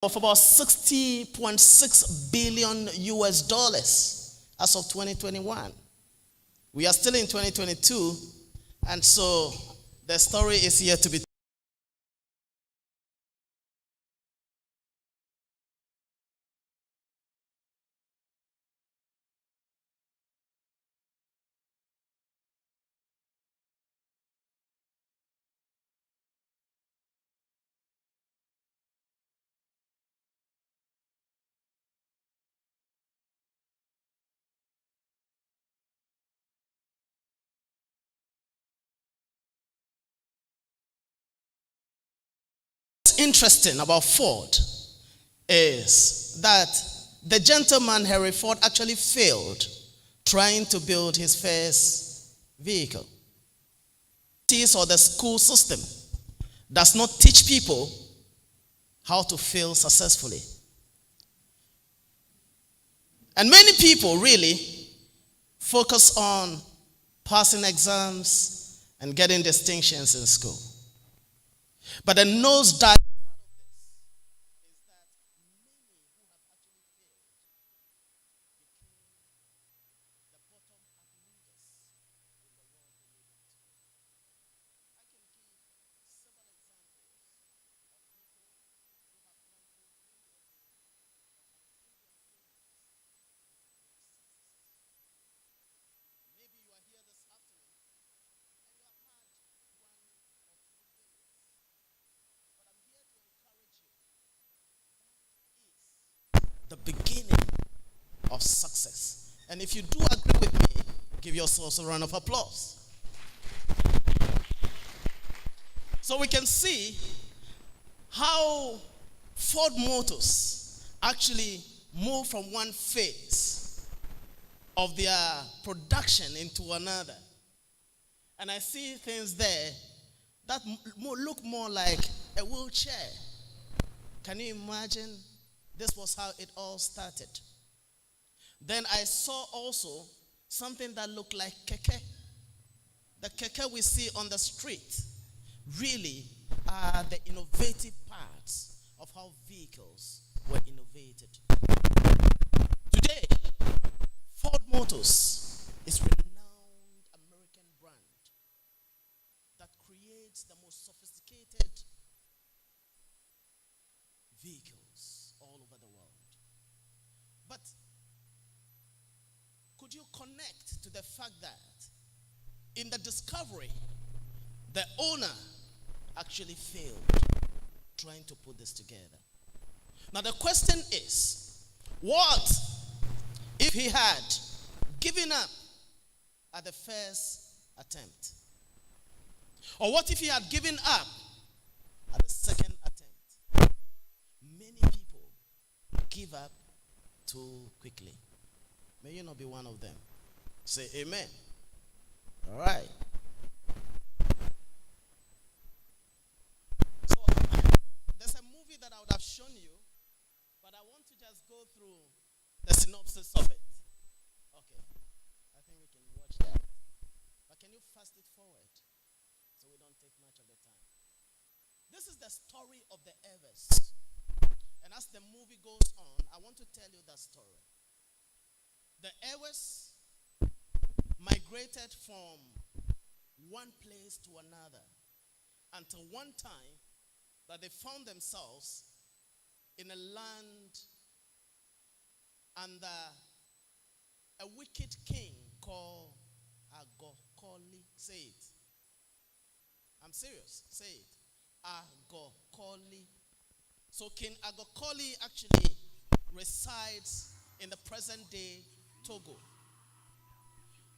of about 60.6 billion US dollars as of 2021. We are still in 2022, and so the story is yet to be. What's interesting about Ford is that the gentleman Henry Ford actually failed trying to build his first vehicle. Or the school system does not teach people how to fail successfully. And many people really focus on passing exams and getting distinctions in school. But the nosedive the beginning of success. And if you do agree with me, give yourselves a round of applause. So we can see how Ford Motors actually moved from one phase of their production into another. And I see things there that look more like a wheelchair. Can you imagine? This was how it all started. Then I saw also something that looked like keke. The keke we see on the street really are the innovative parts of how vehicles were innovated. Today, Ford Motors is a renowned American brand that creates the most sophisticated vehicles all over the world. But could you connect to the fact that in the discovery, the owner actually failed trying to put this together? Now the question is, what if he had given up at the first attempt? Or what if he had given up at the second attempt? Many people give up too quickly. May you not be one of them. Say amen. All right. So there's a movie that I would have shown you, but I want to just go through the synopsis of it. Okay. I think we can watch that. But can you fast it forward so we don't take much of the time? This is the story of the Evers. And as the movie goes on, I want to tell you that story. The Evers migrated from one place to another until one time that they found themselves in a land under a wicked king called Agokoli. Say it. I'm serious. Say it. Agokoli. So King Agokoli actually resides in the present day Togo.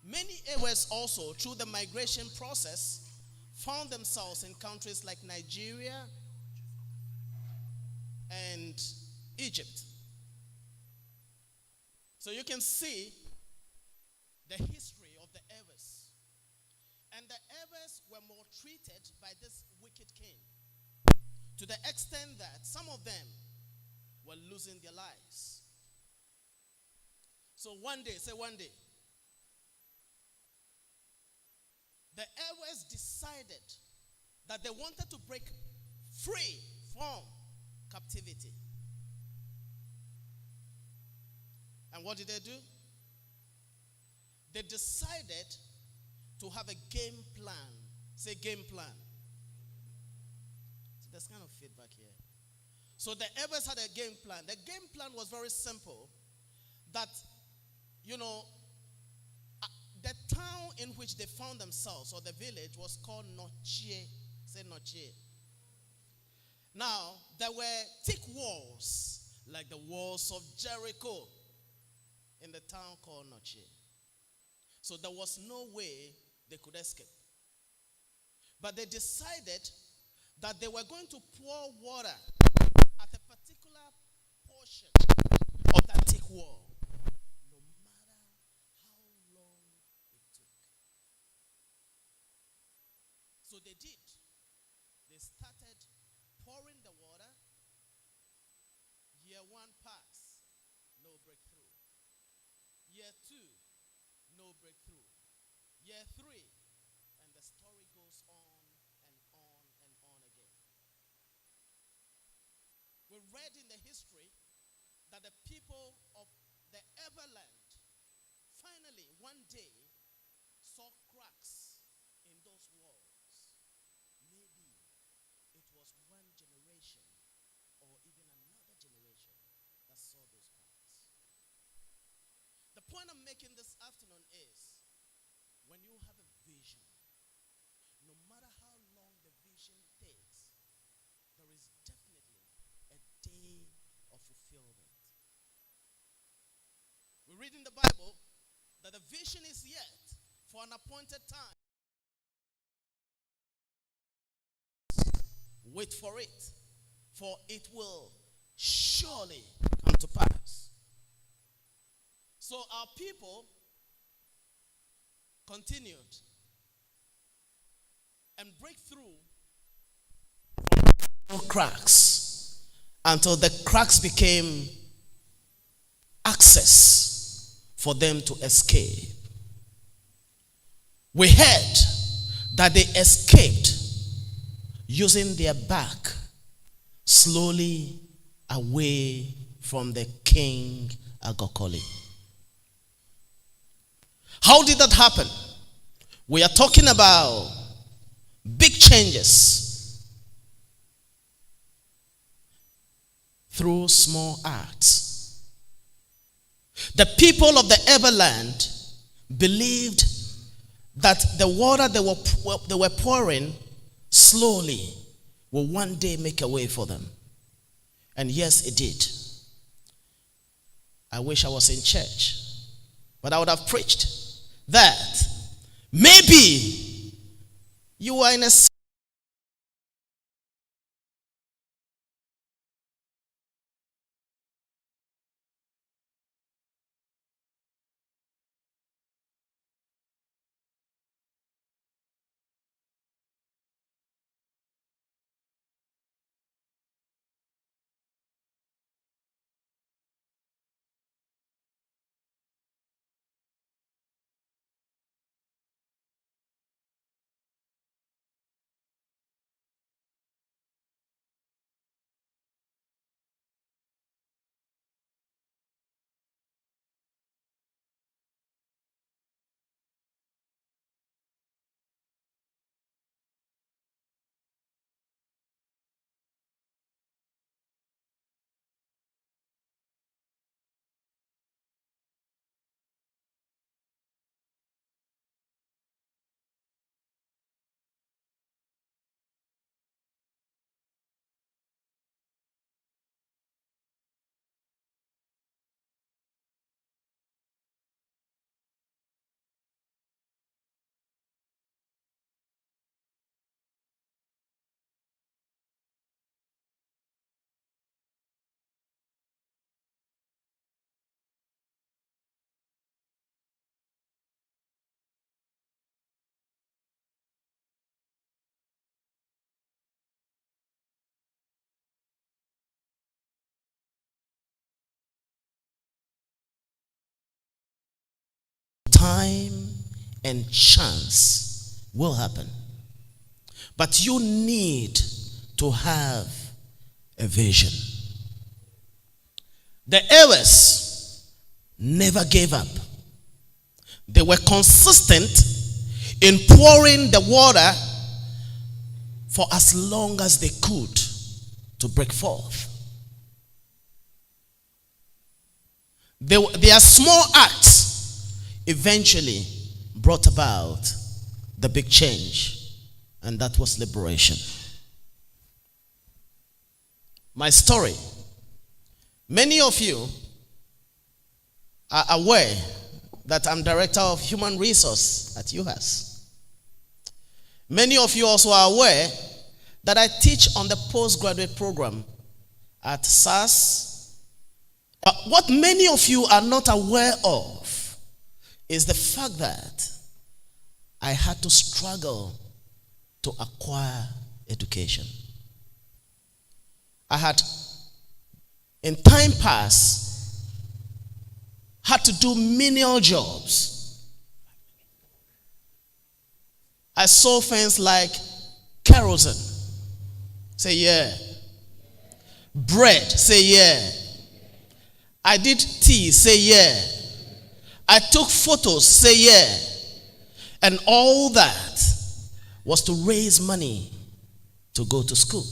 Many Ewes also, through the migration process, found themselves in countries like Nigeria and Egypt. So you can see the history of the Ewes. And the Ewes were maltreated by this wicked king, to the extent that some of them were losing their lives. So one day, the Ewes decided that they wanted to break free from captivity. And what did they do? They decided to have a game plan. Say game plan. So there's kind of feedback here. So the Evers had a game plan. The game plan was very simple. That, the town in which they found themselves, or the village, was called Nochie. Say Nochie. Now, there were thick walls, like the walls of Jericho, in the town called Nochie. So there was no way they could escape. But they decided that they were going to pour water at a particular portion of that thick wall, no matter how long it took. So they did. They started pouring the water. Year 1 passed, no breakthrough. Year 2, no breakthrough. Year 3, and the story goes on and on and on again. We read in the history that the people of the Everland finally one day saw cracks in those walls. Maybe it was one generation or even another generation that saw those cracks. The point I'm making this afternoon is, when you have a vision, no matter how long the vision takes, there is definitely a day of fulfillment. We read in the Bible that the vision is yet for an appointed time. Wait for it, for it will surely come to pass. So our people continued and break through from cracks until the cracks became access for them to escape. We heard that they escaped using their back slowly away from the king Agokoli. How did that happen? We are talking about big changes through small acts. The people of the Everland believed that the water they were pouring slowly will one day make a way for them. And yes, it did. I wish I was in church, but I would have preached that maybe you are in a time and chance will happen. But you need to have a vision. The Ewes never gave up. They were consistent in pouring the water for as long as they could to break forth. Their small acts eventually brought about the big change, and that was liberation. My story. Many of you are aware that I'm Director of Human Resource at UHAS. Many of you also are aware that I teach on the postgraduate program at SAS. But what many of you are not aware of is the fact that I had to struggle to acquire education. I had, in time past, had to do menial jobs. I saw things like kerosene. Say yeah. Bread. Say yeah. I did tea. Say yeah. I took photos. Say yeah. And all that was to raise money to go to school.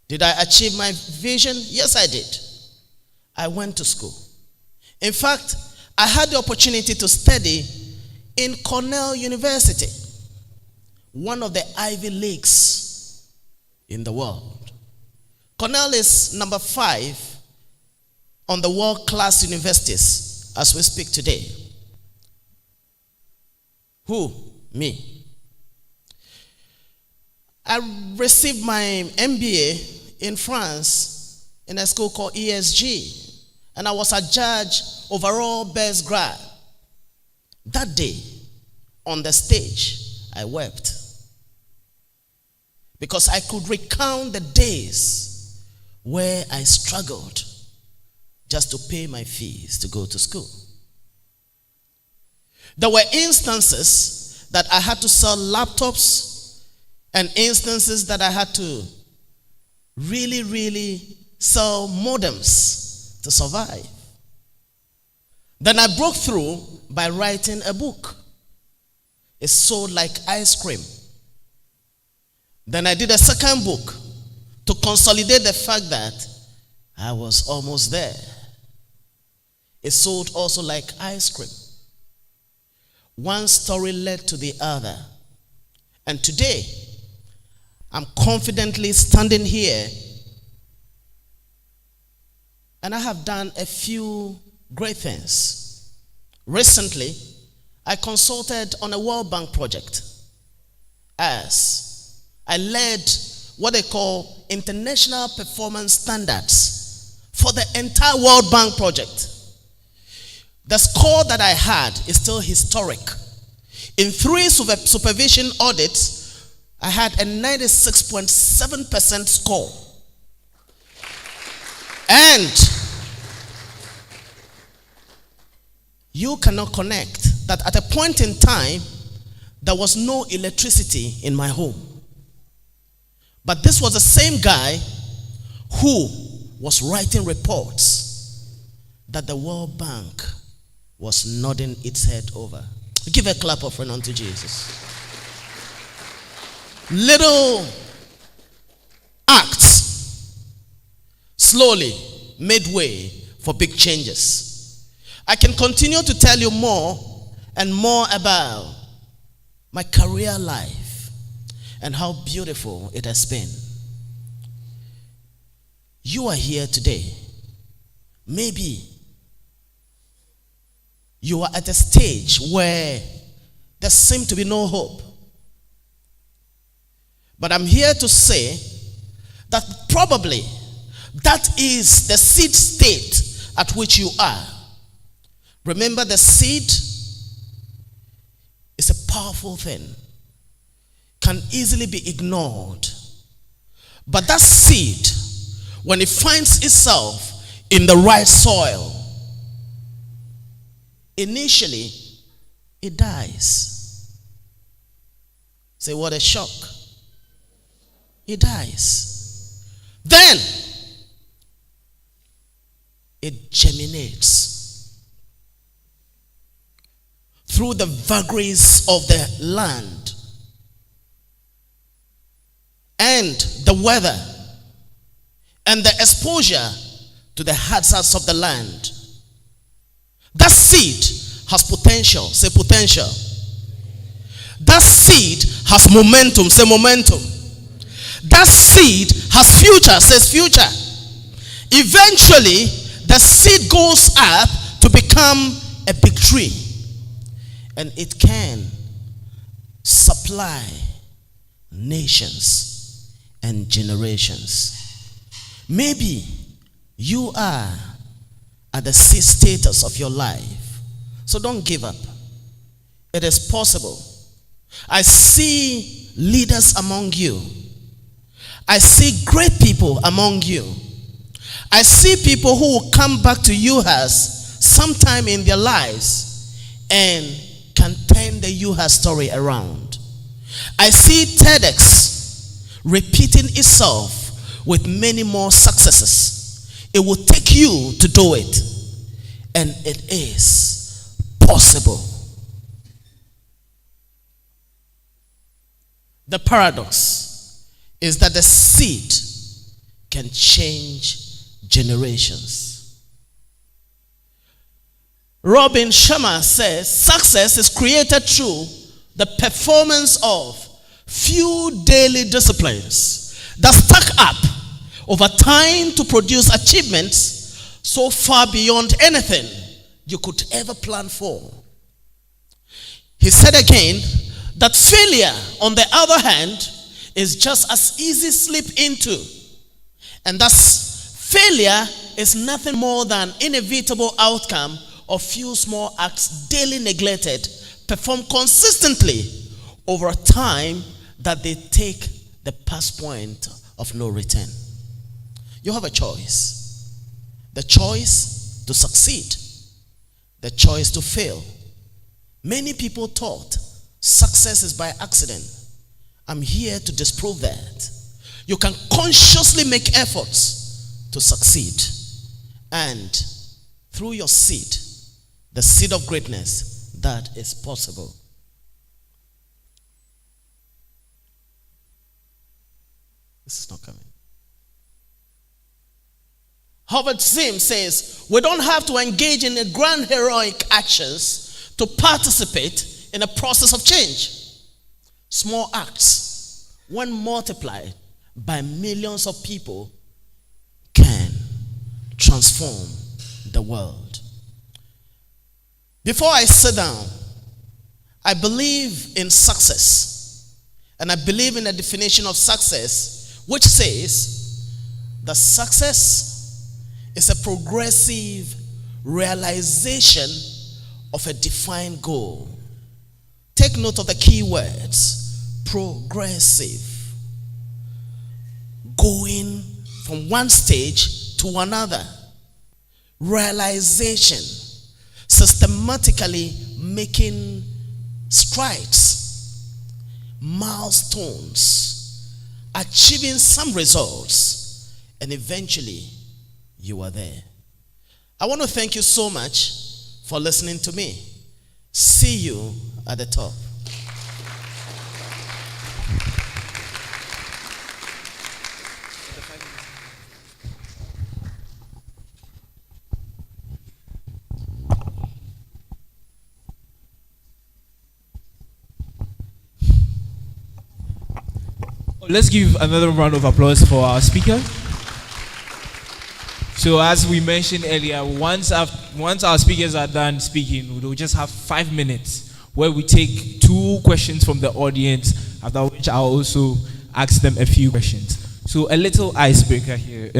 Did I achieve my vision? Yes, I did. I went to school. In fact, I had the opportunity to study in Cornell University, one of the Ivy Leagues in the world. Cornell is number 5 on the world-class universities as we speak today. Who? Me. I received my MBA in France in a school called ESG, and I was adjudged overall best grad. That day, on the stage, I wept because I could recount the days where I struggled just to pay my fees to go to school. There were instances that I had to sell laptops and instances that I had to really sell modems to survive. Then I broke through by writing a book. It sold like ice cream. Then I did a second book to consolidate the fact that I was almost there. It sold also like ice cream. One story led to the other. And today, I'm confidently standing here, and I have done a few great things. Recently, I consulted on a World Bank project as I led what they call international performance standards for the entire World Bank project. The score that I had is still historic. In 3 supervision audits, I had a 96.7% score. And you cannot connect that at a point in time, there was no electricity in my home. But this was the same guy who was writing reports that the World Bank was nodding its head over. Give a clap offering unto Jesus. Little acts slowly made way for big changes. I can continue to tell you more and more about my career life and how beautiful it has been. You are here today. Maybe you are at a stage where there seems to be no hope. But I'm here to say that probably that is the seed state at which you are. Remember, the seed is a powerful thing, can easily be ignored. But that seed, when it finds itself in the right soil, initially it dies. Say, what a shock. It dies. Then it germinates through the vagaries of the land and the weather and the exposure to the hazards of the land. That seed has potential. Say potential. That seed has momentum. Say momentum. That seed has future. Says future. Eventually, the seed goes up to become a big tree. And it can supply nations and generations. Maybe you are at the seed status of your life. So don't give up. It is possible. I see leaders among you. I see great people among you. I see people who will come back to UHAS sometime in their lives and can turn the UHAS story around. I see TEDx repeating itself with many more successes. It will take you to do it. And it is possible. The paradox is that the seed can change generations. Robin Sharma says success is created through the performance of few daily disciplines that stack up over time to produce achievements so far beyond anything you could ever plan for. He said again that failure, on the other hand, is just as easy slip into. And thus, failure is nothing more than inevitable outcome of few small acts daily neglected, performed consistently over a time that they take the pass point of no return. You have a choice. The choice to succeed. The choice to fail. Many people thought success is by accident. I'm here to disprove that. You can consciously make efforts to succeed. And through your seed, the seed of greatness, that is possible. This is not coming. Howard Zinn says, we don't have to engage in a grand heroic actions to participate in a process of change. Small acts, when multiplied by millions of people, can transform the world. Before I sit down, I believe in success. And I believe in the definition of success, which says that success is a progressive realization of a defined goal. Take note of the key words. Progressive. Going from one stage to another. Realization. Systematically making strides. Milestones. Achieving some results. And eventually, you are there. I want to thank you so much for listening to me. See you at the top. Let's give another round of applause for our speaker. So as we mentioned earlier, once our speakers are done speaking, we'll just have 5 minutes where we take 2 questions from the audience, after which I'll also ask them a few questions. So a little icebreaker here,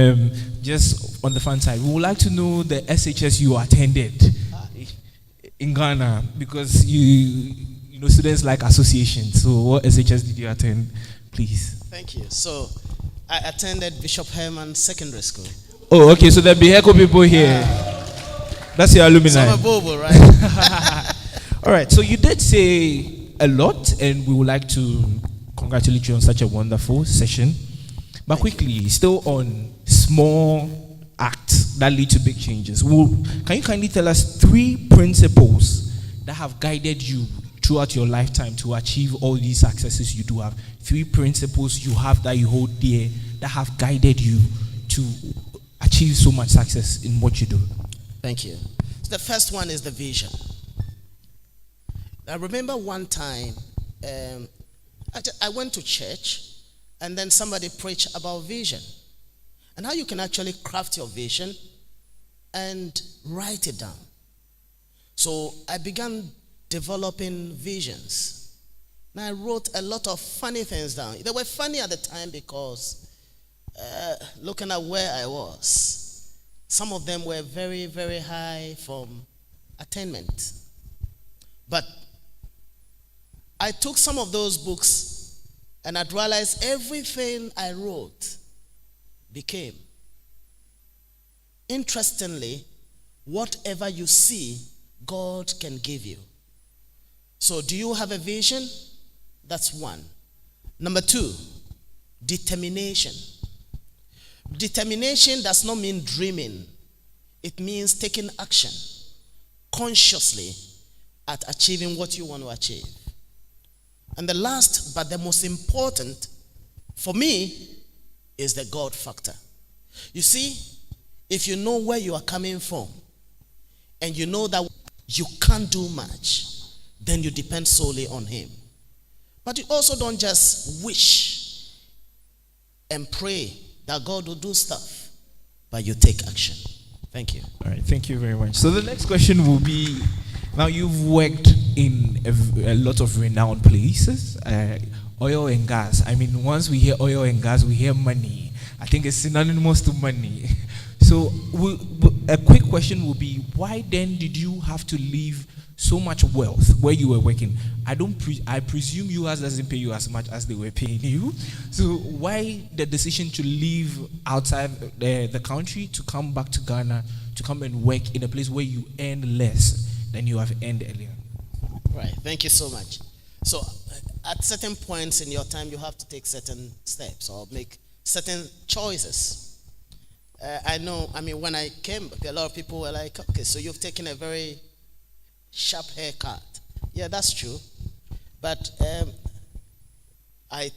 just on the fun side. We would like to know the SHS you attended in Ghana, because you know students like associations. So what SHS did you attend, please? Thank you. So I attended Bishop Herman Secondary School. Oh, okay, so there'll be Echo people here. That's your alumni. So I'm a bobo, right? All right, so you did say a lot, and we would like to congratulate you on such a wonderful session. But quickly, still on small acts. that lead to big changes. Can you kindly tell us 3 principles that have guided you throughout your lifetime to achieve all these successes you do have? 3 principles you have that you hold dear that have guided you to achieve so much success in what you do. Thank you. So the first one is the vision. I remember one time I went to church and then somebody preached about vision and how you can actually craft your vision and write it down. So I began developing visions. And I wrote a lot of funny things down. They were funny at the time because looking at where I was, some of them were very, very high from attainment. But I took some of those books and I'd realized everything I wrote became. Interestingly, whatever you see, God can give you. So do you have a vision? That's one. Number 2, determination. Determination does not mean dreaming. It means taking action consciously at achieving what you want to achieve. And the last but the most important for me is the God factor. You see, if you know where you are coming from and you know that you can't do much, then you depend solely on Him. But you also don't just wish and pray that God will do stuff, but you take action. Thank you. All right, thank you very much. So the next question will be, now you've worked in a lot of renowned places, oil and gas. I mean, once we hear oil and gas, we hear money. I think it's synonymous to money. So a quick question will be, why then did you have to leave so much wealth where you were working? I presume UHAS doesn't pay you as much as they were paying you. So why the decision to leave outside the country to come back to Ghana to come and work in a place where you earn less than you have earned earlier? Right. Thank you so much. So at certain points in your time, you have to take certain steps or make certain choices. I know, when I came, a lot of people were like, okay, so you've taken a very sharp haircut. Yeah, that's true. But I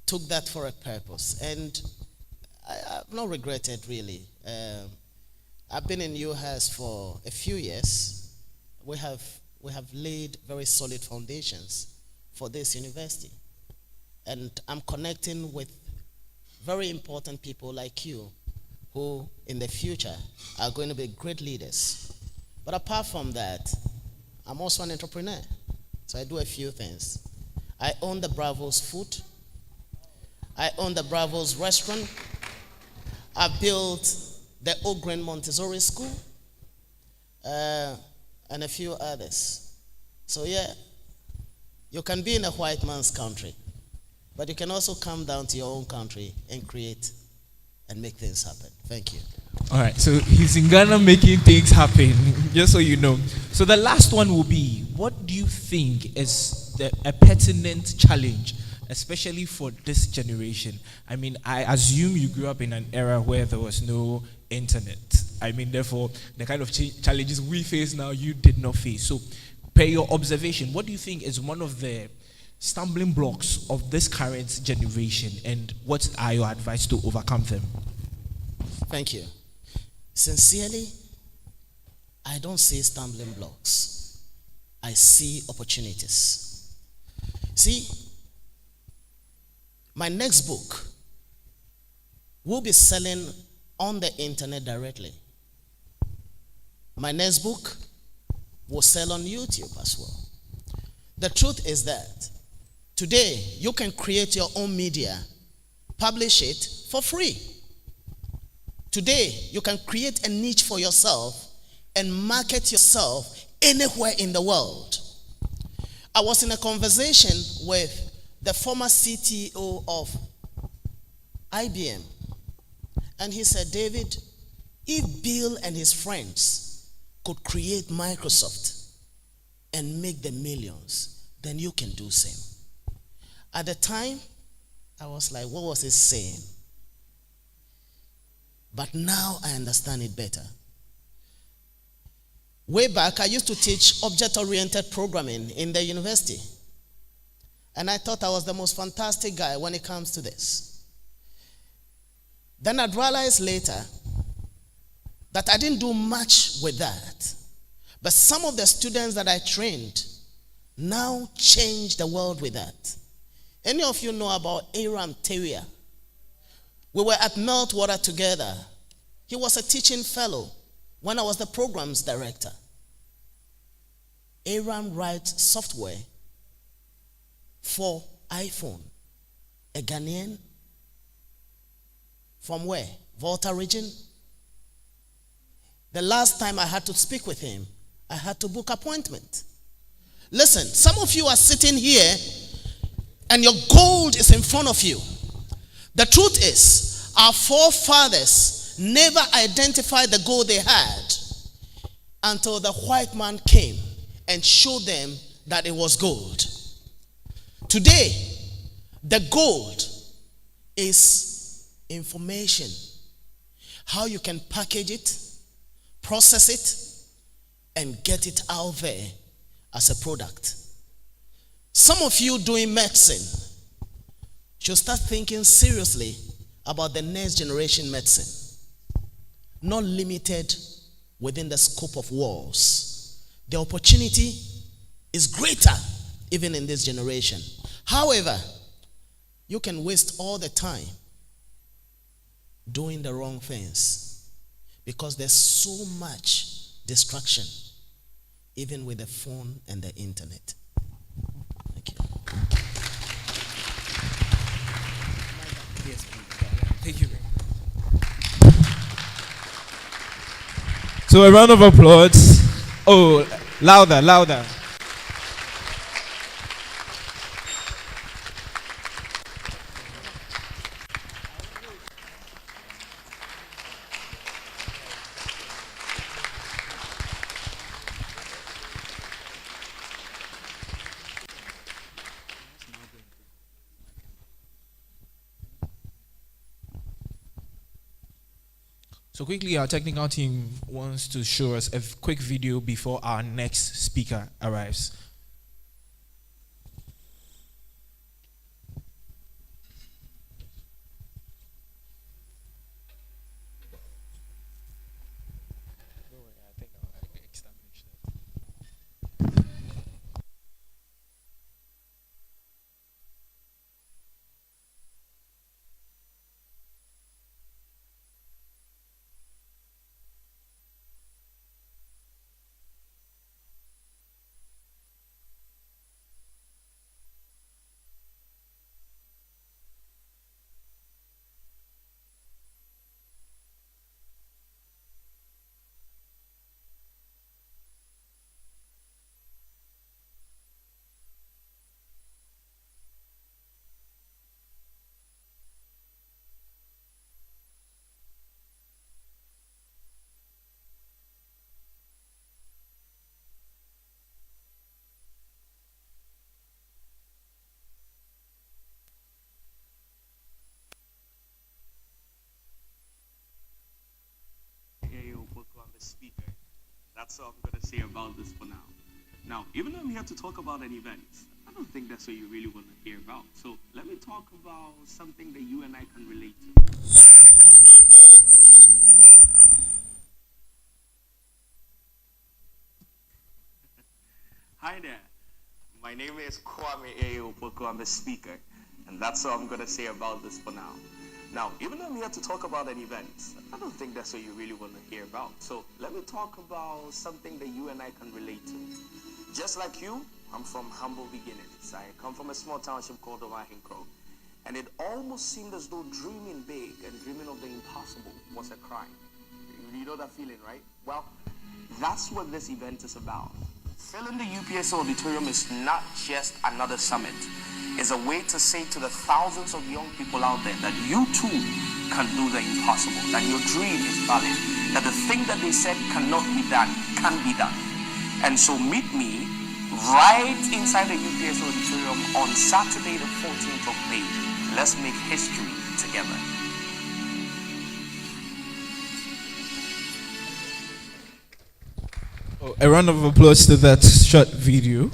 took that for a purpose. And I've not regretted, really. I've been in UHAS for a few years. We have laid very solid foundations for this university. And I'm connecting with very important people like you who in the future are going to be great leaders. But apart from that, I'm also an entrepreneur. So I do a few things. I own the Bravo's food. I own the Bravo's restaurant. I built the O'Grain Montessori School and a few others. So yeah, you can be in a white man's country, but you can also come down to your own country and create and make things happen. Thank you. All right, so he's in Ghana making things happen, just so you know. So the last one will be, what do you think is a pertinent challenge, especially for this generation? I assume you grew up in an era where there was no internet. Therefore, the kind of challenges we face now, you did not face. So, per your observation, what do you think is one of the stumbling blocks of this current generation, and what are your advice to overcome them? Thank you. Sincerely, I don't see stumbling blocks. I see opportunities. See, my next book will be selling on the internet directly. My next book will sell on YouTube as well. The truth is that today you can create your own media, publish it for free. Today you can create a niche for yourself and market yourself anywhere in the world. I was in a conversation with the former CTO of IBM, and he said, David, if Bill and his friends could create Microsoft and make the millions, then you can do same. At the time, I was like, what was he saying? But now I understand it better. Way back, I used to teach object-oriented programming in the university. And I thought I was the most fantastic guy when it comes to this. Then I'd realized later that I didn't do much with that. But some of the students that I trained now change the world with that. Any of you know about Aram Teria? We were at Meltwater together. He was a teaching fellow when I was the programs director. Aram writes software for iPhone. A Ghanaian. From where? Volta region. The last time I had to speak with him, I had to book appointment. Listen, some of you are sitting here and your gold is in front of you. The truth is, our forefathers never identified the gold they had until the white man came and showed them that it was gold. Today, the gold is information. How you can package it, process it, and get it out there as a product. Some of you doing medicine should start thinking seriously about the next generation medicine. Not limited within the scope of walls. The opportunity is greater even in this generation. However, you can waste all the time doing the wrong things because there's so much distraction even with the phone and the internet. Thank you. Yes, thank you. So a round of applause. Oh, louder, louder. So quickly, our technical team wants to show us a quick video before our next speaker arrives. Speaker. That's all I'm going to say about this for now. Now, even though I'm here to talk about an event, I don't think that's what you really want to hear about. So let me talk about something that you and I can relate to. Hi there. My name is Kwame Eopoko. I'm a speaker. And that's all I'm going to say about this for now. Now, even though I'm here to talk about an event, I don't think that's what you really want to hear about. So let me talk about something that you and I can relate to. Just like you, I'm from humble beginnings. I come from a small township called Omahinkro. And it almost seemed as though dreaming big and dreaming of the impossible was a crime. You know that feeling, right? Well, that's what this event is about. Filling the UPS Auditorium is not just another summit. It's a way to say to the thousands of young people out there that you too can do the impossible, that your dream is valid, that the thing that they said cannot be done can be done. And so meet me right inside the UPS Auditorium on Saturday the 14th of May. Let's make history together. A round of applause to that short video.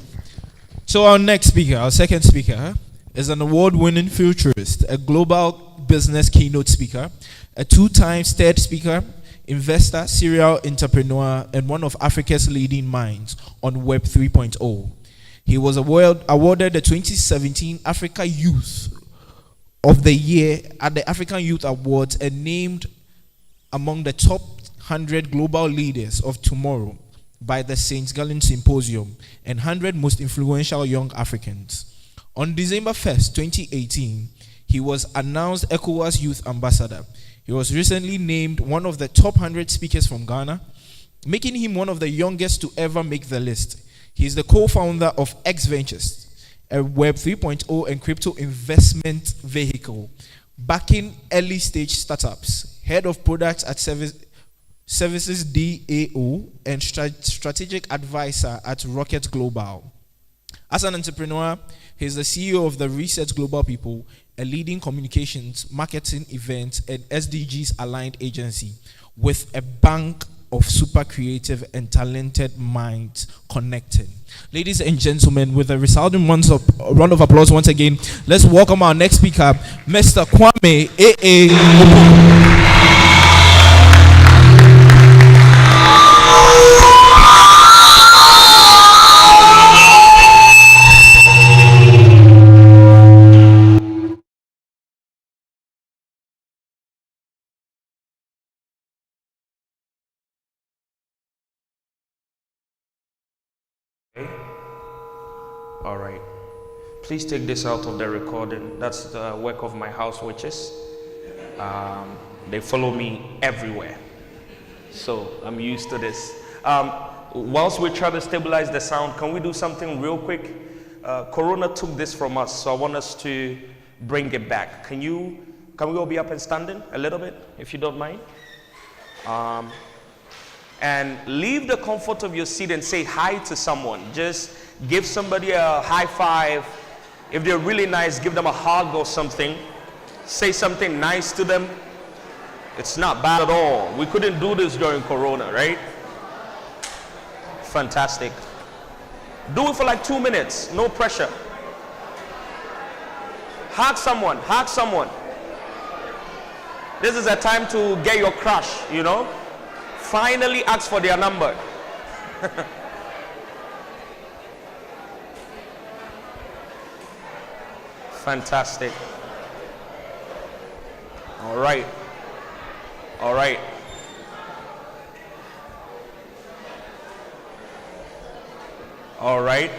So our next speaker, our second speaker, is an award-winning futurist, a global business keynote speaker, a 2-time TED speaker, investor, serial entrepreneur, and one of Africa's leading minds on Web 3.0. He was awarded the 2017 Africa Youth of the Year at the African Youth Awards and named among the top 100 global leaders of tomorrow by the St. Gallen Symposium and 100 most influential young Africans. On December 1st, 2018, he was announced ECOWAS Youth Ambassador. He was recently named one of the top 100 speakers from Ghana, making him one of the youngest to ever make the list. He is the co-founder of X Ventures, a Web 3.0 and crypto investment vehicle, backing early-stage startups, head of products at Services DAO, and strategic advisor at Rocket Global. As an entrepreneur, he is the CEO of the Research Global People, a leading communications, marketing, events, and SDGs aligned agency with a bank of super creative and talented minds connected. Ladies and gentlemen, with a resounding round of applause once again, let's welcome our next speaker, Mr. Kwame A.A. All right. Please take this out of the recording. That's the work of my house witches. They follow me everywhere. So I'm used to this. Whilst we try to stabilize the sound, can we do something real quick? Corona took this from us, so I want us to bring it back. Can we all be up and standing a little bit, if you don't mind? And leave the comfort of your seat and say hi to someone. Just give somebody a high five. If they're really nice, give them a hug or something. Say something nice to them. It's not bad at all. We couldn't do this during Corona, right? Fantastic. Do it for like 2 minutes. No pressure. Hug someone. Hug someone. This is a time to get your crush, you know? Finally ask for their number. Fantastic. All right. All right. All right.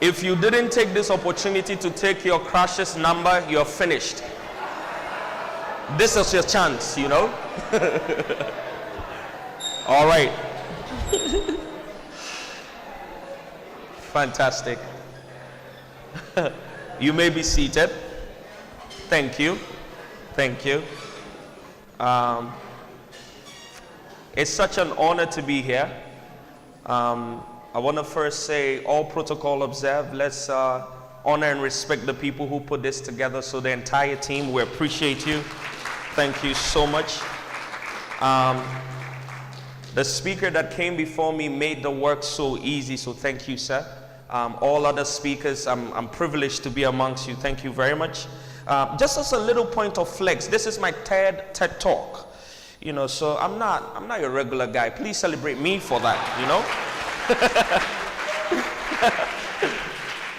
If you didn't take this opportunity to take your crush's number, you're finished. This is your chance, you know? All right. Fantastic. You may be seated. Thank you. Thank you. It's such an honor to be here. I want to first say, all protocol observed. Let's honor and respect the people who put this together. So the entire team, we appreciate you. Thank you so much. The speaker that came before me made the work so easy, so thank you, sir. All other speakers, I'm privileged to be amongst you. Thank you very much. Just as a little point of flex, this is my TED Talk. You know, so I'm not your regular guy. Please celebrate me for that, you know?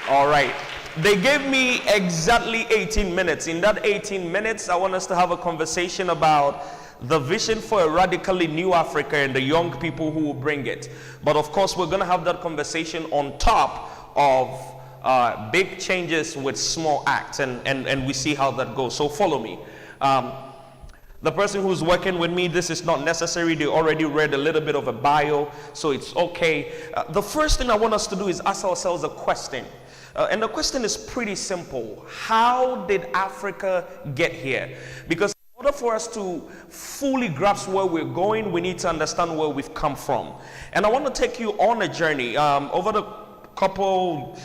All right. They gave me exactly 18 minutes. In that 18 minutes, I want us to have a conversation about the vision for a radically new Africa and the young people who will bring it. But of course, we're going to have that conversation on top of big changes with small acts, and we see how that goes. So follow me. The person who's working with me, this is not necessary. They already read a little bit of a bio, so it's okay. The first thing I want us to do is ask ourselves a question. And the question is pretty simple. How did Africa get here? Because in order for us to fully grasp where we're going, we need to understand where we've come from. And I want to take you on a journey. Over the couple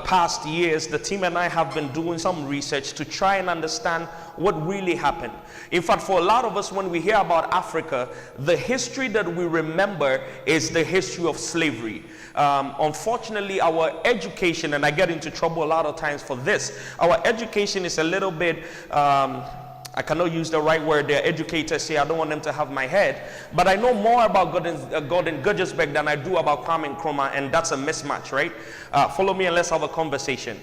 past years, the team and I have been doing some research to try and understand what really happened. In fact, for a lot of us, when we hear about Africa, the history that we remember is the history of slavery. Unfortunately, our education, and I get into trouble a lot of times for this, our education is a little bit, I cannot use the right word there. Educators say I don't want them to have my head, but I know more about Gordon Guggesberg than I do about Kwame Nkrumah, and that's a mismatch, right? Follow me and let's have a conversation.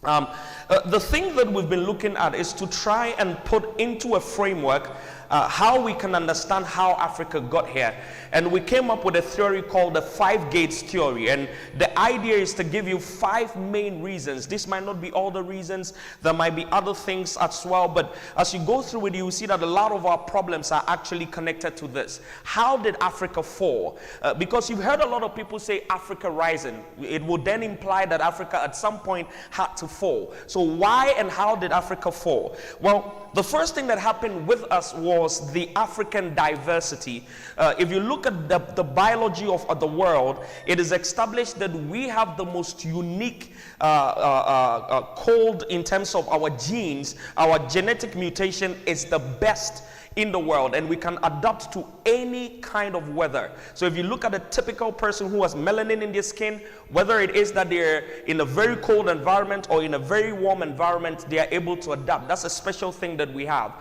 The thing that we've been looking at is to try and put into a framework how we can understand how Africa got here. And we came up with a theory called the 5 gates theory. And the idea is to give you 5 main reasons. This might not be all the reasons. There might be other things as well. But as you go through it, you will see that a lot of our problems are actually connected to this. How did Africa fall? Because you've heard a lot of people say Africa rising. It would then imply that Africa at some point had to fall. So why and how did Africa fall? Well, the first thing that happened with us was the African diversity. If you look at the biology of the world, it is established that we have the most unique code in terms of our genes. Our genetic mutation is the best in the world, and we can adapt to any kind of weather. So if you look at a typical person who has melanin in their skin, whether it is that they're in a very cold environment or in a very warm environment, they are able to adapt. That's a special thing that we have.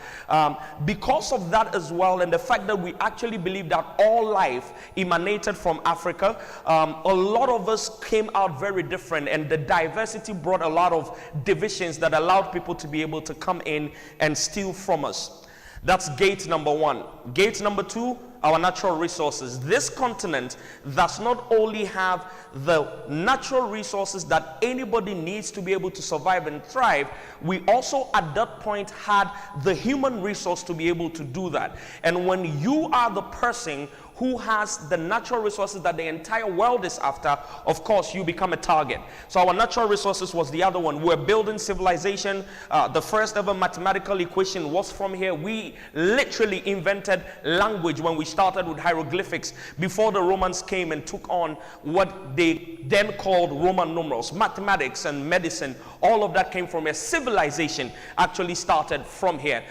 Because of that as well, and the fact that we actually believe that all life emanated from Africa, a lot of us came out very different, and the diversity brought a lot of divisions that allowed people to be able to come in and steal from us. That's gate number 1. Gate number 2, our natural resources. This continent does not only have the natural resources that anybody needs to be able to survive and thrive, we also at that point had the human resource to be able to do that. And when you are the person who has the natural resources that the entire world is after, of course, you become a target. So our natural resources was the other one. We're building civilization. The first ever mathematical equation was from here. We literally invented language when we started with hieroglyphics before the Romans came and took on what they then called Roman numerals. Mathematics and medicine, all of that came from here. Civilization actually started from here.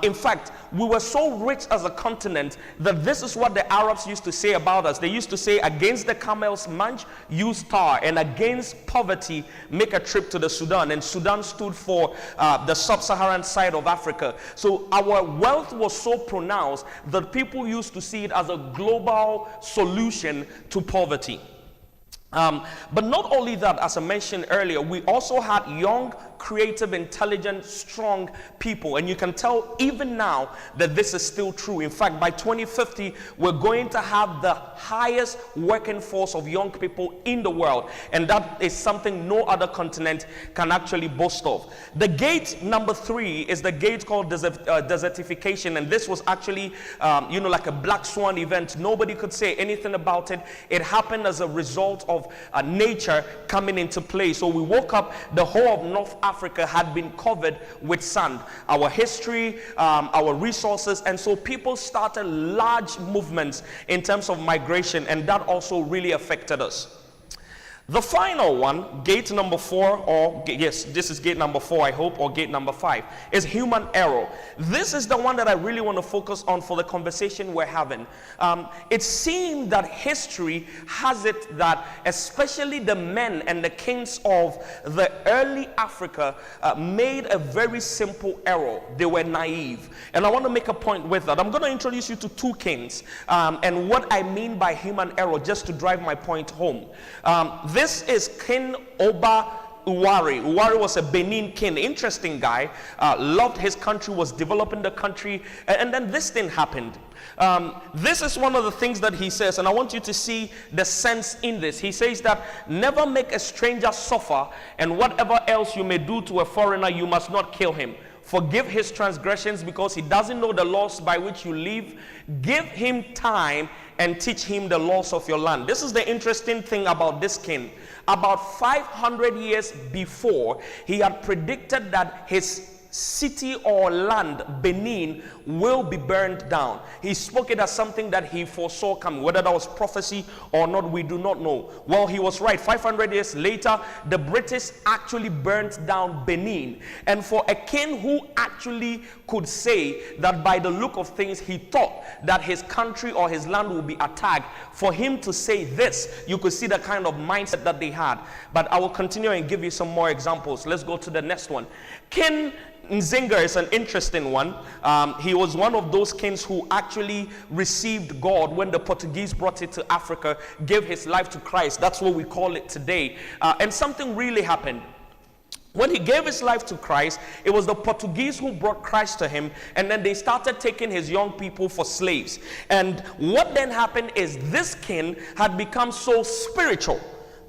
In fact, we were so rich as a continent that this is what the Arabs used to say about us. They used to say, against the camel's munch, use tar, and against poverty, make a trip to the Sudan. And Sudan stood for the sub-Saharan side of Africa. So our wealth was so pronounced that people used to see it as a global solution to poverty. But not only that, as I mentioned earlier, we also had young, creative, intelligent, strong people. And you can tell even now that this is still true. In fact, by 2050, we're going to have the highest working force of young people in the world. And that is something no other continent can actually boast of. The gate number 3 is the gate called desertification. And this was actually, like a black swan event. Nobody could say anything about it. It happened as a result of nature coming into play. So we woke up, the whole of North Africa had been covered with sand. Our history, our resources, and so people started large movements in terms of migration, and that also really affected us. The final one, gate number 4, or yes, this is gate number 4, I hope, or gate number 5, is human error. This is the one that I really want to focus on for the conversation we're having. It seemed that history has it that especially the men and the kings of the early Africa made a very simple error. They were naive. And I want to make a point with that. I'm going to introduce you to 2 kings and what I mean by human error, just to drive my point home. This is King Oba Uwari. Uwari was a Benin king, interesting guy, loved his country, was developing the country, and then this thing happened. This is one of the things that he says, and I want you to see the sense in this. He says that never make a stranger suffer, and whatever else you may do to a foreigner, you must not kill him. Forgive his transgressions because he doesn't know the laws by which you live. Give him time and teach him the laws of your land. This is the interesting thing about this king. About 500 years before, he had predicted that his city or land, Benin, will be burned down. He spoke it as something that he foresaw coming. Whether that was prophecy or not, we do not know. Well, he was right. 500 years later, the British actually burnt down Benin. And for a king who actually could say that by the look of things, he thought that his country or his land would be attacked, for him to say this, you could see the kind of mindset that they had. But I will continue and give you some more examples. Let's go to the next one. King Nzinga is an interesting one. He was one of those kings who actually received God when the Portuguese brought it to Africa, gave his life to Christ. That's what we call it today. And something really happened. When he gave his life to Christ, it was the Portuguese who brought Christ to him, and then they started taking his young people for slaves. And what then happened is this king had become so spiritual,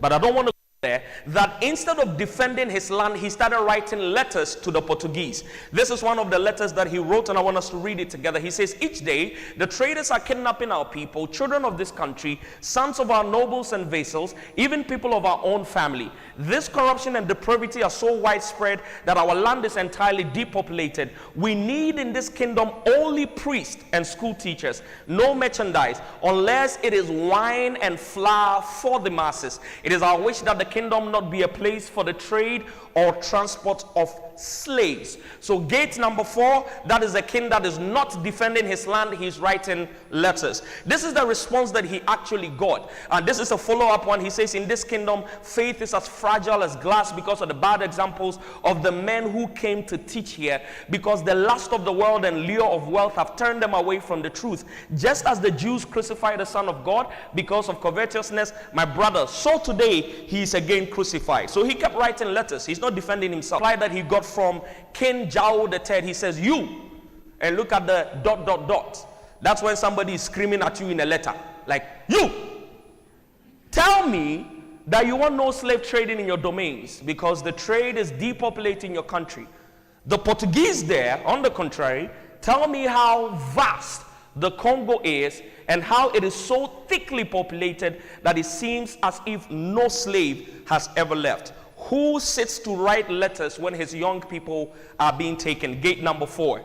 but I don't want to there, that instead of defending his land, he started writing letters to the Portuguese. This is one of the letters that he wrote, and I want us to read it together. He says, each day the traders are kidnapping our people, children of this country, sons of our nobles and vassals, even people of our own family. This corruption and depravity are so widespread that our land is entirely depopulated. We need in this kingdom only priests and school teachers, no merchandise, unless it is wine and flour for the masses. It is our wish that the kingdom not be a place for the trade or transport of slaves. So gate number 4, that is a king that is not defending his land. He's writing letters. This is the response that he actually got. And this is a follow-up one. He says, in this kingdom, faith is as fragile as glass because of the bad examples of the men who came to teach here, because the lust of the world and lure of wealth have turned them away from the truth. Just as the Jews crucified the Son of God because of covetousness, my brother, so today he is again crucified. So he kept writing letters. He's not defending himself. The reply that he got from King Jao III, he says, you, and look at the ... That's when somebody is screaming at you in a letter, like, you, tell me that you want no slave trading in your domains because the trade is depopulating your country. The Portuguese there, on the contrary, tell me how vast the Congo is and how it is so thickly populated that it seems as if no slave has ever left. Who sits to write letters when his young people are being taken? Gate number 4.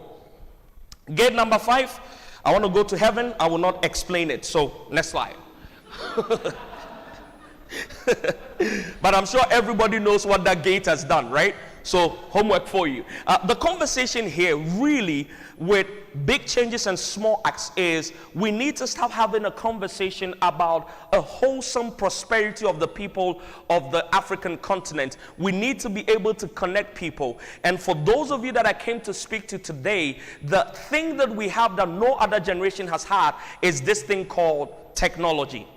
Gate number 5, I want to go to heaven. I will not explain it. So, next slide. But I'm sure everybody knows what that gate has done, right? So, homework for you. The conversation here really with big changes and small acts is we need to start having a conversation about a wholesome prosperity of the people of the African continent. We need to be able to connect people. And for those of you that I came to speak to today, the thing that we have that no other generation has had is this thing called technology.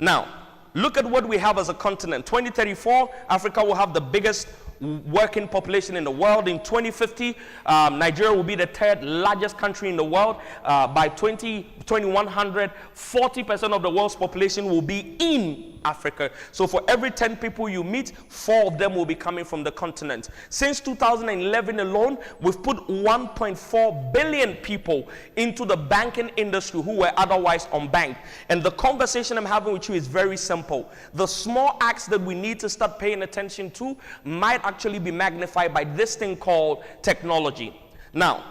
Now, look at what we have as a continent. 2034, Africa will have the biggest working population in the world. In 2050, Nigeria will be the 3rd largest country in the world. By 2100, 40% of the world's population will be in Africa. So for every 10 people you meet, 4 of them will be coming from the continent. Since 2011 alone, we've put 1.4 billion people into the banking industry who were otherwise unbanked. And the conversation I'm having with you is very simple. The small acts that we need to start paying attention to might actually be magnified by this thing called technology. Now,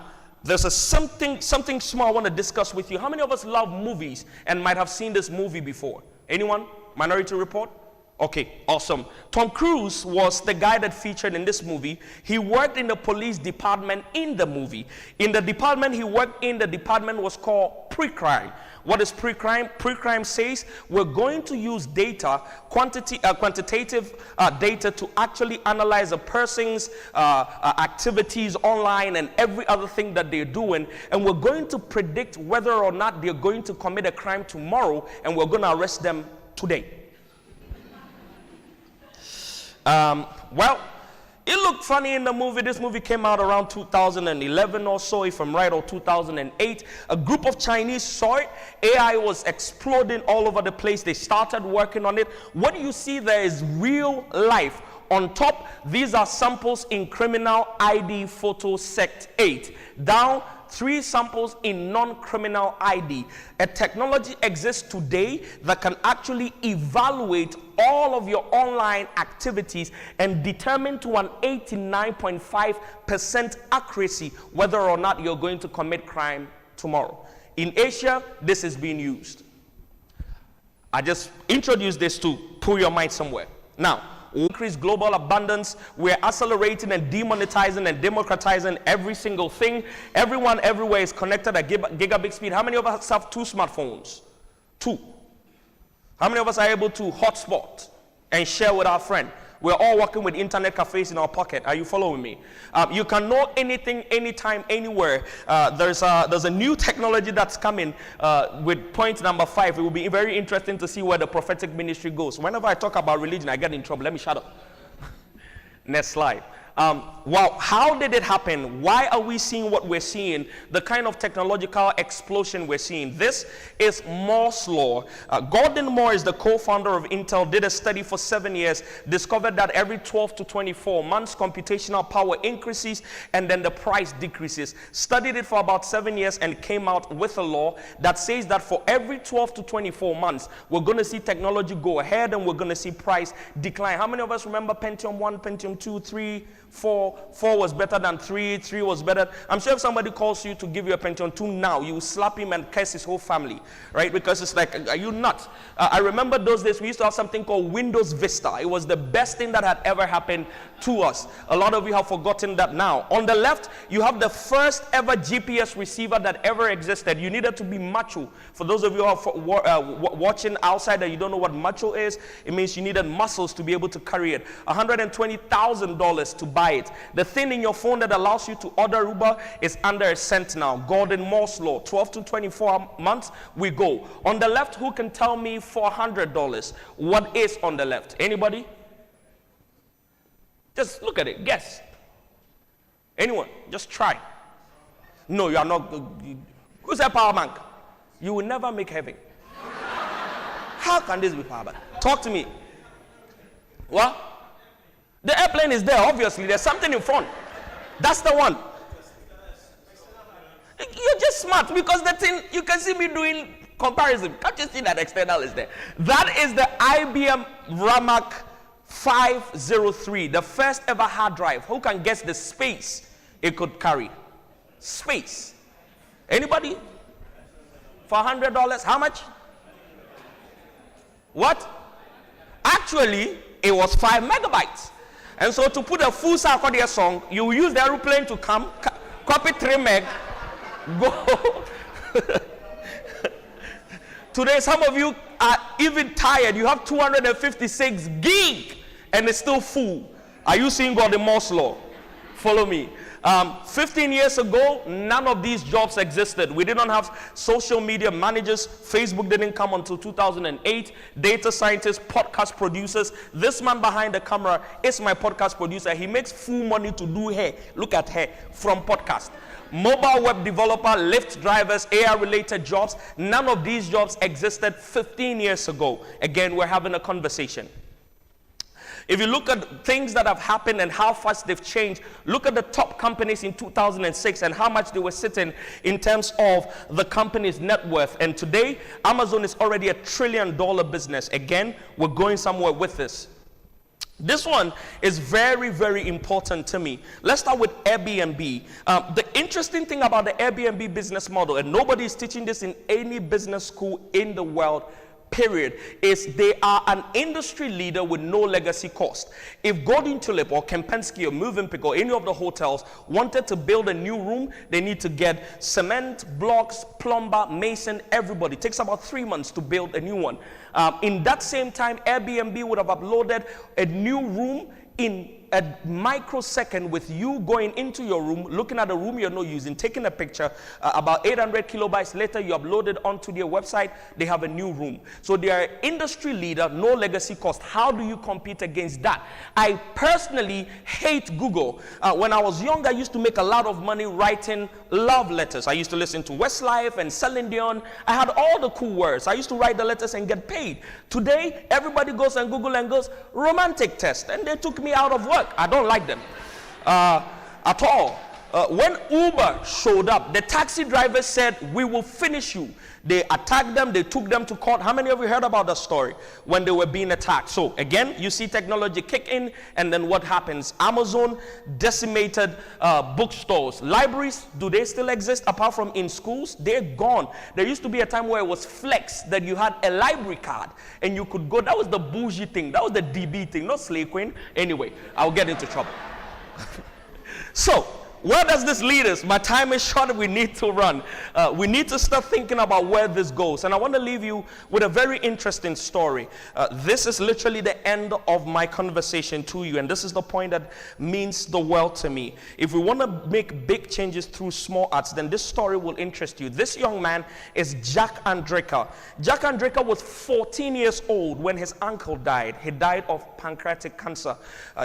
there's something small I want to discuss with you. How many of us love movies and might have seen this movie before? Anyone? Minority Report? Okay, awesome. Tom Cruise was the guy that featured in this movie. He worked in the police department in the movie. In the department he worked in, the department was called pre-crime. What is pre-crime? Pre-crime says we're going to use data, quantitative data to actually analyze a person's activities online and every other thing that they're doing. And we're going to predict whether or not they're going to commit a crime tomorrow, and we're going to arrest them today. Well, it looked funny in the movie. This movie came out around 2011 or so, if I'm right, or 2008. A group of Chinese saw it. AI was exploding all over the place. They started working on it. What you see there is real life. On top, these are samples in Criminal ID Photo Sect 8. Down, 3 samples in non-criminal ID. A technology exists today that can actually evaluate all of your online activities and determine to an 89.5% accuracy whether or not you're going to commit crime tomorrow. In Asia, this is being used. I just introduced this to pull your mind somewhere. Now, increase global abundance. We're accelerating and demonetizing and democratizing every single thing. Everyone everywhere is connected at gigabit speed. How many of us have 2 smartphones? 2. How many of us are able to hotspot and share with our friend? We're all working with internet cafes in our pocket. Are you following me? You can know anything, anytime, anywhere. There's a new technology that's coming with point number 5. It will be very interesting to see where the prophetic ministry goes. Whenever I talk about religion, I get in trouble. Let me shut up. Next slide. Wow, how did it happen? Why are we seeing what we're seeing? The kind of technological explosion we're seeing. This is Moore's law. Gordon Moore is the co-founder of Intel, did a study for 7 years, discovered that every 12 to 24 months, computational power increases and then the price decreases. Studied it for about 7 years and came out with a law that says that for every 12 to 24 months, we're going to see technology go ahead and we're going to see price decline. How many of us remember Pentium 1, Pentium 2, 3, 4 was better than 3 was better. I'm sure if somebody calls you to give you a Pentium 2 now, you will slap him and curse his whole family, right? Because it's like, are you nuts? I remember those days we used to have something called Windows Vista. It was the best thing that had ever happened to us. A lot of you have forgotten that now. On the left, you have the first ever GPS receiver that ever existed. You needed to be macho. For those of you who are watching outside and you don't know what macho is, it means you needed muscles to be able to carry it. $120,000 to buy it. The thing in your phone that allows you to order Uber is under $1 now. Gordon Moore's law. 12 to 24 months, we go. On the left, who can tell me $400? What is on the left? Anybody? Just look at it. Guess. Anyone? Just try. No, you are not. Who's that power bank? You will never make heaven. How can this be power bank? Talk to me. What? The airplane is there, obviously. There's something in front. That's the one. You're just smart because the thing, you can see me doing comparison. Can't you see that external is there? That is the IBM Ramac 503, the first ever hard drive. Who can guess the space it could carry? Space. Anybody? For $100? How much? What? Actually, it was 5 megabytes. And so to put a full Sarkodia song, you will use the aeroplane to come, copy 3 meg, go. Today, some of you are even tired. You have 256 gig and it's still full. Are you seeing God in Moore's law? Follow me. 15 years ago, none of these jobs existed. We did not have social media managers. Facebook didn't come until 2008. Data scientists, podcast producers. This man behind the camera is my podcast producer. He makes full money to do hair. Look at hair from podcast. Mobile web developer, Lyft drivers, AI-related jobs. None of these jobs existed 15 years ago. Again, we're having a conversation. If you look at things that have happened and how fast they've changed, look at the top companies in 2006 and how much they were sitting in terms of the company's net worth. And today, Amazon is already $1 trillion business. Again, we're going somewhere with this. This one is very, very important to me. Let's start with Airbnb. The interesting thing about the Airbnb business model, and nobody is teaching this in any business school in the world, period, is they are an industry leader with no legacy cost. If Golden Tulip or Kempinski or Movenpick or any of the hotels wanted to build a new room, they need to get cement, blocks, plumber, mason, everybody. It takes about 3 months to build a new one. In that same time, Airbnb would have uploaded a new room in a microsecond with you going into your room, looking at the room you're not using, taking a picture. About 800 kilobytes later, you upload it onto their website. They have a new room. So they are industry leader, no legacy cost. How do you compete against that? I personally hate Google. When I was young, I used to make a lot of money writing love letters. I used to listen to Westlife and Celine Dion. I had all the cool words. I used to write the letters and get paid. Today, everybody goes on Google and goes, romantic test. And they took me out of work. I don't like them at all. When Uber showed up, the taxi driver said, "We will finish you." They attacked them. They took them to court. How many of you heard about that story when they were being attacked? So again, you see technology kick in, and then what happens? Amazon decimated bookstores. Libraries, do they still exist apart from in schools? They're gone. There used to be a time where it was flex that you had a library card and you could go. That was the bougie thing. That was the DB thing, not Slay Queen. Anyway, I'll get into trouble. So, where does this lead us? My time is short. We need to run. We need to start thinking about where this goes. And I want to leave you with a very interesting story. This is literally the end of my conversation to you. And this is the point that means the world to me. If we want to make big changes through small acts, then this story will interest you. This young man is Jack Andreka. Jack Andreka was 14 years old when his uncle died. He died of pancreatic cancer.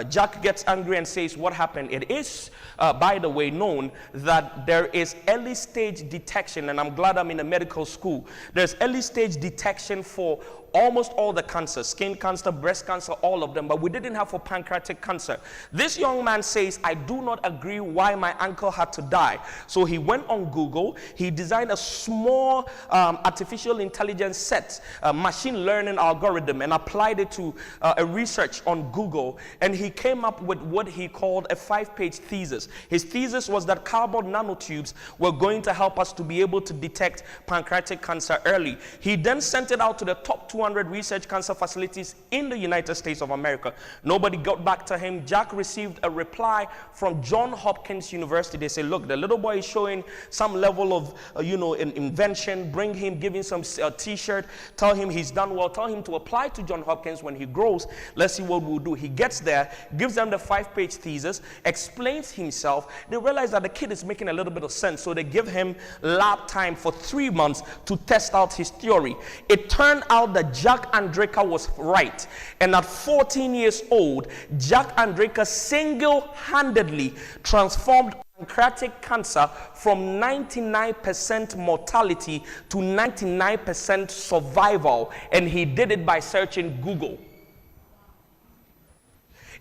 Jack gets angry and says, "What happened?" It is, by the way, known that there is early stage detection, and I'm glad I'm in a medical school. There's early stage detection for almost all the cancers, skin cancer, breast cancer, all of them, but we didn't have for pancreatic cancer. This young man says, "I do not agree why my uncle had to die." So he went on Google, he designed a small artificial intelligence set, machine learning algorithm, and applied it to a research on Google, and he came up with what he called a 5-page thesis. His thesis was that carbon nanotubes were going to help us to be able to detect pancreatic cancer early. He then sent it out to the top 200 research cancer facilities in the United States of America. Nobody got back to him. Jack received a reply from Johns Hopkins University. They say, "Look, the little boy is showing some level of, invention. Bring him, give him some t-shirt, tell him he's done well, tell him to apply to Johns Hopkins when he grows. Let's see what we'll do." He gets there, gives them the 5-page thesis, explains himself. They realize that the kid is making a little bit of sense, so they give him lab time for 3 months to test out his theory. It turned out that Jack Andreka was right, and at 14 years old, Jack Andreka single-handedly transformed pancreatic cancer from 99% mortality to 99% survival, and he did it by searching Google.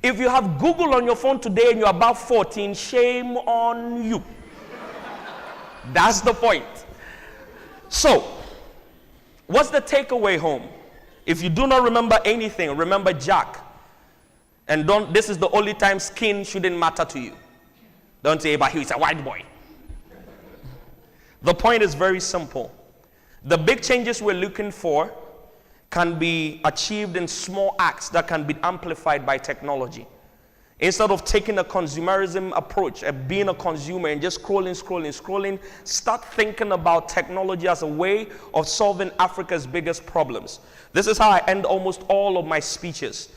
If you have Google on your phone today and you're about 14, shame on you. That's the point. So, what's the takeaway home? If you do not remember anything, remember Jack. And this is the only time skin shouldn't matter to you. Don't say, "But he's a white boy." The point is very simple. The big changes we're looking for can be achieved in small acts that can be amplified by technology. Instead of taking a consumerism approach, being a consumer and just scrolling, start thinking about technology as a way of solving Africa's biggest problems. This is how I end almost all of my speeches.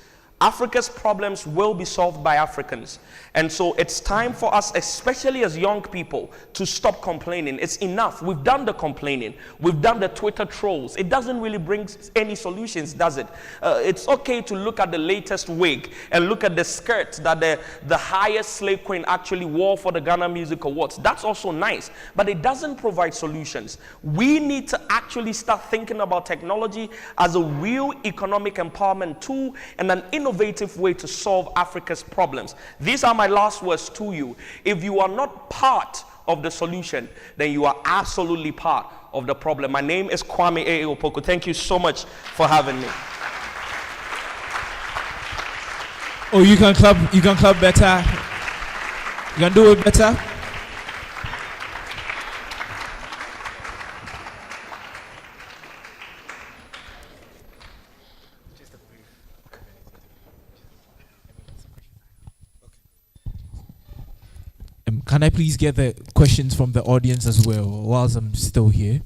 Africa's problems will be solved by Africans. And so it's time for us, especially as young people, to stop complaining. It's enough. We've done the complaining. We've done the Twitter trolls. It doesn't really bring any solutions, does it? It's okay to look at the latest wig and look at the skirt that the highest slave queen actually wore for the Ghana Music Awards. That's also nice, but it doesn't provide solutions. We need to actually start thinking about technology as a real economic empowerment tool and an innovative way to solve Africa's problems. These are my last words to you. If you are not part of the solution, then you are absolutely part of the problem. My name is Kwame Opoku. Thank you so much for having me. Oh, you can clap better. You can do it better. Can I please get the questions from the audience as well whilst I'm still here?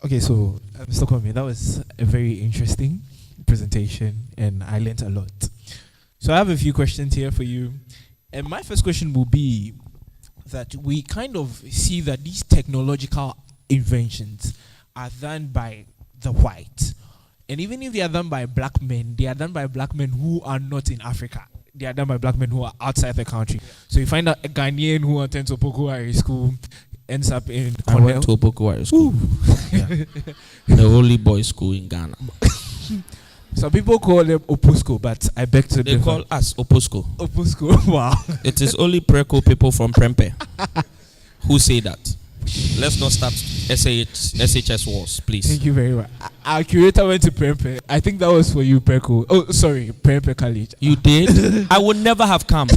Okay, so Mr. Kwame, that was a very interesting presentation and I learned a lot. So I have a few questions here for you. And my first question will be that we kind of see that these technological inventions are done by the white. And even if they are done by black men, they are done by black men who are not in Africa. They are done by black men who are outside the country. So you find out a Ghanaian who attends Opoku High School ends up in Cornell. I went to Opoku High School. Yeah. The only boys' school in Ghana. Some people call them Opusco, but I beg to They differ. call us Opusco. Opusco. Wow. It is only Preco people from Prempe who say that. Let's not start SHS wars, please. Thank you very much. Our curator went to Prempe. I think that was for you, Preco. Oh, sorry, Prempe College. You did? I would never have come.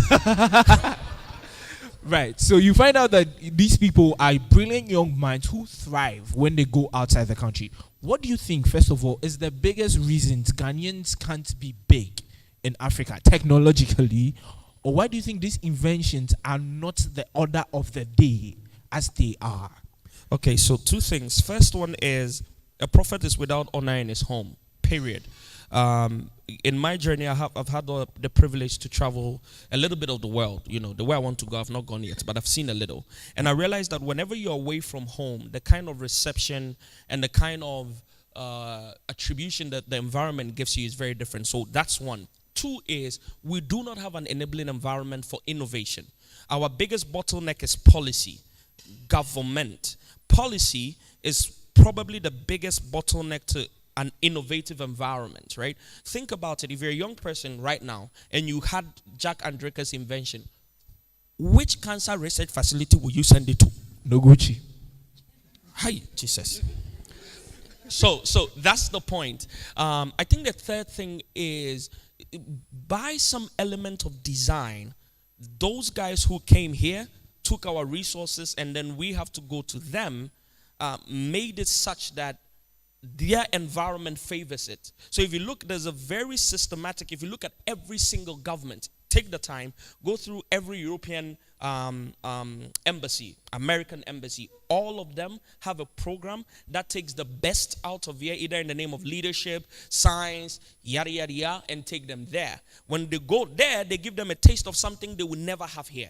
Right. So you find out that these people are brilliant young minds who thrive when they go outside the country. What do you think, first of all, is the biggest reasons Ghanaians can't be big in Africa technologically? Or why do you think these inventions are not the order of the day as they are? Okay, so two things. First one is a prophet is without honor in his home, period. In my journey, I've had the privilege to travel a little bit of the world. You know, the way I want to go, I've not gone yet, but I've seen a little. And I realized that whenever you're away from home, the kind of reception and the kind of attribution that the environment gives you is very different. So that's one. Two is we do not have an enabling environment for innovation. Our biggest bottleneck is policy, government. Policy is probably the biggest bottleneck to an innovative environment, right? Think about it. If you're a young person right now and you had Jack Andreka's invention, which cancer research facility will you send it to? Noguchi. Hi, Jesus. So that's the point. I think the third thing is by some element of design, those guys who came here took our resources and then we have to go to them, made it such that their environment favors it. So if you look, there's a very systematic, if you look at every single government, take the time, go through every European embassy, American embassy, all of them have a program that takes the best out of here, either in the name of leadership, science, yada, yada, yada, and take them there. When they go there, they give them a taste of something they will never have here.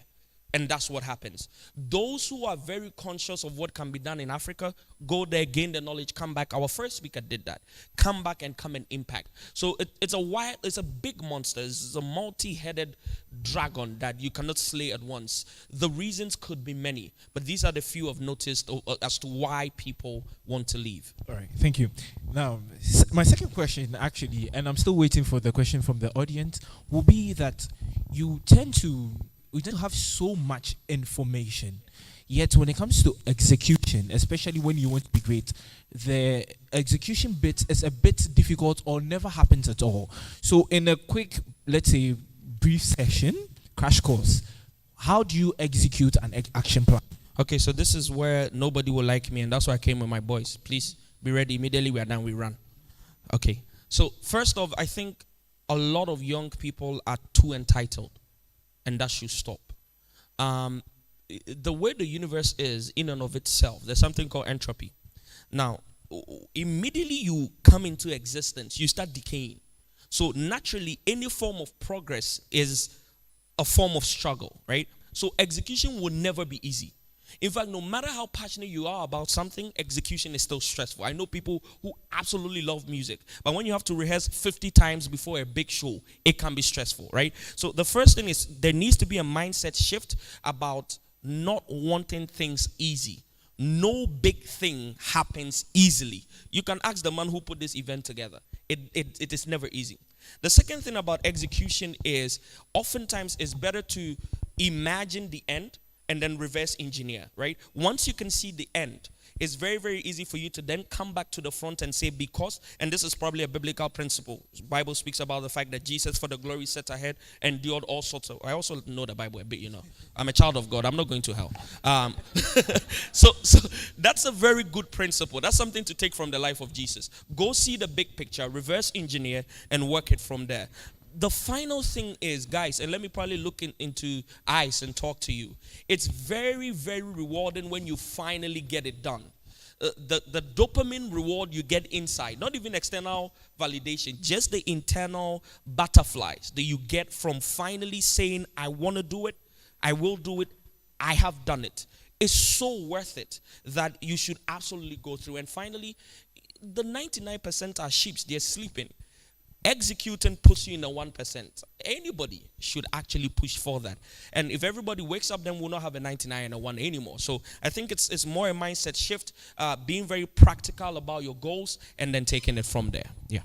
And that's what happens. Those who are very conscious of what can be done in Africa, go there, gain the knowledge, come back. Our first speaker did that. Come back and come and impact. So it's a big monster. It's a multi-headed dragon that you cannot slay at once. The reasons could be many, but these are the few I've noticed as to why people want to leave. All right, thank you. Now, my second question actually, and I'm still waiting for the question from the audience, will be that we tend to have so much information, yet when it comes to execution, especially when you want to be great, the execution bit is a bit difficult or never happens at all. So in a quick, let's say, brief session, crash course, how do you execute an action plan? Okay, so this is where nobody will like me, and that's why I came with my boys. Please be ready. Immediately we are done, we run. Okay, so first off, I think a lot of young people are too entitled. And that should stop. The way the universe is in and of itself, there's something called entropy. Now, immediately you come into existence, you start decaying. So naturally, any form of progress is a form of struggle, right? So execution will never be easy. In fact, no matter how passionate you are about something, execution is still stressful. I know people who absolutely love music, but when you have to rehearse 50 times before a big show, it can be stressful, right? So the first thing is there needs to be a mindset shift about not wanting things easy. No big thing happens easily. You can ask the man who put this event together. It is never easy. The second thing about execution is oftentimes it's better to imagine the end and then reverse engineer, right? Once you can see the end, it's very, very easy for you to then come back to the front and say because, and this is probably a biblical principle. The Bible speaks about the fact that Jesus, for the glory set ahead, endured all sorts of, I also know the Bible a bit, you know. I'm a child of God. I'm not going to hell. So that's a very good principle. That's something to take from the life of Jesus. Go see the big picture, reverse engineer, and work it from there. The final thing is, guys, and let me probably look into eyes and talk to you. It's very, very rewarding when you finally get it done. The dopamine reward you get inside, not even external validation, just the internal butterflies that you get from finally saying, I want to do it, I will do it, I have done it. It's so worth it that you should absolutely go through. And finally, the 99% are sheep, they're sleeping. Executing puts you in the 1%. Anybody should actually push for that. And if everybody wakes up, then we'll not have a 99 and a 1 anymore. So I think it's more a mindset shift, being very practical about your goals and then taking it from there. Yeah.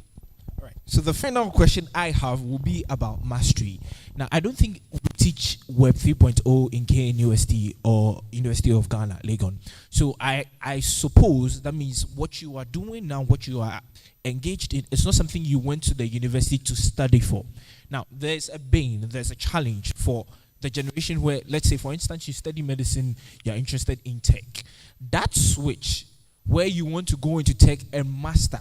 All right. So the final question I have will be about mastery. Now, I don't think we teach Web 3.0 in KNUST or University of Ghana, Legon. So I suppose that means what you are doing now, what you are engaged in, it's not something you went to the university to study for. Now, there's a challenge for the generation where, let's say, for instance, you study medicine, you're interested in tech. That switch where you want to go into tech and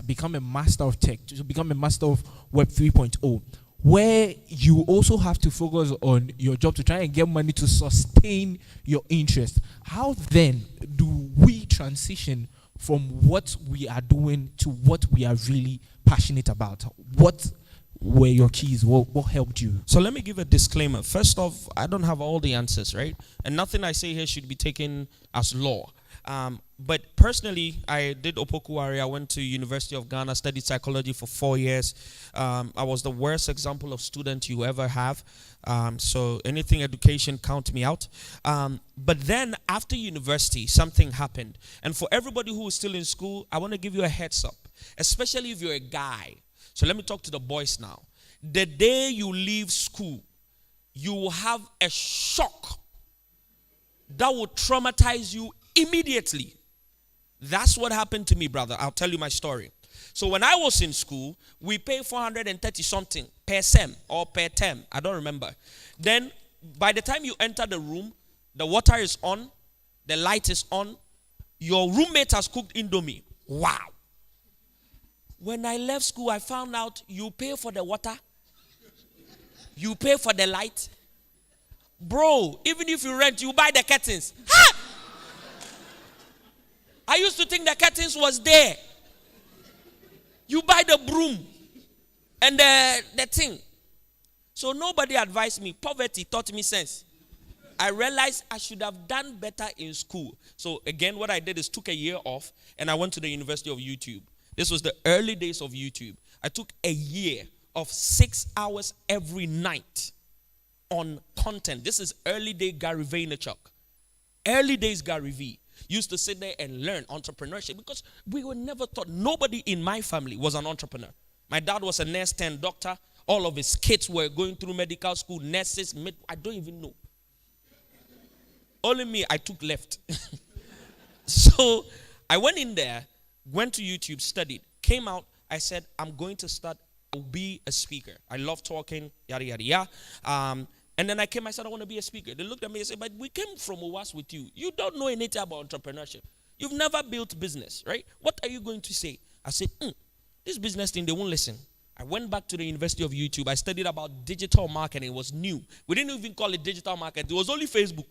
become a master of tech, to become a master of Web 3.0, where you also have to focus on your job to try and get money to sustain your interest. How then do we transition from what we are doing to what we are really passionate about? What were your keys? What helped you? So let me give a disclaimer. First off, I don't have all the answers, right? And nothing I say here should be taken as law. But personally, I did Opokuwari. I went to University of Ghana, studied psychology for 4 years. I was the worst example of student you ever have. So anything education, count me out. But then after university, something happened. And for everybody who is still in school, I want to give you a heads up, especially if you're a guy. So let me talk to the boys now. The day you leave school, you will have a shock that will traumatize you immediately. That's what happened to me, brother. I'll tell you my story. So when I was in school, we pay 430 something per sem or per term. I don't remember. Then by the time you enter the room, the water is on, the light is on, your roommate has cooked Indomie. Wow. When I left school, I found out you pay for the water, you pay for the light. Bro, even if you rent, you buy the curtains. Ha! I used to think the curtains was there. You buy the broom and the thing. So nobody advised me. Poverty taught me sense. I realized I should have done better in school. So again, what I did is took a year off and I went to the University of YouTube. This was the early days of YouTube. I took a year of 6 hours every night on content. This is early day Gary Vaynerchuk. Early days Gary V. Used to sit there and learn entrepreneurship because we were never taught. Nobody in my family was an entrepreneur. My dad was a nurse turned doctor. All of his kids were going through medical school, nurses, I don't even know. Only me, I took left. So I went in there, went to YouTube, studied, came out. I said, I'm going to start, I'll be a speaker. I love talking, yada, yada, yada. And then I came, I said, I want to be a speaker. They looked at me and said, but we came from UWAS with you. You don't know anything about entrepreneurship. You've never built business, right? What are you going to say? I said, this business thing, they won't listen. I went back to the University of YouTube. I studied about digital marketing. It was new. We didn't even call it digital marketing. It was only Facebook.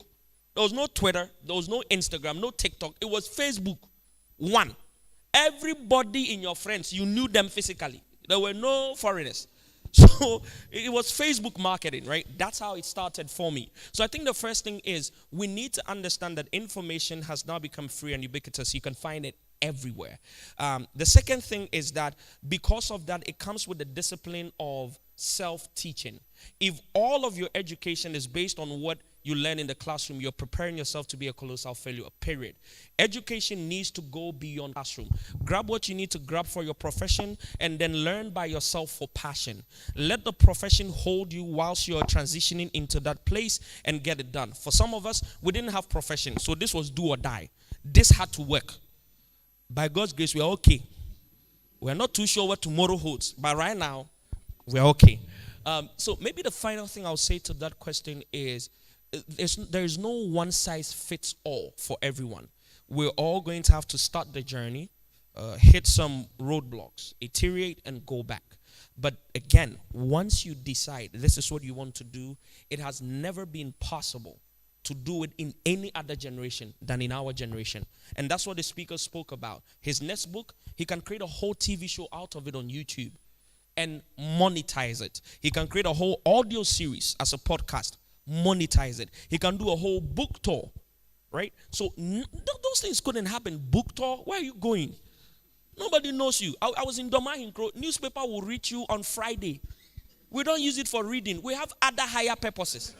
There was no Twitter. There was no Instagram, no TikTok. It was Facebook. One. Everybody in your friends, you knew them physically. There were no foreigners. So it was Facebook marketing, right? That's how it started for me. So I think the first thing is we need to understand that information has now become free and ubiquitous. You can find it everywhere. The second thing is that because of that, it comes with the discipline of self-teaching. If all of your education is based on what you learn in the classroom, you're preparing yourself to be a colossal failure, period. Education needs to go beyond classroom. Grab what you need to grab for your profession and then learn by yourself for passion. Let the profession hold you whilst you're transitioning into that place and get it done. For some of us, we didn't have profession, so this was do or die. This had to work. By God's grace, we are okay. We're not too sure what tomorrow holds, but right now, we're okay. So maybe the final thing I'll say to that question is, there is no one size fits all for everyone. We're all going to have to start the journey, hit some roadblocks, iterate and go back. But again, once you decide this is what you want to do, it has never been possible to do it in any other generation than in our generation. And that's what the speaker spoke about. His next book, he can create a whole TV show out of it on YouTube and monetize it. He can create a whole audio series as a podcast, monetize it. He can do a whole book tour, right? So those things couldn't happen. Book tour, where are you going? Nobody knows you. I was in Domahinkro. Newspaper will reach you on Friday. We don't use it for reading. We have other higher purposes.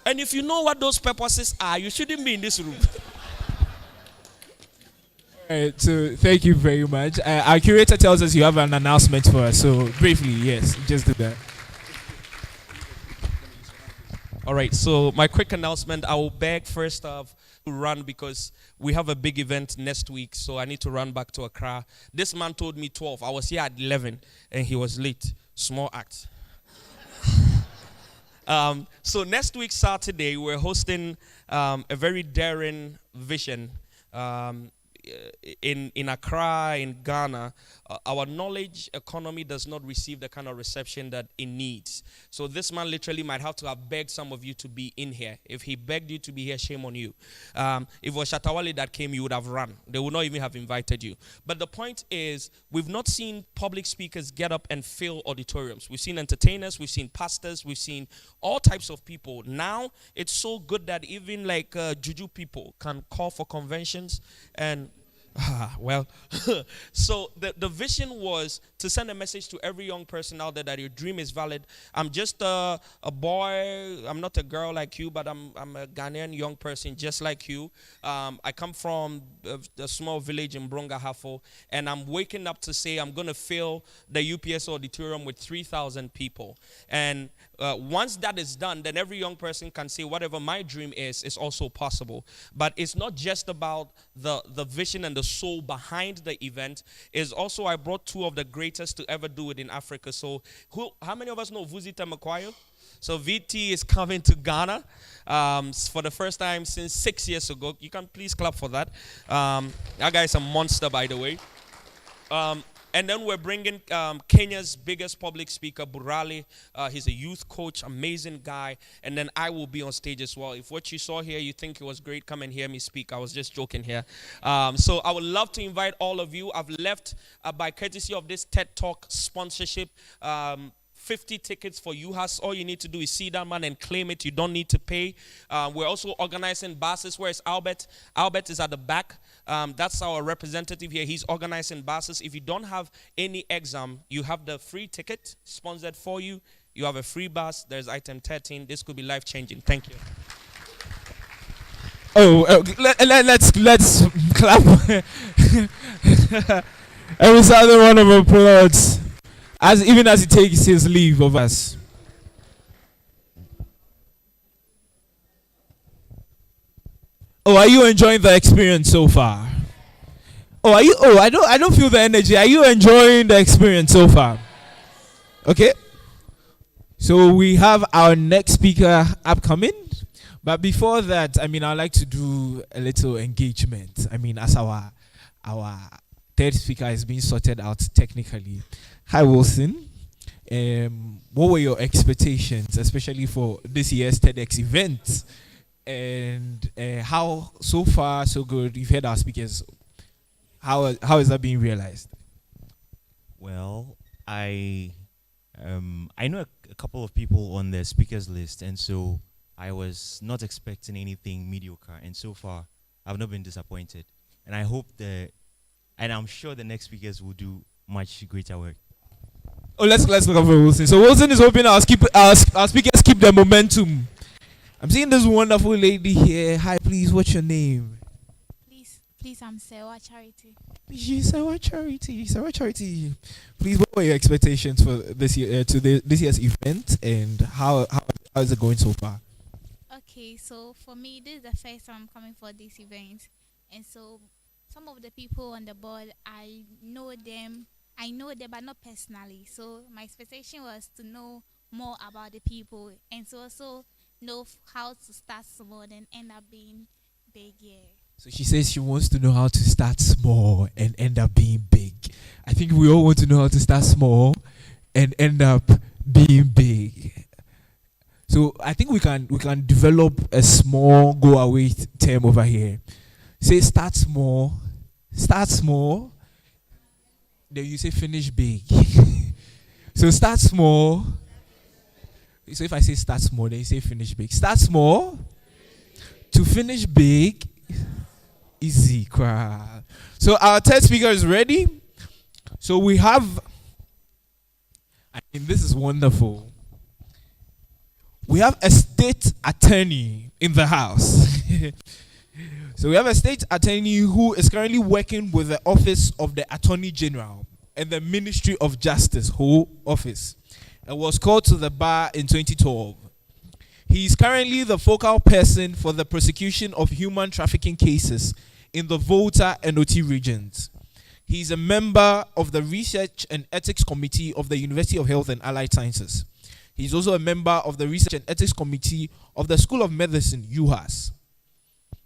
And if you know what those purposes are, you shouldn't be in this room. Alright, so thank you very much. Our curator tells us you have an announcement for us. So briefly, yes, just do that. All right, so my quick announcement, I will beg first of to run because we have a big event next week, so I need to run back to Accra. This man told me 12. I was here at 11, and he was late. Small act. So next week, Saturday, we're hosting a very daring vision in Accra, in Ghana. Our knowledge economy does not receive the kind of reception that it needs. So this man literally might have to have begged some of you to be in here. If he begged you to be here, shame on you. If it was Shatawale that came, you would have run. They would not even have invited you. But the point is, we've not seen public speakers get up and fill auditoriums. We've seen entertainers, we've seen pastors, we've seen all types of people. Now, it's so good that even like juju people can call for conventions and well, so the vision was to send a message to every young person out there that your dream is valid. I'm just a boy. I'm not a girl like you, but I'm a Ghanaian young person just like you. I come from a small village in Brongahafo, and I'm waking up to say I'm going to fill the UPS auditorium with 3,000 people. And once that is done, then every young person can say whatever my dream is also possible. But it's not just about the vision and the soul behind the event. Is also I brought two of the greatest to ever do it in Africa. So how many of us know Vuzita Makwayo? So VT is coming to Ghana for the first time since 6 years ago. You can please clap for that. That guy is a monster, by the way. And then we're bringing Kenya's biggest public speaker, Burali. He's a youth coach, amazing guy. And then I will be on stage as well. If what you saw here, you think it was great, come and hear me speak. I was just joking here. So I would love to invite all of you. I've left, by courtesy of this TED Talk sponsorship, 50 tickets for UHAS. All you need to do is see that man and claim it. You don't need to pay. We're also organizing buses. Where's Albert? Albert is at the back. That's our representative here. He's organizing buses. If you don't have any exam, you have the free ticket sponsored for you. You have a free bus. There's item 13. This could be life-changing. Thank you. Let's clap. Every single one of applause. Even as he takes his leave of us. Oh, are you enjoying the experience so far? Oh, are you? Oh, I don't feel the energy. Are you enjoying the experience so far? Okay. So we have our next speaker upcoming, but before that, I'd like to do a little engagement. As our third speaker is being sorted out technically. Hi, Wilson. What were your expectations, especially for this year's TEDx event? And how, so far, so good? You've heard our speakers. How is that being realized? Well, I know a couple of people on the speakers list, and so I was not expecting anything mediocre. And so far, I've not been disappointed. And I hope and I'm sure the next speakers will do much greater work. Oh, let's look up for Wilson. So Wilson is hoping our speakers keep the momentum. I'm seeing this wonderful lady here. Hi, please. What's your name? Please, I'm Sewa Charity. Sewa Charity. Sewa Charity. Please, what were your expectations for this year this year's event, and how is it going so far? Okay, so for me, this is the first time I'm coming for this event, and so some of the people on the board, I know them, but not personally. So my expectation was to know more about the people, and so also know how to start small and end up being big. Yeah. So she says she wants to know how to start small and end up being big. I think we all want to know how to start small and end up being big. So I think we can develop a small go away term over here. Say start small. Then you say finish big. So start small. So if I say start small, then you say finish big. Start small to finish big. Easy crowd. So our third speaker is ready. So we have, this is wonderful. We have a state attorney in the house. So we have a state attorney who is currently working with the Office of the Attorney General and the Ministry of Justice, whole office, and was called to the bar in 2012. He is currently the focal person for the prosecution of human trafficking cases in the Volta and Oti regions. He is a member of the Research and Ethics Committee of the University of Health and Allied Sciences. He is also a member of the Research and Ethics Committee of the School of Medicine, UHAS.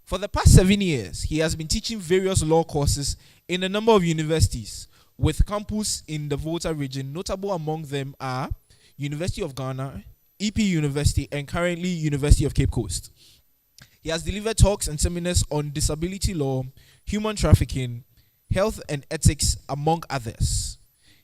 For the past 7 years, he has been teaching various law courses in a number of universities with campus in the Volta region. Notable among them are University of Ghana, EP University, and currently University of Cape Coast. He has delivered talks and seminars on disability law, human trafficking, health and ethics, among others.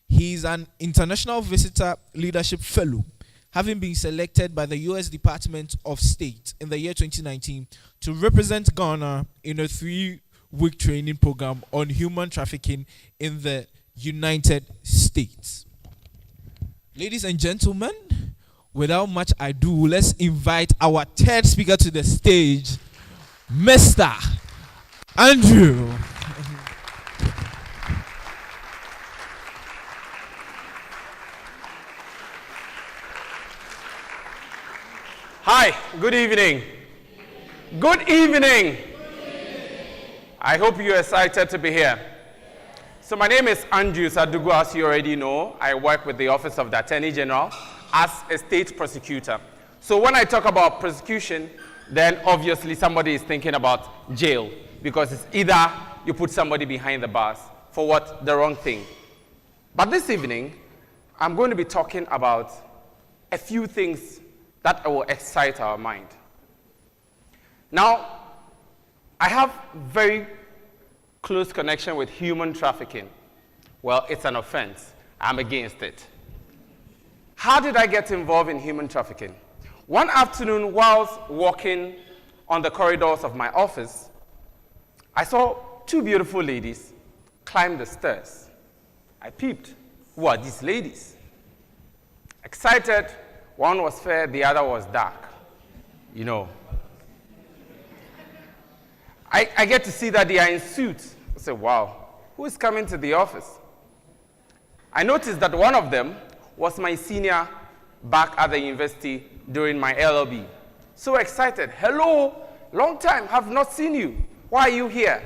He is an International Visitor Leadership Fellow, having been selected by the U.S. Department of State in the year 2019 to represent Ghana in a 3-week training program on human trafficking in the United States. Ladies and gentlemen, without much ado, let's invite our third speaker to the stage, Mr. Andrew. Hi, good evening. Good evening. I hope you're excited to be here. So my name is Andrew Sadugu, as you already know. I work with the Office of the Attorney General as a state prosecutor. So when I talk about prosecution, then obviously somebody is thinking about jail, because it's either you put somebody behind the bars for what? The wrong thing. But this evening, I'm going to be talking about a few things that will excite our mind. Now, I have very close connection with human trafficking. Well, it's an offense. I'm against it. How did I get involved in human trafficking? One afternoon, whilst walking on the corridors of my office, I saw 2 beautiful ladies climb the stairs. I peeped. Who are these ladies? Excited. One was fair, the other was dark. You know. I get to see that they are in suits. I said, wow, who is coming to the office? I noticed that one of them was my senior back at the university during my LLB. So excited. Hello, long time, have not seen you. Why are you here?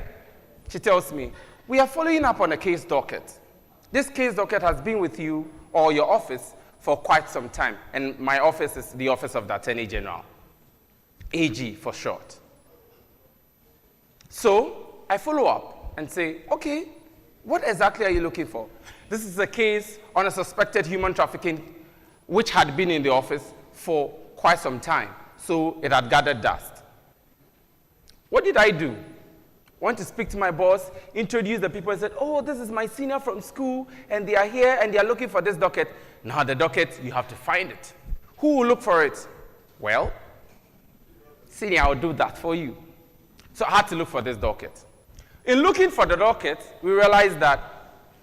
She tells me, we are following up on a case docket. This case docket has been with you or your office for quite some time. And my office is the Office of the Attorney General, AG for short. So I follow up and say, okay, what exactly are you looking for? This is a case on a suspected human trafficking which had been in the office for quite some time. So it had gathered dust. What did I do? Went to speak to my boss, introduce the people and said, oh, this is my senior from school and they are here and they are looking for this docket. Now the docket, you have to find it. Who will look for it? Well, senior, I'll do that for you. So I had to look for this docket. In looking for the docket, we realized that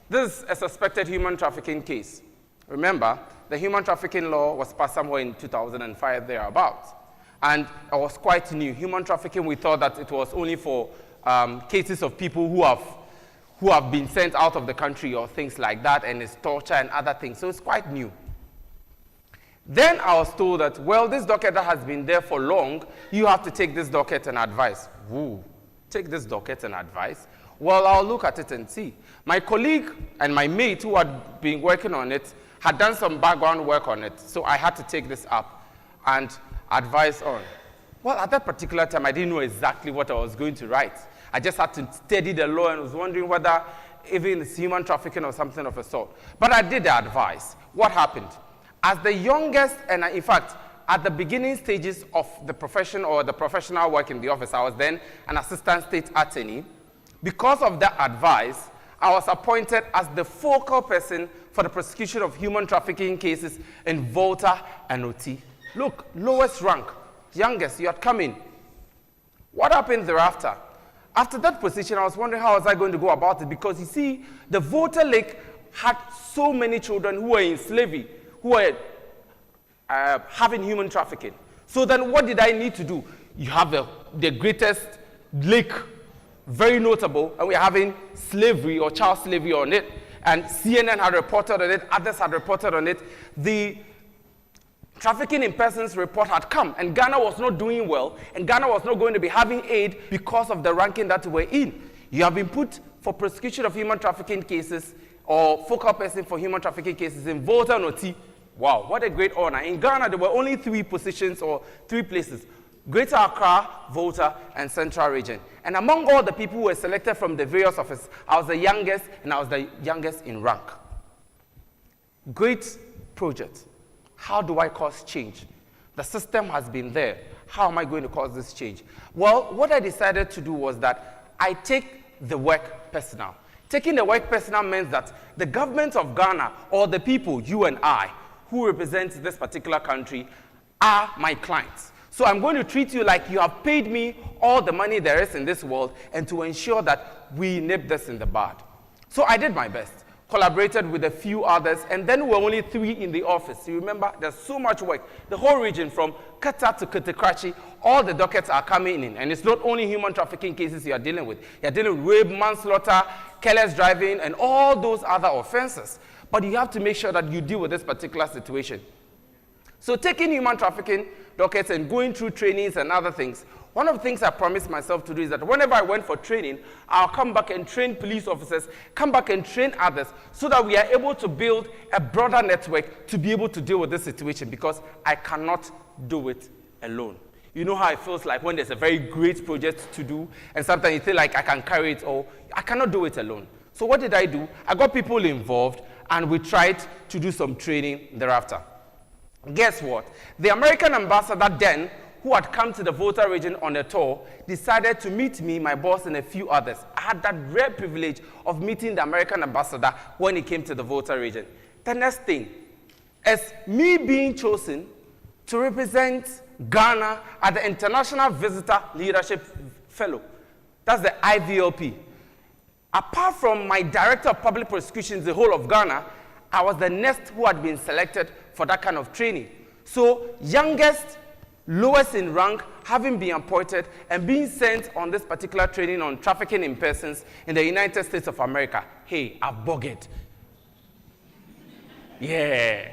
this is a suspected human trafficking case. Remember, the human trafficking law was passed somewhere in 2005, thereabouts. And it was quite new. Human trafficking, we thought that it was only for cases of people who have been sent out of the country or things like that, and it's torture and other things. So it's quite new. Then I was told that, well, this docket that has been there for long, you have to take this docket and advise. Woo, take this docket and advise? Well, I'll look at it and see. My colleague and my mate who had been working on it had done some background work on it, so I had to take this up and advise on. Well, at that particular time, I didn't know exactly what I was going to write. I just had to study the law and was wondering whether even it's human trafficking or something of a sort. But I did the advice. What happened? As the youngest, and in fact, at the beginning stages of the profession or the professional work in the office, I was then an assistant state attorney. Because of that advice, I was appointed as the focal person for the prosecution of human trafficking cases in Volta and Oti. Look, lowest rank, youngest, you had come in. What happened thereafter? After that position, I was wondering how was I going to go about it, because you see, the Volta Lake had so many children who were in slavery, who were having human trafficking. So then what did I need to do? You have the greatest lake, very notable, and we're having slavery or child slavery on it. And CNN had reported on it, others had reported on it. The trafficking in persons report had come, and Ghana was not doing well, and Ghana was not going to be having aid because of the ranking that we're in. You have been put for prosecution of human trafficking cases or focal person for human trafficking cases in Volta Noti. Wow, what a great honor. In Ghana, there were only 3 positions or 3 places: Greater Accra, Volta, and Central Region. And among all the people who were selected from the various offices, I was the youngest, and I was the youngest in rank. Great project. How do I cause change? The system has been there. How am I going to cause this change? Well, what I decided to do was that I take the work personal. Taking the work personal means that the government of Ghana, or the people, you and I, who represent this particular country, are my clients. So I'm going to treat you like you have paid me all the money there is in this world, and to ensure that we nip this in the bud. So I did my best, collaborated with a few others, and then we were only 3 in the office. You remember, there's so much work. The whole region, from Kata to Katakrachi, all the dockets are coming in. And it's not only human trafficking cases you are dealing with. You're dealing with rape, manslaughter, careless driving, and all those other offenses. But you have to make sure that you deal with this particular situation. So taking human trafficking dockets and going through trainings and other things, one of the things I promised myself to do is that whenever I went for training, I'll come back and train police officers, come back and train others, so that we are able to build a broader network to be able to deal with this situation, because I cannot do it alone. You know how it feels like when there's a very great project to do, and sometimes you feel like I can carry it all. I cannot do it alone. So what did I do? I got people involved, and we tried to do some training thereafter. Guess what? The American ambassador then, who had come to the Volta region on a tour, decided to meet me, my boss, and a few others. I had that rare privilege of meeting the American ambassador when he came to the Volta region. The next thing is me being chosen to represent Ghana at the International Visitor Leadership Fellow. That's the IVLP. Apart from my director of public prosecutions, the whole of Ghana, I was the next who had been selected for that kind of training. So youngest, lowest in rank, having been appointed and being sent on this particular training on trafficking in persons in the United States of America. Hey, I've bugged. Yeah.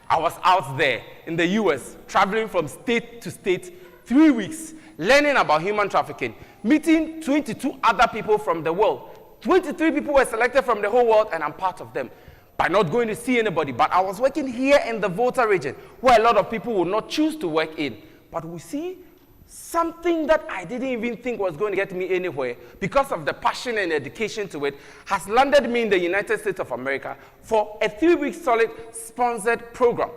I was out there in the US, traveling from state to state, 3 weeks, learning about human trafficking, meeting 22 other people from the world. 23 people were selected from the whole world, and I'm part of them. By not going to see anybody, but I was working here in the Volta region, where a lot of people would not choose to work in. But we see something that I didn't even think was going to get me anywhere, because of the passion and dedication to it, has landed me in the United States of America for a 3-week solid sponsored program.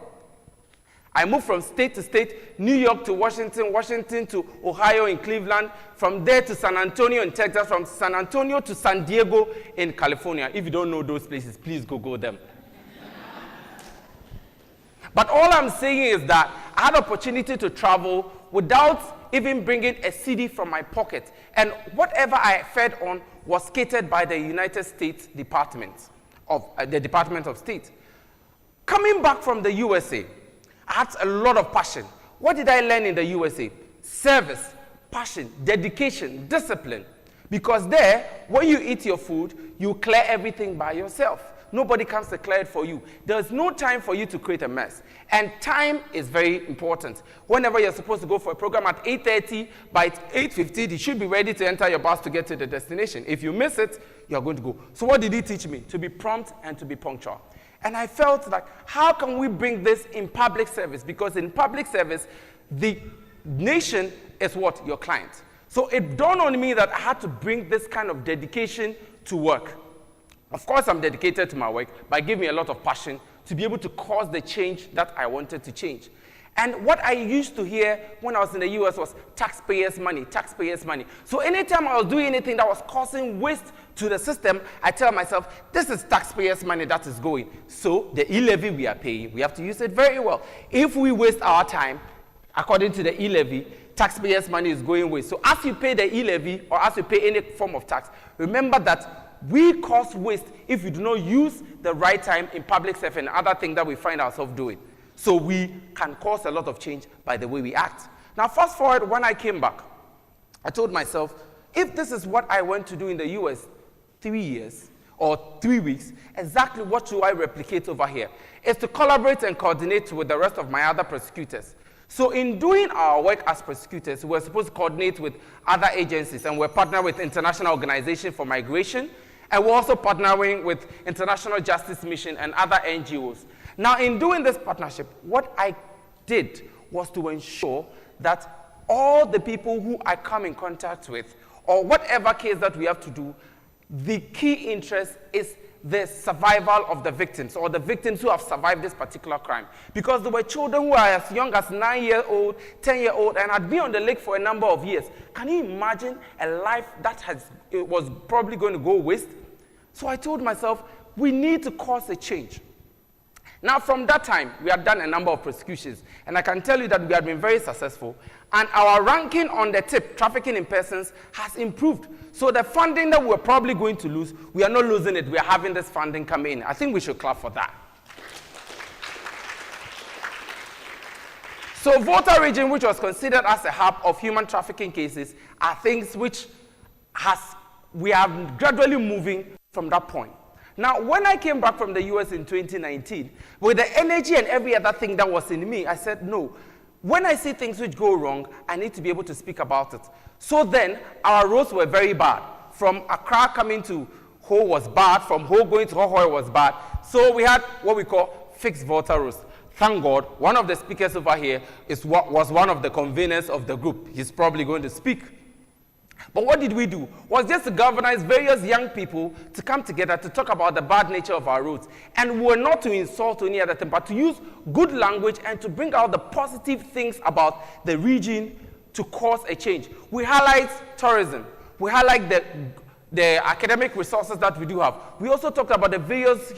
I moved from state to state, New York to Washington, Washington to Ohio in Cleveland, from there to San Antonio in Texas, from San Antonio to San Diego in California. If you don't know those places, please Google them. But all I'm saying is that I had opportunity to travel without even bringing a CD from my pocket. And whatever I fed on was catered by the United States Department of State. Coming back from the USA, I had a lot of passion. What did I learn in the USA? Service, passion, dedication, discipline. Because there, when you eat your food, you clear everything by yourself. Nobody comes to clear it for you. There's no time for you to create a mess. And time is very important. Whenever you're supposed to go for a program at 8:30, by 8:50, you should be ready to enter your bus to get to the destination. If you miss it, you're going to go. So what did he teach me? To be prompt and to be punctual. And I felt like, how can we bring this in public service? Because in public service, the nation is what? Your client. So it dawned on me that I had to bring this kind of dedication to work. Of course, I'm dedicated to my work, but it gave me a lot of passion to be able to cause the change that I wanted to change. And what I used to hear when I was in the US was taxpayers' money, taxpayers' money. So anytime I was doing anything that was causing waste to the system, I tell myself, this is taxpayers' money that is going. So the e-levy we are paying, we have to use it very well. If we waste our time, according to the e-levy, taxpayers' money is going waste. So as you pay the e-levy or as you pay any form of tax, remember that we cause waste if we do not use the right time in public service and other things that we find ourselves doing. So we can cause a lot of change by the way we act. Now, fast forward, when I came back, I told myself, if this is what I went to do in the US 3 years or 3 weeks, exactly what should I replicate over here? Is to collaborate and coordinate with the rest of my other prosecutors. So in doing our work as prosecutors, we're supposed to coordinate with other agencies, and we're partnering with International Organization for Migration, and we're also partnering with International Justice Mission and other NGOs. Now, in doing this partnership, what I did was to ensure that all the people who I come in contact with, or whatever case that we have to do, the key interest is the survival of the victims, or the victims who have survived this particular crime. Because there were children who are as young as 9-year-old, 10-year-old, and had been on the lake for a number of years. Can you imagine a life that was probably going to go waste? So I told myself, we need to cause a change. Now, from that time, we had done a number of prosecutions, and I can tell you that we have been very successful, and our ranking on the TIP, trafficking in persons, has improved. So the funding that we're probably going to lose, we are not losing it. We are having this funding come in. I think we should clap for that. So Volta region, which was considered as a hub of human trafficking cases, are things which we are gradually moving from that point. Now, when I came back from the US in 2019, with the energy and every other thing that was in me, I said, no, when I see things which go wrong, I need to be able to speak about it. So then, our roads were very bad. From Accra coming to Ho was bad, from Ho going to Hohoi was bad. So we had what we call fixed Volta roads. Thank God, one of the speakers over here was one of the conveners of the group. He's probably going to speak. But what did we do? Was just to galvanize various young people to come together to talk about the bad nature of our roads. And we were not to insult any other thing, but to use good language and to bring out the positive things about the region to cause a change. We highlight tourism. We highlight the academic resources that we do have. We also talked about the various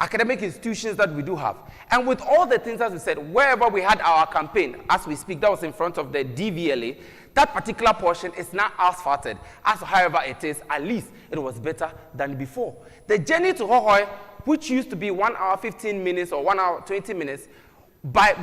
academic institutions that we do have. And with all the things, as we said, wherever we had our campaign, as we speak, that was in front of the DVLA, that particular portion is now asphalted. As however it is, at least it was better than before. The journey to Hohoi, which used to be 1 hour 15 minutes or 1 hour 20 minutes,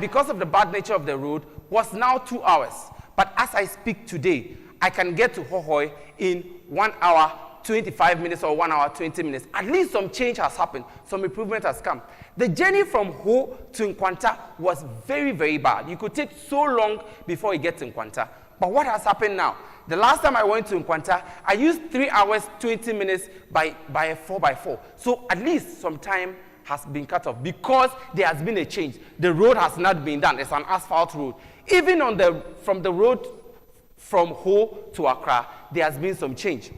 because of the bad nature of the road, was now 2 hours. But as I speak today, I can get to Hohoi in 1 hour 25 minutes or 1 hour 20 minutes. At least some change has happened. Some improvement has come. The journey from Ho to Nkwanta was very, very bad. You could take so long before you get to Nkwanta. But what has happened now? The last time I went to Nkwanta, I used 3 hours, 20 minutes by a 4x4. So at least some time has been cut off because there has been a change. The road has not been done. It's an asphalt road. Even from the road from Ho to Accra, there has been some change.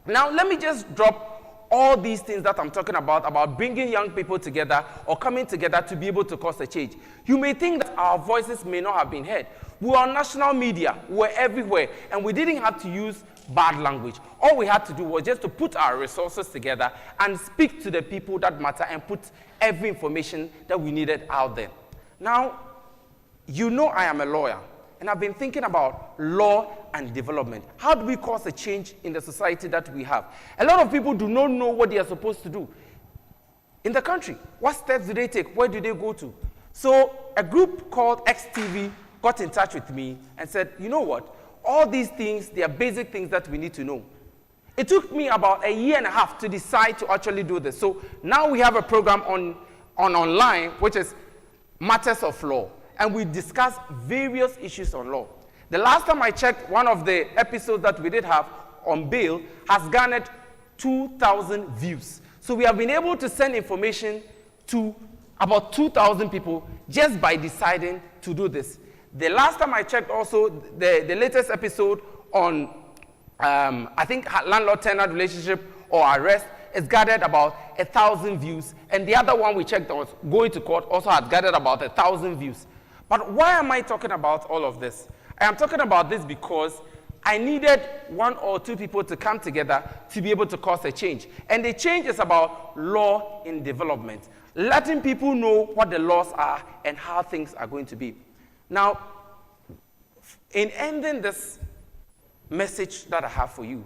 Now, let me just drop all these things that I'm talking about bringing young people together or coming together to be able to cause a change. You may think that our voices may not have been heard. We were on national media, we were everywhere, and we didn't have to use bad language. All we had to do was just to put our resources together and speak to the people that matter and put every information that we needed out there. Now, you know I am a lawyer, and I've been thinking about law and development. How do we cause a change in the society that we have? A lot of people do not know what they are supposed to do in the country. What steps do they take? Where do they go to? So a group called XTV got in touch with me and said, you know what? All these things, they are basic things that we need to know. It took me about 1.5 years to decide to actually do this. So now we have a program online, which is Matters of Law. And we discuss various issues on law. The last time I checked, one of the episodes that we did have on bail has garnered 2,000 views. So we have been able to send information to about 2,000 people just by deciding to do this. The last time I checked also, the latest episode on, I think, landlord-tenant relationship or arrest, it's gathered about 1,000 views. And the other one we checked was going to court also had gathered about 1,000 views. But why am I talking about all of this? I am talking about this because I needed 1 or 2 people to come together to be able to cause a change. And the change is about law in development, letting people know what the laws are and how things are going to be. Now, in ending this message that I have for you,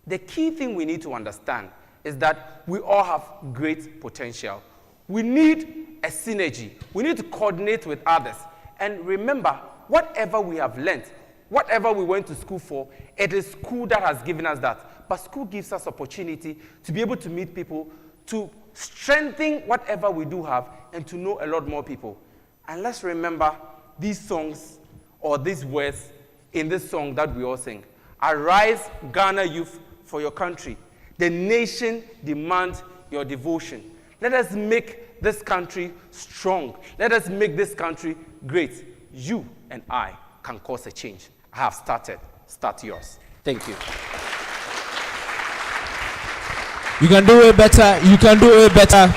the key thing we need to understand is that we all have great potential. We need a synergy. We need to coordinate with others. And remember, whatever we have learned, Whatever we went to school for, it is school that has given us that. But school gives us opportunity to be able to meet people, to strengthen whatever we do have, and to know a lot more people. And let's remember these songs or these words in this song that we all sing. Arise, Ghana youth, for your country. The nation demands your devotion. Let us make this country strong. Let us make this country great. You and I can cause a change. I have started. Start yours. Thank you. You can do it better. You can do it better.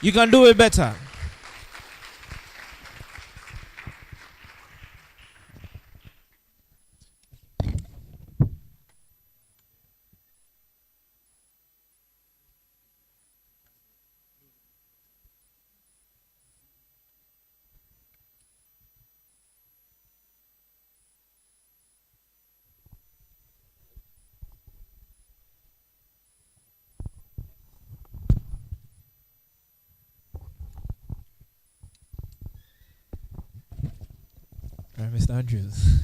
You can do it better. Mr. Andrews.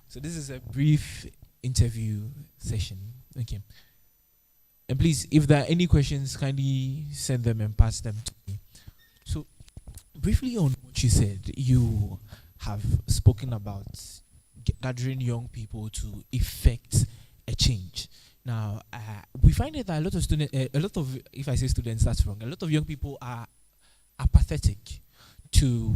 So this is a brief interview session. Okay. And please, if there are any questions, kindly send them and pass them to me. So, briefly on what you said, you have spoken about gathering young people to effect a change. Now, we find that a lot of students, if I say students, that's wrong. A lot of young people are apathetic to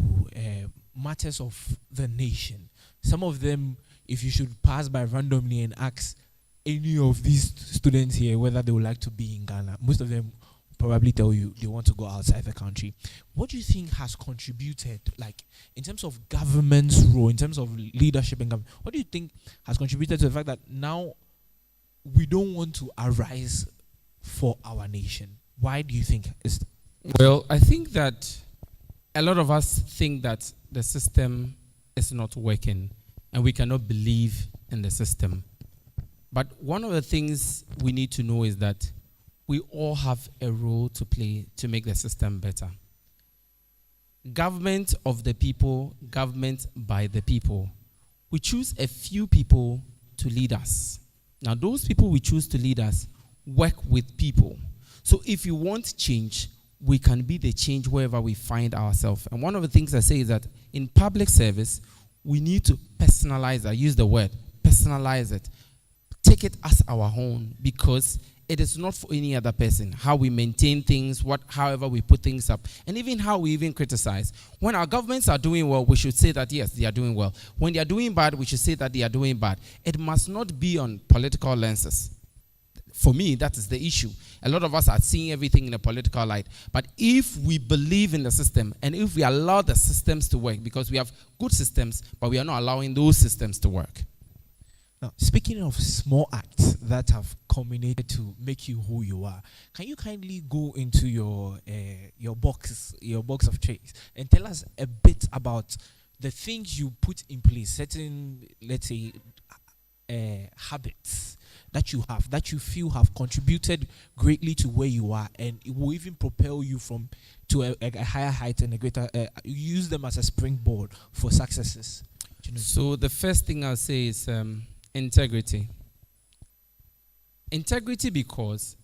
matters of the nation. Some of them, if you should pass by randomly and ask any of these students here whether they would like to be in Ghana, most of them probably tell you they want to go outside the country. What do you think has contributed, like in terms of government's role, in terms of leadership and government, what do you think has contributed to the fact that now we don't want to arise for our nation? Why do you think is? Well, I think that a lot of us think that the system is not working and we cannot believe in the system. But one of the things we need to know is that we all have a role to play to make the system better. Government of the people, government by the people. We choose a few people to lead us. Now, those people we choose to lead us work with people. So if you want change, we can be the change wherever we find ourselves. And one of the things I say is that in public service, we need to personalize, I use the word, personalize it. Take it as our own, because it is not for any other person. How we maintain things, however we put things up, and even how we even criticize. When our governments are doing well, we should say that yes, they are doing well. When they are doing bad, we should say that they are doing bad. It must not be on political lenses. For me, that is the issue. A lot of us are seeing everything in a political light. But if we believe in the system, and if we allow the systems to work, because we have good systems, but we are not allowing those systems to work. Now, speaking of small acts that have culminated to make you who you are, can you kindly go into your box of trays and tell us a bit about the things you put in place, certain, let's say, habits that you have, that you feel have contributed greatly to where you are, and it will even propel you to a higher height and a greater, use them as a springboard for successes. So the first thing I'll say is integrity. Integrity, because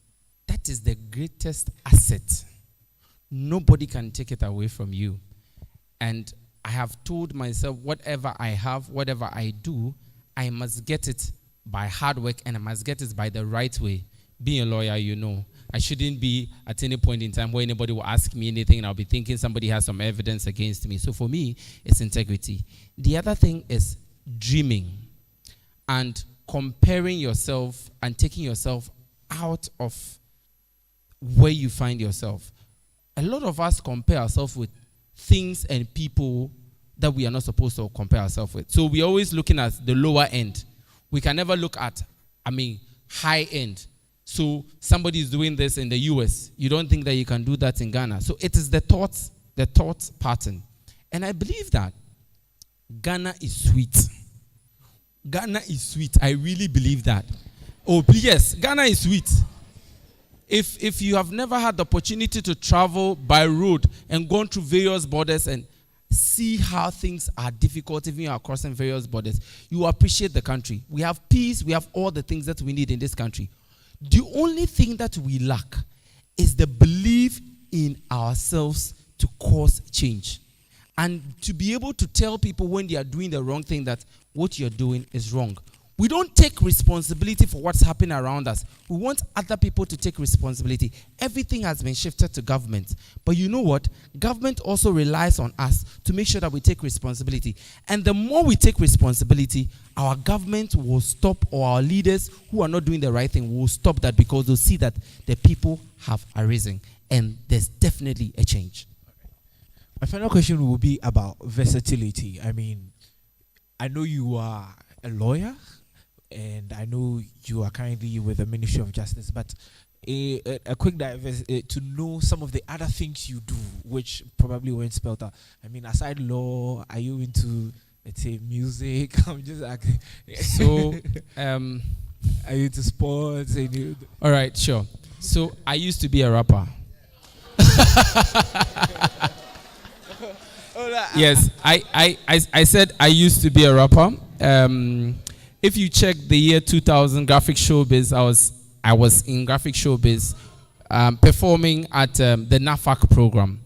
that is the greatest asset. Nobody can take it away from you. And I have told myself, whatever I have, whatever I do, I must get it by hard work, and I must get it by the right way. Being a lawyer, you know, I shouldn't be at any point in time where anybody will ask me anything and I'll be thinking somebody has some evidence against me. So for me, it's integrity. The other thing is dreaming and comparing yourself and taking yourself out of where you find yourself. A lot of us compare ourselves with things and people that we are not supposed to compare ourselves with. So we're always looking at the lower end. We can never look at, high end. So somebody is doing this in the US. You don't think that you can do that in Ghana. So it is the thought pattern. And I believe that Ghana is sweet. Ghana is sweet. I really believe that. Oh, yes, Ghana is sweet. if you have never had the opportunity to travel by road and gone through various borders and see how things are difficult even you are crossing various borders, you appreciate the country. We have peace, we have all the things that we need in this country. The only thing that we lack is the belief in ourselves to cause change. And to be able to tell people when they are doing the wrong thing that what you're doing is wrong. We don't take responsibility for what's happening around us. We want other people to take responsibility. Everything has been shifted to government. But you know what? Government also relies on us to make sure that we take responsibility. And the more we take responsibility, our government will stop, or our leaders who are not doing the right thing will stop that, because they'll see that the people have arisen. And there's definitely a change. My final question will be about versatility. I mean, I know you are a lawyer, and I know you are currently with the Ministry of Justice, but a quick dive to know some of the other things you do, which probably weren't spelled out. I mean, aside law, are you into, let's say, music? I'm just asking. So, are you into sports? All right, sure. So, I used to be a rapper. Yes, I said I used to be a rapper. If you check the year 2000 graphic showbiz, I was in graphic showbiz performing at the NAFAC program.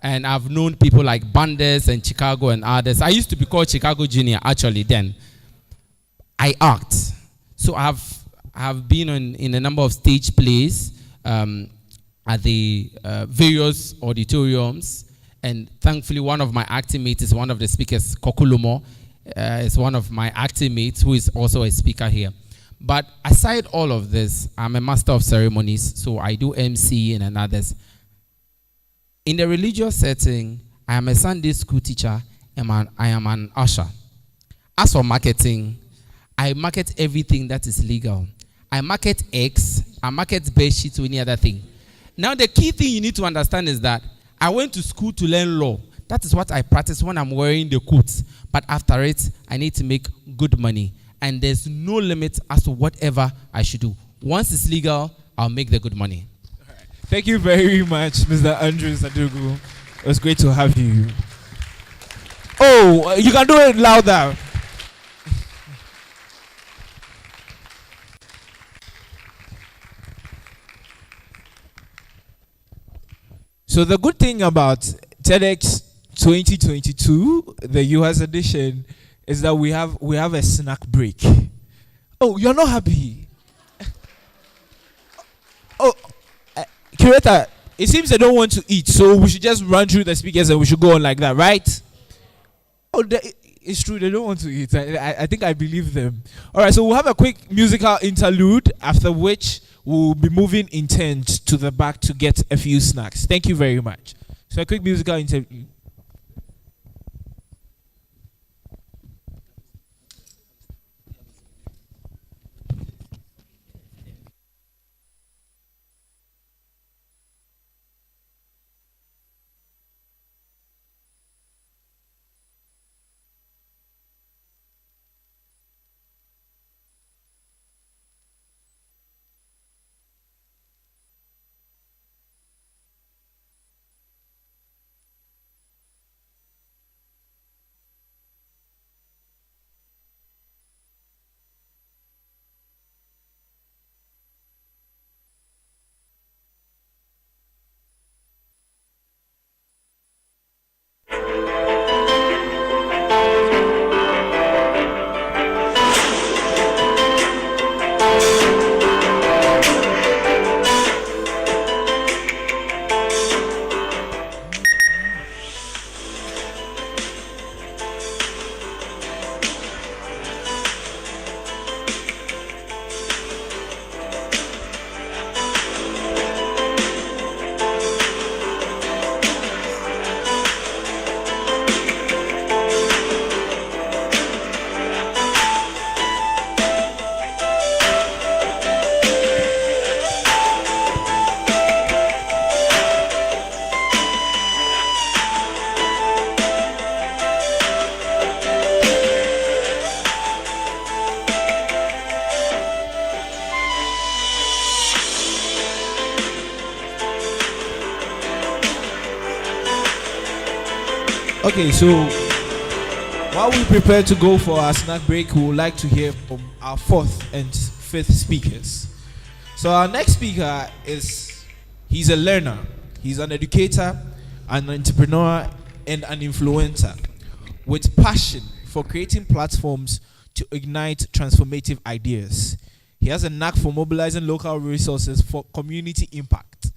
And I've known people like Bandes and Chicago and others. I used to be called Chicago Junior actually then. I act. So I have been in a number of stage plays at the various auditoriums. And thankfully, one of my acting mates is one of the speakers, Kokulumo. Is one of my acting mates who is also a speaker here. But aside all of this, I'm a master of ceremonies, so I do MC and others. In the religious setting, I am a Sunday school teacher and I am an usher. As for marketing, I market everything that is legal. I market eggs, I market bed sheets or any other thing. Now the key thing you need to understand is that I went to school to learn law. That is what I practice when I'm wearing the coats. But after it, I need to make good money. And there's no limit as to whatever I should do. Once it's legal, I'll make the good money. Right. Thank you very much, Mr. Andrew Sadugu. It was great to have you. Oh, you can do it louder. So the good thing about TEDx 2022, the US edition, is that we have a snack break. Oh, you're not happy? Oh, curator, it seems they don't want to eat, so we should just run through the speakers and we should go on like that, right? Oh, it's true, they don't want to eat. I think I believe them. All right, so we'll have a quick musical interlude, after which we'll be moving in turns to the back to get a few snacks. Thank you very much. So a quick musical interlude. Okay, so while we prepare to go for our snack break, we would like to hear from our fourth and fifth speakers. So our next speaker he's a learner, he's an educator, an entrepreneur, and an influencer with passion for creating platforms to ignite transformative ideas. He has a knack for mobilizing local resources for community impact.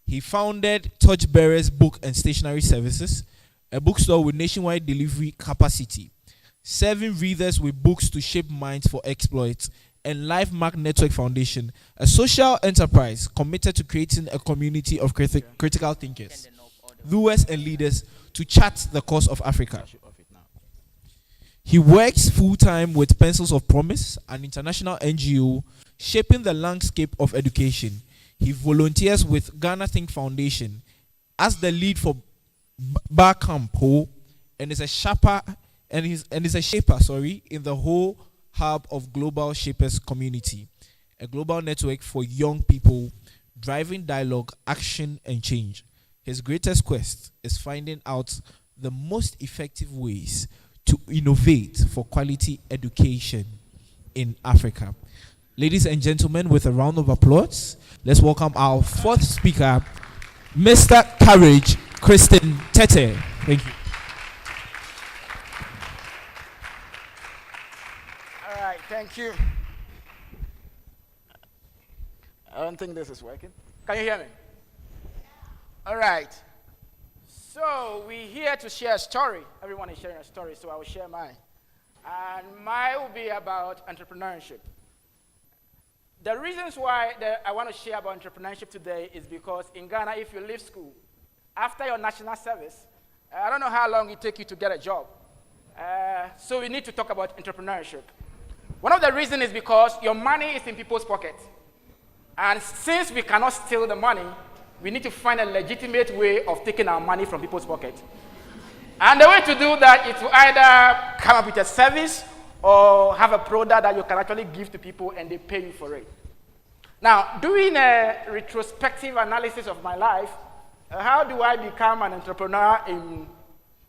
He founded Torchbearers Book and Stationery Services, a bookstore with nationwide delivery capacity, serving readers with books to shape minds for exploits, and LifeMark Network Foundation, a social enterprise committed to creating a community of critical thinkers, doers, and leaders to chart the course of Africa. He works full-time with Pencils of Promise, an international NGO shaping the landscape of education. He volunteers with Ghana Think Foundation as the lead for Bar Camp Ho, and is a shaper in the whole hub of Global Shapers Community, a global network for young people driving dialogue, action, and change. His greatest quest is finding out the most effective ways to innovate for quality education in Africa. Ladies and gentlemen, with a round of applause, let's welcome our fourth speaker, Mr. Courage Christian Tete. Thank you. All right, thank you. I don't think this is working. Can you hear me? All right. So we're here to share a story. Everyone is sharing a story, so I will share mine. And mine will be about entrepreneurship. The reasons why I want to share about entrepreneurship today is because in Ghana, if you leave school, after your national service, I don't know how long it takes you to get a job. So we need to talk about entrepreneurship. One of the reasons is because your money is in people's pockets. And since we cannot steal the money, we need to find a legitimate way of taking our money from people's pockets. And the way to do that is to either come up with a service or have a product that you can actually give to people and they pay you for it. Now, doing a retrospective analysis of my life, how do I become an entrepreneur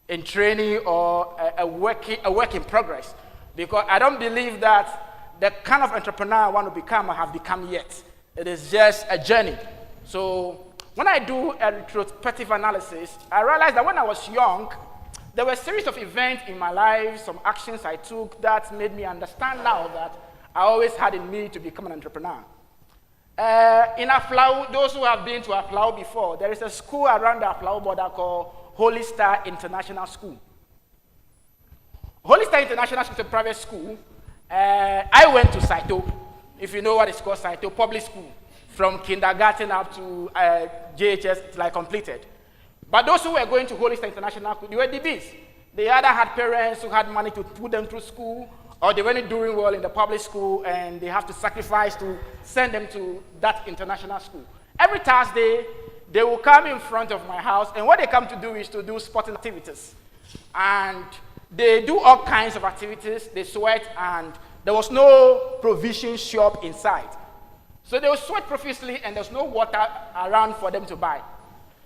in training or a work in progress? Because I don't believe that the kind of entrepreneur I want to become, I have become yet. It is just a journey. So when I do a retrospective analysis, I realized that when I was young, there were a series of events in my life, some actions I took that made me understand now that I always had in me to become an entrepreneur. In Aflau, those who have been to Aflau before, there is a school around the Aflau border called Holy Star International School. Holy Star International School is a private school. I went to Saito, if you know what it's called, Saito Public School, from kindergarten up to JHS till I completed. But those who were going to Holy Star International School, they were DBs. They either had parents who had money to put them through school, or they weren't doing well in the public school, and they have to sacrifice to send them to that international school. Every Thursday, they will come in front of my house, and what they come to do is to do sporting activities. And they do all kinds of activities. They sweat, and there was no provision shop inside. So they will sweat profusely, and there's no water around for them to buy.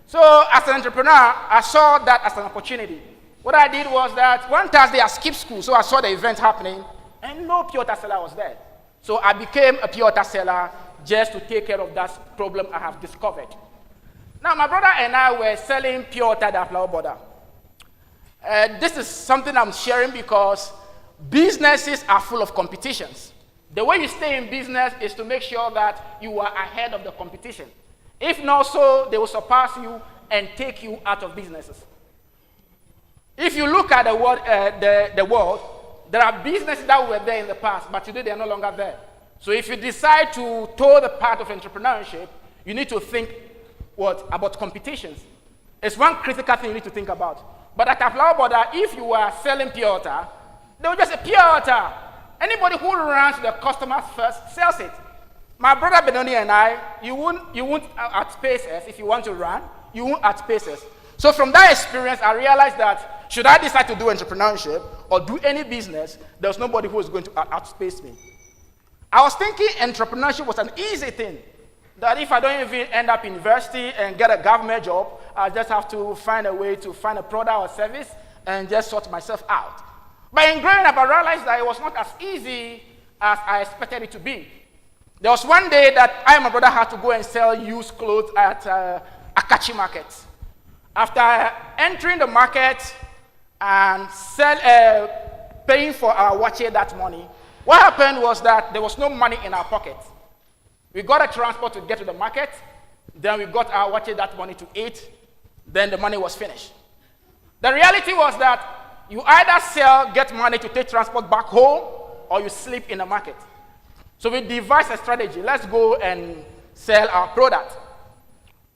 So as an entrepreneur, I saw that as an opportunity. What I did was that one Thursday I skipped school, so I saw the event happening, and no pure water seller was there. So I became a pure water seller just to take care of that problem I have discovered. Now, my brother and I were selling pure water at the Flower Border. This is something I'm sharing because businesses are full of competitions. The way you stay in business is to make sure that you are ahead of the competition. If not so, they will surpass you and take you out of businesses. If you look at the world, there are businesses that were there in the past, but today they are no longer there. So if you decide to toe the path of entrepreneurship, you need to think about competitions. It's one critical thing you need to think about. But at a Flower Border, if you are selling pure water, they will just say pure water. Anybody who runs the customers first sells it. My brother Benoni and I, you won't outpace us. If you want to run, you won't outpace us. So from that experience, I realized that should I decide to do entrepreneurship or do any business, there's nobody who is going to outspace me. I was thinking entrepreneurship was an easy thing. That if I don't even end up in university and get a government job, I just have to find a way to find a product or service and just sort myself out. But in growing up, I realized that it was not as easy as I expected it to be. There was one day that I and my brother had to go and sell used clothes at Akachi Market. After entering the market and paying for our watches that morning, what happened was that there was no money in our pocket. We got a transport to get to the market, then we got our watches that morning to eat, then the money was finished. The reality was that you either get money to take transport back home, or you sleep in the market. So we devised a strategy. Let's go and sell our product.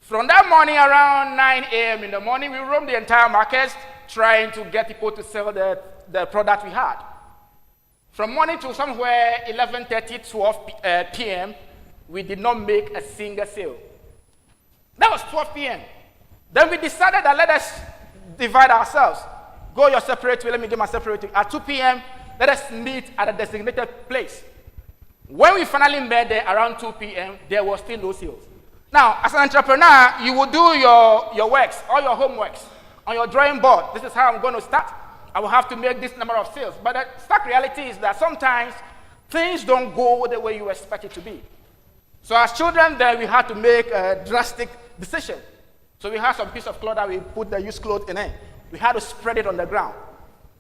From that morning, around 9 a.m. in the morning, we roamed the entire market trying to get people to sell the product we had. From morning to somewhere 11:30, 12 p.m., we did not make a single sale. That was 12 p.m. Then we decided that let us divide ourselves. Go your separate way, let me get my separate way. At 2 p.m., let us meet at a designated place. When we finally met there around 2 p.m., there was still no sales. Now, as an entrepreneur, you will do your works, all your homeworks, on your drawing board. This is how I'm going to start. I will have to make this number of sales. But the stark reality is that sometimes things don't go the way you expect it to be. So as children, then we had to make a drastic decision. So we had some piece of cloth that we put the used clothes in it. We had to spread it on the ground.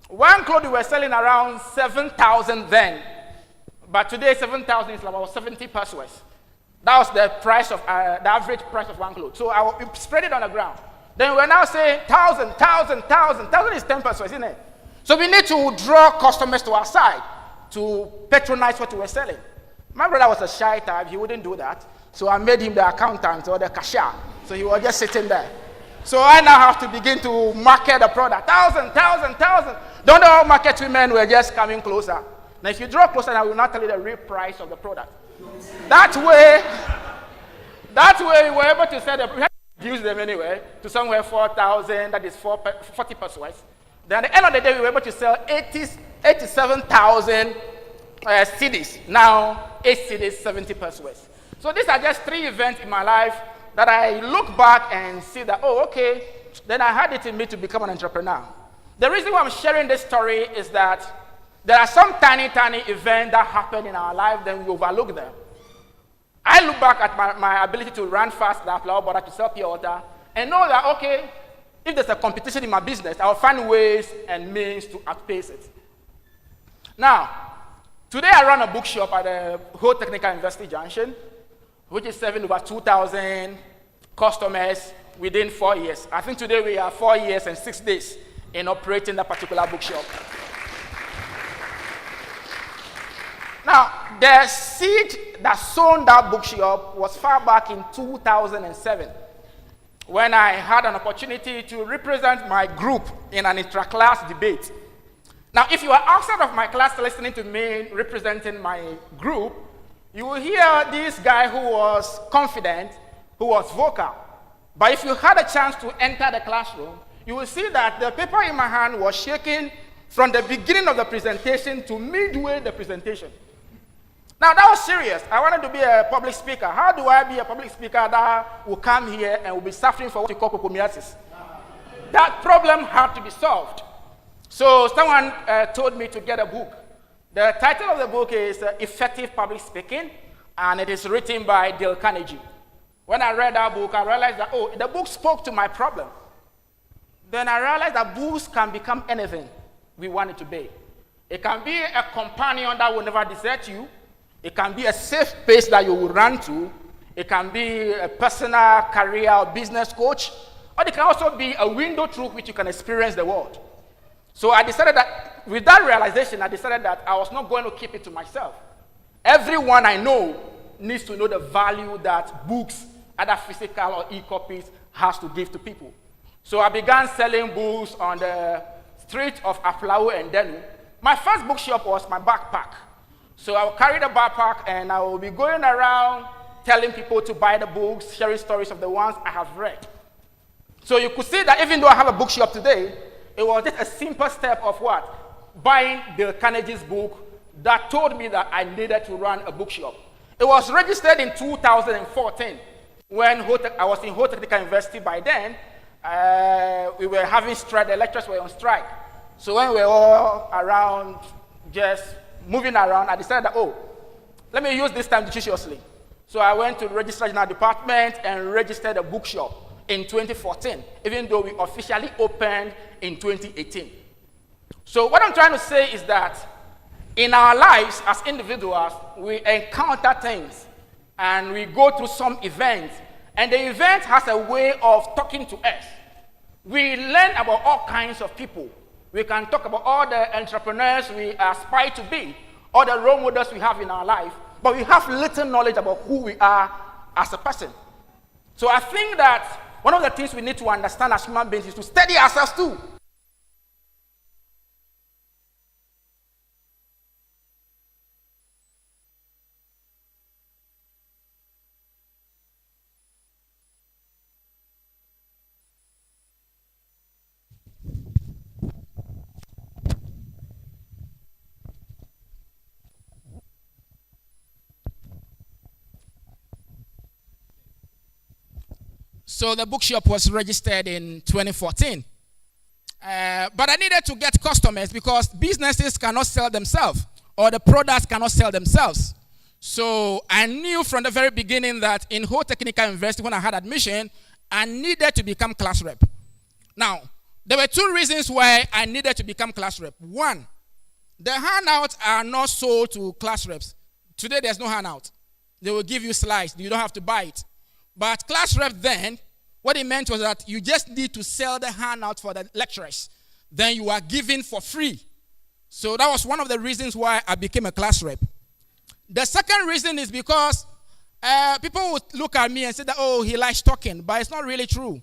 One cloth we were selling around 7,000 then. But today, 7,000 is about 70 pesos. That was the price of the average price of one cloth. So we spread it on the ground. Then we're now saying 1,000, 1,000, 1,000. 1,000 is 10 pesos, isn't it? So we need to draw customers to our side to patronize what we were selling. My brother was a shy type. He wouldn't do that. So I made him the accountant or the cashier. So he was just sitting there. So I now have to begin to market the product. 1,000, 1,000, 1,000. Don't know how market women were just coming closer. Now if you draw closer, I will not tell you the real price of the product. That way we were able to sell we had to reduce them anyway to somewhere 4,000, that is 40 pesos. Then at the end of the day, we were able to sell 87,000 CDs. Now, 8 CDs, 70 pesos. So these are just 3 events in my life that I look back and see that, oh, okay, then I had it in me to become an entrepreneur. The reason why I'm sharing this story is that there are some tiny, tiny events that happen in our life, then we overlook them. I look back at my ability to run fast, that flower border, to sell pure water, and know that, okay, if there's a competition in my business, I'll find ways and means to outpace it. Now, today I run a bookshop at the Whole Technical University Junction, which is serving over 2,000 customers within 4 years. I think today we are 4 years and 6 days in operating that particular bookshop. Now, the seed that sown that bookshop was far back in 2007, when I had an opportunity to represent my group in an intra-class debate. Now, if you are outside of my class listening to me representing my group, you will hear this guy who was confident, who was vocal. But if you had a chance to enter the classroom, you will see that the paper in my hand was shaking from the beginning of the presentation to midway the presentation. Now, that was serious. I wanted to be a public speaker. How do I be a public speaker that will come here and will be suffering from what we call popomiasis? That problem had to be solved. So someone told me to get a book. The title of the book is Effective Public Speaking, and it is written by Dale Carnegie. When I read that book, I realized that, oh, the book spoke to my problem. Then I realized that books can become anything we want it to be. It can be a companion that will never desert you. It can be a safe place that you will run to. It can be a personal career or business coach. Or it can also be a window through which you can experience the world. So I decided that, with that realization, I decided that I was not going to keep it to myself. Everyone I know needs to know the value that books, either physical or e-copies, has to give to people. So I began selling books on the street of Aflao and Denu. My first bookshop was my backpack. So I will carry the backpack and I will be going around telling people to buy the books, sharing stories of the ones I have read. So you could see that even though I have a bookshop today, it was just a simple step of what? Buying Dale Carnegie's book that told me that I needed to run a bookshop. It was registered in 2014 when I was in Whole Technical University by then. we were having strike, the lecturers were on strike. So when we were all around, just moving around, I decided that, oh, let me use this time judiciously. So I went to the registrar general department and registered a bookshop in 2014, even though we officially opened in 2018. So what I'm trying to say is that in our lives as individuals, we encounter things and we go through some events, and the event has a way of talking to us. We learn about all kinds of people. We can talk about all the entrepreneurs we aspire to be, all the role models we have in our life, but we have little knowledge about who we are as a person. So I think that one of the things we need to understand as human beings is to study ourselves too. So the bookshop was registered in 2014. But I needed to get customers because businesses cannot sell themselves, or the products cannot sell themselves. So I knew from the very beginning that in Ho Technical University, when I had admission, I needed to become class rep. Now, there were two reasons why I needed to become class rep. One, the handouts are not sold to class reps. Today, there's no handout. They will give you slides. You don't have to buy it. But class rep then, what it meant was that you just need to sell the handout for the lecturers. Then you are given for free. So that was one of the reasons why I became a class rep. The second reason is because people would look at me and say that, oh, he likes talking, but it's not really true.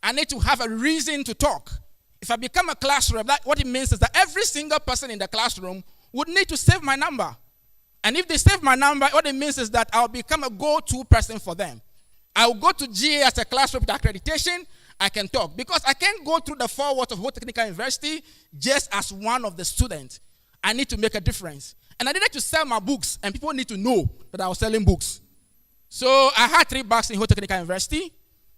I need to have a reason to talk. If I become a class rep, what it means is that every single person in the classroom would need to save my number. And if they save my number, what it means is that I'll become a go-to person for them. I will go to GA as a class rep with accreditation. I can talk because I can't go through the 4 walls of Ho Technical University just as one of the students. I need to make a difference. And I needed to sell my books, and people need to know that I was selling books. So I had 3 bags in Ho Technical University.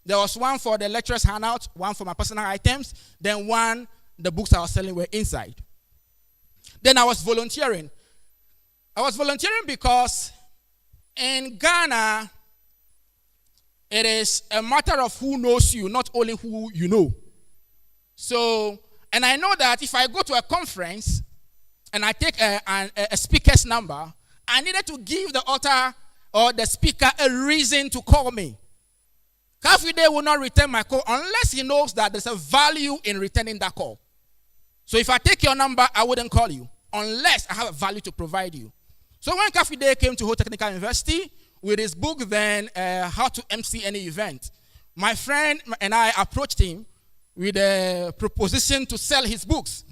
There was one for the lecturers' handout, one for my personal items, then one, the books I was selling were inside. Then I was volunteering. I was volunteering because in Ghana, it is a matter of who knows you, not only who you know. So, and I know that if I go to a conference and I take a speaker's number, I needed to give the author or the speaker a reason to call me. Kofi will not return my call unless he knows that there's a value in returning that call. So if I take your number, I wouldn't call you unless I have a value to provide you. So when Kofi came to Ho Technical University, with his book then, How to MC Any Event, my friend and I approached him with a proposition to sell his books.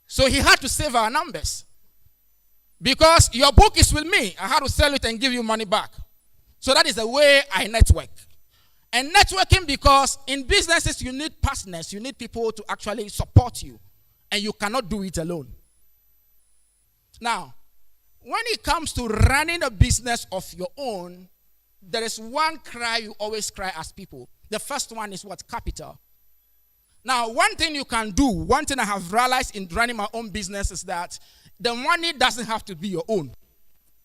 So he had to save our numbers. Because your book is with me, I had to sell it and give you money back. So that is the way I network. And networking, because in businesses you need partners, you need people to actually support you. And you cannot do it alone. Now, when it comes to running a business of your own, there is one cry you always cry as people. The first one is what? Capital. Now, one thing you can do, one thing I have realized in running my own business is that the money doesn't have to be your own.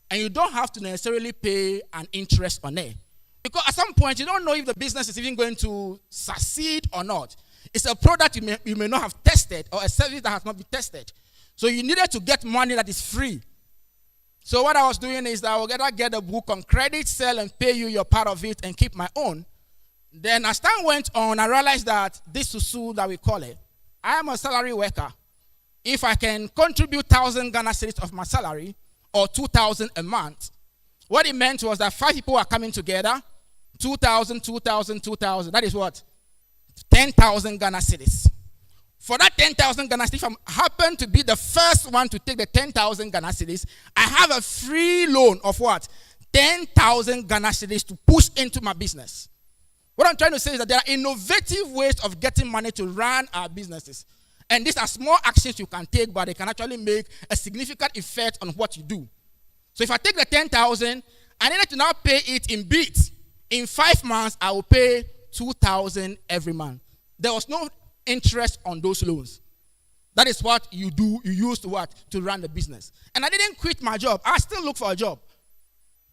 And you don't have to necessarily pay an interest on it. Because at some point, you don't know if the business is even going to succeed or not. It's a product you may not have tested, or a service that has not been tested. So you needed to get money that is free. So what I was doing is that I would get a book on credit, sell, and pay you your part of it and keep my own. Then as time went on, I realized that this susu that we call it, I am a salary worker. If I can contribute 1,000 Ghana cedis of my salary, or 2,000 a month, what it meant was that 5 people are coming together, 2,000, 2,000, 2,000. That is what? 10,000 Ghana cedis. For that 10,000 Ghana cedis, if I happen to be the first one to take the 10,000 Ghana cedis, I have a free loan of what? 10,000 Ghana cedis to push into my business. What I'm trying to say is that there are innovative ways of getting money to run our businesses. And these are small actions you can take, but they can actually make a significant effect on what you do. So if I take the 10,000, I need to now pay it in bits. In 5 months, I will pay 2,000 every month. there was no interest on those loans. That is what you do. You use to what? To run the business. And I didn't quit my job. I still look for a job.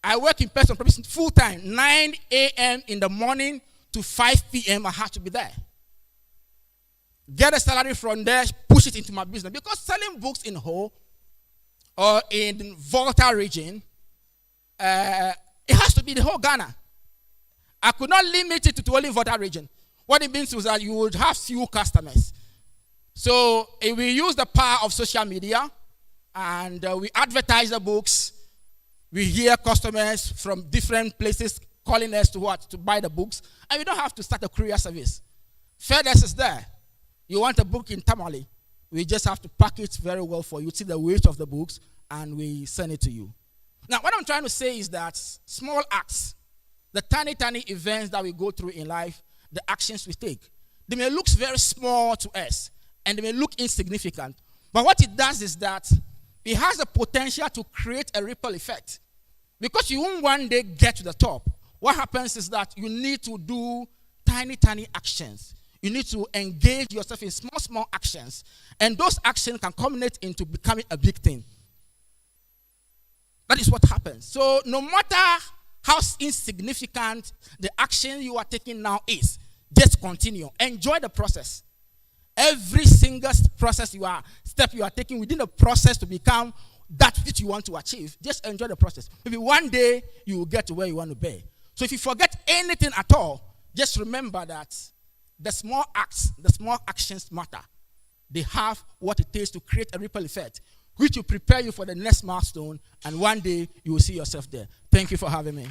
I work in person full time, 9 a.m. in the morning to 5 p.m. I had to be there. Get a salary from there, push it into my business. Because selling books in Ho or in Volta region, it has to be the whole Ghana. I could not limit it to only Volta region. What it means is that you would have few customers. So we use the power of social media, and we advertise the books. We hear customers from different places calling us to buy the books, and we don't have to start a courier service. FedEx is there. You want a book in Tamale, we just have to pack it very well for you, see the weight of the books, and we send it to you. Now, what I'm trying to say is that small acts, the tiny events that we go through in life, the actions we take, they may look very small to us, and they may look insignificant. But what it does is that it has the potential to create a ripple effect. Because you won't one day get to the top. What happens is that you need to do tiny actions. You need to engage yourself in small actions. And those actions can culminate into becoming a big thing. That is what happens. So no matter how insignificant the action you are taking now is, just continue. Enjoy the process. Every single step you are taking within the process to become that which you want to achieve, just enjoy the process. Maybe one day you will get to where you want to be. So if you forget anything at all, just remember that the small acts, the small actions matter. They have what it takes to create a ripple effect, which will prepare you for the next milestone, and one day you will see yourself there. Thank you for having me.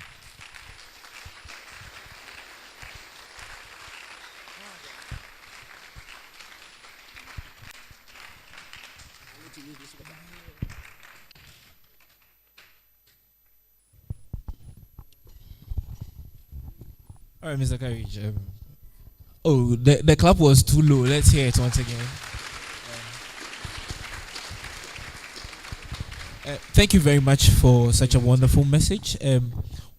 All right, Mr. Courage. The clap was too low. Let's hear it once again. Thank you very much for such a wonderful message.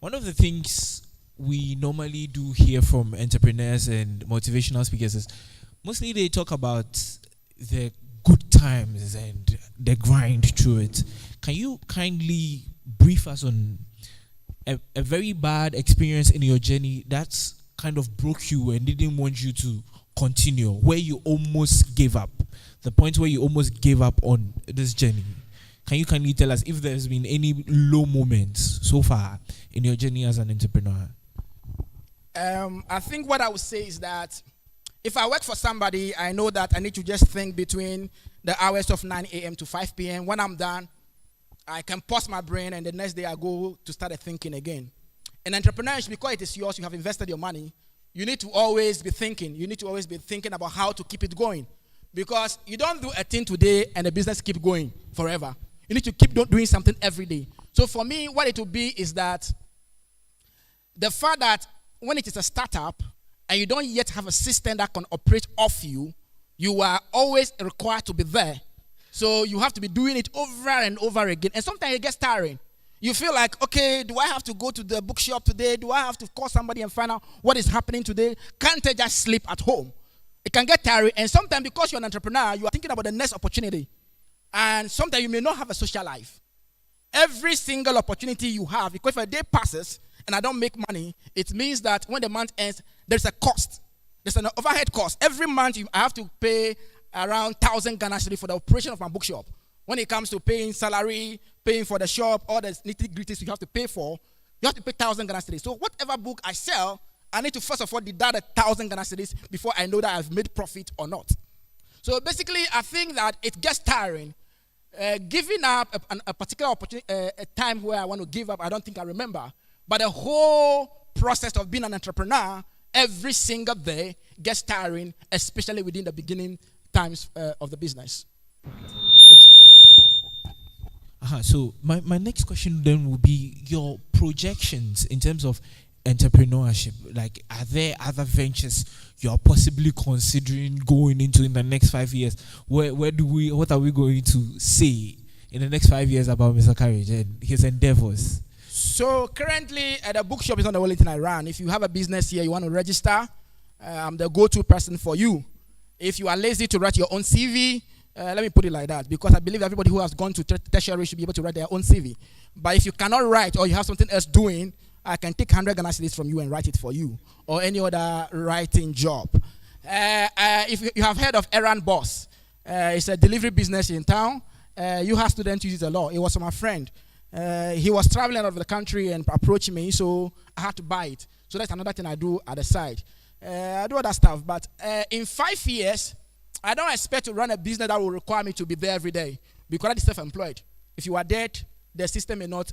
One of the things we normally do hear from entrepreneurs and motivational speakers is mostly they talk about the good times and the grind through it. Can you kindly brief us on a very bad experience in your journey that's kind of broke you and didn't want you to continue, where you almost gave up, the point where you almost gave up on this journey? Can you kindly tell us if there's been any low moments so far in your journey as an entrepreneur? I think what I would say is that if I work for somebody, I know that I need to just think between the hours of 9 a.m. to 5 p.m. When I'm done, I can pause my brain, and the next day I go to start thinking again. In entrepreneurship, because it is yours, you have invested your money, you need to always be thinking. You need to always be thinking about how to keep it going. Because you don't do a thing today and the business keep going forever. You need to keep doing something every day. So for me, what it will be is that the fact that when it is a startup and you don't yet have a system that can operate off you, you are always required to be there. So you have to be doing it over and over again. And sometimes it gets tiring. You feel like, okay, do I have to go to the bookshop today? Do I have to call somebody and find out what is happening today? Can't I just sleep at home? It can get tiring. And sometimes because you're an entrepreneur, you are thinking about the next opportunity. And sometimes you may not have a social life. Every single opportunity you have, because if a day passes and I don't make money, it means that when the month ends, there's a cost. There's an overhead cost. Every month I have to pay around 1,000 Ghana cedis for the operation of my bookshop. When it comes to paying salary, paying for the shop, all the nitty-gritties you have to pay for, you have to pay 1,000 Ghana cedis. So whatever book I sell, I need to first of all deduct 1,000 Ghana cedis before I know that I've made profit or not. So basically, I think that it gets tiring. Giving up a particular opportunity, a time where I want to give up, I don't think I remember. But the whole process of being an entrepreneur, every single day gets tiring, especially within the beginning times of the business. Okay. So my next question then will be your projections in terms of entrepreneurship. Like, are there other ventures you're possibly considering going into in the next 5 years? What are we going to say in the next 5 years about Mr. Courage and his endeavors? So currently, the bookshop is not the only thing I run. If you have a business here, you want to register, I'm the go-to person for you. If you are lazy to write your own CV, let me put it like that, because I believe everybody who has gone to tertiary should be able to write their own CV. But if you cannot write, or you have something else doing, I can take 100 Ghana cedis from you and write it for you, or any other writing job. If you have heard of Errand Boss, it's a delivery business in town. UHAS students use it a lot. It was from a friend. He was traveling out of the country and approached me, so I had to buy it. So that's another thing I do at the side. I do other stuff, but in 5 years, I don't expect to run a business that will require me to be there every day, because I'm self-employed. If you are dead, the system may not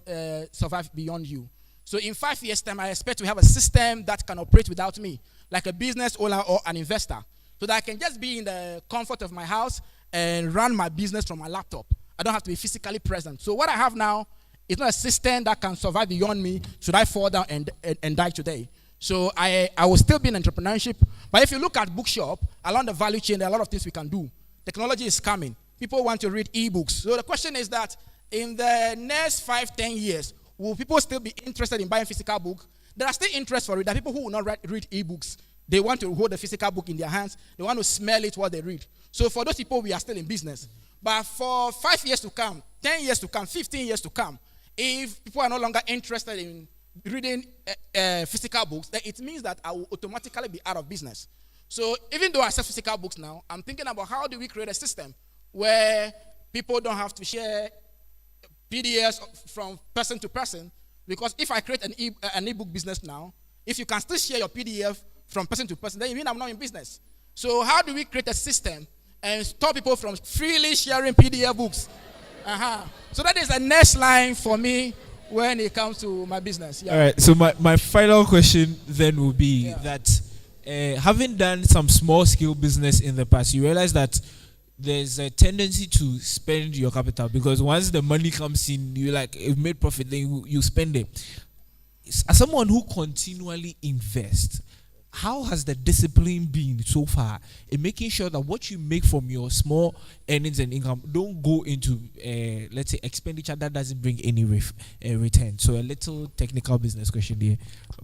survive beyond you. So in 5 years' time, I expect to have a system that can operate without me, like a business owner or an investor, so that I can just be in the comfort of my house and run my business from my laptop. I don't have to be physically present. So what I have now is not a system that can survive beyond me should I fall down and die today. So I will still be in entrepreneurship. But if you look at bookshop, along the value chain, there are a lot of things we can do. Technology is coming. People want to read ebooks. So the question is that in the next 5-10 years, will people still be interested in buying physical book? There are still interest for it. There are people who will not read ebooks. They want to hold the physical book in their hands. They want to smell it while they read. So for those people, we are still in business. But for 5 years to come, 10 years to come, 15 years to come, if people are no longer interested in reading physical books, then it means that I will automatically be out of business. So even though I sell physical books now, I'm thinking about how do we create a system where people don't have to share PDFs from person to person, because if I create an ebook business now, if you can still share your PDF from person to person, then you mean I'm not in business. So how do we create a system and stop people from freely sharing PDF books? So that is the next line for me when it comes to my business. Yeah. All right, so my final question then will be that having done some small scale business in the past, you realize that there's a tendency to spend your capital, because once the money comes in, you like, you've made profit, then you spend it. As someone who continually invests, how has the discipline been so far in making sure that what you make from your small earnings and income don't go into, let's say, expenditure that doesn't bring any return? So a little technical business question there.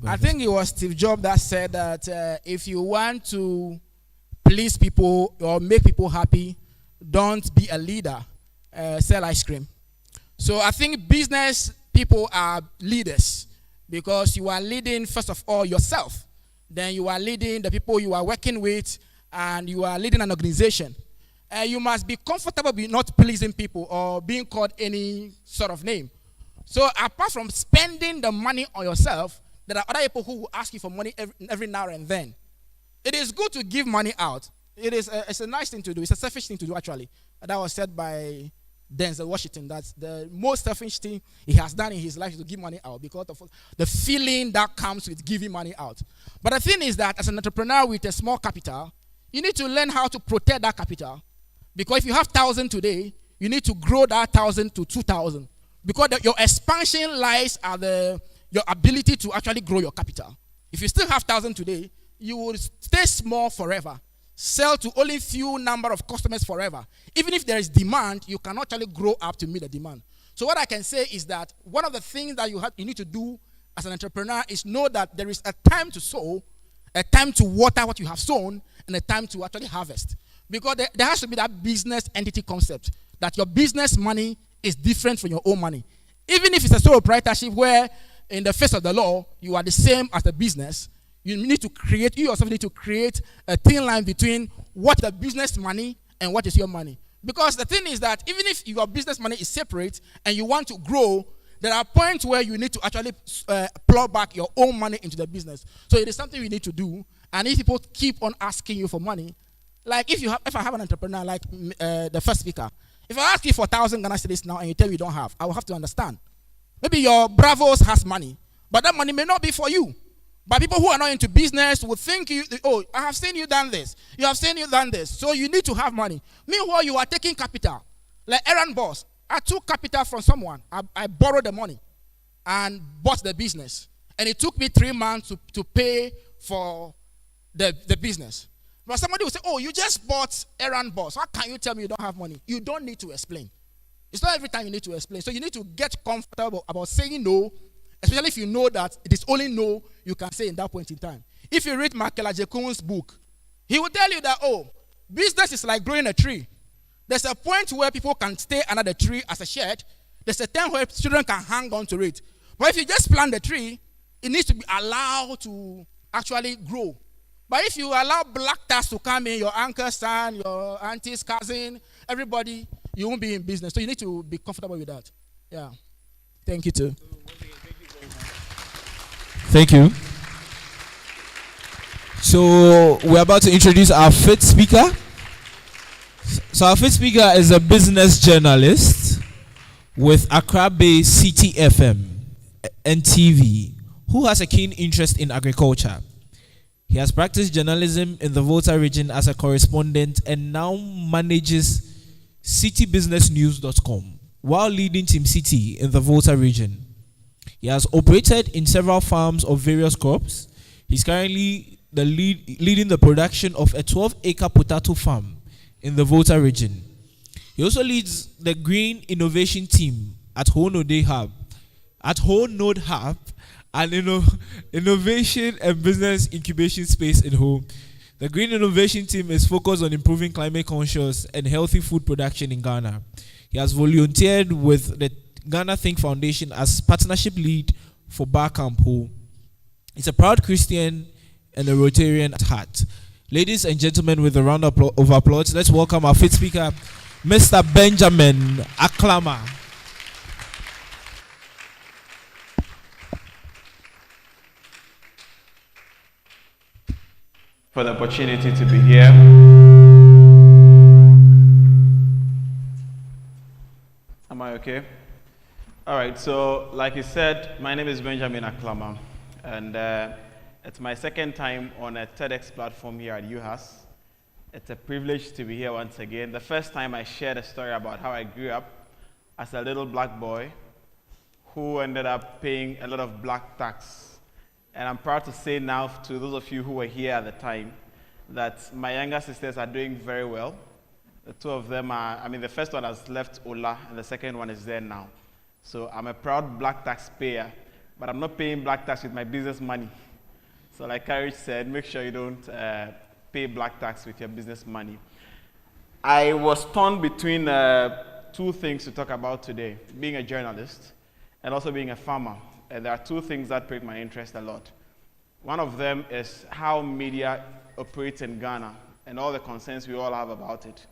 I think it was Steve Jobs that said that if you want to please people or make people happy, don't be a leader, sell ice cream. So I think business people are leaders, because you are leading, first of all, yourself. Then you are leading the people you are working with, and you are leading an organization. You must be comfortable with not pleasing people or being called any sort of name. So apart from spending the money on yourself, there are other people who will ask you for money every now and then. It is good to give money out. It's a nice thing to do. It's a selfish thing to do, actually. That was said by Denzel Washington. That's the most selfish thing he has done in his life, is to give money out, because of the feeling that comes with giving money out. But the thing is that as an entrepreneur with a small capital, you need to learn how to protect that capital. Because if you have 1,000 today, you need to grow that 1,000 to 2,000. Because your expansion lies at your ability to actually grow your capital. If you still have 1,000 today, you will stay small forever. Sell to only few number of customers forever. Even if there is demand, you cannot actually grow up to meet the demand. So what I can say is that one of the things that you need to do as an entrepreneur is know that there is a time to sow, a time to water what you have sown, and a time to actually harvest. Because there has to be that business entity concept, that your business money is different from your own money. Even if it's a sole proprietorship where in the face of the law, you are the same as the business, you yourself need to create a thin line between what the business money and what is your money. Because the thing is that even if your business money is separate and you want to grow, there are points where you need to actually plow back your own money into the business. So it is something you need to do. And if people keep on asking you for money, like if I have an entrepreneur like the first speaker, if I ask you for 1,000 Ghana cedis now and you tell me you don't have, I will have to understand. Maybe your Bravos has money, but that money may not be for you. But people who are not into business will think I have seen you done this. You have seen you done this. So you need to have money. Meanwhile, you are taking capital. Like Errand Boss, I took capital from someone. I borrowed the money and bought the business. And it took me 3 months to pay for the business. But somebody will say, you just bought Errand Boss. How can you tell me you don't have money? You don't need to explain. It's not every time you need to explain. So you need to get comfortable about saying no, especially if you know that it is only no you can say in that point in time. if you read Michael Ajekun's book, he will tell you that, oh, business is like growing a tree. There's a point where people can stay under the tree as a shed. There's a time where children can hang on to it. But if you just plant the tree, it needs to be allowed to actually grow. But if you allow black dust to come in, your uncle's son, your auntie's cousin, everybody, you won't be in business. So you need to be comfortable with that. Yeah. Thank you too. Thank you. So we're about to introduce our fifth speaker. So our fifth speaker is a business journalist with Accra-based CTFM and TV, who has a keen interest in agriculture. He has practiced journalism in the Volta region as a correspondent and now manages citybusinessnews.com while leading Team City in the Volta region. He has operated in several farms of various crops. He's currently leading the production of a 12-acre potato farm in the Volta region. He also leads the Green Innovation Team at Whole Node Hub, an innovation and business incubation space in Home. The Green Innovation Team is focused on improving climate conscious and healthy food production in Ghana. He has volunteered with the Ghana Think Foundation as partnership lead for Bar Camp Home. He's a proud Christian and a Rotarian at heart. Ladies and gentlemen, with a round of applause, let's welcome our fifth speaker, Mr. Benjamin Aklama. For the opportunity to be here. Am I okay? All right, so like you said, my name is Benjamin Aklama, and it's my second time on a TEDx platform here at UHAS. It's a privilege to be here once again. The first time I shared a story about how I grew up as a little black boy who ended up paying a lot of black tax. And I'm proud to say now to those of you who were here at the time that my younger sisters are doing very well. The two of them are, the first one has left Ola and the second one is there now. So I'm a proud black taxpayer, but I'm not paying black tax with my business money. So like Carrie said, make sure you don't pay black tax with your business money. I was torn between two things to talk about today, being a journalist and also being a farmer. And there are two things that pique my interest a lot. One of them is how media operates in Ghana and all the concerns we all have about it.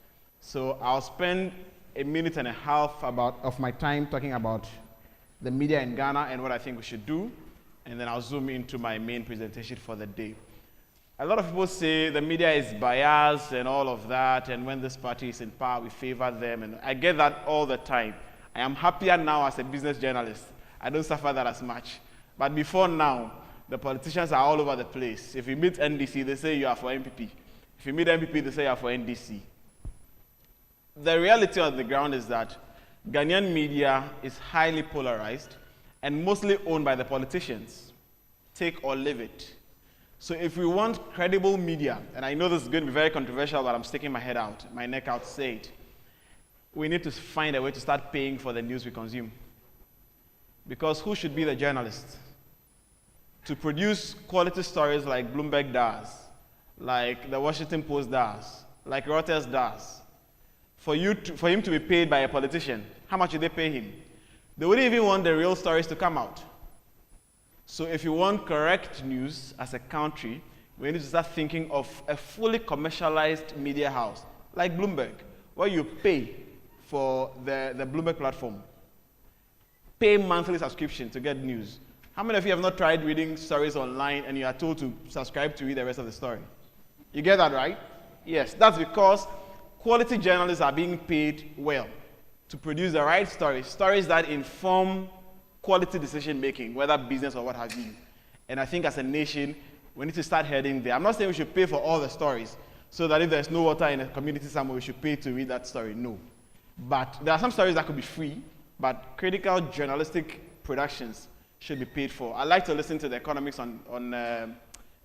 So I'll spend a minute and a half of my time talking about the media in Ghana and what I think we should do, and then I'll zoom into my main presentation for the day. A lot of people say the media is biased and all of that, and when this party is in power, we favor them, and I get that all the time. I am happier now as a business journalist. I don't suffer that as much. But before now, the politicians are all over the place. If you meet NDC, they say you are for MPP. If you meet MPP, they say you are for NDC. The reality on the ground is that Ghanaian media is highly polarized and mostly owned by the politicians. Take or leave it. So if we want credible media, and I know this is going to be very controversial, but I'm sticking my neck out to say it, we need to find a way to start paying for the news we consume. Because who should be the journalist? To produce quality stories like Bloomberg does, like the Washington Post does, like Reuters does. For him to be paid by a politician, how much do they pay him? They wouldn't even want the real stories to come out. So if you want correct news as a country, we need to start thinking of a fully commercialized media house, like Bloomberg, where you pay for the Bloomberg platform. Pay monthly subscription to get news. How many of you have not tried reading stories online and you are told to subscribe to read the rest of the story? You get that, right? Yes, that's because quality journalists are being paid well to produce the right stories that inform quality decision making, whether business or what have you. And I think as a nation, we need to start heading there. I'm not saying we should pay for all the stories, so that if there's no water in a community somewhere, we should pay to read that story. No. But there are some stories that could be free, but critical journalistic productions should be paid for. I like to listen to the economics on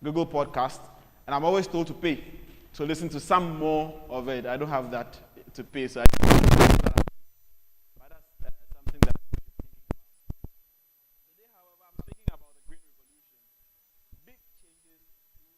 Google Podcast, and I'm always told to pay to listen to some more of it. I don't have that to pay, so but that's something that we should think about. Today, however, I'm speaking about the Green Revolution. Big changes to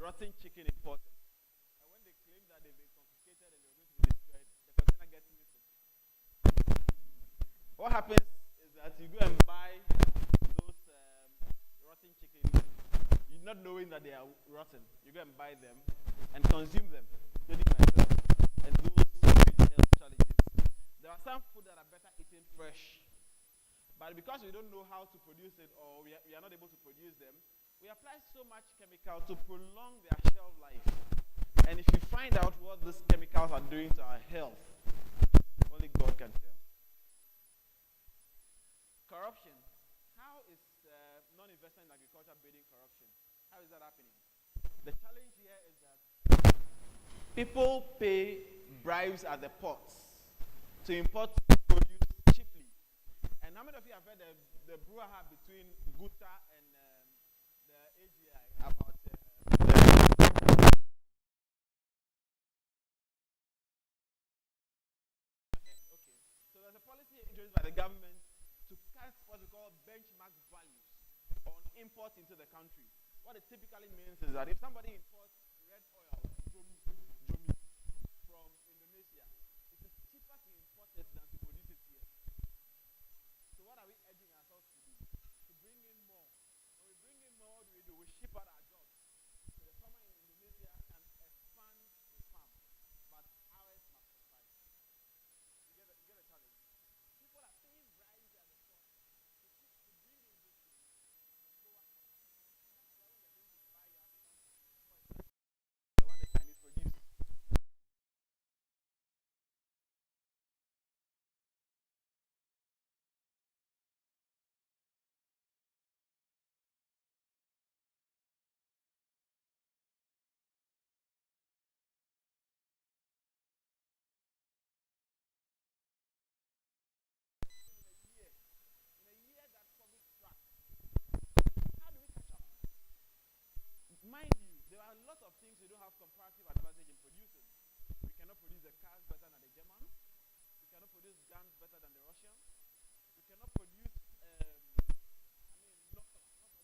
rotten chicken imported. And when they claim that they've been confiscated and they're going to be destroyed, the container gets missing. What happens is that you go and buy those rotten chickens, you're not knowing that they are rotten. You go and buy them and consume them, including myself, and those health challenges. There are some food that are better eaten fresh. But because we don't know how to produce it, or we are not able to produce them, we apply so much chemical to prolong their shelf life. And if you find out what these chemicals are doing to our health, only God can tell. Corruption. How is non-investment in agriculture breeding corruption? How is that happening? The challenge here is that people pay bribes at the ports to import produce cheaply. And how many of you have heard the brouhaha between Guta and the AGI about okay. So there's a policy introduced by the government to cut what we call benchmark values on imports into the country. What it typically means is that if somebody imports red oil, jomi, from Indonesia, it is cheaper to import it than to produce it here. So what are we urging ourselves to do? To bring in more. When we bring in more, what do? We ship out our jobs. So the farmer in Indonesia can expand his farm, but ours must survive. You get a challenge. People are paying bribes at the port to bring in this thing at lower cost. That's why when they're going to buy your African the one the Chinese produce. Mind you, there are a lot of things we don't have comparative advantage in producing. We cannot produce the cars better than the Germans. We cannot produce guns better than the Russians. We cannot produce, knuckle better than the Chinese.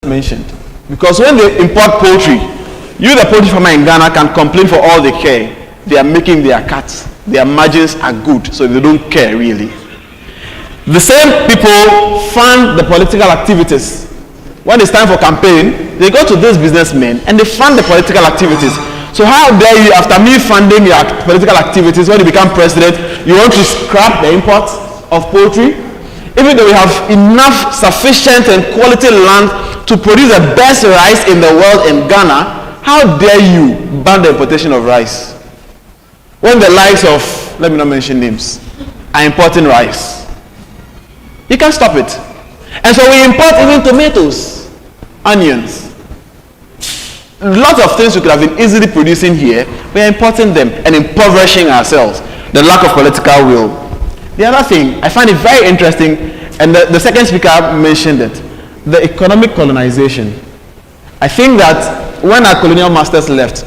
Mentioned, because when they import poultry, you the poultry farmer in Ghana can complain for all they care. they are making their cuts. Their margins are good, so they don't care really. The same people fund the political activities. When it's time for campaign, they go to these businessmen and they fund the political activities. So how dare you, after me funding your political activities, when you become president, you want to scrap the import of poultry? Even though we have enough sufficient and quality land to produce the best rice in the world in Ghana, how dare you ban the importation of rice? When the likes of, let me not mention names, are importing rice. You can't stop it. And so we import even tomatoes, onions. Lots of things we could have been easily producing here, we are importing them and impoverishing ourselves. The lack of political will. The other thing, I find it very interesting, and the second speaker mentioned it, the economic colonization. I think that when our colonial masters left,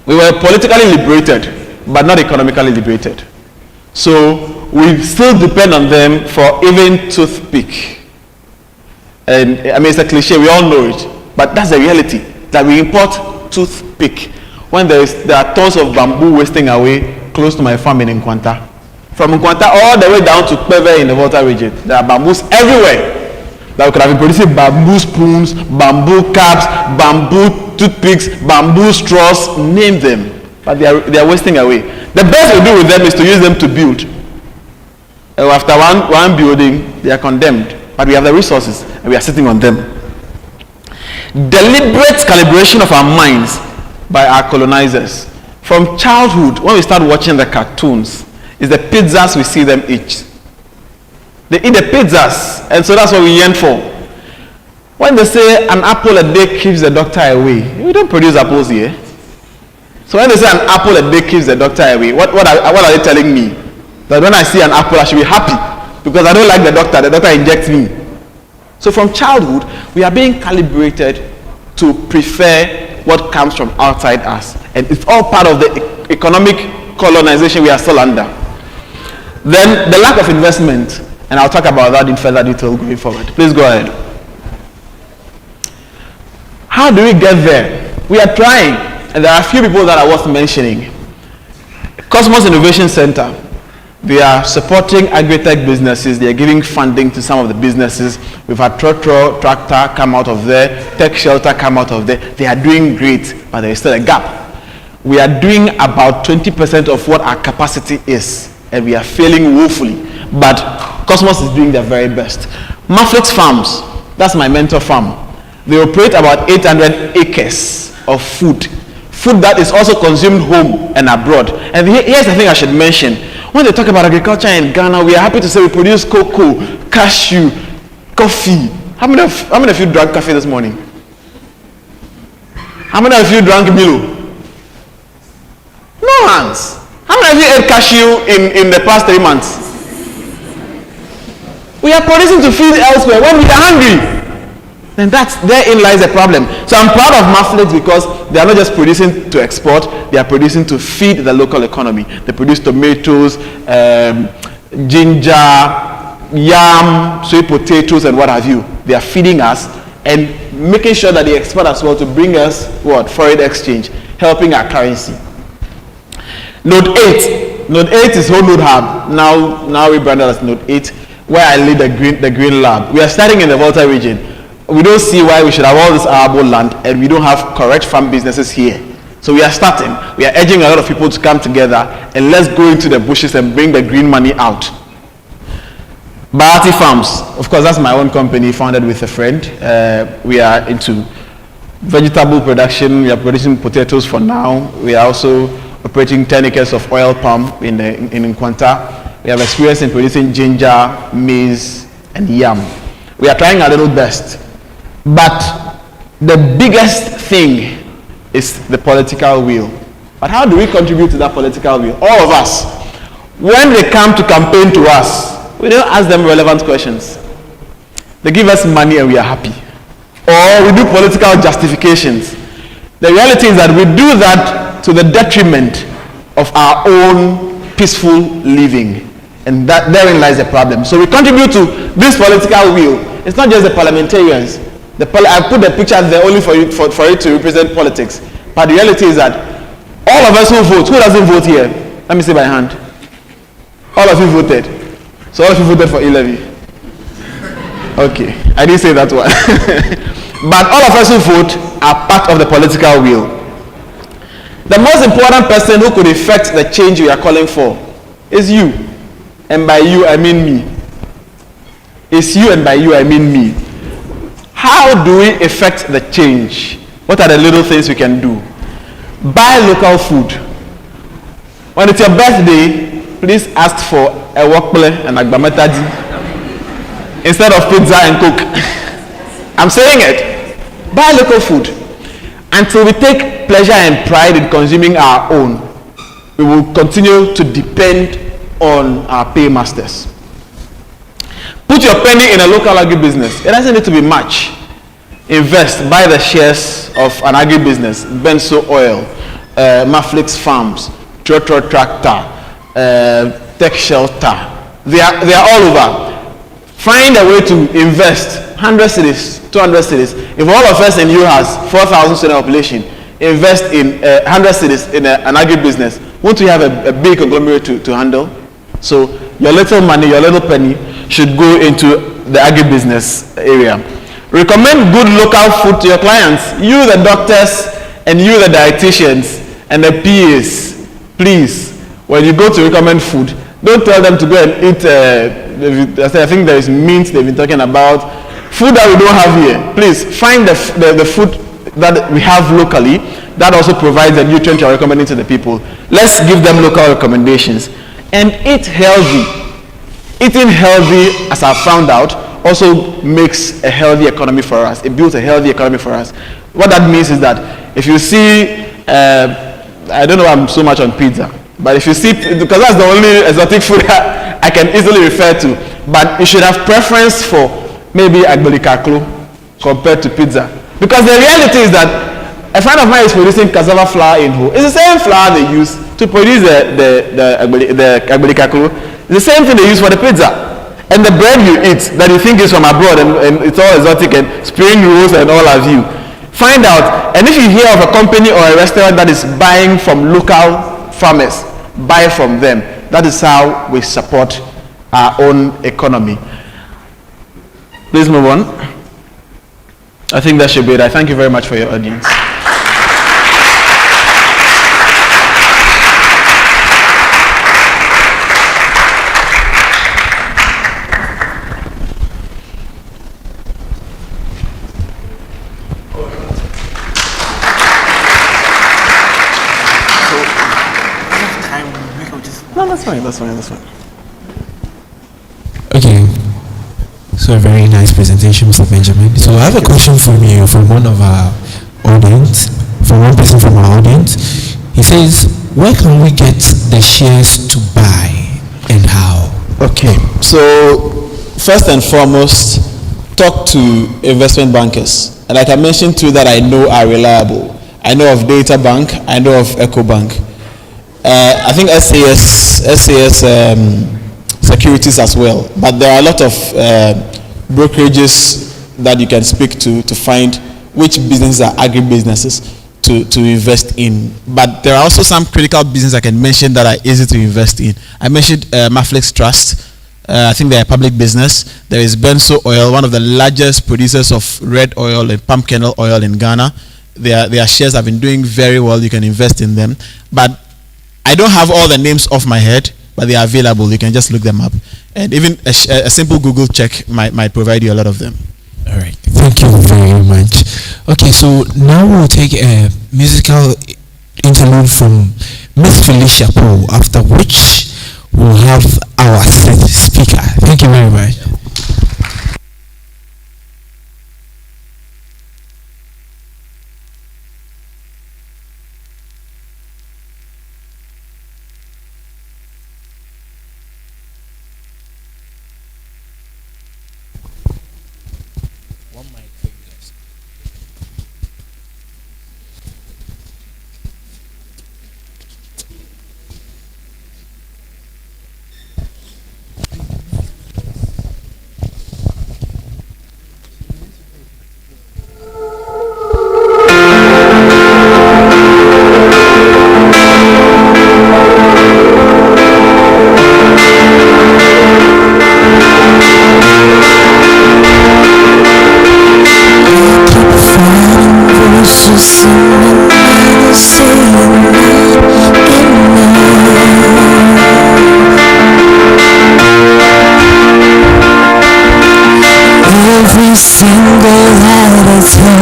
we were politically liberated, but not economically liberated. So we still depend on them for even toothpick. And I mean, it's a cliche, we all know it, but that's the reality, that we import toothpick when there are tons of bamboo wasting away close to my farm in Nkwanta. From Nkwanta all the way down to Peve in the Volta region, there are bamboos everywhere. That we could have been producing bamboo spoons, bamboo caps, bamboo toothpicks, bamboo straws, name them. But they are wasting away. The best we do with them is to use them to build. After one building, they are condemned. But we have the resources and we are sitting on them. Deliberate calibration of our minds by our colonizers. From childhood, when we start watching the cartoons, is the pizzas we see them eat. They eat the pizzas, and so that's what we yearn for. When they say an apple a day keeps the doctor away, we don't produce apples here. So when they say an apple a day keeps the doctor away, what are they telling me? That when I see an apple, I should be happy because I don't like the doctor injects me. So from childhood, we are being calibrated to prefer what comes from outside us. And it's all part of the economic colonization we are still under. Then the lack of investment, and I'll talk about that in further detail going forward. Please go ahead. How do we get there? We are trying, and there are a few people that are worth mentioning. Cosmos Innovation Center, they are supporting agri-tech businesses. They are giving funding to some of the businesses. We've had Trotro Tractor come out of there, Tech Shelter come out of there. They are doing great, but there is still a gap. We are doing about 20% of what our capacity is, and we are failing woefully. But Cosmos is doing their very best. Maflix Farms, that's my mentor farm. They operate about 800 acres of food that is also consumed home and abroad. And here's the thing I should mention. When they talk about agriculture in Ghana, we are happy to say we produce cocoa, cashew, coffee. How many of you drank coffee this morning? How many of you drank Milo? No hands. How many of you ate cashew in the past 3 months? We are producing to feed elsewhere when we are hungry. And therein lies the problem. So I'm proud of Maflix because they are not just producing to export, they are producing to feed the local economy. They produce tomatoes, ginger, yam, sweet potatoes, and what have you. They are feeding us and making sure that they export as well to bring us what? Foreign exchange, helping our currency. Node 8. Node 8 is Whole Node Hub. Now we branded as Node 8, where I lead the green lab. We are starting in the Volta region. We don't see why we should have all this arable land and we don't have correct farm businesses here. So we are starting. We are urging a lot of people to come together and let's go into the bushes and bring the green money out. Bahati Farms, of course, that's my own company founded with a friend. We are into vegetable production. We are producing potatoes for now. We are also operating 10 acres of oil palm in Nkwanta. We have experience in producing ginger, maize, and yam. We are trying our little best. But the biggest thing is the political will. But how do we contribute to that political will? All of us. When they come to campaign to us, we don't ask them relevant questions. They give us money and we are happy. Or we do political justifications. The reality is that we do that to the detriment of our own peaceful living. And therein lies the problem. So we contribute to this political will. It's not just the parliamentarians. I put the picture there only for it to represent politics. But the reality is that All of us who vote, who doesn't vote here? Let me see by hand. All of you voted. So all of you voted for e-levy. Okay, I didn't say that one. But all of us who vote are part of the political will. The most important person who could effect the change we are calling for is you. And by you, I mean me. It's you, and by you, I mean me. How do we effect the change? What are the little things we can do? Buy local food. When it's your birthday, please ask for a wokple and agbamatadi instead of pizza and coke. I'm saying it. Buy local food. Until we take pleasure and pride in consuming our own, we will continue to depend on our paymasters. Put your penny in a local agribusiness. It doesn't need to be much. Invest, buy the shares of an agribusiness, Benso Oil, Maflix Farms, Trotro Tractor, Tech Shelter. They are all over. Find a way to invest 100 cities, 200 cities. If all of us in UHAS, 4,000 student population, invest in 100 cities in an agribusiness, won't we have a big conglomerate to handle? So your little money, your little penny should go into the agribusiness area. Recommend good local food to your clients. You, the doctors, and you, the dietitians, and the PAs. Please, when you go to recommend food, don't tell them to go and eat. I think there is meat they've been talking about. Food that we don't have here. Please find the food that we have locally that also provides the nutrient you're recommending to the people. Let's give them local recommendations. And eat healthy. Eating healthy, as I found out, also makes a healthy economy for us. It builds a healthy economy for us. What that means is that if you see, I don't know, I'm so much on pizza, but if you see, because that's the only exotic food I can easily refer to, but you should have preference for maybe agbolikaklo compared to pizza. Because the reality is that a friend of mine is producing cassava flour in Ho. It's the same flour they use to produce the agbolikaklo. It's the same thing they use for the pizza. And the bread you eat that you think is from abroad and it's all exotic and spring rolls and all of you, find out. And if you hear of a company or a restaurant that is buying from local farmers, buy from them. That is how we support our own economy. Please move on. I think that should be it. I thank you very much for your audience. No, that's fine. Okay. So a very nice presentation, Mr. Benjamin. So I have a question from you, from one of our audience, from one person from our audience. He says, where can we get the shares to buy and how? Okay. So first and foremost, talk to investment bankers. And like I mentioned too, that I know are reliable. I know of Data Bank. I know of EcoBank. I think SAS securities as well, but there are a lot of brokerages that you can speak to find which businesses are agribusinesses to invest in. But there are also some critical businesses I can mention that are easy to invest in. I mentioned Maflix Trust. I think they're a public business. There is Benso Oil, one of the largest producers of red oil and palm kernel oil in Ghana. Their shares have been doing very well. You can invest in them. But I don't have all the names off my head, but they are available. You can just look them up. And even a simple Google check might provide you a lot of them. All right. Thank you very much. Okay, so now we'll take a musical interlude from Miss Felicia Poe, after which we'll have our third speaker. Thank you very much.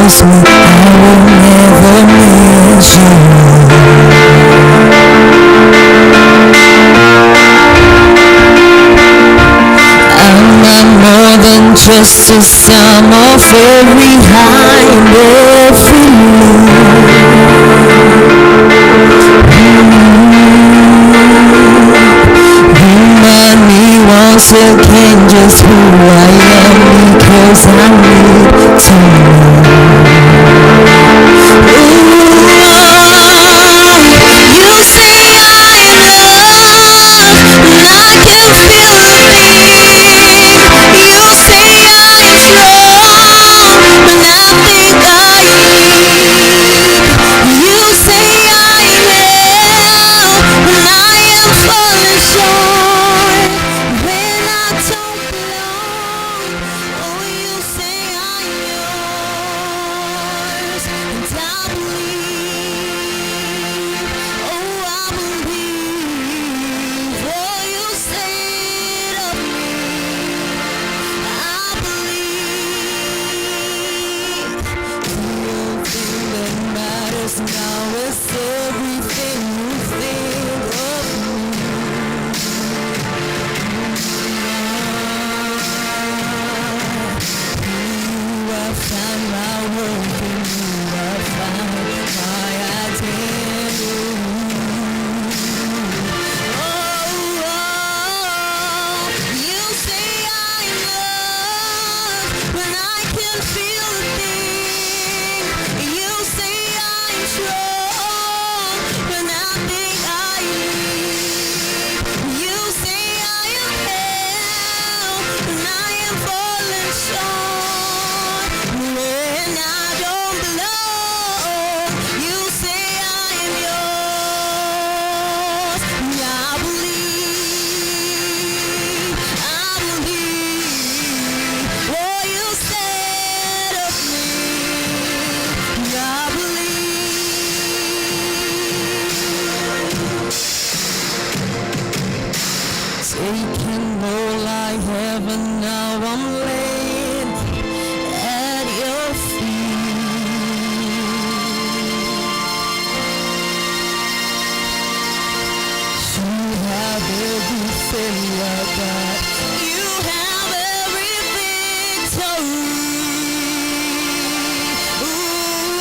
promise me I will never miss I'm not more than just a sum of every high and every Remind me once again just who I am, because I need to know. You say I love, and I can feel the thing. You say I am strong, and I think I lead. You say I am held, and I am falling short. When I don't belong, oh, you say I'm yours, and I believe, oh, I believe, oh, you say it of me, I believe. The only thing that matters now is everything you think of me. I found my worth in you. I found my identity. Oh, you say I'm loved when I can feel the thing. You say I'm strong when I think I leave. You say I am held and I am falling short. When I don't belong, you say I am yours. I believe, oh, you said of me. I believe. Taking all I have and now I'm laying at your feet. You have everything I got. You have every victory. Ooh,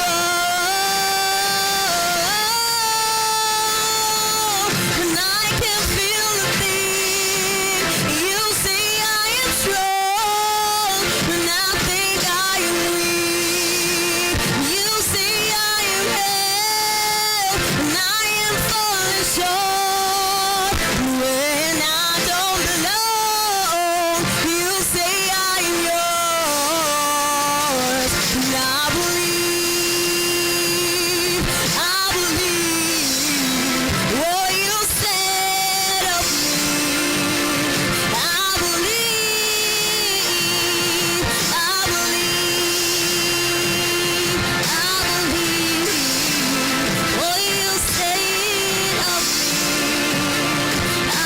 and I can feel the thing. You say I am strong, and I think I am weak. You say I am held, and I am falling short. When I don't belong, you say I am yours. And I believe, what you said of me. I believe, what you said of me. I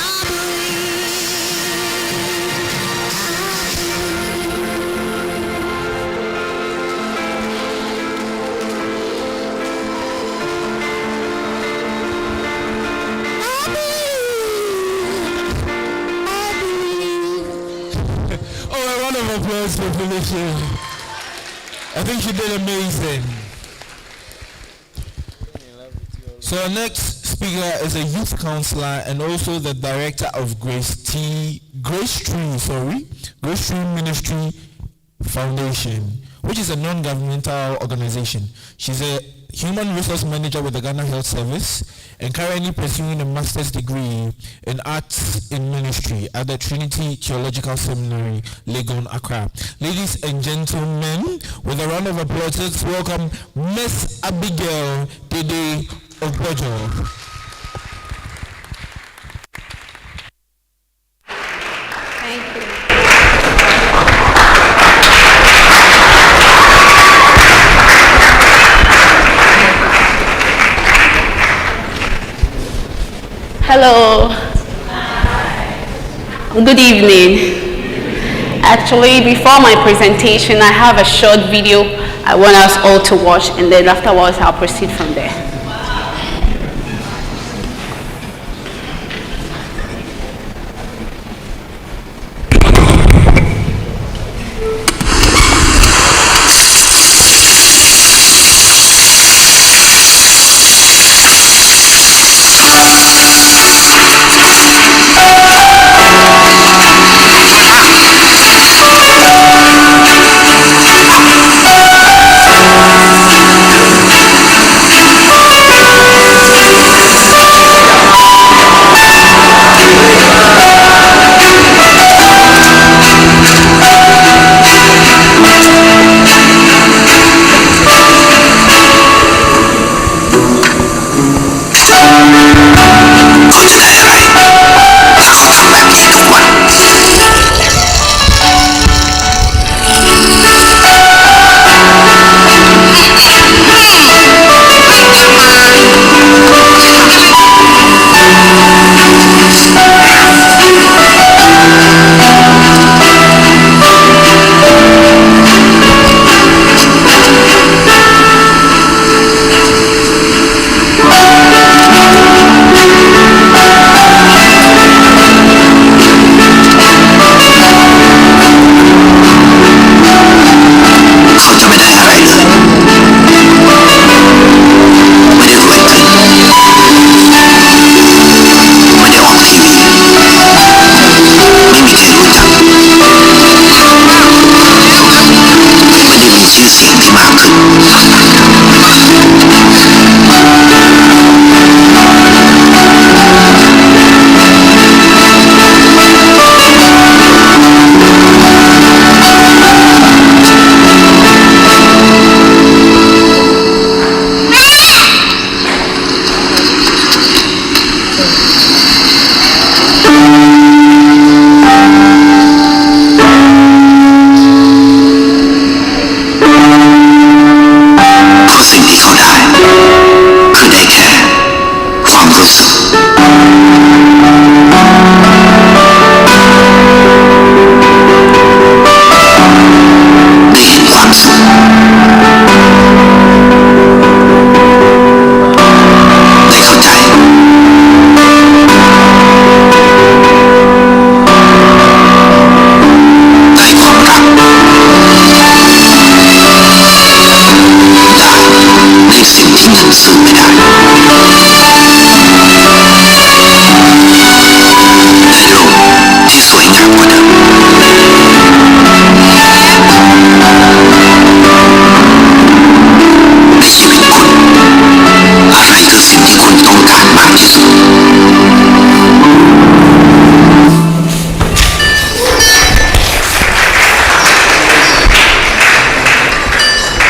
Oh, a round of applause for Felicia. I think she did amazing. So our next speaker is a youth counselor and also the director of Grace Tree Ministry Foundation, which is a non-governmental organization. She's a human resource manager with the Ghana Health Service and currently pursuing a master's degree in arts in ministry at the Trinity Theological Seminary, Legon, Accra. Ladies and gentlemen, with a round of applause, let's welcome Miss Abigail Dede Ogbojo. Thank you. Hello. Good evening. Actually, before my presentation, I have a short video I want us all to watch, and then afterwards I'll proceed from there.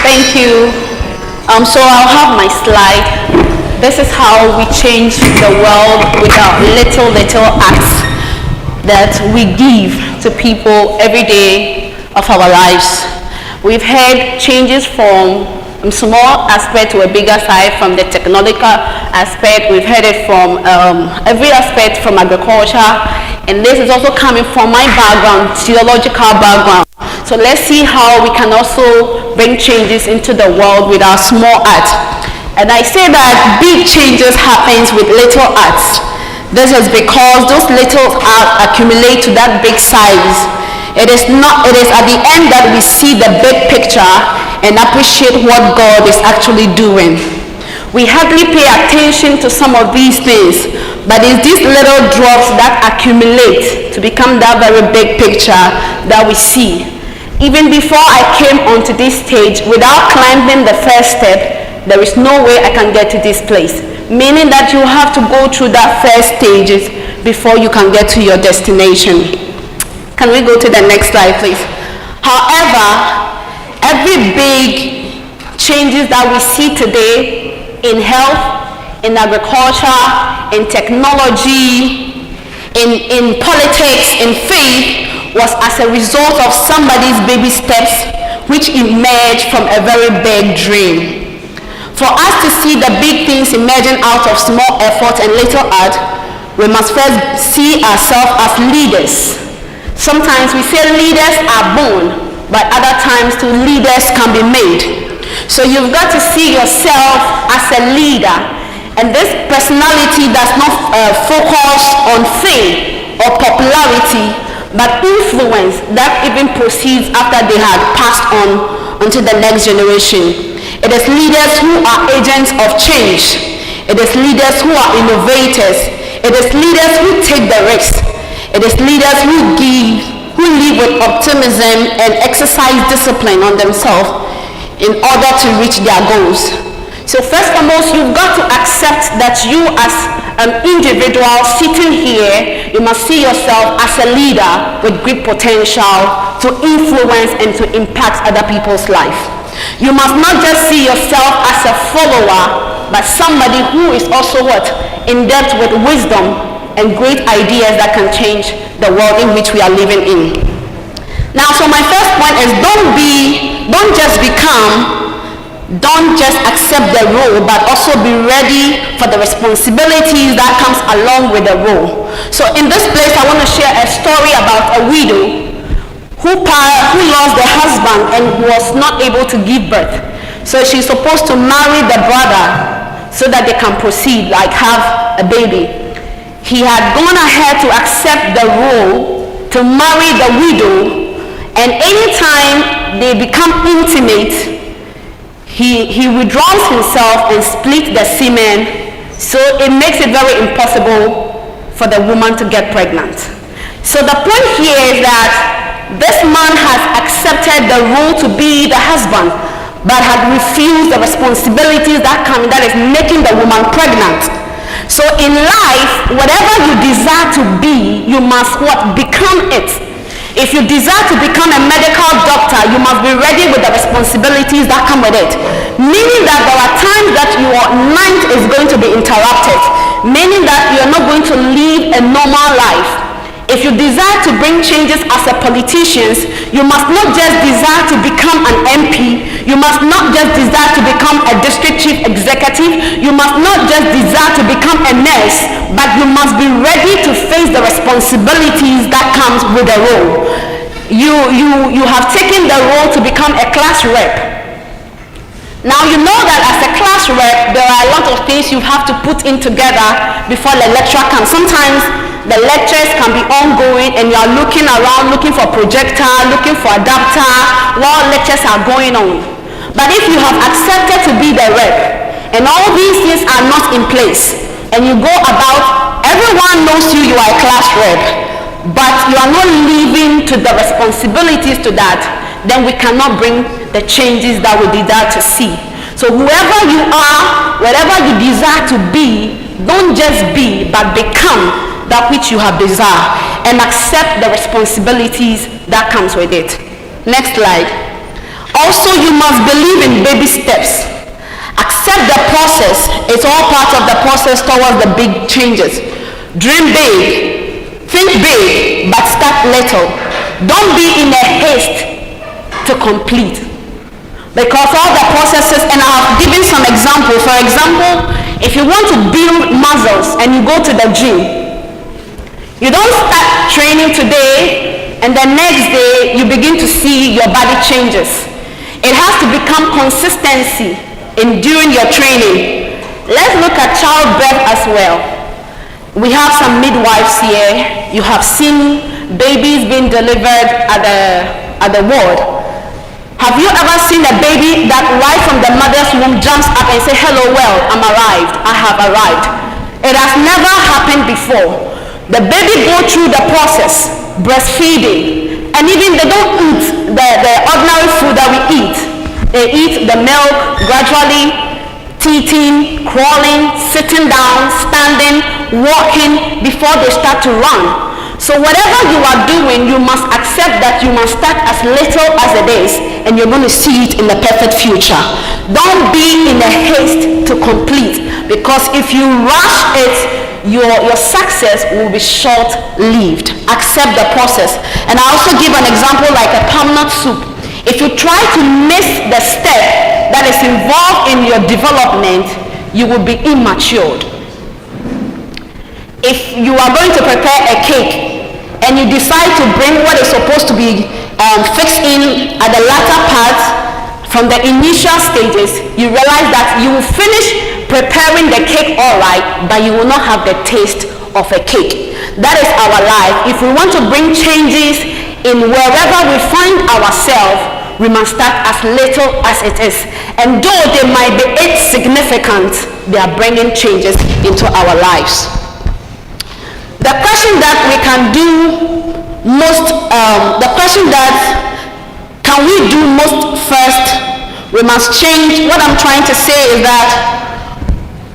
Thank you. So I'll have my slide. This is how we change the world with our little acts that we give to people every day of our lives. We've had changes from a small aspect to a bigger side, from the technological aspect. We've had it from every aspect, from agriculture, and this is also coming from my background, theological background. So let's see how we can also bring changes into the world with our small acts. And I say that big changes happens with little acts. This is because those little acts accumulate to that big size. It is at the end that we see the big picture and appreciate what God is actually doing. We hardly pay attention to some of these things, but it's these little drops that accumulate to become that very big picture that we see. Even before I came onto this stage, without climbing the first step, there is no way I can get to this place. Meaning that you have to go through that first stages before you can get to your destination. Can we go to the next slide, please? However, every big changes that we see today in health, in agriculture, in technology, in politics, in faith, was as a result of somebody's baby steps which emerged from a very big dream. For us to see the big things emerging out of small effort and little art, we must first see ourselves as leaders. Sometimes we say leaders are born, but other times too leaders can be made. So you've got to see yourself as a leader. And this personality does not focus on fame or popularity, but influence that even proceeds after they had passed on onto the next generation. It is leaders who are agents of change. It is leaders who are innovators. It is leaders who take the risk. It is leaders who live with optimism and exercise discipline on themselves in order to reach their goals. So first and most, you've got to accept that you as an individual sitting here, you must see yourself as a leader with great potential to influence and to impact other people's life. You must not just see yourself as a follower, but somebody who is also in depth with wisdom and great ideas that can change the world in which we are living in. Now, so my first point is don't just accept the role, but also be ready for the responsibilities that comes along with the role. So in this place, I want to share a story about a widow who lost the husband and was not able to give birth. So she's supposed to marry the brother so that they can proceed, like have a baby. He had gone ahead to accept the role to marry the widow, and anytime they become intimate, he withdraws himself and splits the semen, so it makes it very impossible for the woman to get pregnant. So the point here is that this man has accepted the role to be the husband, but had refused the responsibilities that is making the woman pregnant. So in life, whatever you desire to be, you must become it. If you desire to become a medical doctor, you must be ready with the responsibilities that come with it. Meaning that there are times that your night is going to be interrupted. Meaning that you are not going to live a normal life. If you desire to bring changes as a politician, you must not just desire to become an MP. You must not just desire to become a district chief executive. You must not just desire to become a nurse, but you must be ready to face the responsibilities that comes with the role. You have taken the role to become a class rep. Now you know that as a class rep, there are a lot of things you have to put in together before the lecture comes. Sometimes the lectures can be ongoing and you are looking around, looking for projector, looking for adapter while lectures are going on. But if you have accepted to be the rep and all these things are not in place and you go about, everyone knows you are a class rep, but you are not living to the responsibilities to that, then we cannot bring the changes that we desire to see. So whoever you are, whatever you desire to be, don't just be, but become that which you have desired, and accept the responsibilities that comes with it. Next slide. Also, you must believe in baby steps. Accept the process. It's all part of the process towards the big changes. Dream big, think big, but start little. Don't be in a haste to complete, because all the processes, and I have given some examples. For example, if you want to build muscles and you go to the gym, you don't start training today and the next day you begin to see your body changes. It has to become consistency in during your training. Let's look at childbirth as well. We have some midwives here. You have seen babies being delivered at the ward. Have you ever seen a baby that right from the mother's womb jumps up and say, "Hello, well, I'm arrived, I have arrived"? It has never happened before. The baby go through the process, breastfeeding, and even they don't eat the ordinary food that we eat. They eat the milk gradually, teething, crawling, sitting down, standing, walking before they start to run. So whatever you are doing, you must accept that you must start as little as it is, and you're going to see it in the perfect future. Don't be in a haste to complete, because if you rush it, your success will be short-lived. Accept the process. And I also give an example like a palm-nut soup. If you try to miss the step that is involved in your development, you will be immatured. If you are going to prepare a cake and you decide to bring what is supposed to be fixed in at the latter part from the initial stages, you realize that you will finish preparing the cake all right, but you will not have the taste of a cake. That is our life. If we want to bring changes in wherever we find ourselves, we must start as little as it is. And though they might be insignificant, they are bringing changes into our lives. The question that we can do most, the question that can we do most first, we must change. What I'm trying to say is that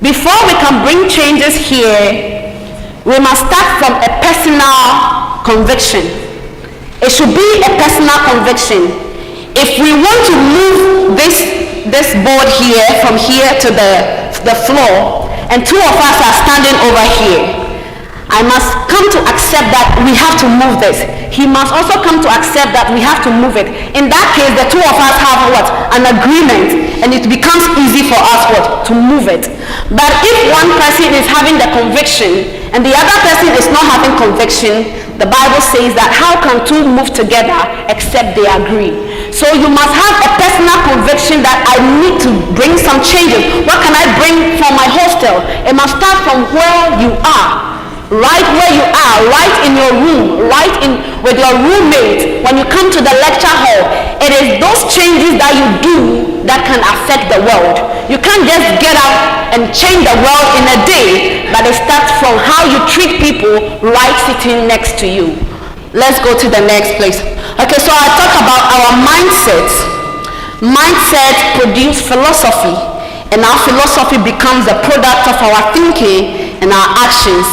before we can bring changes here, we must start from a personal conviction. It should be a personal conviction. If we want to move this board here from here to the floor, and two of us are standing over here, I must come to accept that we have to move this. He must also come to accept that we have to move it. In that case, the two of us have what? An agreement, and it becomes easy for us what? To move it. But if one person is having the conviction and the other person is not having conviction, the Bible says that how can two move together except they agree? So you must have a personal conviction that I need to bring some changes. What can I bring from my hostel? It must start from where you are. Right where you are, right in your room, right in with your roommate. When you come to the lecture hall, it is those changes that you do that can affect the world. You can't just get up and change the world in a day, but it starts from how you treat people right sitting next to you. Let's go to the next place. Okay, so I talk about our mindsets. Mindset produce philosophy, and our philosophy becomes a product of our thinking and our actions.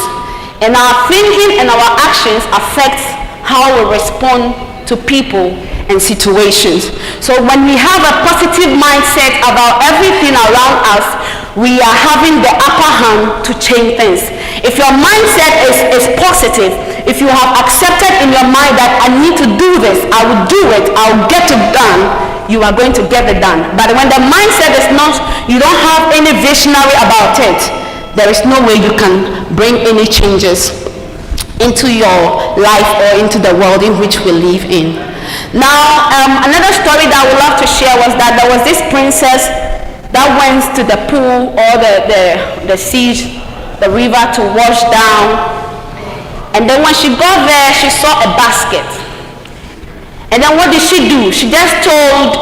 And our thinking and our actions affect how we respond to people and situations. So when we have a positive mindset about everything around us, we are having the upper hand to change things. If your mindset is positive, if you have accepted in your mind that I need to do this, I will do it, I'll get it done, you are going to get it done. But when the mindset is not, you don't have any visionary about it, there is no way you can bring any changes into your life or into the world in which we live in. Now, another story that I would love to share was that there was this princess that went to the pool or the sea, the river to wash down. And then when she got there, she saw a basket. And then what did she do? She just told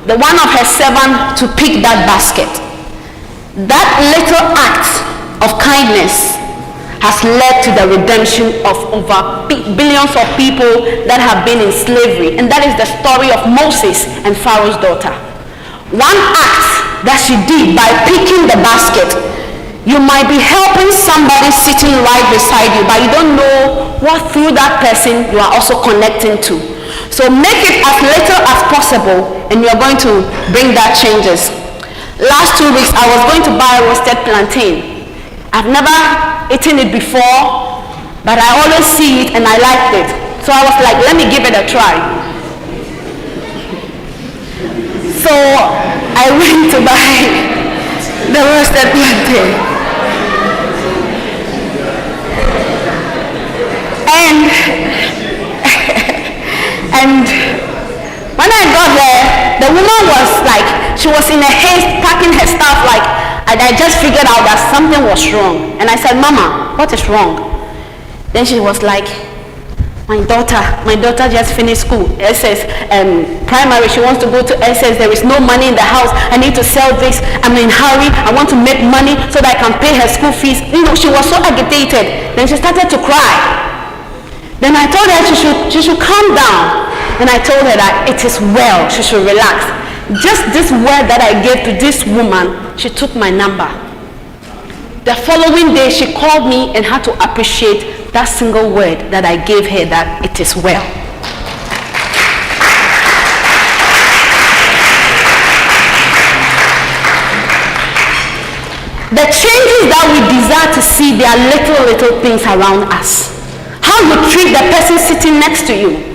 the one of her servants to pick that basket. That little act of kindness has led to the redemption of over billions of people that have been in slavery. And that is the story of Moses and Pharaoh's daughter. One act that she did by picking the basket, you might be helping somebody sitting right beside you, but you don't know what through that person you are also connecting to. So make it as little as possible, and you're going to bring that changes. Last 2 weeks, I was going to buy a roasted plantain. I've never eaten it before, but I always see it and I liked it. So I was like, let me give it a try. So I went to buy the roasted plantain. And when I got there, the woman was like, she was in a haste packing her stuff, like, and I just figured out that something was wrong. And I said, Mama, what is wrong? Then she was like, my daughter just finished school, SS, primary, she wants to go to SS, there is no money in the house, I need to sell this, I'm in a hurry, I want to make money so that I can pay her school fees. You know, she was so agitated. Then she started to cry. Then I told her she should calm down. And I told her that it is well, she should relax. Just this word that I gave to this woman, she took my number. The following day, she called me and had to appreciate that single word that I gave her, that it is well. The changes that we desire to see, they are little things around us. How you treat the person sitting next to you.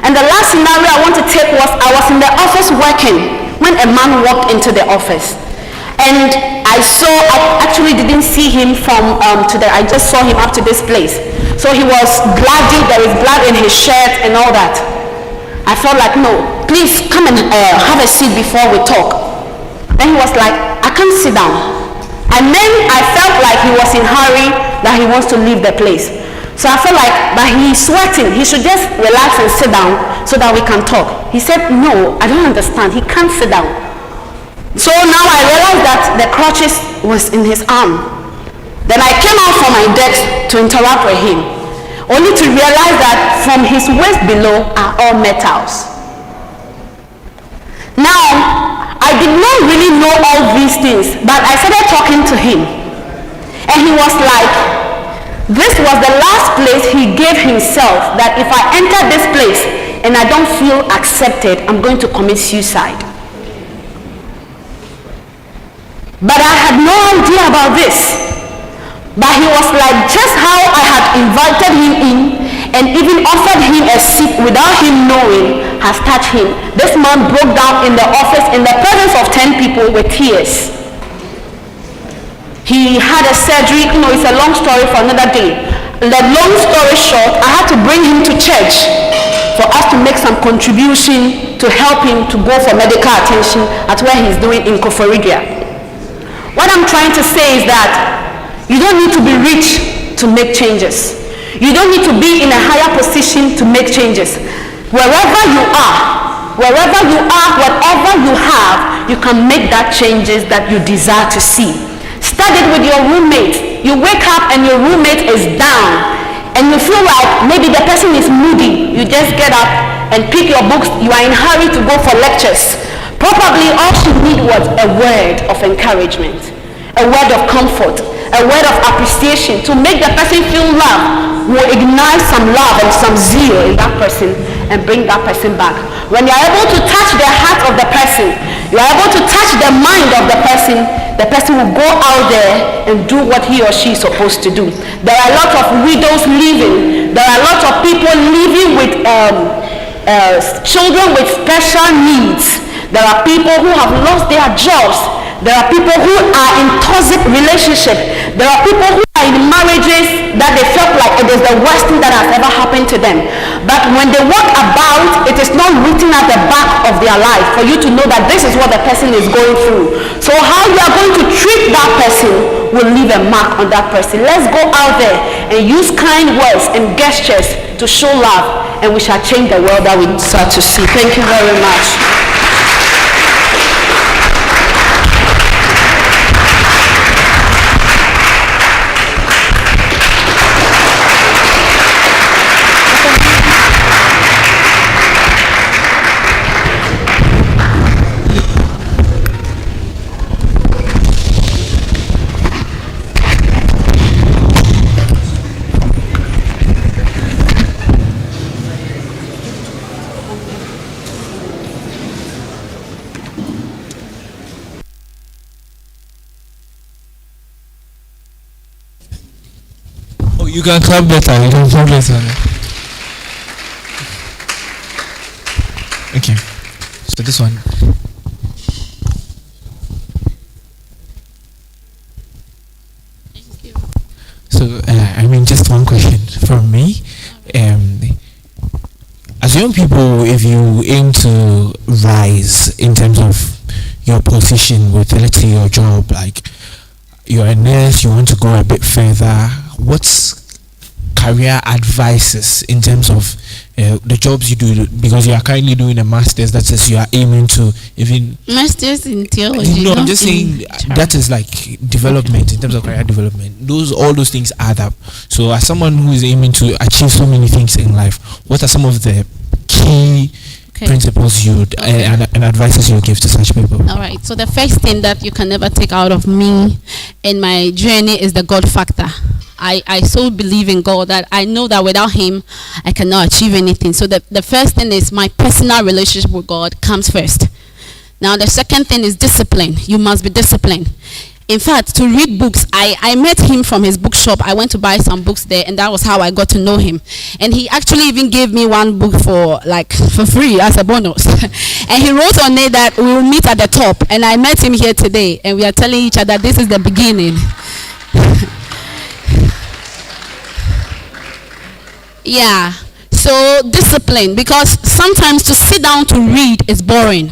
And the last scenario I want to take was, I was in the office working when a man walked into the office. And I actually didn't see him from I just saw him up to this place. So he was bloody, there is blood in his shirt and all that. I felt like, no, please come and have a seat before we talk. Then he was like, I can't sit down. And then I felt like he was in a hurry, that he wants to leave the place. So I felt like, but he's sweating, he should just relax and sit down so that we can talk. He said, no, I don't understand, he can't sit down. So now I realized that the crutches was in his arm. Then I came out from my desk to interact with him, only to realize that from his waist below are all metals. Now, I did not really know all these things, but I started talking to him. And he was like, this was the last place he gave himself, that if I enter this place and I don't feel accepted, I'm going to commit suicide. But I had no idea about this. But he was like, just how I had invited him in and even offered him a seat without him knowing has touched him. This man broke down in the office in the presence of 10 people with tears. He had a surgery, it's a long story for another day. The long story short, I had to bring him to church for us to make some contribution to help him to go for medical attention at where he's doing in Kofi. What I'm trying to say is that you don't need to be rich to make changes. You don't need to be in a higher position to make changes. Wherever you are, whatever you have, you can make that changes that you desire to see. Start it with your roommate. You wake up and your roommate is down and you feel like maybe the person is moody. You just get up and pick your books. You are in a hurry to go for lectures. Probably all she need was a word of encouragement, a word of comfort, a word of appreciation to make the person feel loved, will ignite some love and some zeal in that person and bring that person back. When you're able to touch the heart of the person, you're able to touch the mind of the person will go out there and do what he or she is supposed to do. There are a lot of widows leaving. There are a lot of people living with children with special needs. There are people who have lost their jobs. There are people who are in toxic relationships. There are people who are in marriages that they felt like it is the worst thing that has ever happened to them. But when they walk about, it is not written at the back of their life for you to know that this is what the person is going through. So how you are going to treat that person will leave a mark on that person. Let's go out there and use kind words and gestures to show love, and we shall change the world that we start to see. Thank you very much. You can clap better. You can clap better. Okay. So this one. So just one question from me. As young people, if you aim to rise in terms of your position with, let's say, your job, like you're a nurse, you want to go a bit further, what's career advices in terms of the jobs you do, because you are currently doing a master's, that says you are aiming to even masters in theology? No, I'm just saying that is like development in terms of career development. All those things add up. So as someone who is aiming to achieve so many things in life, what are some of the key principles you would and advices you would give to such people? All right. So the first thing that you can never take out of me in my journey is the God factor. I so believe in God that I know that without him I cannot achieve anything. So the first thing is my personal relationship with God comes first. Now the second thing is discipline. You must be disciplined. In fact, to read books, I met him from his bookshop. I went to buy some books there, and that was how I got to know him. And he actually even gave me one book for free as a bonus. And he wrote on it that we will meet at the top. And I met him here today, and we are telling each other this is the beginning. Yeah. So discipline, because sometimes to sit down to read is boring.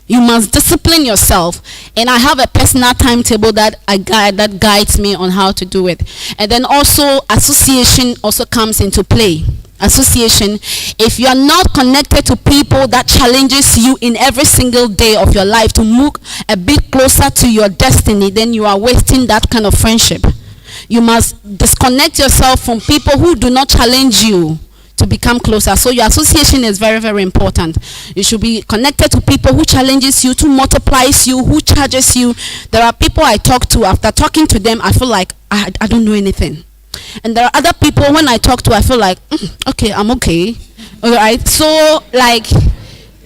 You must discipline yourself, and I have a personal timetable that that guides me on how to do it. And then also association also comes into play. Association, if you are not connected to people that challenges you in every single day of your life to move a bit closer to your destiny, then you are wasting that kind of friendship. You must disconnect yourself from people who do not challenge you to become closer. So your association is very, very important. You should be connected to people who challenges you, who multiplies you, who charges you. There are people I talk to, after talking to them, I feel like I don't know anything. And there are other people when I talk to, I feel like, okay, I'm okay. All right. So like,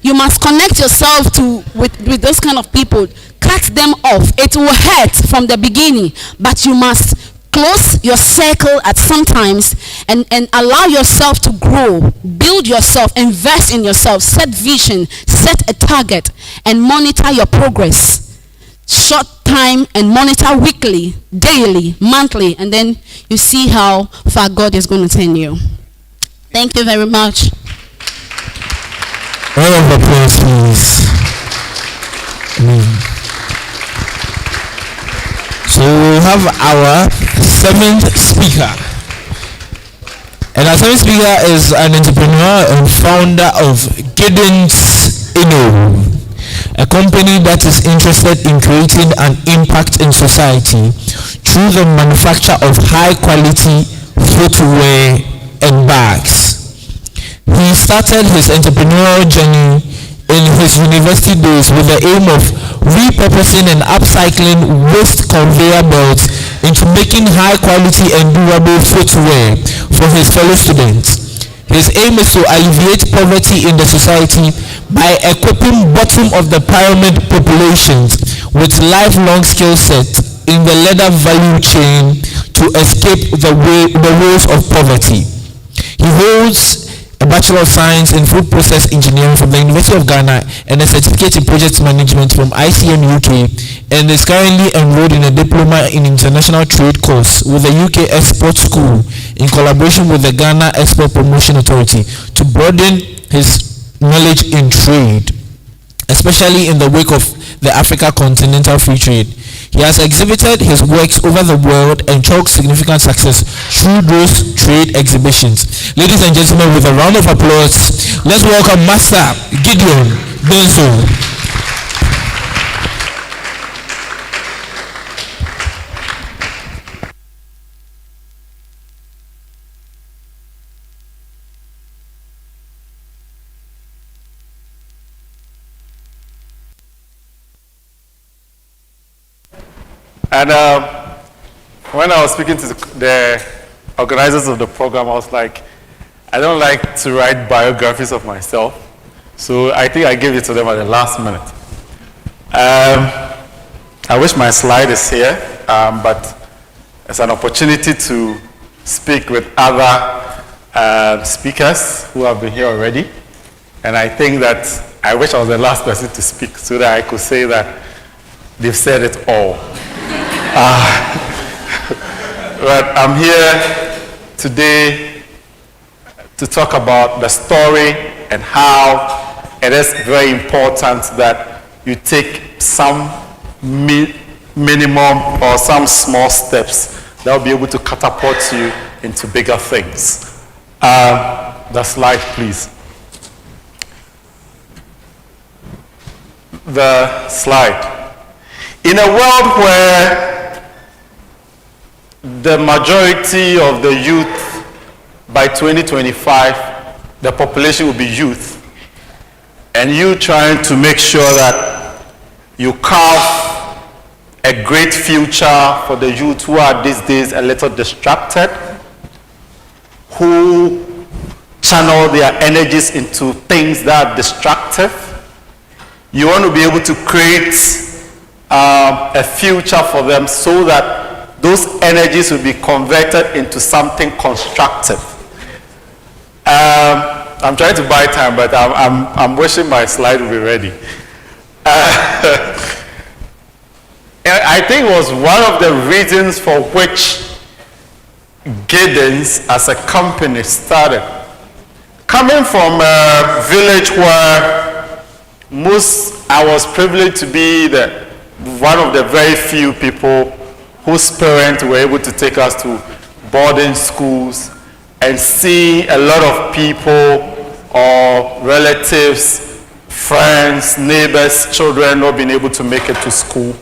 you must connect yourself with those kind of people. Cut them off. It will hurt from the beginning, but you must close your circle at some times and allow yourself to grow. Build yourself, invest in yourself, set vision, set a target, and monitor your progress. Short time and monitor weekly, daily, monthly, and then you see how far God is going to send you. Thank you very much. Round of applause, please. So we have our seventh speaker. And our seventh speaker is an entrepreneur and founder of Gideon's Inno, a company that is interested in creating an impact in society through the manufacture of high quality footwear and bags. He started his entrepreneurial journey in his university days with the aim of repurposing and upcycling waste conveyor belts into making high quality and durable footwear for his fellow students. His aim is to alleviate poverty in the society by equipping bottom of the pyramid populations with lifelong skill sets in the leather value chain to escape the woes of poverty. He holds a Bachelor of Science in Food Process Engineering from the University of Ghana and a certificate in Project Management from ICM UK, and is currently enrolled in a Diploma in International Trade course with the UK Export School in collaboration with the Ghana Export Promotion Authority to broaden his knowledge in trade, especially in the wake of the Africa Continental Free Trade. He has exhibited his works over the world and chalked significant success through those trade exhibitions. Ladies and gentlemen, with a round of applause, let's welcome Master Gideon Benzo. And when I was speaking to the organizers of the program, I was like, I don't like to write biographies of myself. So I think I gave it to them at the last minute. I wish my slide is here, but it's an opportunity to speak with other speakers who have been here already. And I think that I wish I was the last person to speak so that I could say that they've said it all. But I'm here today to talk about the story and how it is very important that you take some minimum or some small steps that will be able to catapult you into bigger things. The slide, please. The slide. In a world where the majority of the youth, by 2025, the population will be youth, and you trying to make sure that you carve a great future for the youth who are these days a little distracted, who channel their energies into things that are destructive. You want to be able to create a future for them so that those energies will be converted into something constructive. I'm trying to buy time, but I'm wishing my slide will be ready. I think it was one of the reasons for which Gideon's as a company started. Coming from a village where I was privileged to be one of the very few people whose parents were able to take us to boarding schools and see a lot of people or relatives, friends, neighbors, children not being able to make it to school.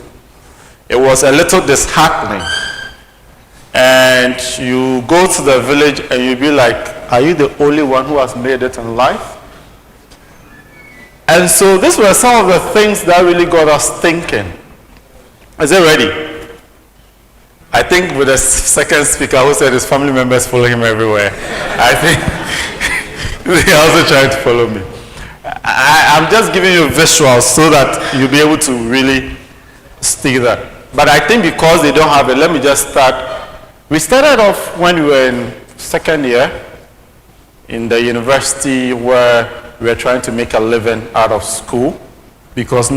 It was a little disheartening. And you go to the village and you be like, are you the only one who has made it in life? And so these were some of the things that really got us thinking. Is it ready? I think with the second speaker who said his family members follow him everywhere, I think they're also trying to follow me. I'm just giving you visuals so that you'll be able to really see that. But I think because they don't have it, let me just start. We started off when we were in second year in the university where we were trying to make a living out of school because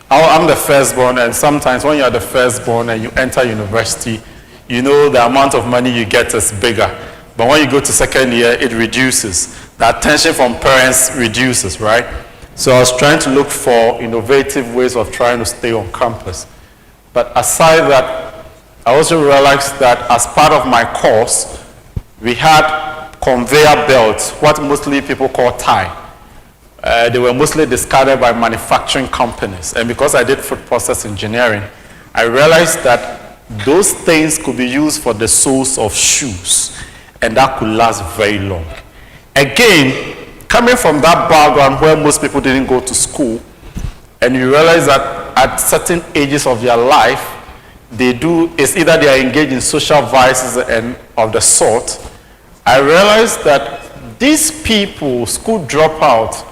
I'm the firstborn, and sometimes when you're the firstborn and you enter university, you know the amount of money you get is bigger. But when you go to second year, it reduces. The attention from parents reduces, right? So I was trying to look for innovative ways of trying to stay on campus. But aside that, I also realized that as part of my course, we had conveyor belts, what mostly people call tie. They were mostly discarded by manufacturing companies. And because I did food process engineering, I realized that those things could be used for the soles of shoes, and that could last very long. Again, coming from that background where most people didn't go to school, and you realize that at certain ages of their life, it's either they are engaged in social vices and of the sort. I realized that these people, school dropouts,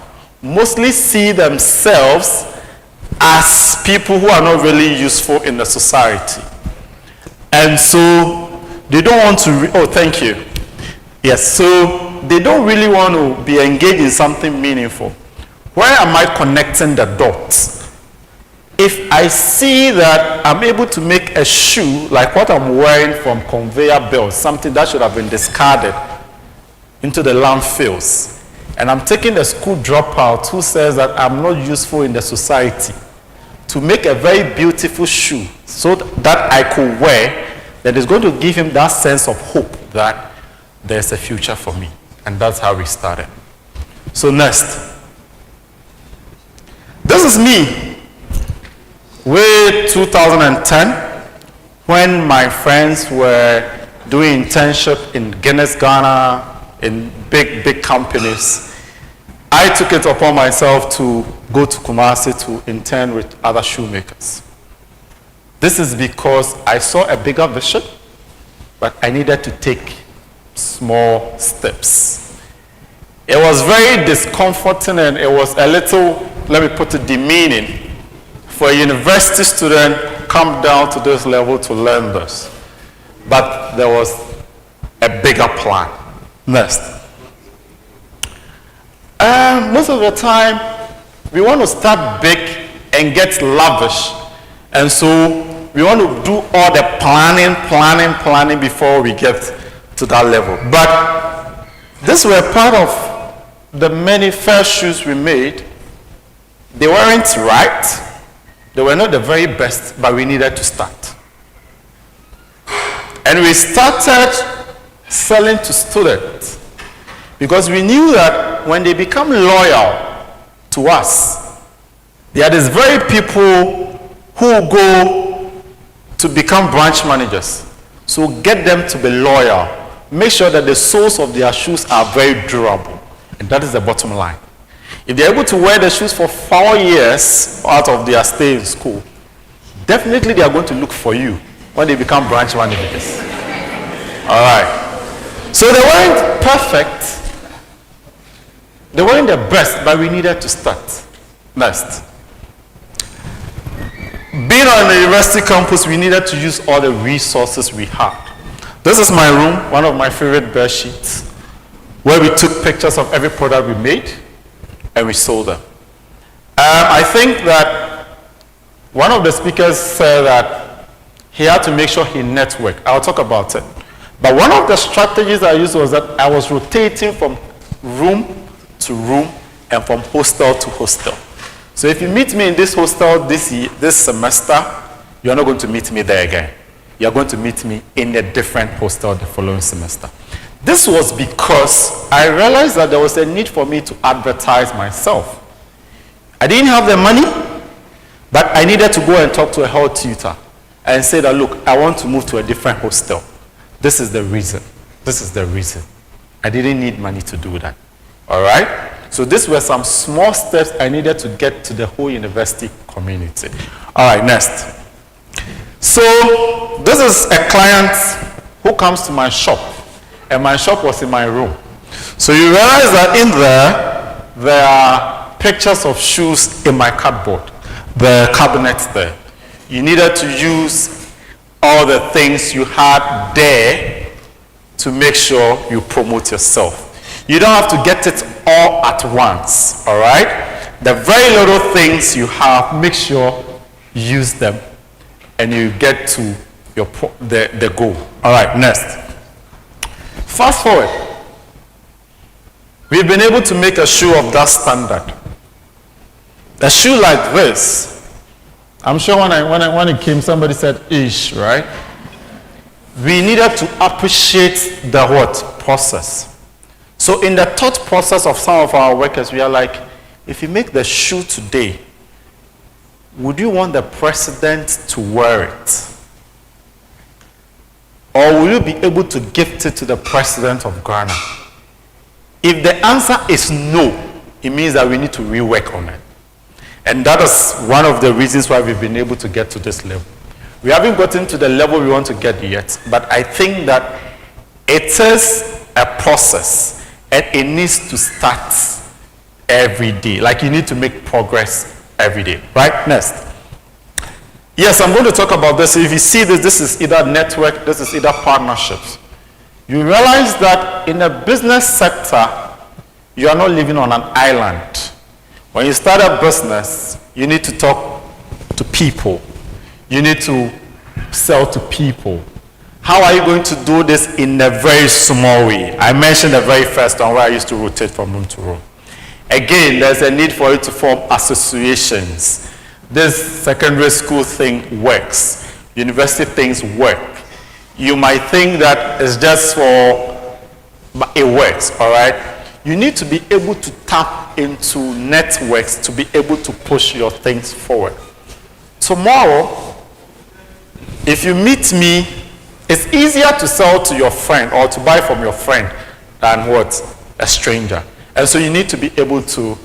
mostly see themselves as people who are not really useful in the society. And so they don't want to, oh, thank you. Yes, so they don't really want to be engaged in something meaningful. Where am I connecting the dots? If I see that I'm able to make a shoe like what I'm wearing from conveyor belts, something that should have been discarded into the landfills, and I'm taking a school dropout who says that I'm not useful in the society to make a very beautiful shoe so that I could wear, then it's going to give him that sense of hope that there's a future for me. And that's how we started. So next. This is me with 2010 when my friends were doing internship in Guinness, Ghana, in big companies. I took it upon myself to go to Kumasi to intern with other shoemakers. This is because I saw a bigger vision, but I needed to take small steps. It was very discomforting, and it was a little, let me put it, demeaning for a university student come down to this level to learn this. But there was a bigger plan. Next. Most of the time, we want to start big and get lavish. And so we want to do all the planning before we get to that level. But these were part of the many first shoes we made. They weren't right. They were not the very best, but we needed to start. And we started selling to students because we knew that when they become loyal to us, there are these very people who go to become branch managers. So get them to be loyal. Make sure that the soles of their shoes are very durable. And that is the bottom line. If they're able to wear the shoes for 4 years out of their stay in school, definitely they are going to look for you when they become branch managers. All right. So they weren't perfect. They weren't the best, but we needed to start. Next. Being on the university campus, we needed to use all the resources we had. This is my room, one of my favorite bed sheets, where we took pictures of every product we made and we sold them. I think that one of the speakers said that he had to make sure he networked. I'll talk about it. But one of the strategies I used was that I was rotating from room to room and from hostel to hostel. So if you meet me in this hostel this semester, you're not going to meet me there again. You're going to meet me in a different hostel the following semester. This was because I realized that there was a need for me to advertise myself. I didn't have the money, but I needed to go and talk to a health tutor and say that, look, I want to move to a different hostel. This is the reason. This is the reason. I didn't need money to do that. All right? So these were some small steps I needed to get to the whole university community. All right, next. So this is a client who comes to my shop, and my shop was in my room. So you realize that in there are pictures of shoes in my cupboard, the cabinets there. You needed to use all the things you had there to make sure you promote yourself. You don't have to get it all at once, all right? The very little things you have, make sure you use them and you get to your the goal. All right, next. Fast forward. We've been able to make a shoe of that standard. A shoe like this, I'm sure when it came, somebody said, ish, right? We needed to appreciate the what? Process. So in the thought process of some of our workers, we are like, if you make the shoe today, would you want the president to wear it? Or will you be able to gift it to the president of Ghana? If the answer is no, it means that we need to rework on it. And that is one of the reasons why we've been able to get to this level. We haven't gotten to the level we want to get yet, but I think that it is a process and it needs to start every day. Like you need to make progress every day. Right? Next. Yes, I'm going to talk about this. If you see this, this is either network, this is either partnerships. You realize that in the business sector, you are not living on an island. When you start a business, you need to talk to people. You need to sell to people. How are you going to do this in a very small way? I mentioned the very first one where I used to rotate from room to room. Again, there's a need for you to form associations. This secondary school thing works. University things work. You might think that it's just for, but it works, all right? You need to be able to tap into networks to be able to push your things forward. Tomorrow, if you meet me, it's easier to sell to your friend or to buy from your friend than what? A stranger. And so you need to be able to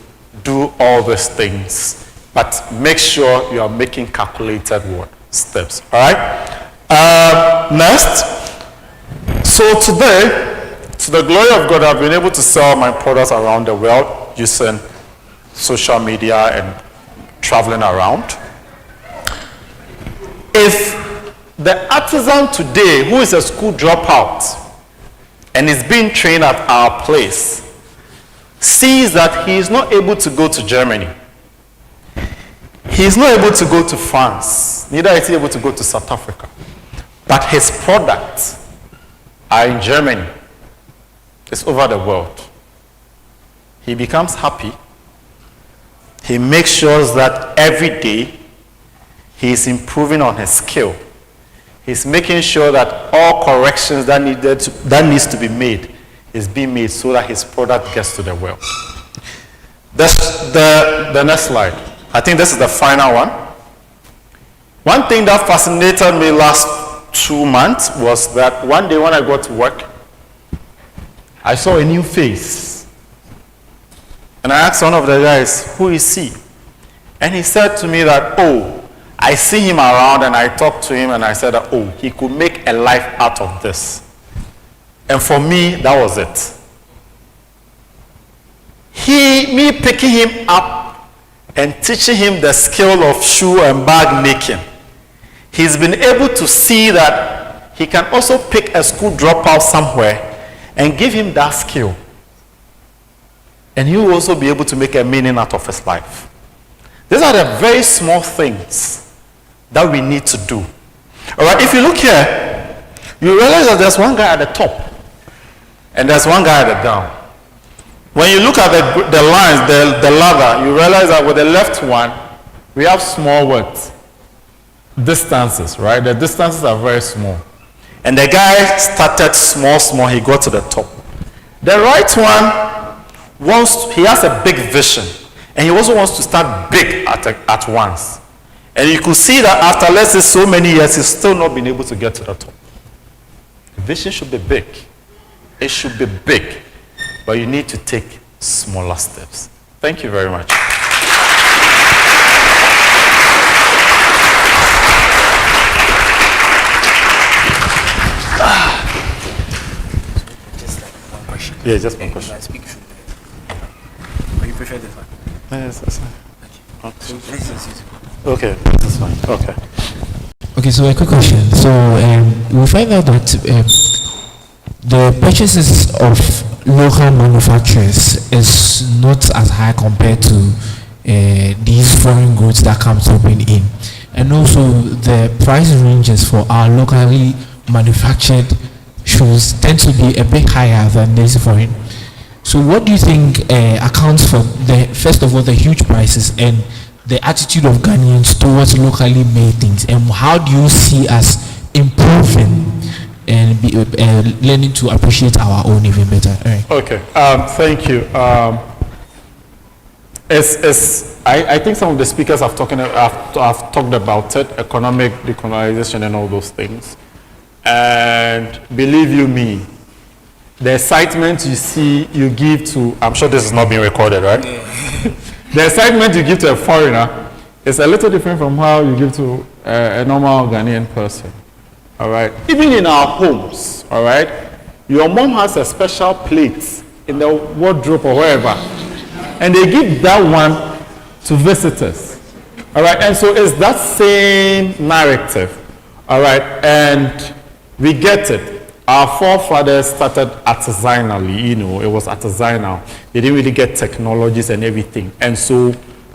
do all these things, but make sure you are making calculated what? Steps. All right? Next. So today, to the glory of God, I've been able to sell my products around the world using social media and traveling around. If the artisan today, who is a school dropout and is being trained at our place, sees that he is not able to go to Germany, he is not able to go to France, neither is he able to go to South Africa, but his products are in Germany, it's over the world. He becomes happy. He makes sure that every day he is improving on his skill. He's making sure that all corrections that needs to be made is being made so that his product gets to the world. That's the next slide. I think this is the final one. One thing that fascinated me last 2 months was that one day when I got to work, I saw a new face. And I asked one of the guys, who is he? And he said to me that, oh, I see him around and I talked to him and I said, oh, he could make a life out of this. And for me, that was it. Me picking him up and teaching him the skill of shoe and bag making, he's been able to see that he can also pick a school dropout somewhere and give him that skill. And he will also be able to make a meaning out of his life. These are the very small things that we need to do. All right, if you look here, you realize that there's one guy at the top and there's one guy at the down. When you look at the lines, the ladder, you realize that with the left one, we have small what? Distances, right? The distances are very small. And the guy started small, he got to the top. The right one he has a big vision, and he also wants to start big at once. And you could see that after, let's say, so many years, he's still not been able to get to the top. The vision should be big. It should be big. But you need to take smaller steps. Thank you very much. Yeah, just one question. Or you prefer this one? Yes, that's fine. Okay, this is fine. Okay. Okay, so a quick question. So we find out that the purchases of local manufacturers is not as high compared to these foreign goods that come dropping in. And also the price ranges for our locally manufactured shoes tend to be a bit higher than these foreign. So what do you think accounts for first of all, the huge prices and the attitude of Ghanaians towards locally made things? And how do you see us improving and learning to appreciate our own even better? All right. Okay, thank you. I think some of the speakers have talked about it, economic decolonization and all those things. And believe you me, the excitement you give to, I'm sure this is not being recorded, right? Yeah. The excitement you give to a foreigner is a little different from how you give to a normal Ghanaian person, all right? Even in our homes, all right? Your mom has a special plate in the wardrobe or wherever, and they give that one to visitors, all right? And so it's that same narrative, all right? And we get it. Our forefathers started artisanally, it was artisanal. They didn't really get technologies and everything. And so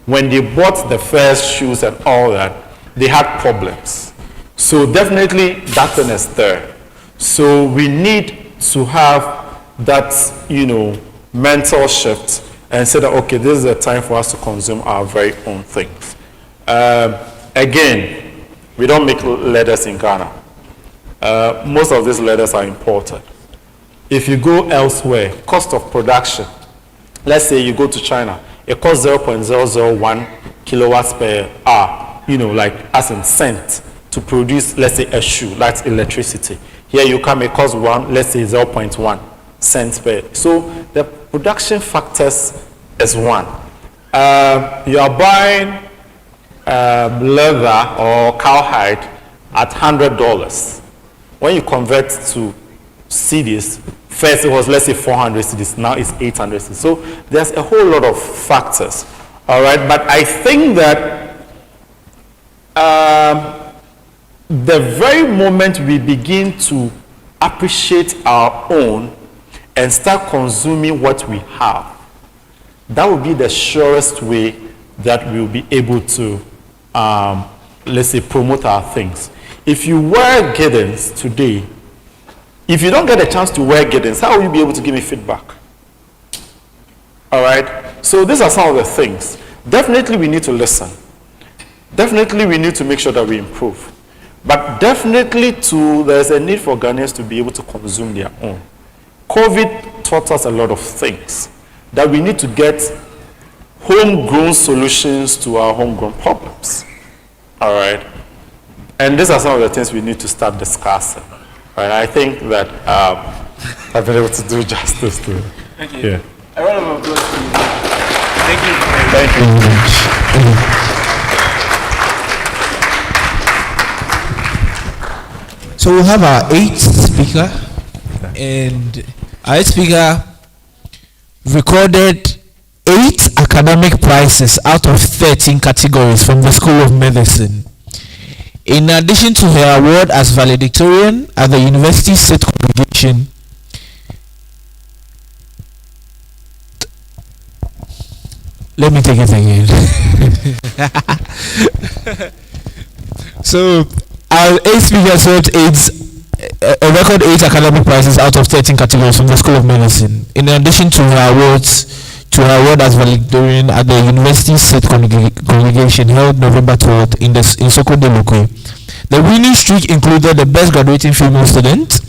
when they bought the first shoes and all that, they had problems. So definitely that thing is there. So we need to have that, mental shift and say that, okay, this is the time for us to consume our very own things. Again, we don't make leathers in Ghana. Most of these leathers are imported. If you go elsewhere, cost of production, let's say you go to China, it costs 0.001 kilowatts per hour, like as in cent, to produce, let's say, a shoe. That's electricity. Here you come, it costs let's say 0.1 cents per. So the production factors is one. You are buying leather or cowhide at $100. When you convert to cedis, first it was, let's say, 400 cedis, now it's 800 cedis. So there's a whole lot of factors, all right? But I think that the very moment we begin to appreciate our own and start consuming what we have, that will be the surest way that we'll be able to, let's say, promote our things. If you wear Giddens today, if you don't get a chance to wear Giddens, how will you be able to give me feedback? All right? So these are some of the things. Definitely we need to listen. Definitely we need to make sure that we improve. But definitely too, there's a need for Ghanaians to be able to consume their own. COVID taught us a lot of things, that we need to get homegrown solutions to our homegrown problems. All right? And these are some of the things we need to start discussing. Right? I think that I've been able to do justice to it. Thank you. Yeah. A round of applause for you. Thank you. Thank you very much. So we'll have our 8th speaker, and our 8th speaker recorded 8 academic prizes out of 13 categories from the School of Medicine. In addition to her award as valedictorian at the University State Congregation, let me take it again. So our 8 speakers hold a record 8 academic prizes out of 13 categories from the School of Medicine. In addition to her award as valedictorian at the University State Congregation held November 12th in Sokoto Lokwe. The winning streak included the best graduating female student.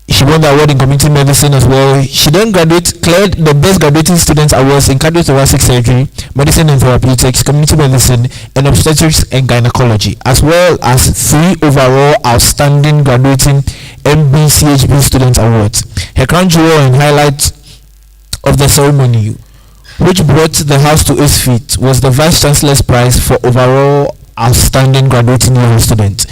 She won the award in community medicine as well. She then cleared the best graduating students awards in cardiothoracic surgery, medicine and therapeutics, community medicine, and obstetrics and gynecology, as well as 3 overall outstanding graduating MBCHB student awards. Her crown jewel and highlight of the ceremony, which brought the house to its feet, was the Vice Chancellor's Prize for overall outstanding graduating level student.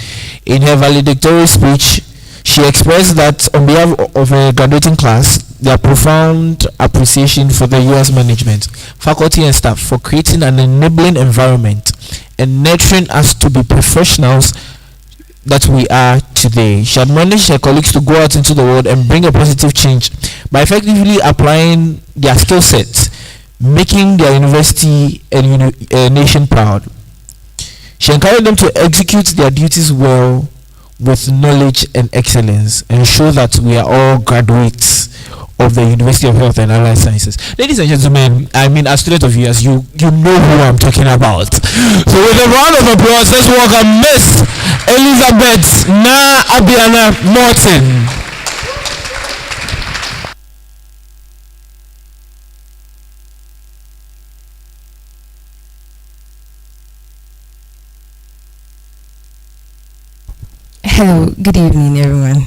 In her valedictory speech, she expressed that on behalf of a graduating class, their profound appreciation for the U.S. management, faculty and staff for creating an enabling environment and nurturing us to be professionals that we are today. She admonished her colleagues to go out into the world and bring a positive change by effectively applying their skill sets, making their university and nation proud. She encouraged them to execute their duties well with knowledge and excellence, and show that we are all graduates of the University of Health and Allied Sciences. Ladies and gentlemen, I mean, as student of UHAS, you know who I'm talking about. So with a round of applause, let's welcome Miss Elizabeth Abiana Morton. Hello, good evening, everyone.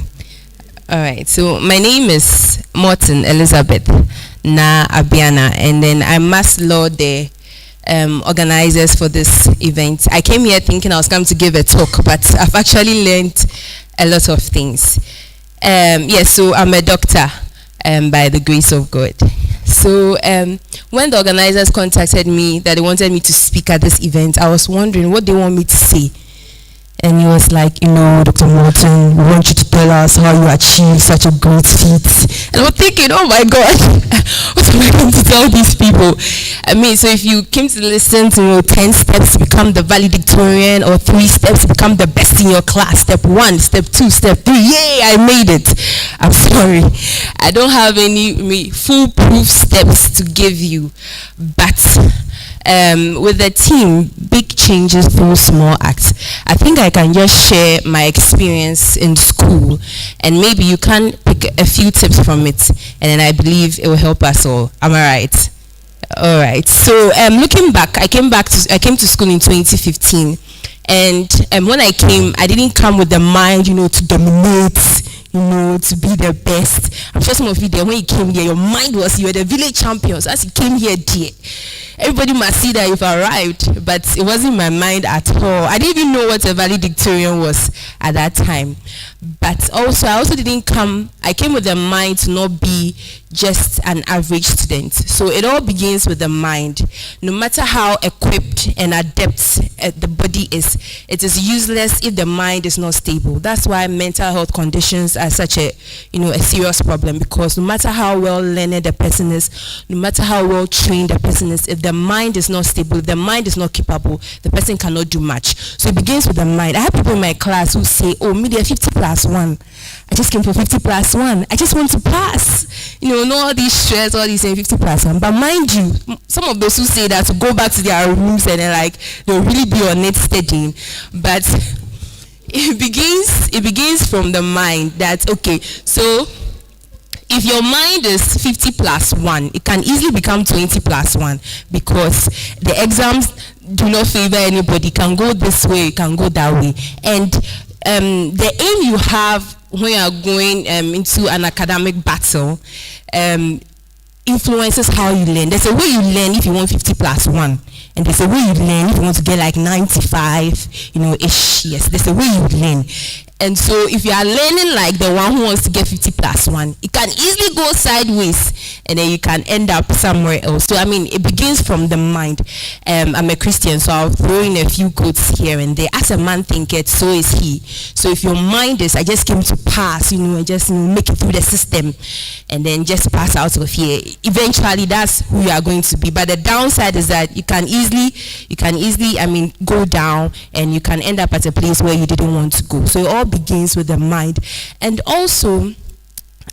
All right, so my name is Morton Elizabeth Abiana, and then I must laud the organizers for this event. I came here thinking I was going to give a talk, but I've actually learned a lot of things. Yes, so I'm a doctor by the grace of God. So when the organizers contacted me that they wanted me to speak at this event, I was wondering what they want me to say. And he was like, you know, Dr. Morton, we want you to tell us how you achieved such a great feat. And I was thinking, oh my God, what am I going to tell these people? I mean, so if you came to listen to 10 steps to become the valedictorian, or 3 steps to become the best in your class, step 1, step 2, step 3, yay, I made it. I'm sorry. I don't have any foolproof steps to give you, but with the team, big changes through small acts. I think I can just share my experience in school, and maybe you can pick a few tips from it, and then I believe it will help us all. Am I right? All right. So looking back, I came to school in 2015, and when I came, I didn't come with the mind, you know, to dominate, you know, to be the best. I'm sure some of you there, when you came here, your mind was you were the village champions. As you came here, dear, everybody must see that you've arrived, but it wasn't my mind at all. I didn't even know what a valedictorian was at that time. But also, I also didn't come, I came with the mind to not be just an average student. So it all begins with the mind. No matter how equipped and adept the body is, it is useless if the mind is not stable. That's why mental health conditions are such a, you know, a serious problem, because no matter how well learned the person is, no matter how well trained the person is, if the mind is not stable, if the mind is not capable, the person cannot do much. So it begins with the mind. I have people in my class who say, oh, me, they're 50+1. I just came for 50+1. I just want to pass. You know, all these stress, all these saying 50+1. But mind you, some of those who say that to go back to their rooms and then like they'll really be on it studying. But it begins from the mind that, okay, so if your mind is 50+1, it can easily become 20+1, because the exams do not favor anybody. It can go this way, it can go that way. And the aim you have when you are going into an academic battle influences how you learn. There's a way you learn if you want 50+1, and there's a way you learn if you want to get like 95, you know, ish. Yes, there's a way you learn. And so if you are learning like the one who wants to get 50+1, it can easily go sideways, and then you can end up somewhere else. So I mean, it begins from the mind. I'm a Christian, so I'll throw in a few quotes here and there. As a man thinketh, so is he. So if your mind is, I just came to pass, you know, and just, you know, make it through the system, and then just pass out of here, eventually that's who you are going to be. But the downside is that you can easily, I mean, go down, and you can end up at a place where you didn't want to go. So it all begins with the mind. And also,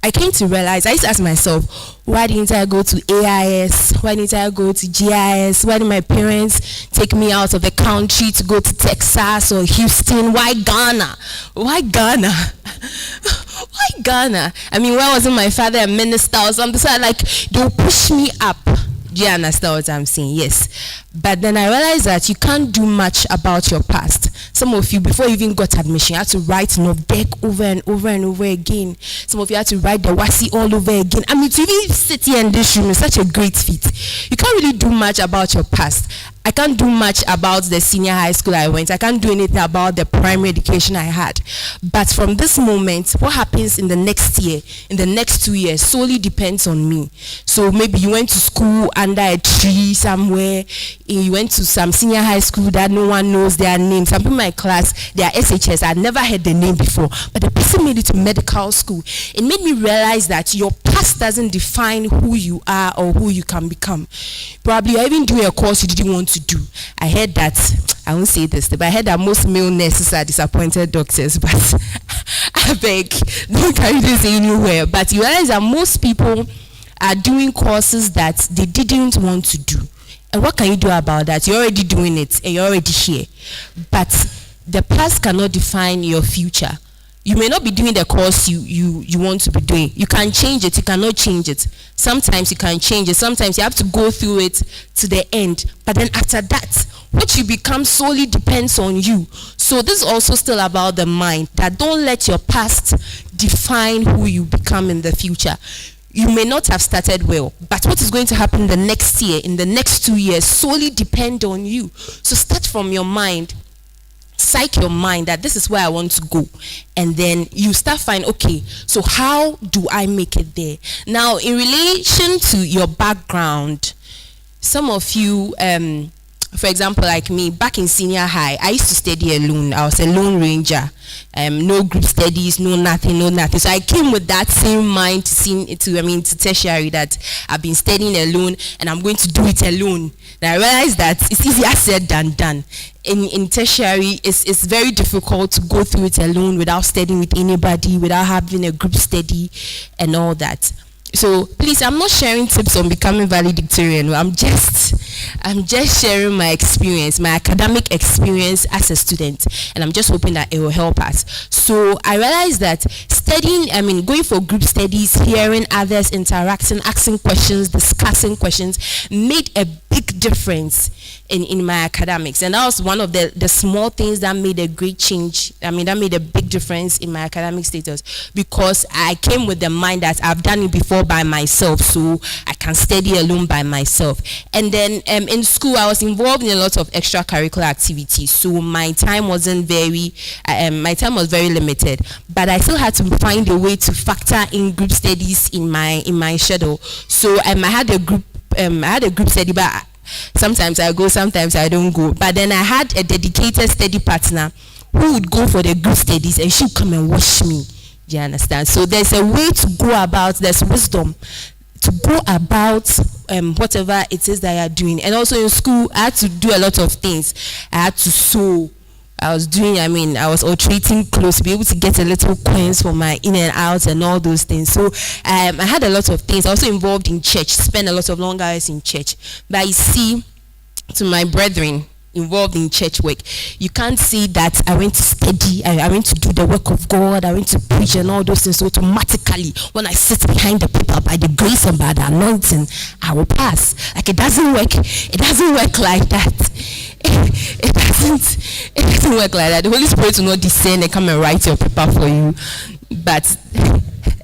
I came to realize, I used to ask myself, why didn't I go to AIS? Why didn't I go to GIS? Why did my parents take me out of the country to go to Texas or Houston? Why Ghana? Why Ghana? Why Ghana? I mean, why wasn't my father a minister or something? So they'll push me up. Do you understand what I'm saying? Yes. But then I realized that you can't do much about your past. Some of you, before you even got admission, you had to write Novdek over and over and over again. Some of you had to write the WASI all over again. I mean, to even sit here in this room is such a great feat. You can't really do much about your past. I can't do much about the senior high school I went. I can't do anything about the primary education I had. But from this moment, what happens in the next year, in the next 2 years, solely depends on me. So maybe you went to school under a tree somewhere. You went to some senior high school that no one knows their name. Some people in my class, they are SHS. I'd never heard the name before. But the person made it to medical school. It made me realize that your past doesn't define who you are or who you can become. Probably you're even doing a course you didn't want to do. I heard that, I won't say this, but I heard that most male nurses are disappointed doctors, but I beg, don't carry this anywhere. But you realize that most people are doing courses that they didn't want to do. And what can you do about that? You're already doing it and you're already here. But the past cannot define your future. You may not be doing the course you want to be doing. You can change it, you cannot change it. Sometimes you can change it, sometimes you have to go through it to the end. But then after that, what you become solely depends on you. So this is also still about the mind, that don't let your past define who you become in the future. You may not have started well, but what is going to happen the next year, in the next 2 years, solely depend on you. So start from your mind. Psych your mind that this is where I want to go, and then you start finding, okay, so how do I make it there? Now, in relation to your background, some of you, for example, like me, back in senior high, I used to study alone. I was a lone ranger. No group studies, no nothing. So I came with that same mind to tertiary, that I've been studying alone and I'm going to do it alone. And I realized that it's easier said than done. In tertiary, it's very difficult to go through it alone without studying with anybody, without having a group study and all that. So please, I'm not sharing tips on becoming valedictorian. I'm just sharing my experience, my academic experience as a student, and I'm just hoping that it will help us. So I realized that studying, going for group studies, hearing others, interacting, asking questions, discussing questions, made a big difference in my academics. And that was one of the small things that made a great change. That made a big difference in my academic status, because I came with the mind that I've done it before by myself, so I can study alone by myself. And then in school, I was involved in a lot of extracurricular activities, so my time was very limited. But I still had to find a way to factor in group studies in my schedule. So I had a group study, but sometimes I go, sometimes I don't go. But then I had a dedicated study partner who would go for the group studies, and she would come and watch me. Do you understand? So there's a way to go about, there's wisdom to go about whatever it is that you're doing. And also in school, I had to do a lot of things. I had to sew. I was alterating clothes to be able to get a little coins for my in and out and all those things. So I had a lot of things. I was also involved in church, spent a lot of long hours in church. But you see, to my brethren involved in church work, you can't see that I went to study, I went to do the work of God, I went to preach and all those things. So automatically, when I sit behind the paper, by the grace and by the anointing, I will pass. Like, it doesn't work like that. It doesn't work like that. The Holy Spirit will not descend and come and write your paper for you. But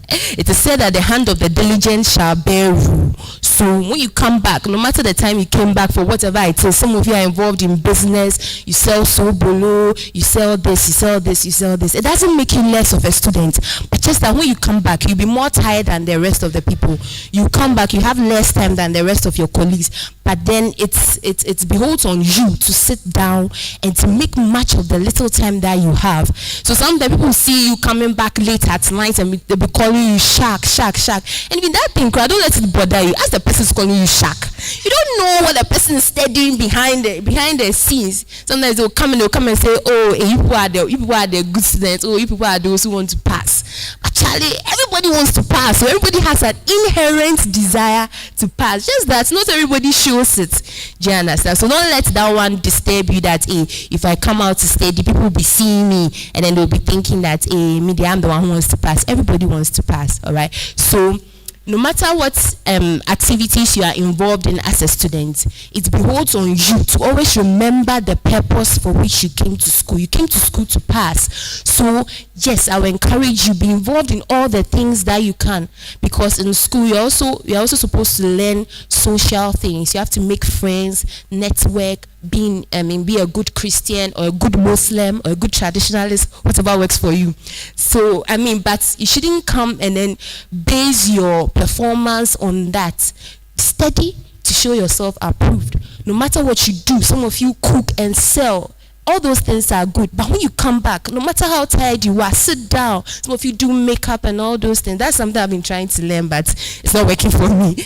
it is said that the hand of the diligent shall bear rule. So when you come back, no matter the time you came back for whatever it is, some of you are involved in business, you sell sobolo, you sell this, you sell this, you sell this. It doesn't make you less of a student, but just that when you come back, you'll be more tired than the rest of the people. You come back, you have less time than the rest of your colleagues, but then it's beholds on you to sit down and to make much of the little time that you have. So some of the people see you coming back late at night and they'll be calling you shark. And even that thing, don't let it bother you. As the person's calling you shark, You don't know what the person is studying behind the scenes. Sometimes they'll come and say, oh, you people are the good students. Oh, you people are those who want to pass. Actually, everybody wants to pass. So everybody has an inherent desire to pass. Just that not everybody shows it. Do you understand? So don't let that one disturb you that, hey, if I come out to study, people will be seeing me and then they'll be thinking that, hey, maybe I'm the one who wants to pass. Everybody wants to pass, all right? So no matter what activities you are involved in as a student, it beholds on you to always remember the purpose for which you came to school. You came to school to pass. So yes, I will encourage you, be involved in all the things that you can, because in school you're also supposed to learn social things. You have to make friends, network, be a good Christian or a good Muslim or a good traditionalist, whatever works for you. So but you shouldn't come and then base your performance on that. Study to show yourself approved. No matter what you do, some of you cook and sell. All those things are good, but when you come back, no matter how tired you are, sit down. Some of you do makeup and all those things. That's something I've been trying to learn, but it's not working for me.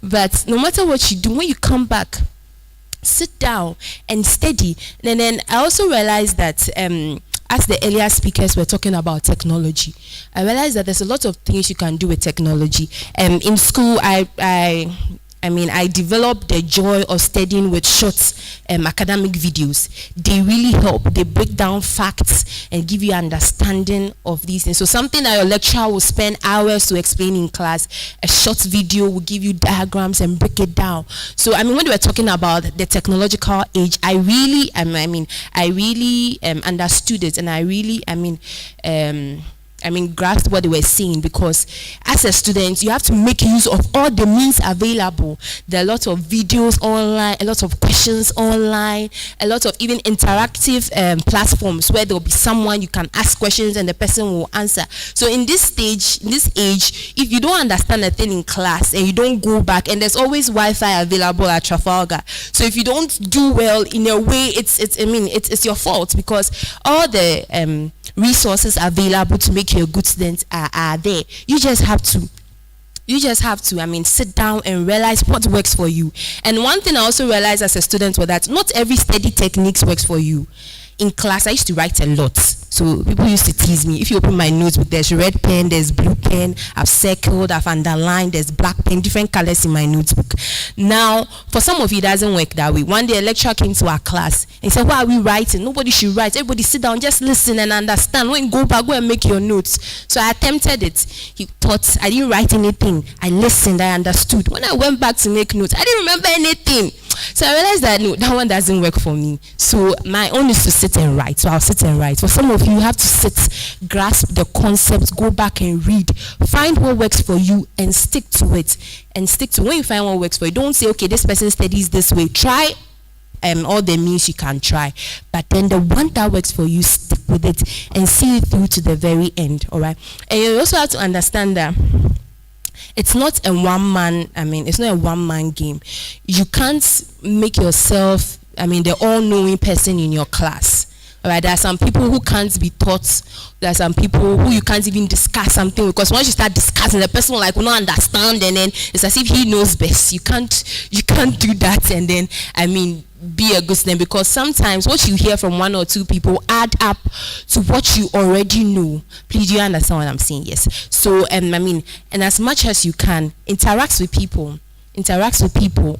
But no matter what you do, when you come back, sit down and study. And then I also realized that as the earlier speakers were talking about technology, I realized that there's a lot of things you can do with technology. In school, I developed the joy of studying with short academic videos. They really help. They break down facts and give you understanding of these things. So something that your lecturer will spend hours to explain in class, a short video will give you diagrams and break it down. So when we were talking about the technological age, I really understood it, and I really grasped what they were saying, because as a student, you have to make use of all the means available. There are a lot of videos online, a lot of questions online, a lot of even interactive platforms where there will be someone you can ask questions and the person will answer. So in this age, if you don't understand a thing in class and you don't go back, and there's always Wi-Fi available at Trafalgar. So if you don't do well, in a way, it's your fault, because all the resources available to make you a good student are there. You just have to sit down and realize what works for you. And one thing I also realized as a student was that not every study techniques works for you. In class, I used to write a lot. So people used to tease me. If you open my notebook, there's red pen, there's blue pen, I've circled, I've underlined, there's black pen, different colors in my notebook. Now, for some of you, it doesn't work that way. One day, a lecturer came to our class and said, why are we writing? Nobody should write. Everybody sit down, just listen and understand. When you go back, go and make your notes. So I attempted it. He thought I didn't write anything. I listened, I understood. When I went back to make notes, I didn't remember anything. So I realized that no, that one doesn't work for me. So my own is to sit and write. So I'll sit and write. For some of you, you have to sit, grasp the concepts, go back and read. Find what works for you and stick to it. And stick to when you find what works for you. Don't say, okay, this person studies this way. Try all the means you can try. But then the one that works for you, stick with it and see it through to the very end. All right. And you also have to understand that it's not a one-man game. You can't make yourself, the all-knowing person in your class. All right, there are some people who can't be taught. There are some people who you can't even discuss something, because once you start discussing, the person will not understand, and then it's as if he knows best. You can't do that, and then be a good student, because sometimes what you hear from one or two people add up to what you already know. Please, do you understand what I'm saying? Yes. So and as much as you can, interact with people.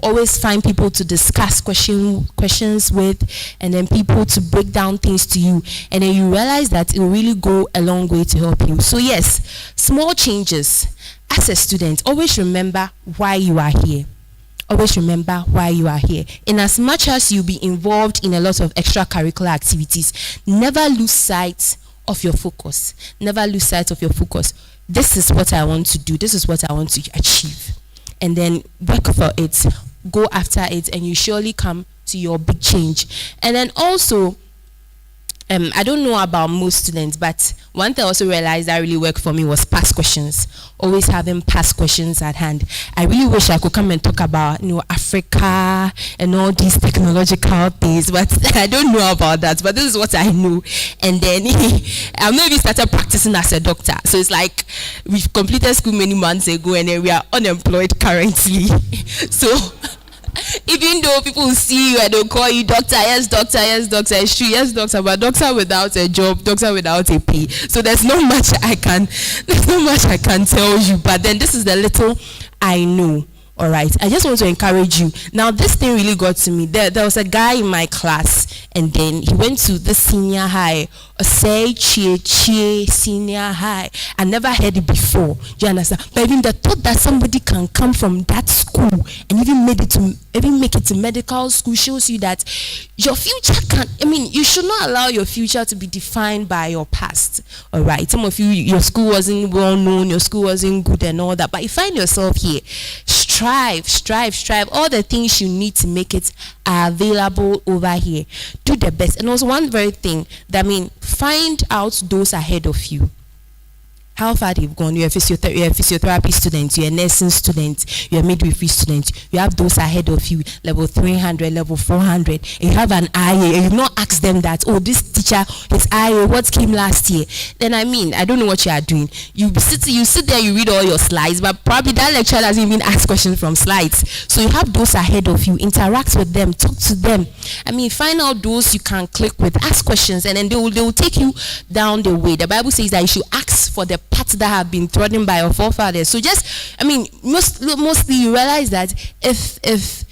Always find people to discuss questions with, and then people to break down things to you, and then you realize that it will really go a long way to help you. So yes, small changes. As a student, always remember why you are here. Always remember why you are here. In as much as you'll be involved in a lot of extracurricular activities, never lose sight of your focus. Never lose sight of your focus. This is what I want to do. This is what I want to achieve. And then work for it. Go after it, and you surely come to your big change. And then also, I don't know about most students, but one thing I also realized that really worked for me was past questions. Always having past questions at hand. I really wish I could come and talk about, Africa and all these technological things, but I don't know about that. But this is what I know. And then I maybe started practicing as a doctor. So it's like we've completed school many months ago, and then we are unemployed currently. So even though people will see you and they'll call you doctor, yes doctor, it's true, yes doctor, but doctor without a job, doctor without a pay. So there's not much I can tell you. But then this is the little I know. All right, I just want to encourage you. Now, this thing really got to me. There was a guy in my class, and then he went to the senior high, senior high. I never heard it before. Do you understand? But even the thought that somebody can come from that school and even make it to medical school shows you that your future you should not allow your future to be defined by your past. All right, some of you, your school wasn't well known, your school wasn't good and all that, but you find yourself here. Strive. All the things you need to make it are available over here. Do the best. And also one very thing that find out those ahead of you. How far they've gone. You're a physiotherapy student, you're a nursing student, you're a midwifery student. You have those ahead of you, level 300, level 400. And you have an IA, and you've not asked them that, oh, this teacher, his IA, what came last year? Then I don't know what you are doing. You sit there, you read all your slides, but probably that lecturer doesn't even ask questions from slides. So you have those ahead of you, interact with them, talk to them. Find out those you can click with, ask questions, and then they will take you down the way. The Bible says that you should ask for the paths that have been trodden by your forefathers. So mostly you realize that if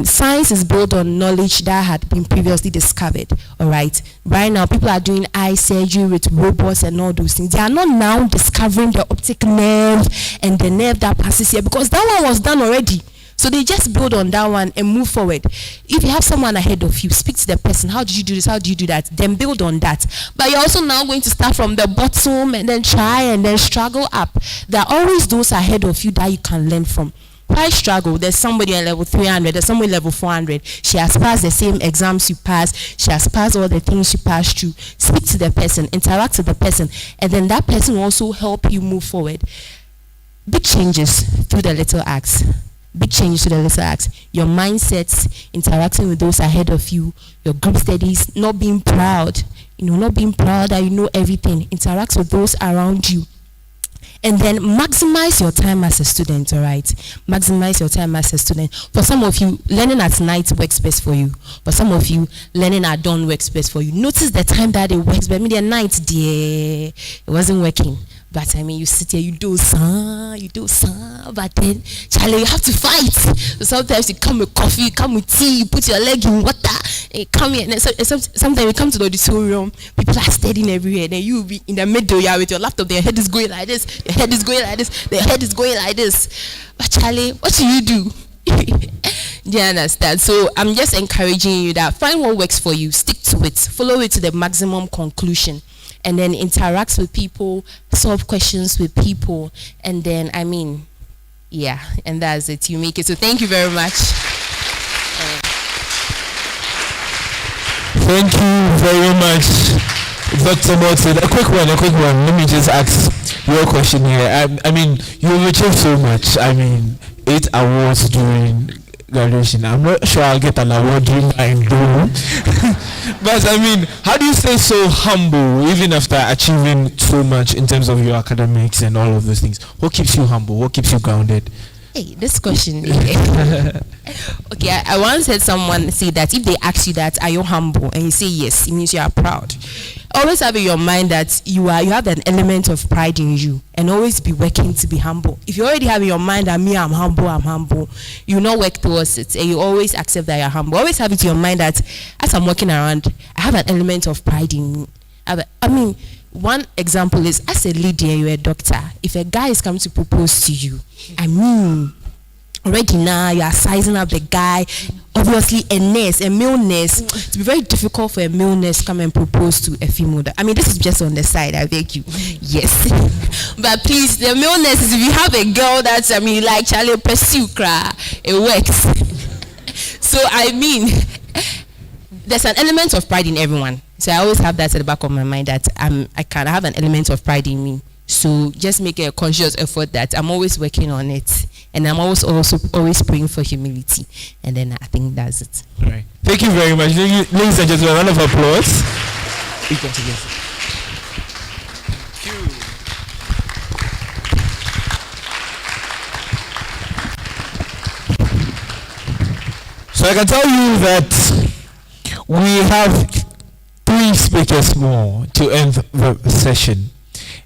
science is built on knowledge that had been previously discovered, all right, right now people are doing eye surgery with robots and all those things. They are not now discovering the optic nerve and the nerve that passes here, because that one was done already. So they just build on that one and move forward. If you have someone ahead of you, speak to the person. How did you do this? How do you do that? Then build on that. But you're also now going to start from the bottom and then try and then struggle up. There are always those ahead of you that you can learn from. Why struggle? There's somebody at level 300, there's somebody level 400. She has passed the same exams you passed. She has passed all the things she passed through. Speak to the person, interact with the person, and then that person will also help you move forward. Big changes through the little acts. Big changes to the little acts. Your mindsets, interacting with those ahead of you, your group studies, not being proud, not being proud that you know everything. Interact with those around you. And then maximize your time as a student, all right? Maximize your time as a student. For some of you, learning at night works best for you. For some of you, learning at dawn works best for you. Notice the time that it works, but the night, dear, it wasn't working. But you sit here, you do some, but then, Charlie, you have to fight. So sometimes you come with coffee, you come with tea, you put your leg in water, and you come here. And sometimes you come to the auditorium, people are standing everywhere, then you will be in the middle, you are with your laptop, their head is going like this, your head is going like this, their head is going like this. But Charlie, what do you do? Do you understand? So I'm just encouraging you that find what works for you, stick to it, follow it to the maximum conclusion. And then interact with people, solve questions with people, and then, and that's it. You make it. So thank you very much. Thank you very much, Dr. Morton. A quick one. Let me just ask your question here. You've achieved so much. 8 awards during graduation. I'm not sure I'll get an award during my own. But how do you stay so humble even after achieving so much in terms of your academics and all of those things? What keeps you humble? What keeps you grounded? Hey, this question. Okay, I once heard someone say that if they ask you that, are you humble? And you say yes, it means you are proud. Always have in your mind that you have an element of pride in you, and always be working to be humble. If you already have in your mind that I'm humble, you will not work towards it, and you always accept that you're humble. Always have it in your mind that as I'm walking around, I have an element of pride in me. One example is, as a lady and you're a doctor, if a guy is coming to propose to you, already now you are sizing up the guy. Obviously, a male nurse, it will be very difficult for a male nurse to come and propose to a female. This is just on the side, I beg you. Yes. But please, the male nurses, if you have a girl that's, like Charlie, pursue, it works. So, there's an element of pride in everyone. So I always have that at the back of my mind that I can have an element of pride in me. So just make a conscious effort that I'm always working on it, and I'm also always praying for humility. And then I think that's it. All right. Thank you very much, ladies and gentlemen. A round of applause. We come together. So I can tell you that we have 3 speakers more to end the session.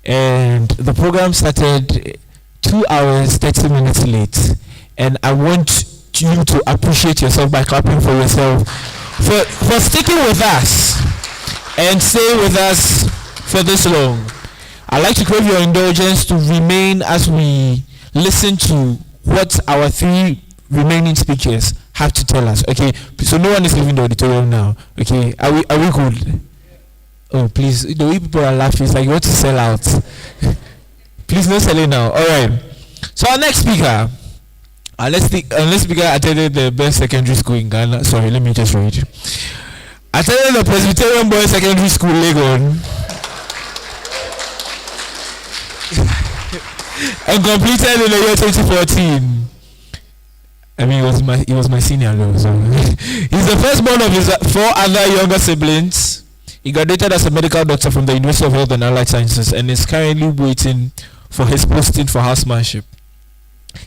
And the program started 2 hours, 30 minutes late. And I want you to appreciate yourself by clapping for yourself for sticking with us and staying with us for this long. I'd like to crave your indulgence to remain as we listen to what our 3 remaining speakers have to tell us. Okay, so no one is leaving the auditorium now. Okay, are we good? Oh, please, the way people are laughing, it's like you want to sell out. Please, no selling now. All right. So our next speaker, our next speaker attended the best secondary school in Ghana. Sorry, let me just read. Attended the Presbyterian Boys Secondary School, Legon, and completed in the year 2014. I mean, he was my senior though. So he's the firstborn of his 4 other younger siblings. He graduated as a medical doctor from the University of Health and Allied Sciences and is currently waiting for his posting for housemanship.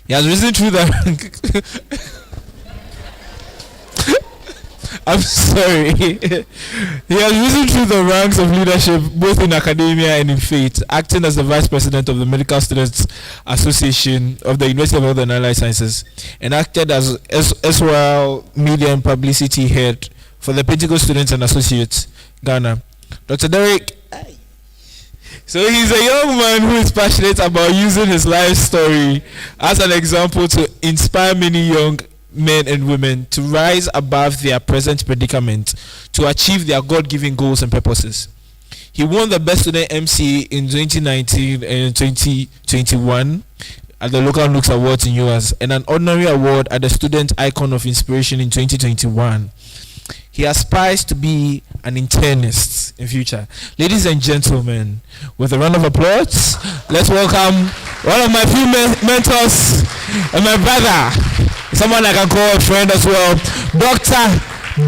He has risen through the I'm sorry. He has risen through the ranks of leadership both in academia and in faith, acting as the vice president of the Medical Students Association of the University of Health and Allied Sciences, and acted as Israel Media and Publicity Head for the Pentagon Students and Associates, Ghana. Dr. Derek. So he's a young man who is passionate about using his life story as an example to inspire many young men and women to rise above their present predicament to achieve their God-given goals and purposes. He won the Best Student MC in 2019 and 2021 at the Local Nooks Awards in US and an honorary award at the Student Icon of Inspiration in 2021. He aspires to be an internist in future. Ladies and gentlemen, with a round of applause, let's welcome one of my few mentors and my brother, someone I can call a friend as well, Dr.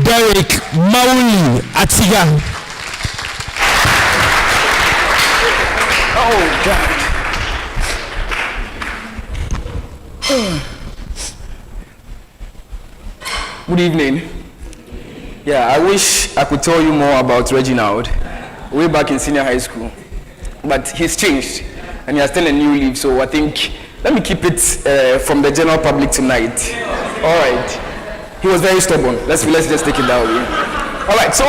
Derek Mauli Atiga. Oh, God. Good evening. Yeah, I wish I could tell you more about Reginald way back in senior high school, but he's changed and he has taken a new leaf, so I think let me keep it from the general public tonight. All right. He was very stubborn. Let's just take it that way. All right. So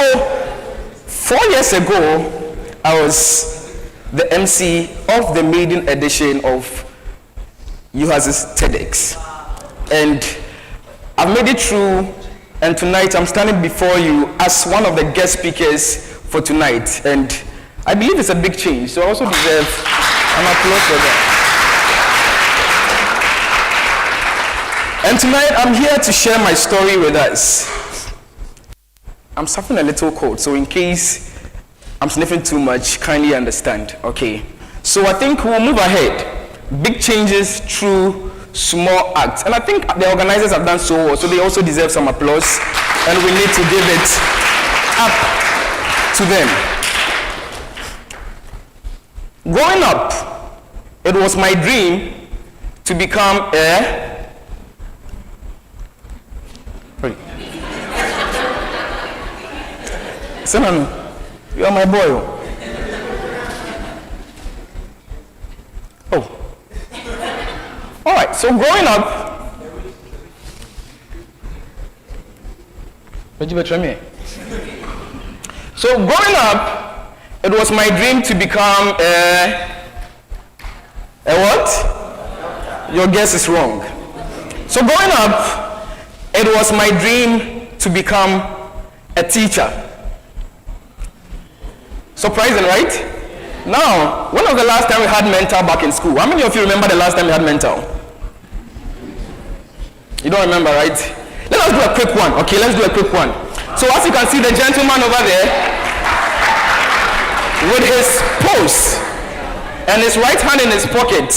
4 years ago, I was the MC of the maiden edition of UHAS's TEDx, and I've made it through. And tonight I'm standing before you as one of the guest speakers for tonight, and I believe it's a big change, so I also deserve an applause for that. And tonight I'm here to share my story with us. I'm suffering a little cold, so in case I'm sniffing too much, kindly understand, okay? So I think we'll move ahead. Big changes through small acts, and I think the organizers have done so well, so they also deserve some applause, and we need to give it up to them. Growing up, it was my dream to become a Senan, you are my boy. Oh. All right, so growing up, it was my dream to become a what? Your guess is wrong. So growing up, it was my dream to become a teacher. Surprising, right? Now, when was the last time we had mental back in school? How many of you remember the last time we had mental? You don't remember, right? Let us do a quick one. Okay, let's do a quick one. So as you can see, the gentleman over there, with his post and his right hand in his pocket,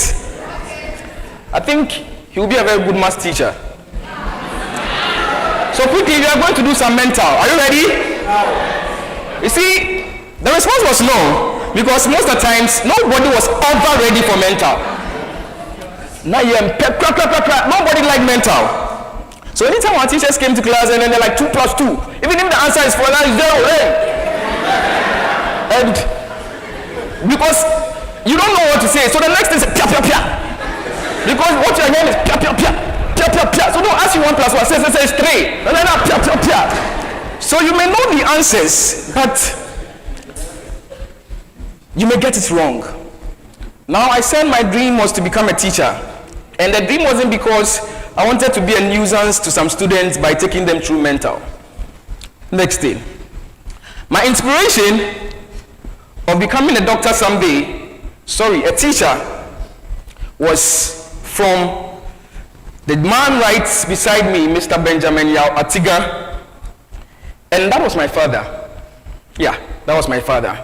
I think he will be a very good math teacher. So quickly, we are going to do some mental. Are you ready? You see, the response was no, because most of the times, nobody was ever ready for mental. Now nobody liked mental. So anytime our teachers came to class and then they're like 2 plus 2, even if the answer is 4, that is 0, hey. And because you don't know what to say, so the next is pia pia pia. Because what you're hearing is pia pia pia, pia pia pia. So don't ask you 1 plus 1, say 3. And then pia pia pia. So you may know the answers, but you may get it wrong. Now I said my dream was to become a teacher. And the dream wasn't because I wanted to be a nuisance to some students by taking them through mental. Next thing. My inspiration of becoming a doctor someday, a teacher, was from the man right beside me, Mr. Benjamin Yao Atiga. And that was my father. Yeah, that was my father.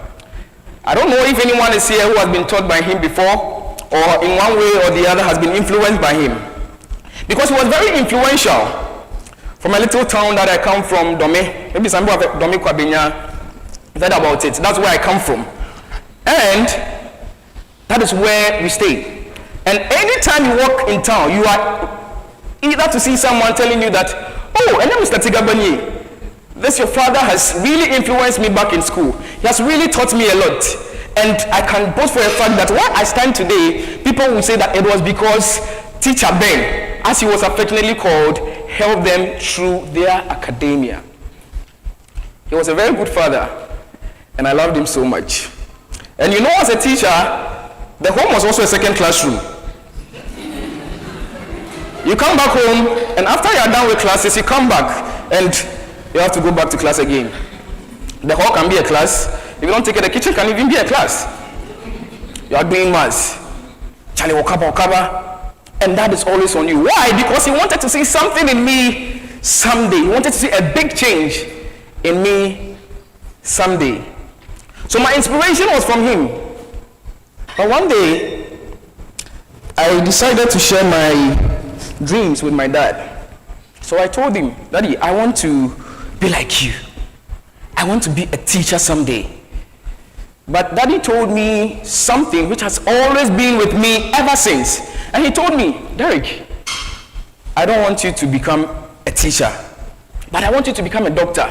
I don't know if anyone is here who has been taught by him before, or in one way or the other has been influenced by him. Because he was very influential. From a little town that I come from, Dome. Maybe some people have Dome Kwabenya heard about it. That's where I come from. And that is where we stay. And anytime you walk in town, you are either to see someone telling you that, oh, and then Mr. Tigabani, this your father has really influenced me back in school. He has really taught me a lot. And I can boast for a fact that where I stand today, people will say that it was because Teacher Ben, as he was affectionately called, helped them through their academia. He was a very good father, and I loved him so much. And you know, as a teacher, the home was also a second classroom. You come back home, and after you are done with classes, you come back, and you have to go back to class again. The hall can be a class. If you don't take it, the kitchen can even be a class. You are doing maths. Charlie Wakaba, and that is always on you. Why? Because he wanted to see something in me someday. He wanted to see a big change in me someday. So my inspiration was from him. But one day, I decided to share my dreams with my dad. So I told him, Daddy, I want to be like you. I want to be a teacher someday. But Daddy told me something which has always been with me ever since. And he told me, Derek, I don't want you to become a teacher, but I want you to become a doctor.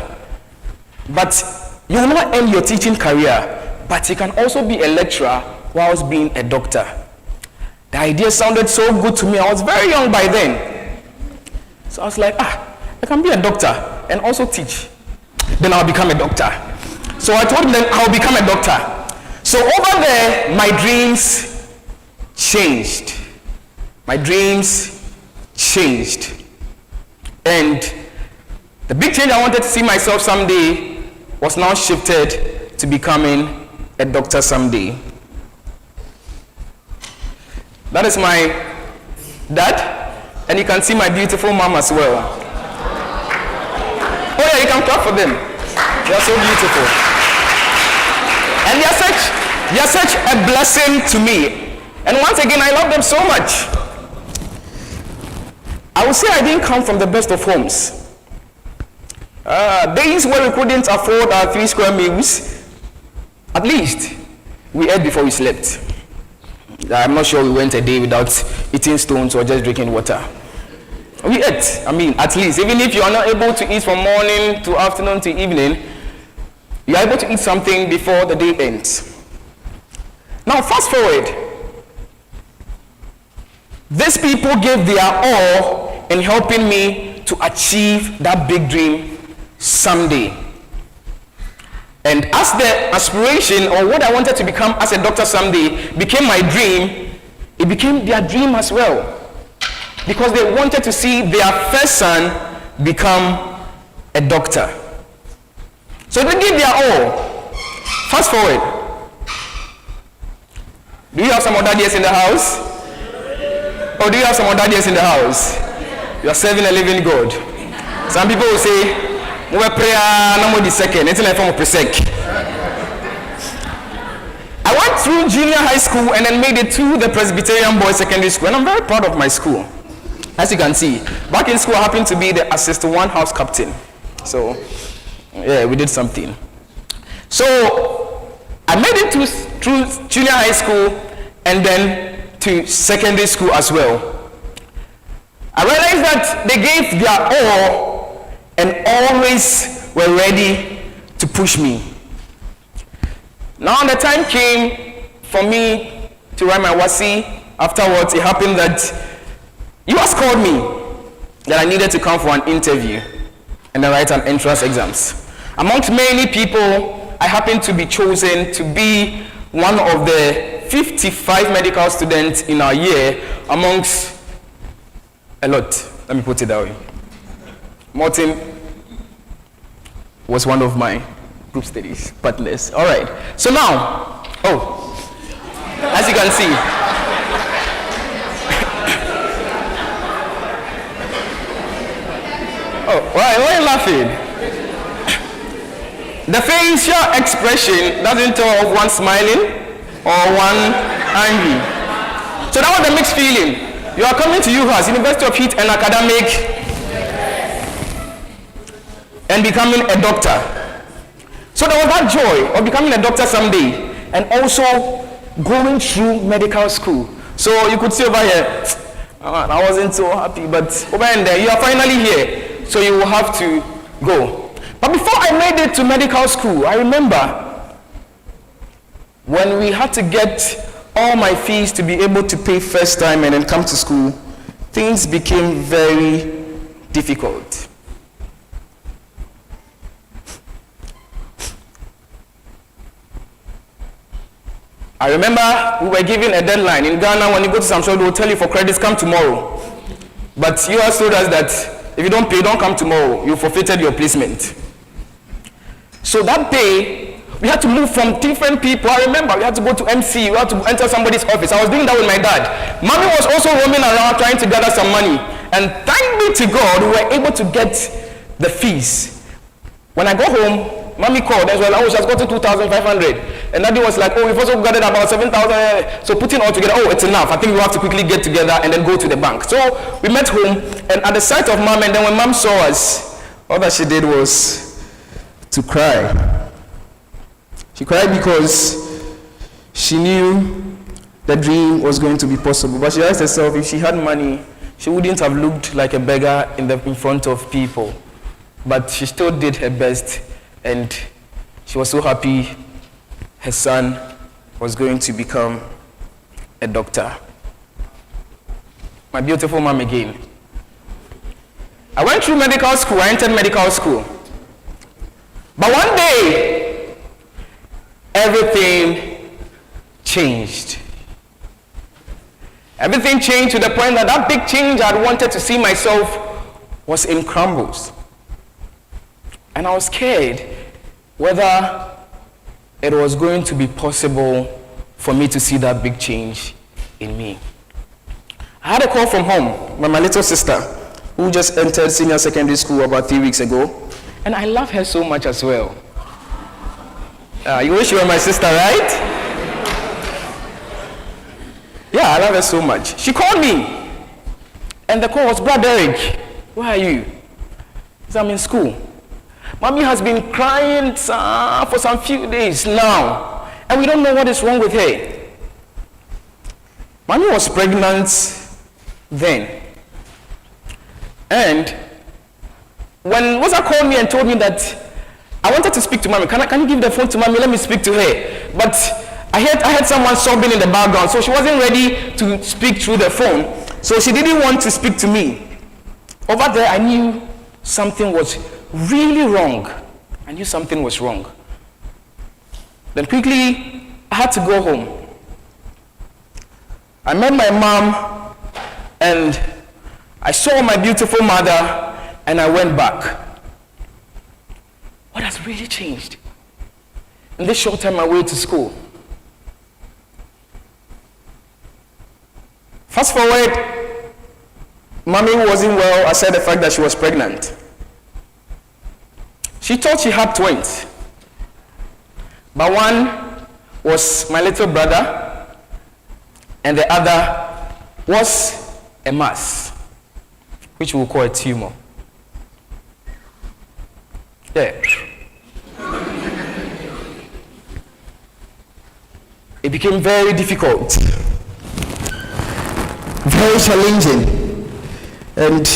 But you will not end your teaching career, but you can also be a lecturer whilst being a doctor. The idea sounded so good to me. I was very young by then. So I was like, I can be a doctor and also teach. Then I'll become a doctor. So I told him then I'll become a doctor. So over there, my dreams changed. My dreams changed. And the big change I wanted to see myself someday was now shifted to becoming a doctor someday. That is my dad, and you can see my beautiful mom as well. Oh yeah, you can clap for them. They are so beautiful. And they are such a blessing to me. And once again, I love them so much. I would say I didn't come from the best of homes. Days where we couldn't afford our 3 square meals, at least we ate before we slept. I'm not sure we went a day without eating stones or just drinking water. We ate, at least. Even if you are not able to eat from morning to afternoon to evening, you are able to eat something before the day ends. Now, fast forward. These people gave their all in helping me to achieve that big dream someday. And as the aspiration, or what I wanted to become as a doctor someday, became my dream, it became their dream as well. Because they wanted to see their first son become a doctor. So they gave their all. Fast forward. Do you have some other ideas in the house? Or do you have some other ideas in the house? You are serving a living God. Some people will say, "We prayer no more the second." Until I form a presec. through junior high school and then made it to the Presbyterian Boys Secondary School. And I'm very proud of my school. As you can see, back in school, I happened to be the assistant one house captain. So, yeah, we did something. So, I made it through junior high school and then to secondary school as well. I realized that they gave their all and always were ready to push me. Now the time came for me to write my WASI. Afterwards, it happened that UHAS called me that I needed to come for an interview and then write an entrance exams. Amongst many people, I happened to be chosen to be one of the 55 medical students in our year amongst a lot. Let me put it that way. Martin was one of my group studies partners. All right. So now, as you can see, why are you laughing? The facial expression doesn't tell of one smiling or one angry. So that was the mixed feeling. You are coming to UHAS, University of Heat and Academic, and becoming a doctor. So there was that joy of becoming a doctor someday and also going through medical school. So you could see over here, I wasn't so happy, but over there, you are finally here. So you will have to go. But before I made it to medical school, I remember when we had to get all my fees to be able to pay first time and then come to school, things became very difficult. I remember we were given a deadline. In Ghana, when you go to some show, they will tell you for credits, come tomorrow. But you also told us that if you don't pay, don't come tomorrow. You forfeited your placement. So that day, we had to move from different people. I remember we had to go to MC, we had to enter somebody's office. I was doing that with my dad. Mommy was also roaming around trying to gather some money. And thank be to God, we were able to get the fees. When I go home, Mommy called and was like, she has gotten 2,500. And Daddy was like, we've also gathered about 7,000. So putting all together, it's enough. I think we have to quickly get together and then go to the bank. So we met home, and at the sight of Mom, and then when Mom saw us, all that she did was to cry. She cried because she knew the dream was going to be possible. But she asked herself, if she had money, she wouldn't have looked like a beggar in front of people. But she still did her best. And she was so happy her son was going to become a doctor. My beautiful mom again. I went through medical school, I entered medical school. But one day, everything changed. Everything changed to the point that that big change I wanted to see myself was in crumbles. And I was scared whether it was going to be possible for me to see that big change in me. I had a call from home by my little sister who just entered senior secondary school about 3 weeks ago. And I love her so much as well. You wish you were my sister, right? Yeah, I love her so much. She called me. And the call was, Brother Eric, where are you? He said, I'm in school. Mommy has been crying for some few days now, and we don't know what is wrong with her. Mommy was pregnant then. And when Rosa called me and told me that I wanted to speak to Mommy, can you give the phone to Mommy? Let me speak to her. But I heard someone sobbing in the background, so she wasn't ready to speak through the phone. So she didn't want to speak to me. Over there, I knew something was really wrong. I knew something was wrong. Then quickly, I had to go home. I met my mom, and I saw my beautiful mother, and I went back. What has really changed? In this short time, I went to school. Fast forward, Mommy wasn't well aside the fact that she was pregnant. She thought she had twins, but one was my little brother, and the other was a mass, which we'll call a tumor. Yeah. It became very difficult, very challenging, and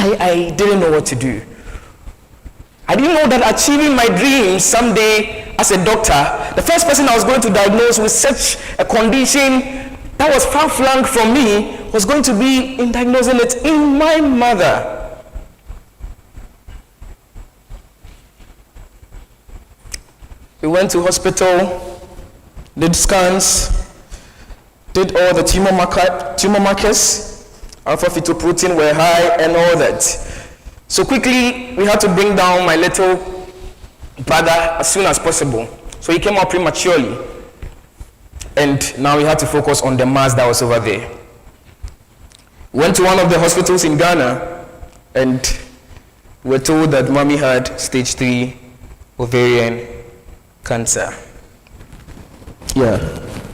I didn't know what to do. I didn't know that achieving my dreams someday as a doctor, the first person I was going to diagnose with such a condition that was far-flung from me was going to be in diagnosing it in my mother. We went to hospital, did scans, did all the tumor markers, alpha-fetoprotein were high and all that. So quickly, we had to bring down my little brother as soon as possible. So he came out prematurely. And now we had to focus on the mass that was over there. We went to one of the hospitals in Ghana, and we were told that mommy had stage 3 ovarian cancer. Yeah,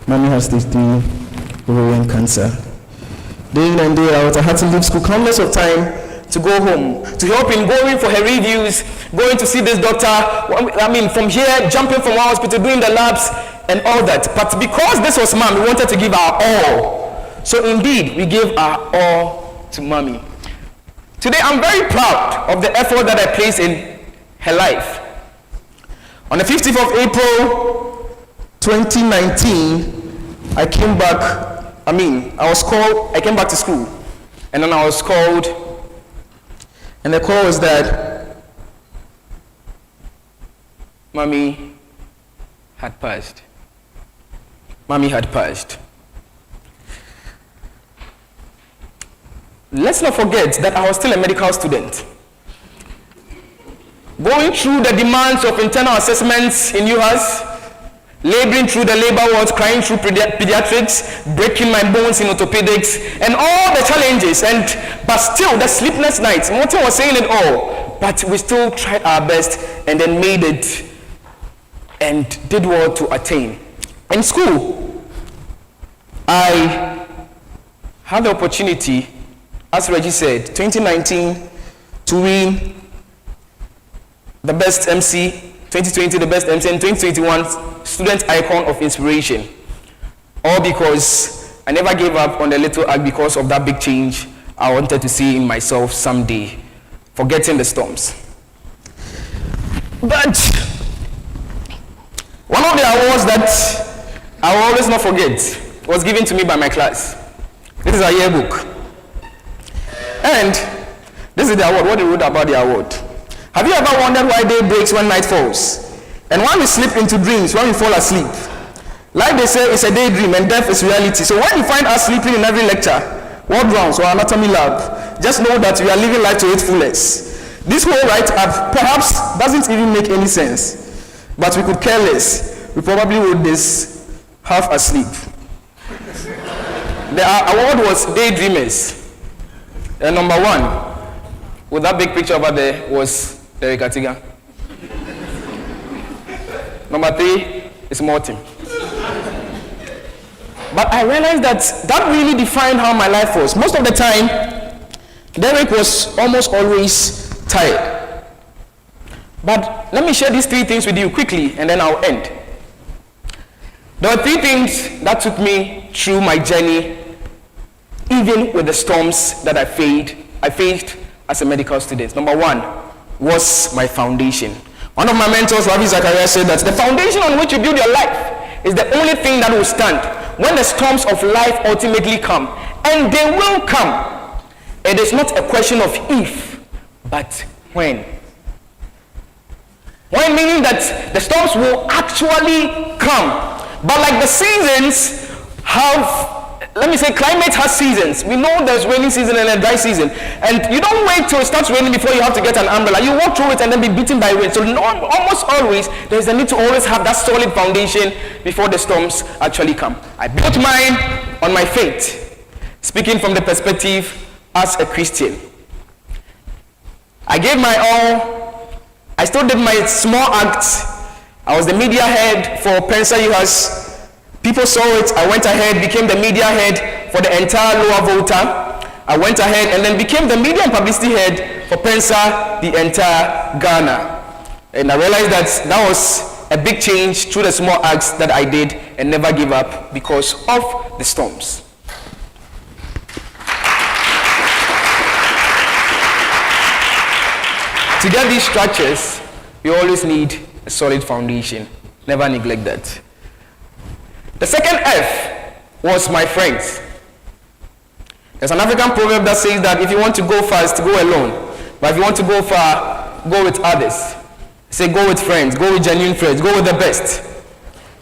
mommy has stage 3 ovarian cancer. Day in and day out, I had to leave school countless of time to go home, to help in going for her reviews, going to see this doctor, from here, jumping from one hospital, doing the labs, and all that. But because this was mom, we wanted to give our all. So indeed, we gave our all to mommy. Today, I'm very proud of the effort that I placed in her life. On the 15th of April, 2019, I came back, I came back to school, and then I was called, and the call was that mommy had passed. Mommy had passed. Let's not forget that I was still a medical student, going through the demands of internal assessments in UHAS, laboring through the labor wards, crying through pediatrics, breaking my bones in orthopedics, and all the challenges, but still the sleepless nights. Martin was saying it all, but we still tried our best and then made it and did well to attain. In school, I had the opportunity, as Reggie said, 2019 to win the best MC, 2020 the best MC, and 2021 student icon of inspiration. All because I never gave up on the little act because of that big change I wanted to see in myself someday, forgetting the storms. But one of the awards that I will always not forget was given to me by my class. This is a yearbook. And this is the award, what they wrote about the award. Have you ever wondered why day breaks when night falls? And why we slip into dreams when we fall asleep? Like they say, it's a daydream and death is reality. So when you find us sleeping in every lecture, ward rounds or anatomy lab, just know that we are living life to its fullest. This whole write-up perhaps doesn't even make any sense, but we could care less. We probably wrote this half asleep. The award was Daydreamers. And number 1, with that big picture over there, was Derek Atiga. Number 3 is Martin. But I realized that really defined how my life was. Most of the time, Derek was almost always tired. But let me share these 3 things with you quickly, and then I'll end. There were 3 things that took me through my journey, even with the storms that I faced as a medical student. Number 1 was my foundation. One of my mentors, Ravi Zachariah, said that the foundation on which you build your life is the only thing that will stand when the storms of life ultimately come. And they will come. It is not a question of if, but when. When meaning that the storms will actually come. But like the seasons have, let me say, climate has seasons. We know there's rainy season and a dry season. And you don't wait till it starts raining before you have to get an umbrella. You walk through it and then be beaten by rain. So almost always, there's a need to always have that solid foundation before the storms actually come. I built mine on my faith, speaking from the perspective as a Christian. I gave my all. I still did my small acts I was the media head for TEDxUHAS. People saw it. I went ahead, became the media head for the entire Lower Volta. I went ahead and then became the media and publicity head for PENSA, the entire Ghana. And I realized that was a big change through the small acts that I did and never give up because of the storms. To get these structures, you always need a solid foundation. Never neglect that. The second F was my friends. There's an African proverb that says that if you want to go fast, go alone. But if you want to go far, go with others. Say go with friends, go with genuine friends, go with the best.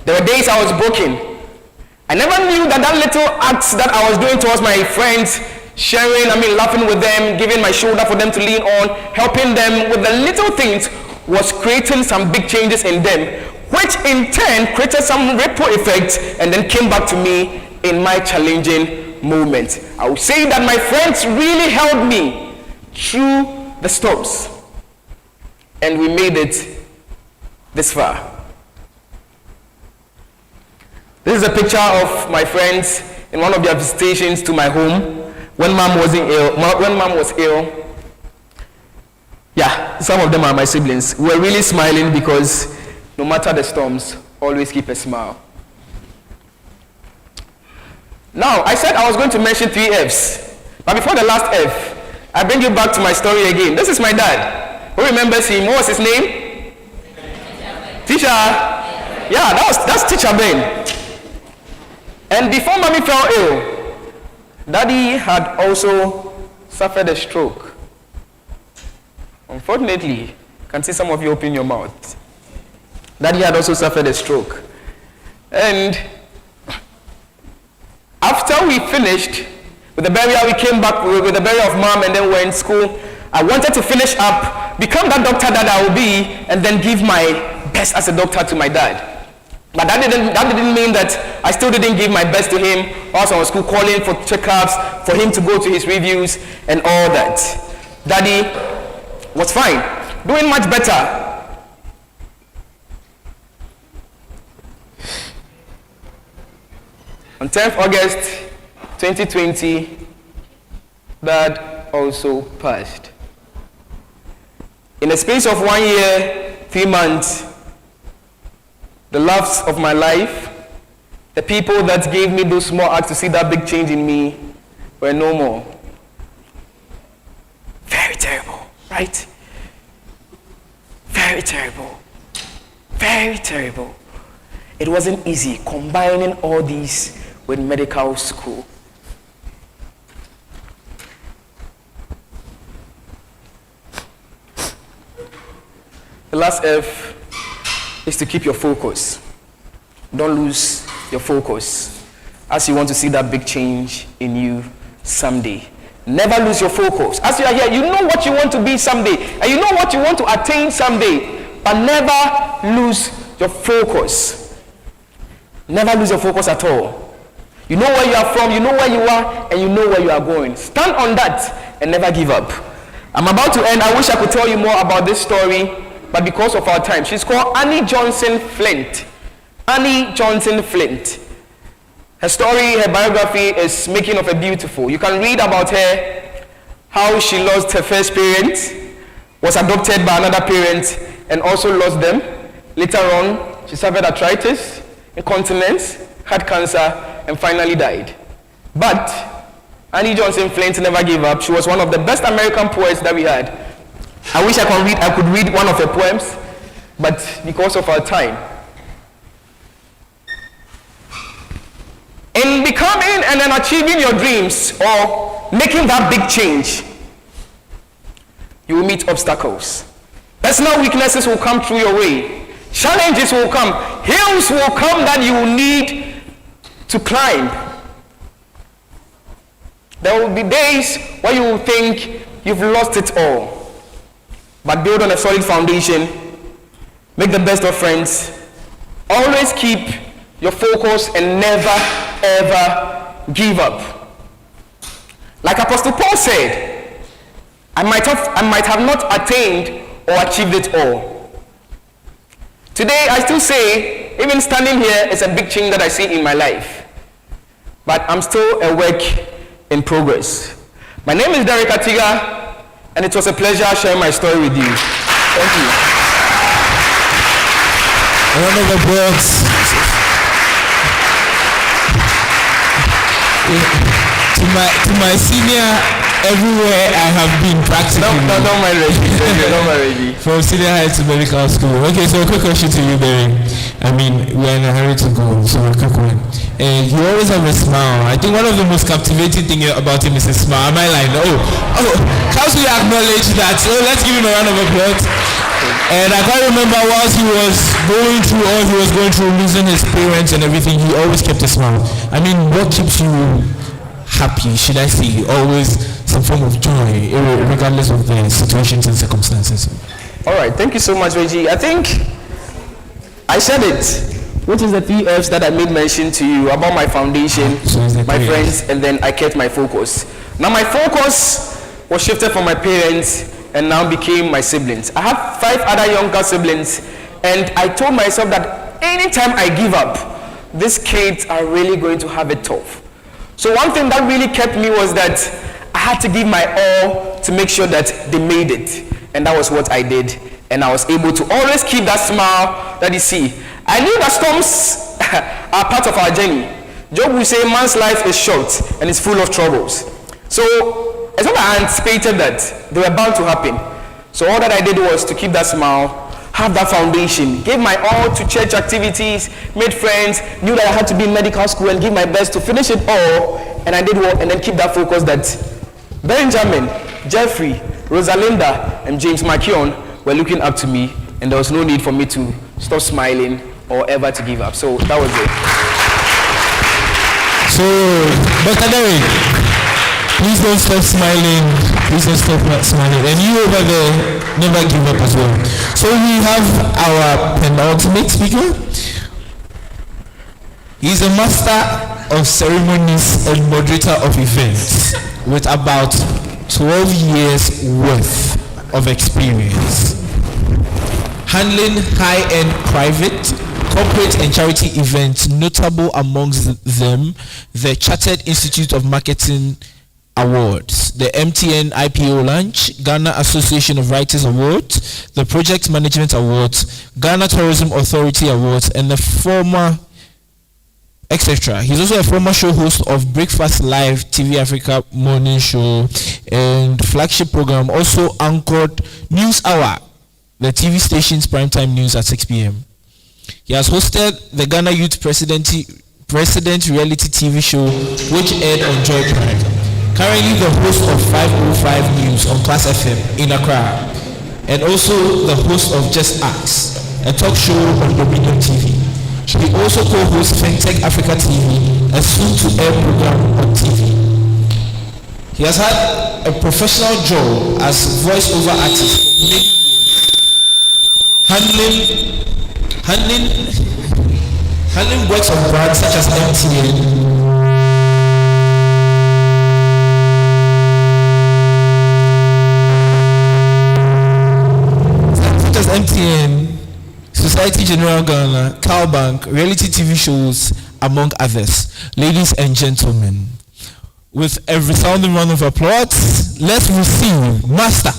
There were days I was broken. I never knew that little acts that I was doing towards my friends, sharing, laughing with them, giving my shoulder for them to lean on, helping them with the little things was creating some big changes in them, which in turn created some ripple effects and then came back to me in my challenging moments. I would say that my friends really held me through the storms, and we made it this far. This is a picture of my friends in one of their visitations to my home when mom was ill. Yeah, some of them are my siblings. We were really smiling because no matter the storms, always keep a smile. Now, I said I was going to mention 3 F's, but before the last F, I bring you back to my story again. This is my dad. Who remembers him? What was his name? Teacher. Yeah, that's Teacher Ben. And before mommy fell ill, daddy had also suffered a stroke. Unfortunately, I can see some of you open your mouth. Daddy had also suffered a stroke. And after we finished with the burial, we came back with the burial of mom and then we're in school. I wanted to finish up, become that doctor that I will be, and then give my best as a doctor to my dad. But that didn't mean that I still didn't give my best to him. Also, I was school calling for checkups, for him to go to his reviews and all that. Daddy was fine, doing much better. On 10th August 2020, Dad also passed. In a space of 1 year, 3 months, the loves of my life, the people that gave me those small acts to see that big change in me were no more. Very terrible, right? Very terrible. Very terrible. It wasn't easy combining all these with medical school. The last F is to keep your focus. Don't lose your focus as you want to see that big change in you someday. Never lose your focus. As you are here, you know what you want to be someday, and you know what you want to attain someday, but never lose your focus. Never lose your focus at all. You know where you are from, you know where you are, and you know where you are going. Stand on that and never give up. I'm about to end. I wish I could tell you more about this story, but because of our time, she's called Annie Johnson Flint. Annie Johnson Flint. Her story, her biography is Making of a Beautiful. You can read about her, how she lost her first parent, was adopted by another parent, and also lost them. Later on, she suffered arthritis, incontinence, had cancer, and finally died. But Annie Johnson Flint never gave up. She was one of the best American poets that we had. I wish I could read one of her poems, but because of our time. In becoming and then achieving your dreams or making that big change, you will meet obstacles. Personal weaknesses will come through your way. Challenges will come. Hills will come that you will need to climb. There will be days where you will think you've lost it all. But build on a solid foundation. Make the best of friends. Always keep your focus and never ever give up. Like Apostle Paul said, I might have not attained or achieved it all. Today, I still say, even standing here is a big change that I see in my life. But I'm still a work in progress. My name is Derek Atiga, and it was a pleasure sharing my story with you. Thank you. A round of applause. To my senior, everywhere I have been practically. Don't mind Reggie. Don't mind Reggie. From senior high to medical school. Okay, so a quick question to you, Barry. I mean, we're in a hurry to go, so a quick one. You always have a smile. I think one of the most captivating things about him is his smile. Am I lying? How should we acknowledge that? So let's give him a round of applause. And I can't remember whilst he was going through all he was going through, losing his parents and everything, he always kept a smile. I mean, what keeps you happy, should I say? Always some form of joy, regardless of the situations and circumstances. All right, thank you so much, Reggie. I think I said it, which is the 3 F's that I made mention to you about my foundation, my friends, and then I kept my focus. Now my focus was shifted from my parents and now became my siblings. I have 5 other younger siblings, and I told myself that anytime I give up, these kids are really going to have it tough. So one thing that really kept me was that I had to give my all to make sure that they made it. And that was what I did. And I was able to always keep that smile that you see. I knew that storms are part of our journey. Job will say man's life is short and it's full of troubles. So it's not that I anticipated that they were bound to happen. So all that I did was to keep that smile, have that foundation, gave my all to church activities, made friends, knew that I had to be in medical school and give my best to finish it all, and I did well, and then keep that focus that Benjamin, Jeffrey, Rosalinda, and James McKeown were looking up to me, and there was no need for me to stop smiling or ever to give up. So that was it. So, Dr. Derek, please don't stop smiling. Please don't stop smiling. And you over there, never give up as well. So we have our penultimate speaker. He's a master of ceremonies and moderator of events with about 12 years worth of experience. Handling high-end private, corporate and charity events, notable amongst them the Chartered Institute of Marketing Awards, the MTN IPO Launch, Ghana Association of Writers Awards, the Project Management Awards, Ghana Tourism Authority Awards, and the former etc. He's also a former show host of Breakfast Live TV Africa morning show and flagship program, also anchored News Hour, the TV station's primetime news at 6 p.m. He has hosted the Ghana Youth President reality TV show, which aired on Joy Prime. Currently the host of 505 News on Class FM in Accra, and also the host of Just Ask, a talk show on Dominion TV. He also co-hosts FinTech Africa TV, a soon-to-air program on TV. He has had a professional job as voice-over artist for many years, handling works of brands such as MTN, Society General Ghana, Cowbank, reality TV shows, among others. Ladies and gentlemen, with a resounding round of applause, let's receive Master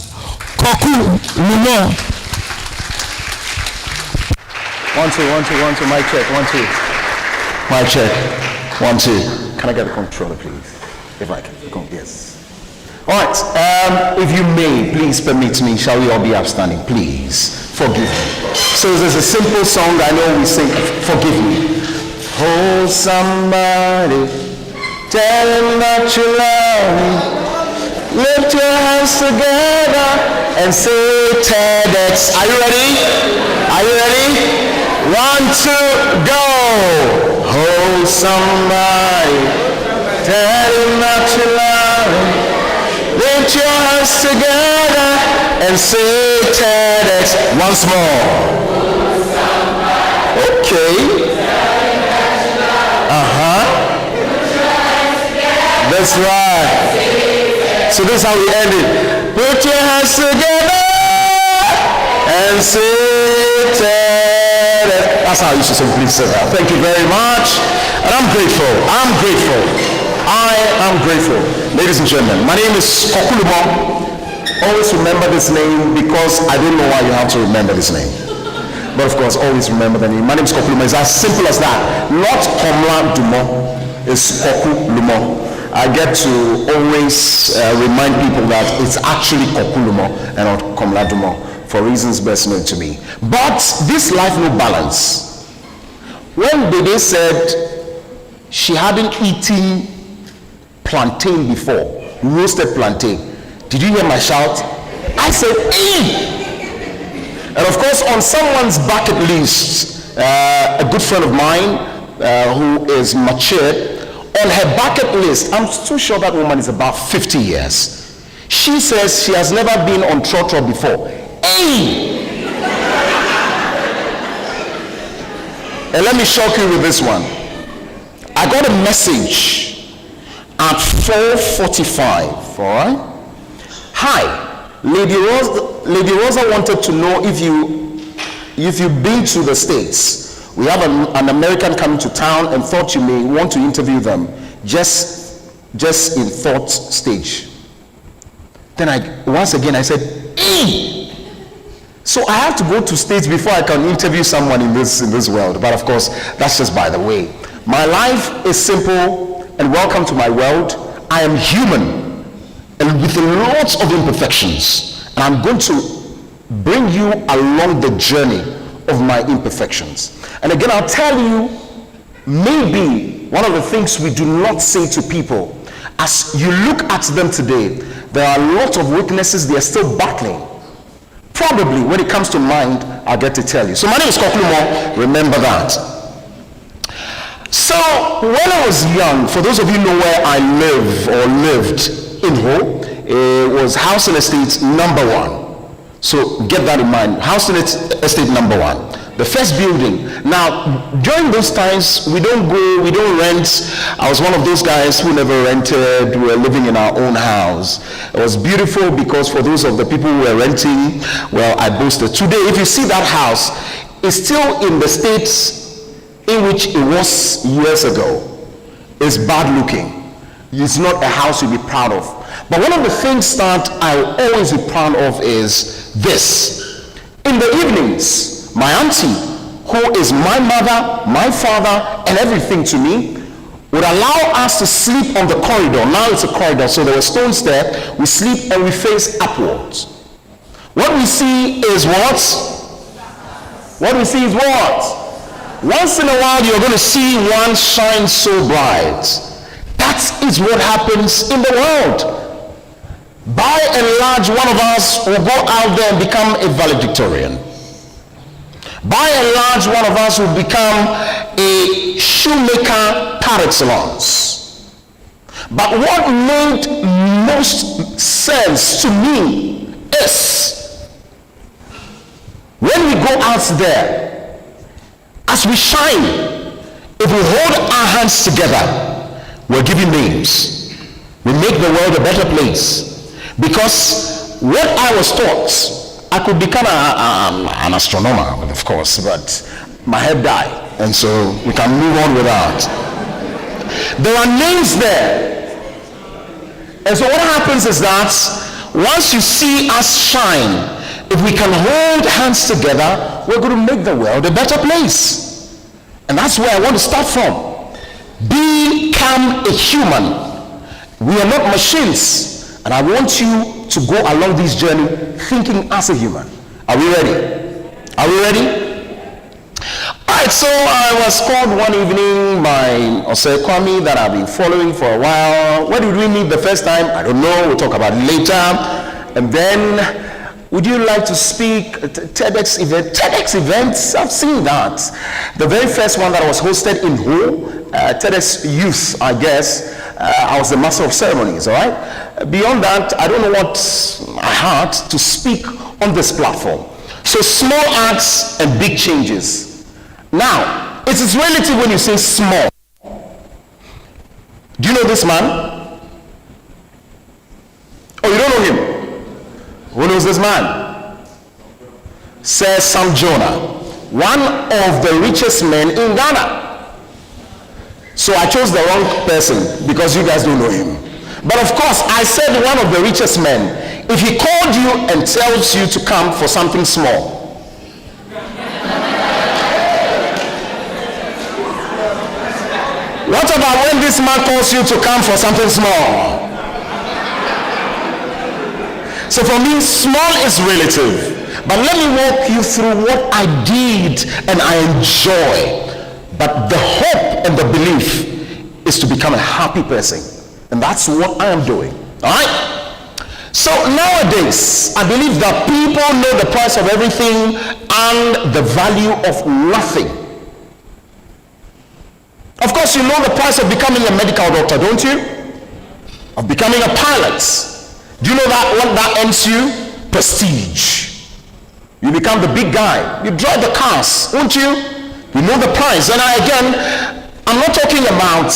Kofi Lumo. 1 2 1 2 1 2 mic check 1 2 mic check 1 2. Can I get a controller, please? If I can, yes. All right. If you may, please permit me. Shall we all be upstanding? Please forgive me. So there's a simple song I know we sing. Forgive me. Hold somebody, tell him that you love him. Lift your hands together and say TEDx. Are you ready? Are you ready? 1 2 go. Hold somebody, tell him that you love him. Lift your hands together and say TEDx. Once more. Okay. That's right. So this is how we end it. Put your hands together and say TEDx. That's how I used to say, please sit down. Thank you very much. And I'm grateful. I am grateful. Ladies and gentlemen, my name is Kokulumo. Always remember this name because I don't know why you have to remember this name. But of course, always remember the name. My name is Kokulumo. It's as simple as that. Not Komla Dumo. It's Kokulumo. I get to always remind people that it's actually Kokulumo and not Komla Dumo for reasons best known to me. But this life no balance. When Dede said she hadn't eaten plantain before, roasted plantain, did you hear my shout? I said, and of course, on someone's bucket list, a good friend of mine who is matured, on her bucket list, I'm too sure that woman is about 50 years. She says she has never been on trotro before. And let me shock you with this one. I got a message at 4:45, all right? Hi, Lady Rosa wanted to know if you've been to the States. We have an American coming to town and thought you may want to interview them, just in thought stage. Then once again I said, so I have to go to States before I can interview someone in this world. But of course, that's just by the way. My life is simple, and welcome to my world. I am human, and with lots of imperfections. And I'm going to bring you along the journey of my imperfections. And again, I'll tell you, maybe one of the things we do not say to people, as you look at them today, there are a lot of weaknesses they are still battling. Probably when it comes to mind, I'll get to tell you. So my name is Kokulumo, remember that. So when I was young, for those of you who know where I live or lived in Ho, it was House and Estate number 1. So get that in mind. House and Estate number 1. The first building. Now, during those times, we don't rent. I was one of those guys who never rented. We were living in our own house. It was beautiful because for those of the people who were renting, well, I boasted. Today, if you see that house, it's still in the state in which it was years ago. It's bad looking. It's not a house you'll be proud of. But one of the things that I will always be proud of is this. In the evenings, my auntie, who is my mother, my father, and everything to me, would allow us to sleep on the corridor. Now it's a corridor, so there were stones there. We sleep and we face upwards. What we see is what? What we see is what? Once in a while, you're going to see one shine so bright. That is what happens in the world. By and large, one of us will go out there and become a valedictorian. By and large, one of us will become a shoemaker par excellence. But what made most sense to me is when we go out there, as we shine, if we hold our hands together, we're giving names. We make the world a better place. Because what I was taught, I could become an astronomer, of course, but my head died, and so we can move on with that. There are names there. And so what happens is that once you see us shine, if we can hold hands together, we're going to make the world a better place. And that's where I want to start from. Become a human. We are not machines. And I want you to go along this journey thinking as a human. Are we ready? Are we ready? Alright, so I was called one evening by Osei Kwame that I've been following for a while. Where did we meet the first time? I don't know. We'll talk about it later. And then, would you like to speak at TEDx event? TEDx events, I've seen that. The very first one that was hosted in Ho, TEDxUHAS, I guess. I was the master of ceremonies, all right? Beyond that, I don't know what I had to speak on this platform. So small acts and big changes. Now, it is relative when you say small. Do you know this man? Oh, you don't know him? Who knows this man? Sir Sam Jonah. one of the richest men in Ghana. So I chose the wrong person because you guys don't know him. But of course, I said one of the richest men. If he called you and tells you to come for something small, what about when this man calls you to come for something small? So for me, small is relative. But let me walk you through what I did and I enjoy. But the hope and the belief is to become a happy person. And that's what I am doing. All right? So nowadays, I believe that people know the price of everything and the value of nothing. Of course, you know the price of becoming a medical doctor, don't you? Of becoming a pilot. Do you know that what that earns you? Prestige. You become the big guy. You drive the cars, won't you? You know the price. And I'm not talking about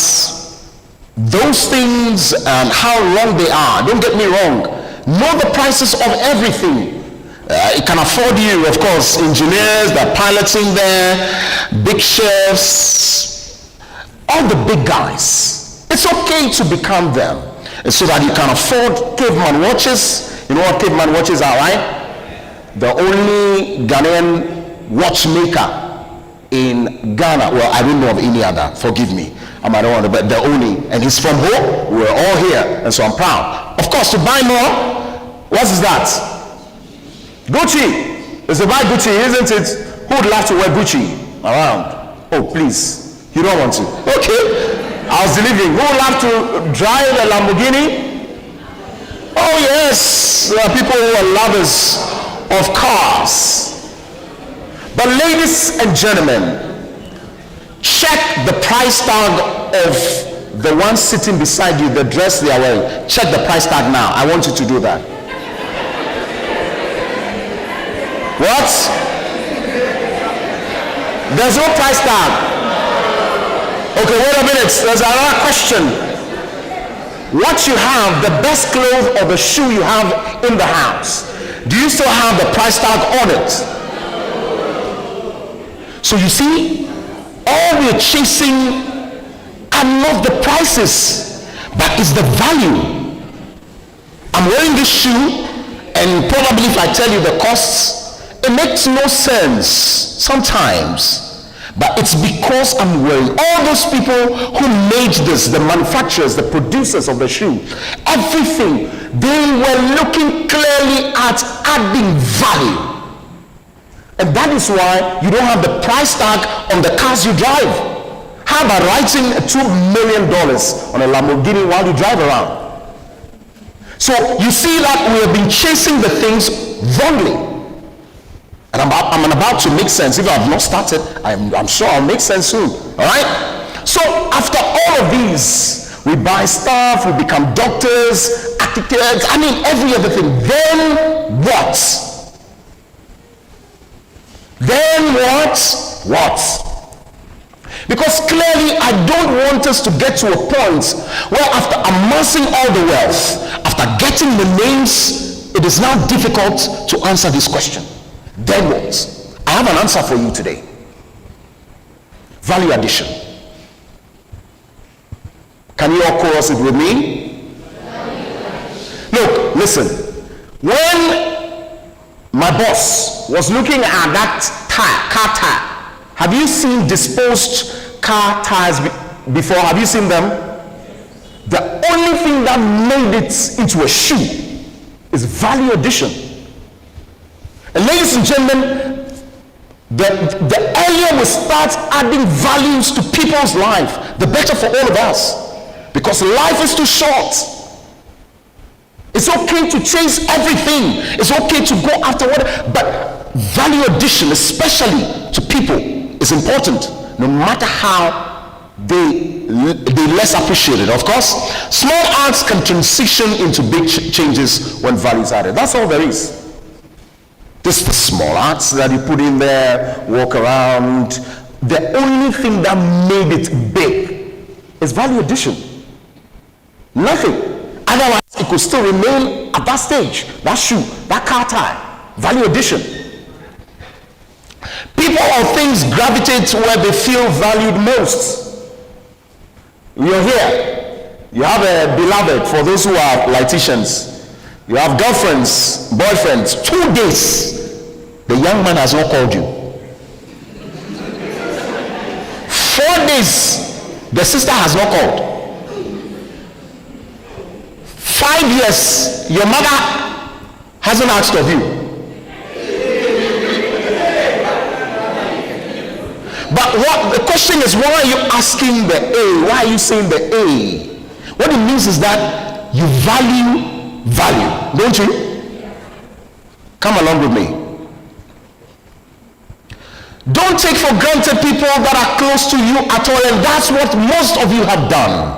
those things and how long they are. Don't get me wrong. Know the prices of everything. It can afford you, of course, engineers that are piloting there, big chefs, all the big guys. It's okay to become them so that you can afford caveman watches. You know what caveman watches are, right? The only Ghanaian watchmaker in Ghana. Well, I don't know of any other. Forgive me. I might not, but the only. And he's from home. We're all here, and so I'm proud. Of course, to buy more. What is that? Gucci. It's to buy Gucci, isn't it? Who would like to wear Gucci around? Oh, please. You don't want to. Okay. I was delivering. Who would like to drive a Lamborghini? Oh, yes. There are people who are lovers of cars. But ladies and gentlemen, check the price tag of the one sitting beside you, the dress they are wearing. Check the price tag now. I want you to do that. What? There's no price tag. Okay, wait a minute. There's another question. What you have, the best clothes or the shoe you have in the house, do you still have the price tag on it? So you see, all we're chasing are not the prices, but it's the value. I'm wearing this shoe, and probably if I tell you the costs, it makes no sense sometimes. But it's because I'm wearing. All those people who made this, the manufacturers, the producers of the shoe, everything, they were looking clearly at adding value. And that is why you don't have the price tag on the cars you drive. How about writing $2 million on a Lamborghini while you drive around? So you see that we have been chasing the things wrongly. And I'm about to make sense. If I have not started, I'm sure I'll make sense soon. All right? So after all of these, we buy stuff, we become doctors, architects, I mean every other thing. Then what? Then what? What? Because clearly I don't want us to get to a point where after amassing all the wealth, after getting the names, it is now difficult to answer this question. Then what? I have an answer for you today. Value addition. Can you all chorus it with me? Look, listen. When my boss was looking at that car tire, have you seen disposed car tires before? Have you seen them? The only thing that made it into a shoe is value addition. And ladies and gentlemen, the earlier we start adding values to people's life, the better for all of us. Because life is too short. It's okay to chase everything. It's okay to go after whatever. But value addition, especially to people, is important. No matter how they less appreciate it. Of course, small acts can transition into big changes when value is added. That's all there is. This is the small acts that you put in there, walk around. The only thing that made it big is value addition. Nothing. Otherwise, it could still remain at that stage. That shoe, that car tire, value addition. people or things gravitate where they feel valued most. You're here. You have a beloved, for those who are Lyticians. You have girlfriends, boyfriends. 2 days, the young man has not called you. 4 days, the sister has not called. 5 years, your mother hasn't asked of you. But what the question is, why are you asking the A? Why are you saying the A? What it means is that you value, don't you? Come along with me. Don't take for granted people that are close to you at all, and that's what most of you have done.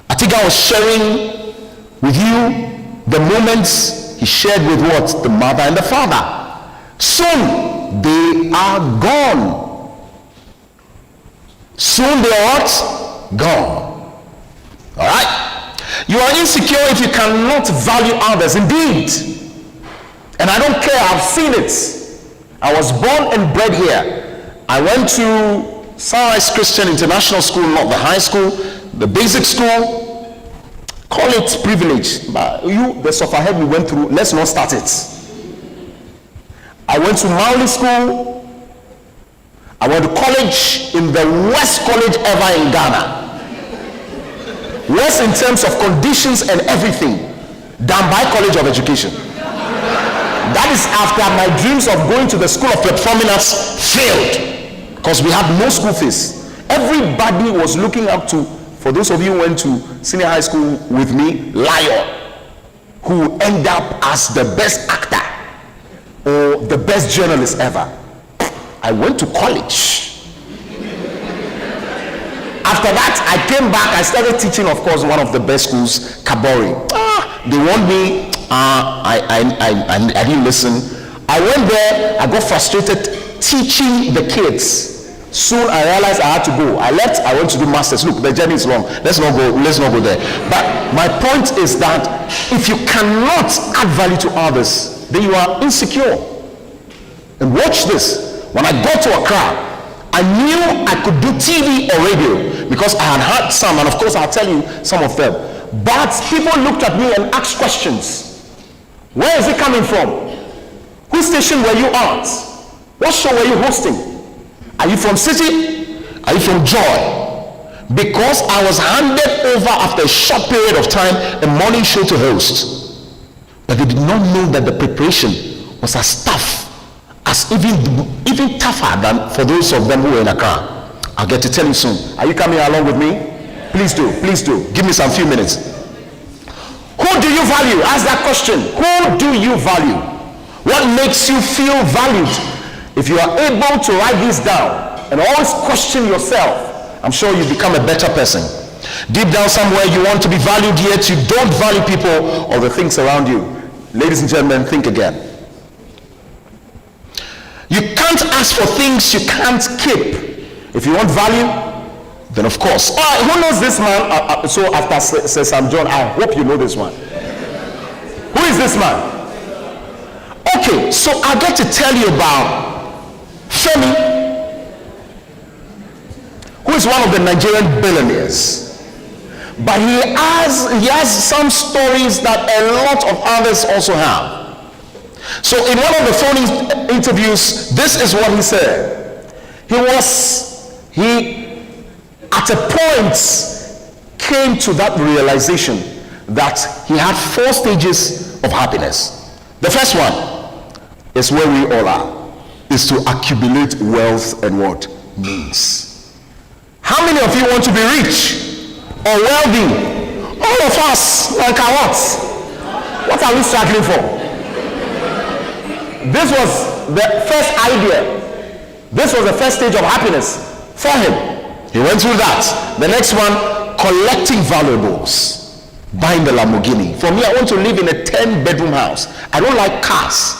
I think I was sharing with you the moments he shared with what? The mother and the father. Soon they are gone. Soon they are what? Gone. All right? You are insecure if you cannot value others. Indeed. And I don't care. I've seen it. I was born and bred here. I went to Sunrise Christian International School, not the high school, the basic school. Call it privilege. But you, the sufferhead we went through, let's not start it. I went to Mauli School. I went to college in the worst college ever in Ghana. Worst in terms of conditions and everything. Dambai College of Education. That is after my dreams of going to the School of Performing Arts failed. Because we had no school fees. Everybody was looking up to, for those of you who went to senior high school with me, Lion, who end up as the best actor or the best journalist ever. I went to college. After that, I came back. I started teaching, of course, one of the best schools, Kabori. They want me. I didn't listen. I went there. I got frustrated teaching the kids. Soon I realized I had to go. I left. I went to do masters. Look, the journey is long. Let's not go there. But my point is that if you cannot add value to others, then you are insecure. And watch this. When I got to Accra, I knew I could do TV or radio because I had heard some, and of course I'll tell you some of them. But people looked at me and asked questions. Where is it coming from? Whose station were you at? What show were you hosting? Are you from City? Are you from Joy? Because I was handed over after a short period of time a morning show to host. But they did not know that the preparation was as tough, as even tougher than for those of them who were in Accra. I'll get to tell you soon. Are you coming along with me? Please do. Give me some few minutes. Who do you value? Ask that question. Who do you value? What makes you feel valued? If you are able to write this down and always question yourself, I'm sure you become a better person. Deep down somewhere you want to be valued, yet you don't value people or the things around you. Ladies and gentlemen, think again. You can't ask for things you can't keep. If you want value, then of course. All right, who knows this man? So after Sir Sam John, I hope you know this one. Who is this man? Okay, so I get to tell you about Femi, who is one of the Nigerian billionaires. But he has some stories that a lot of others also have. So in one of the phone interviews, this is what he said. He at a point came to that realization that he had 4 stages of happiness. The first one is where we all are, is to accumulate wealth and what? Means. How many of you want to be rich or wealthy? All of us, like our what? What are we struggling for? This was the first idea. This was the first stage of happiness for him. He went through that. The next one, collecting valuables. Buying the Lamborghini. For me, I want to live in a 10-bedroom house. I don't like cars.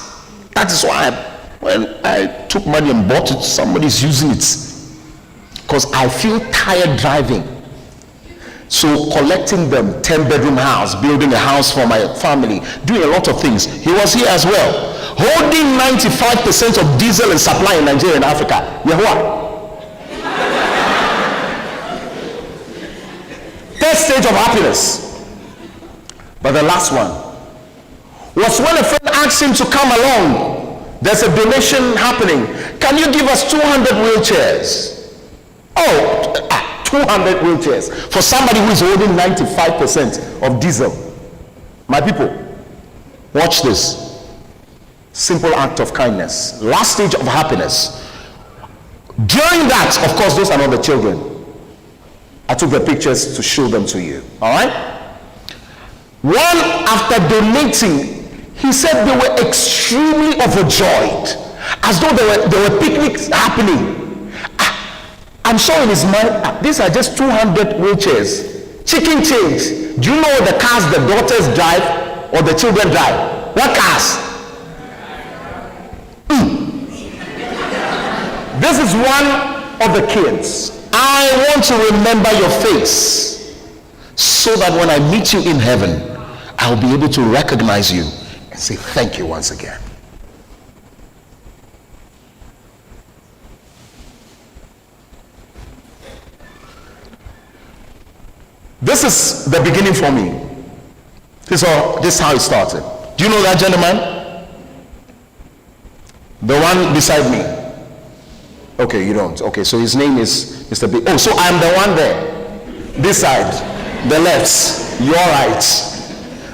That is why when I took money and bought it, somebody's using it. Because I feel tired driving. So collecting them, 10-bedroom house, building a house for my family, doing a lot of things. He was here as well. Holding 95% of diesel and supply in Nigeria and Africa. Yahuwah. Third stage of happiness. But the last one was when a friend asked him to come along. There's a donation happening. Can you give us 200 wheelchairs? Oh, 200 wheelchairs for somebody who is holding 95% of diesel. My people, watch this. Simple act of kindness. Last stage of happiness. During that, of course, those are not the children. I took the pictures to show them to you. All right? One, after donating, he said they were extremely overjoyed, as though there were picnics happening. I'm sure in his mind, these are just 200 wheelchairs. Chicken change. Do you know the cars the daughters drive or the children drive? What cars? This is one of the kids. I want to remember your face so that when I meet you in heaven, I'll be able to recognize you and say thank you once again. This is the beginning for me. This is how it started. Do you know that gentleman? The one beside me. Okay, you don't. Okay, so his name is Mr. B. Oh, so I'm the one there. This side, the left, your right.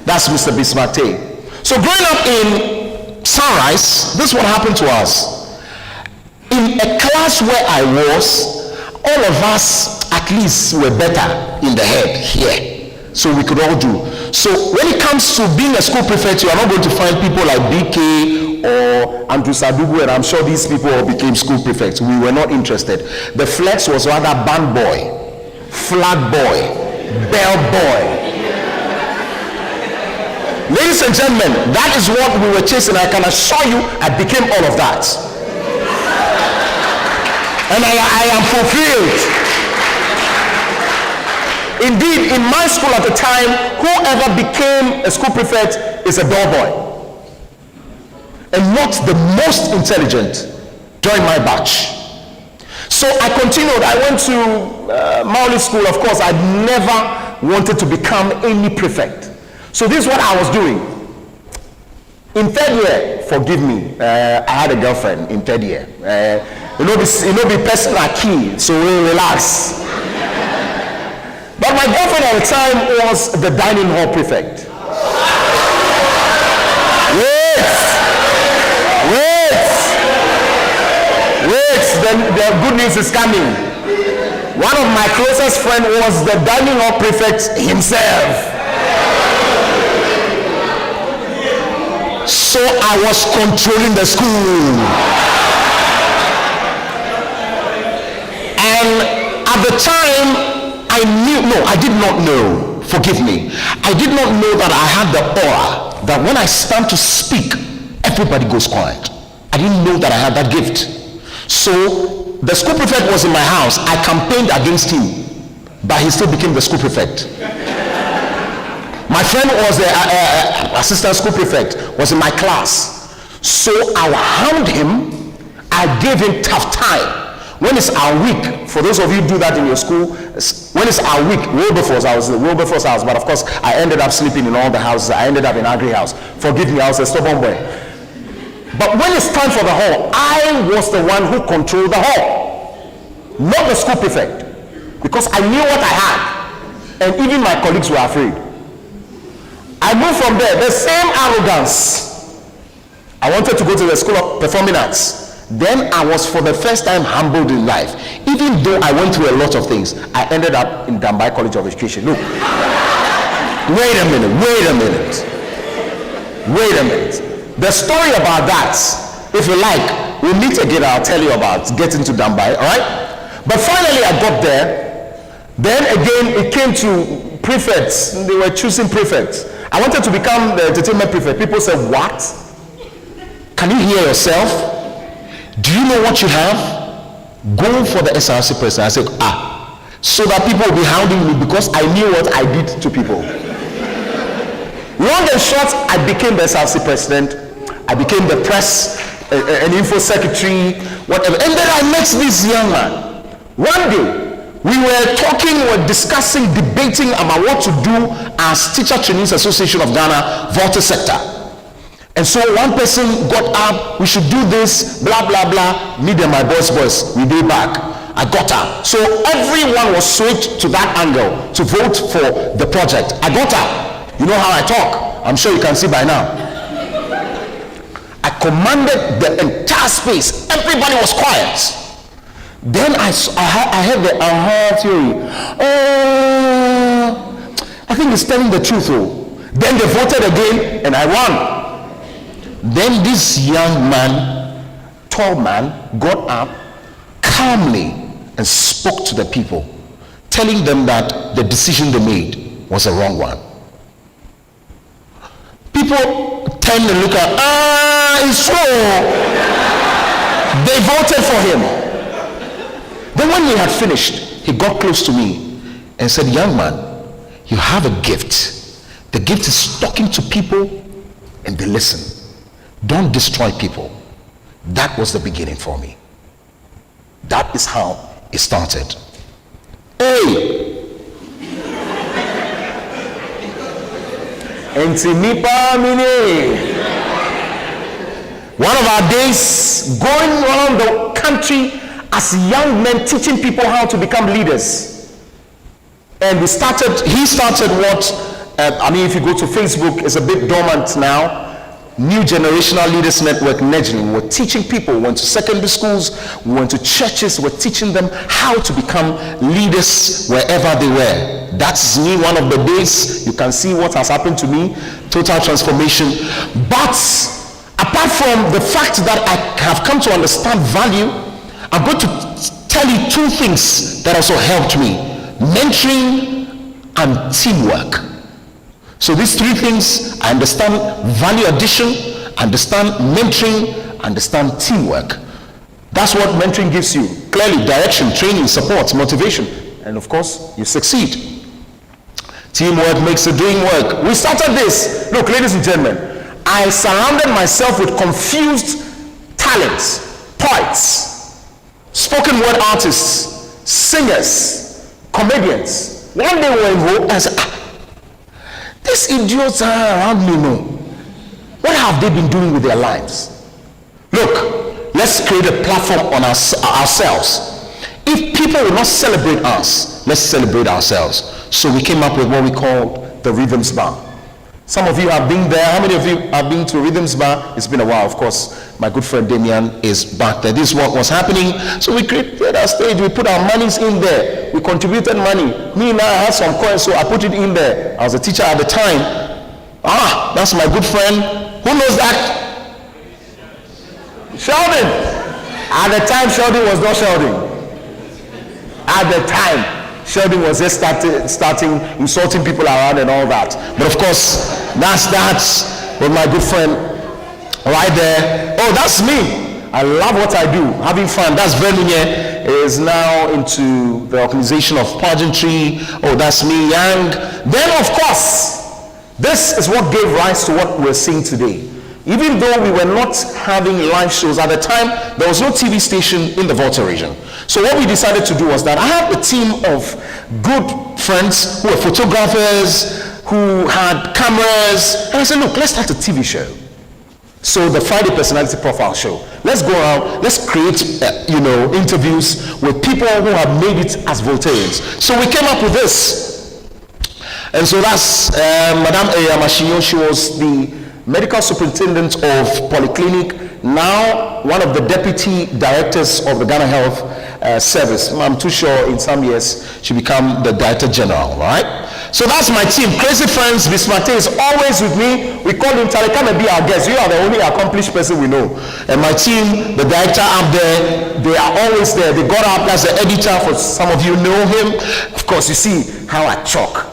That's Mr. Bismate. So growing up in Sunrise, this is what happened to us. In a class where I was, all of us at least were better in the head here. So we could all do. So when it comes to being a school prefect, you are not going to find people like BK or Andrew Sadugu, and I'm sure these people all became school prefects. We were not interested. The flex was rather band boy, flag boy, bell boy. Ladies and gentlemen, that is what we were chasing. I can assure you, I became all of that. And I am fulfilled. Indeed, in my school at the time, whoever became a school prefect is a doorboy. And not the most intelligent during my batch. So I continued. I went to Mauli School. Of course, I never wanted to become any prefect. So this is what I was doing. In third year, forgive me, I had a girlfriend in third year. You know, be personal key, so we relax. But my girlfriend at the time was the dining hall prefect. Then the good news is coming. One of my closest friends was the dining hall prefect himself. So I was controlling the school. And at the time, I did not know, forgive me, I did not know that I had the aura, that when I stand to speak, everybody goes quiet. I didn't know that I had that gift. So the school prefect was in my house. I campaigned against him, but he still became the school prefect. My friend was the assistant school prefect, was in my class. So I harmed him. I gave him tough time. When it's our week, for those of you who do that in your school, when it's our week, Wilberforce, I was in Wilberforce house, but of course I ended up sleeping in all the houses. I ended up in Agri house. Forgive me, I was a stubborn boy. But when it's time for the hall, I was the one who controlled the hall, not the school prefect, because I knew what I had, and even my colleagues were afraid. I moved from there, the same arrogance. I wanted to go to the School of Performing Arts. Then I was for the first time humbled in life. Even though I went through a lot of things, I ended up in Dambai College of Education. Look, wait a minute. The story about that, if you like, we'll meet again, I'll tell you about getting to Dambai, all right? But finally I got there. Then again, it came to prefects. They were choosing prefects. I wanted to become the entertainment prefect. People said, what? Can you hear yourself? Do you know what you have? Go for the SRC president. I said, so that people will be hounding me because I knew what I did to people. Long and short, I became the SRC president. I became the press and info secretary, whatever. And then I met this young man. One day, we were talking, we were discussing, debating about what to do as Teacher Trainees Association of Ghana, Volta sector. And so one person got up, we should do this, blah, blah, blah. Me and my boys, we did back. I got up. So everyone was switched to that angle to vote for the project. I got up. You know how I talk. I'm sure you can see by now. I commanded the entire space. Everybody was quiet. Then I heard the theory. I think he's telling the truth. Then they voted again and I won. Then this young man, tall man, got up calmly and spoke to the people, telling them that the decision they made was a wrong one. People tend to look at, it's true. They voted for him. Then when he had finished, he got close to me and said, young man, you have a gift. The gift is talking to people and they listen. Don't destroy people. That was the beginning for me. That is how it started. Hey! One of our days, going around the country as young men, teaching people how to become leaders. And he started what, if you go to Facebook, it's a bit dormant now. New Generational Leaders Network, NEGLIN. We're teaching people. We went to secondary schools, we went to churches, we're teaching them how to become leaders wherever they were. That's me one of the days. You can see what has happened to me, total transformation. But apart from the fact that I have come to understand value, I'm going to tell you two things that also helped me: mentoring and teamwork. So these three things, I understand value addition, understand mentoring, understand teamwork. That's what mentoring gives you. Clearly, direction, training, support, motivation, and of course, you succeed. Teamwork makes the dream work. We started this. Look, ladies and gentlemen, I surrounded myself with confused talents, poets, spoken word artists, singers, comedians. One day we were involved, I said, these idiots are around me, no. What have they been doing with their lives? Look, let's create a platform on ourselves. If people will not celebrate us, let's celebrate ourselves. So we came up with what we call the Rhythms Bar. Some of you have been there. How many of you have been to Rhythms Bar? It's been a while, of course. My good friend Damian is back there. This is what was happening. So we created our stage. We put our monies in there. We contributed money. Me and I had some coins, so I put it in there. I was a teacher at the time. That's my good friend. Who knows that? Sheldon. At the time, Sheldon was not Sheldon. At the time, Sheldon was just starting insulting people around and all that. But of course, that's with my good friend right there. Oh, that's me. I love what I do, having fun. That's Vernier, is now into the organization of pageantry. Oh, that's me, Yang. Then, of course, this is what gave rise to what we're seeing today. Even though we were not having live shows at the time, there was no TV station in the Volta region. So what we decided to do was that I have a team of good friends who were photographers, who had cameras, and I said, look, let's start a TV show. So the Friday Personality Profile Show. Let's go around, let's create, interviews with people who have made it as Voltaireans. So we came up with this. And so that's Madame Eyamashino. She was the medical superintendent of Polyclinic, now one of the deputy directors of the Ghana Health Service. I'm too sure in some years she'll become the director general, right? So that's my team. Crazy Friends, Bismate is always with me. We call him Tale, come and be our guest. You are the only accomplished person we know. And my team, the director up there, they are always there. They got up as the editor. For some of you know him. Of course, you see how I talk.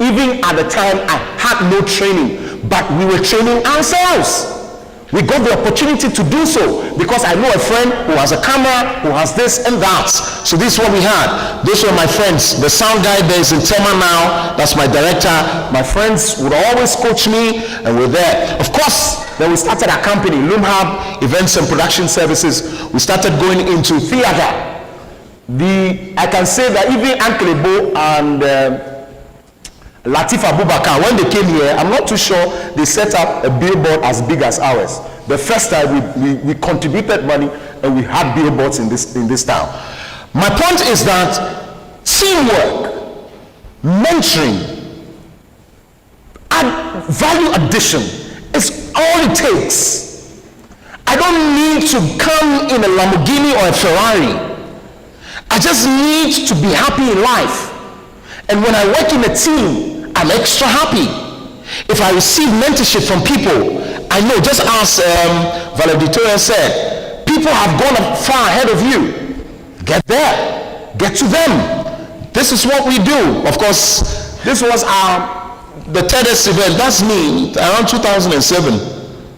Even at the time, I had no training, but we were training ourselves. We got the opportunity to do so because I know a friend who has a camera, who has this and that. So this is what we had. Those were my friends. The sound guy there is in Tema now. That's my director. My friends would always coach me, and we're there. Of course, then we started our company, Loomhub Events and Production Services. We started going into theater. I can say that even Uncle Ebo and Latif Abubakar, when they came here, I'm not too sure they set up a billboard as big as ours. The first time we contributed money and we had billboards in this town. My point is that teamwork, mentoring, and value addition is all it takes. I don't need to come in a Lamborghini or a Ferrari. I just need to be happy in life. And when I work in a team, I'm extra happy. If I receive mentorship from people, I know, just as Valedictorian said, people have gone far ahead of you. Get there. Get to them. This is what we do. Of course, this was the TEDx event. That's me, around 2007.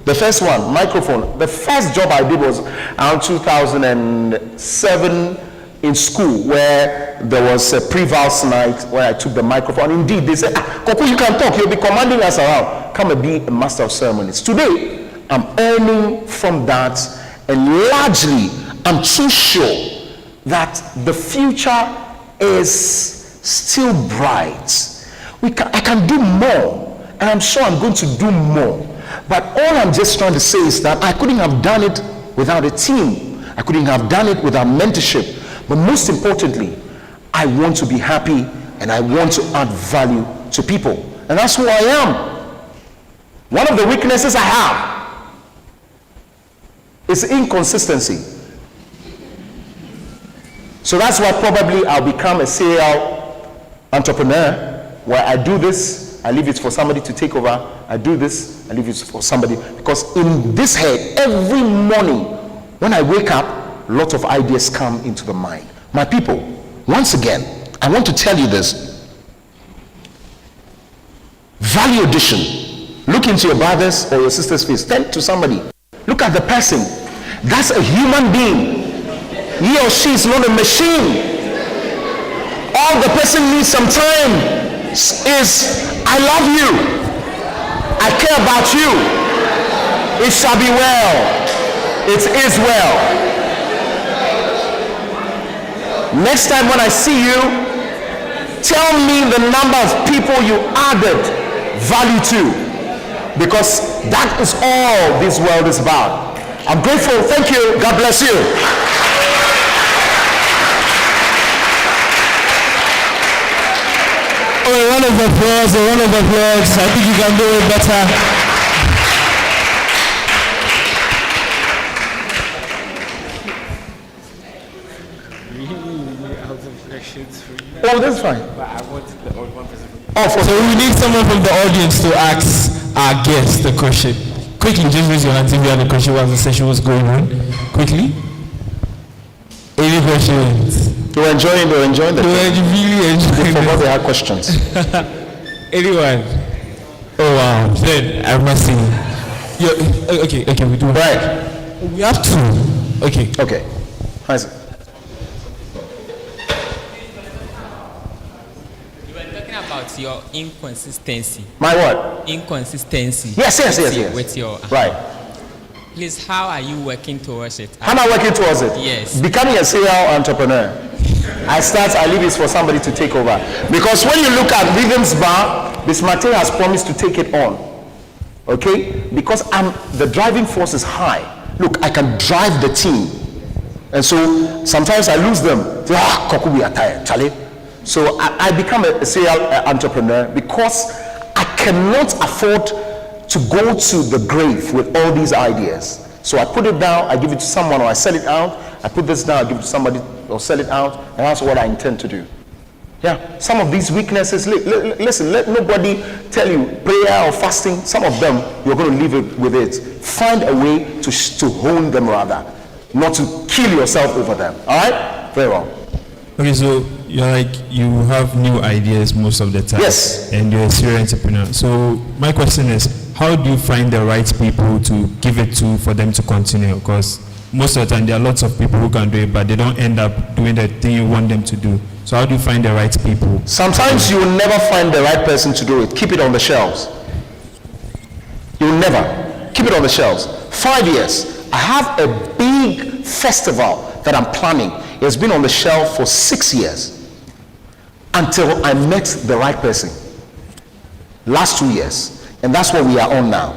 The first one, microphone. The first job I did was around 2007 in school, where there was a pre-vals night where I took the microphone. Indeed, they said, Kofi, you can talk. You'll be commanding us around. Come and be a master of ceremonies. Today, I'm earning from that, and largely, I'm too sure that the future is still bright. I can do more, and I'm sure I'm going to do more. But all I'm just trying to say is that I couldn't have done it without a team. I couldn't have done it without mentorship. But most importantly, I want to be happy, and I want to add value to people. And that's who I am. One of the weaknesses I have is inconsistency. So that's why probably I'll become a serial entrepreneur, where I do this, I leave it for somebody to take over. I do this, I leave it for somebody. Because in this head, every morning when I wake up, a lot of ideas come into the mind. My people, once again, I want to tell you this. Value addition. Look into your brother's or your sister's face. Turn to somebody. Look at the person. That's a human being. He or she is not a machine. All the person needs some time is, I love you. I care about you. It shall be well. It is well. Next time when I see you, tell me the number of people you added value to, because that is all this world is about. I'm grateful. Thank you. God bless you. Oh, a round of applause, a round of applause. I think you can do it better. Oh, that's fine. But I want the one person. So we need someone from the audience to ask our guest the question. Quickly, just raise your hand if you had a question while the session was going on. Quickly. Any questions? They were enjoying the They were really enjoying They forgot they had questions. Anyone? Oh wow. Then I must see. Okay, we do. Right. We have two. Okay. Okay. How's it? About your inconsistency. My what? Inconsistency. Yes. With your right. Please, how are you working towards it? How am I working towards it? Yes. Becoming a serial entrepreneur. I leave it for somebody to take over. Because when you look at Rhythms Bar, Bismate has promised to take it on. Okay? Because the driving force is high. Look, I can drive the team. And so sometimes I lose them. Koku, we are tired. Charlie. So I become a serial entrepreneur because I cannot afford to go to the grave with all these ideas. So I put it down, I give it to someone, or I sell it out. I put this down, I give it to somebody, or sell it out, and that's what I intend to do. Yeah, some of these weaknesses, listen, let nobody tell you prayer or fasting. Some of them, you're going to live with it. Find a way to hone them rather, not to kill yourself over them. All right? Very well. Okay, so you have new ideas most of the time. Yes. And you're a serial entrepreneur. So my question is, how do you find the right people to give it to for them to continue? Because most of the time there are lots of people who can do it, but they don't end up doing the thing you want them to do. So how do you find the right people? Sometimes you will never find the right person to do it. Keep it on the shelves. You will never. Keep it on the shelves. 5 years. I have a big festival that I'm planning. It has been on the shelf for 6 years until I met the right person. Last 2 years. And that's what we are on now.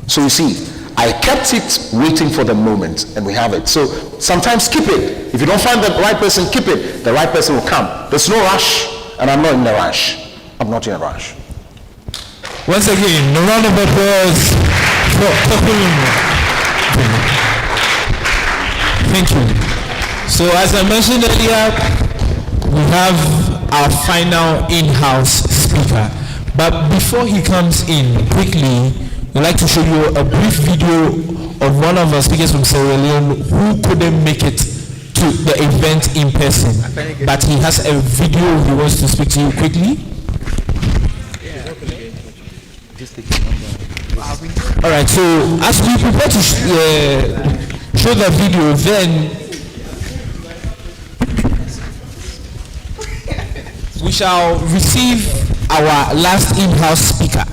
So you see, I kept it waiting for the moment, and we have it. So sometimes keep it. If you don't find the right person, keep it. The right person will come. There's no rush, and I'm not in a rush. I'm not in a rush. Once again, a round of applause for Kofi. Thank you. So as I mentioned earlier, we have our final in-house speaker. But before he comes in, quickly, we'd like to show you a brief video of one of our speakers from Sierra Leone who couldn't make it to the event in person. But he has a video he wants to speak to you quickly. All right, so as we prepare to show the video, then we shall receive our last in-house speaker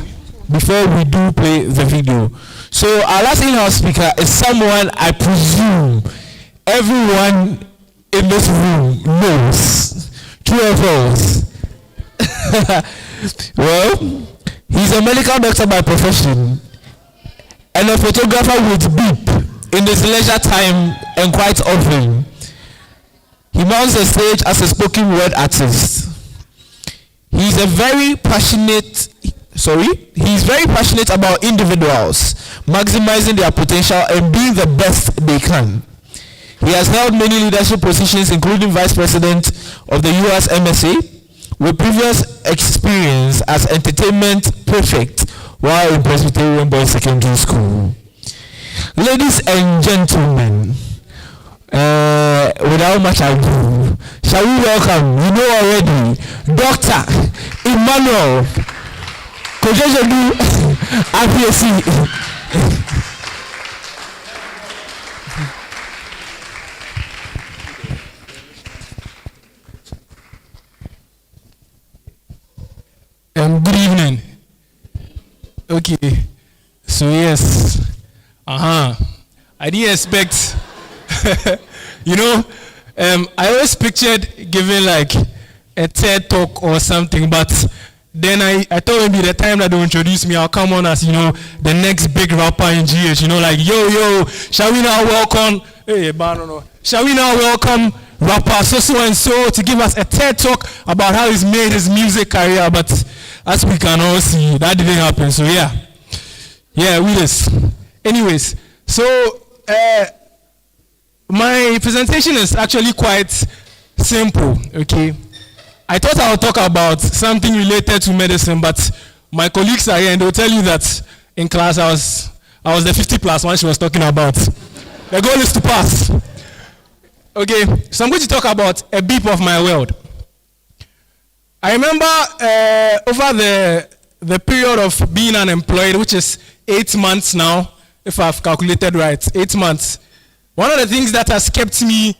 before we do play the video. So our last in-house speaker is someone I presume everyone in this room knows. True or false? Well, he's a medical doctor by profession and a photographer with beep in his leisure time and quite often. He mounts the stage as a spoken word artist. He's very passionate about individuals maximizing their potential and being the best they can. He has held many leadership positions, including Vice President of the U.S. MSA, with previous experience as entertainment prefect while in Presbyterian Boys Secondary School. Ladies and gentlemen, without much ado, shall we welcome, you know already, Dr. Emmanuel Kojejedu Abiesi. Good evening. Okay, so yes, I didn't expect, I always pictured giving like a TED talk or something, but then I thought maybe the time that they introduce me, I'll come on as, the next big rapper in GH, like, yo, shall we now welcome, shall we now welcome rapper so and so to give us a TED talk about how he's made his music career, but as we can all see, that didn't happen, so with this. Anyways, so my presentation is actually quite simple, okay? I thought I would talk about something related to medicine, but my colleagues are here and they'll tell you that in class I was the 50 plus one she was talking about. The goal is to pass. Okay, so I'm going to talk about a beep of my world. I remember over the period of being unemployed, which is 8 months now, if I've calculated right, 8 months. One of the things that has kept me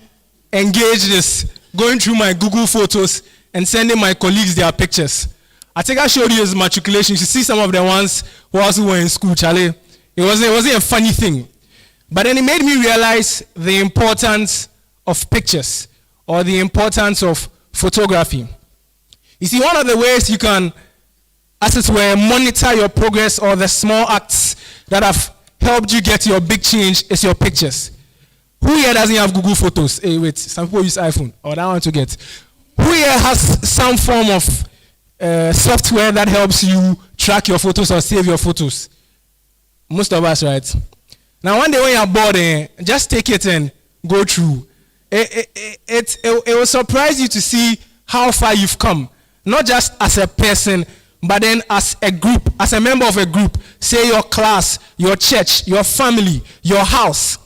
engaged is going through my Google photos and sending my colleagues their pictures. I think I showed you his matriculation. You should see some of the ones who also were in school, Charlie. It wasn't a funny thing. But then it made me realize the importance of pictures or the importance of photography. You see, one of the ways you can, as it were, monitor your progress or the small acts that have helped you get your big change is your pictures. Who here doesn't have Google Photos? Hey, wait, some people use iPhone, or that one to get. Who here has some form of software that helps you track your photos or save your photos? Most of us, right? Now, one day when you're bored, just take it and go through. It will surprise you to see how far you've come. Not just as a person, but then as a group, as a member of a group. Say your class, your church, your family, your house.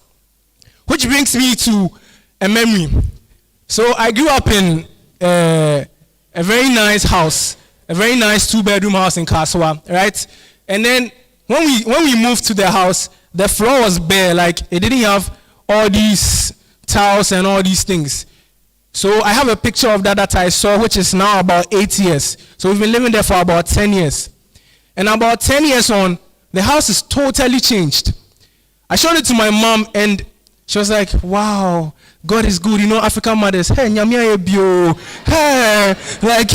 Which brings me to a memory. So I grew up in a very nice house, a very nice 2-bedroom house in Kaswa, right? And then when we moved to the house, the floor was bare, like it didn't have all these tiles and all these things. So I have a picture of that I saw, which is now about 8 years. So we've been living there for about 10 years. And about 10 years on, the house is totally changed. I showed it to my mom, and she was like, wow, God is good. You know, African mothers, hey, nyamia ebio, hey, like,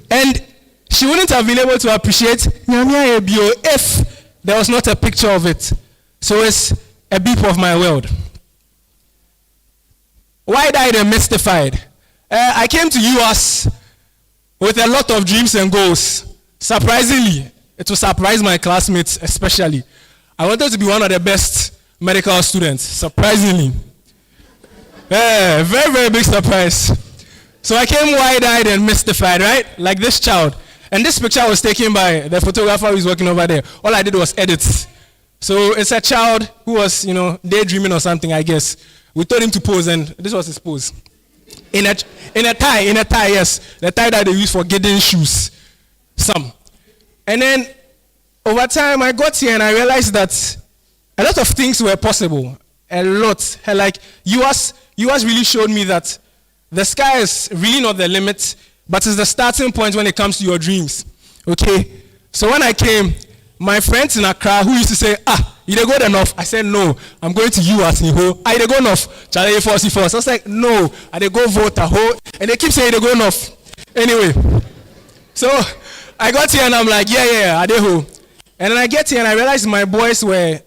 and she wouldn't have been able to appreciate nyamia ebio if there was not a picture of it. So it's a beep of my world. Wide-eyed and mystified. I came to US with a lot of dreams and goals. Surprisingly, it will surprise my classmates especially. I wanted to be one of the best medical students, surprisingly. Very, very big surprise. So I came wide-eyed and mystified, right? Like this child. And this picture was taken by the photographer who's working over there. All I did was edit. So it's a child who was, daydreaming or something, I guess. We told him to pose, and this was his pose. In a tie, yes. The tie that they use for getting shoes. Some. And then, over time, I got here and I realized that a lot of things were possible. A lot. Like, US really showed me that the sky is really not the limit, but it's the starting point when it comes to your dreams. Okay? So when I came, my friends in Accra who used to say, you dey go enough. I said, no, I'm going to US in Ho. I dey go enough. Charlie Force. I was like, no, I dey go vote a Ho. And they keep saying they go enough. Anyway, so I got here and I'm like, yeah, I dey Ho. And then I get here and I realized my boys were,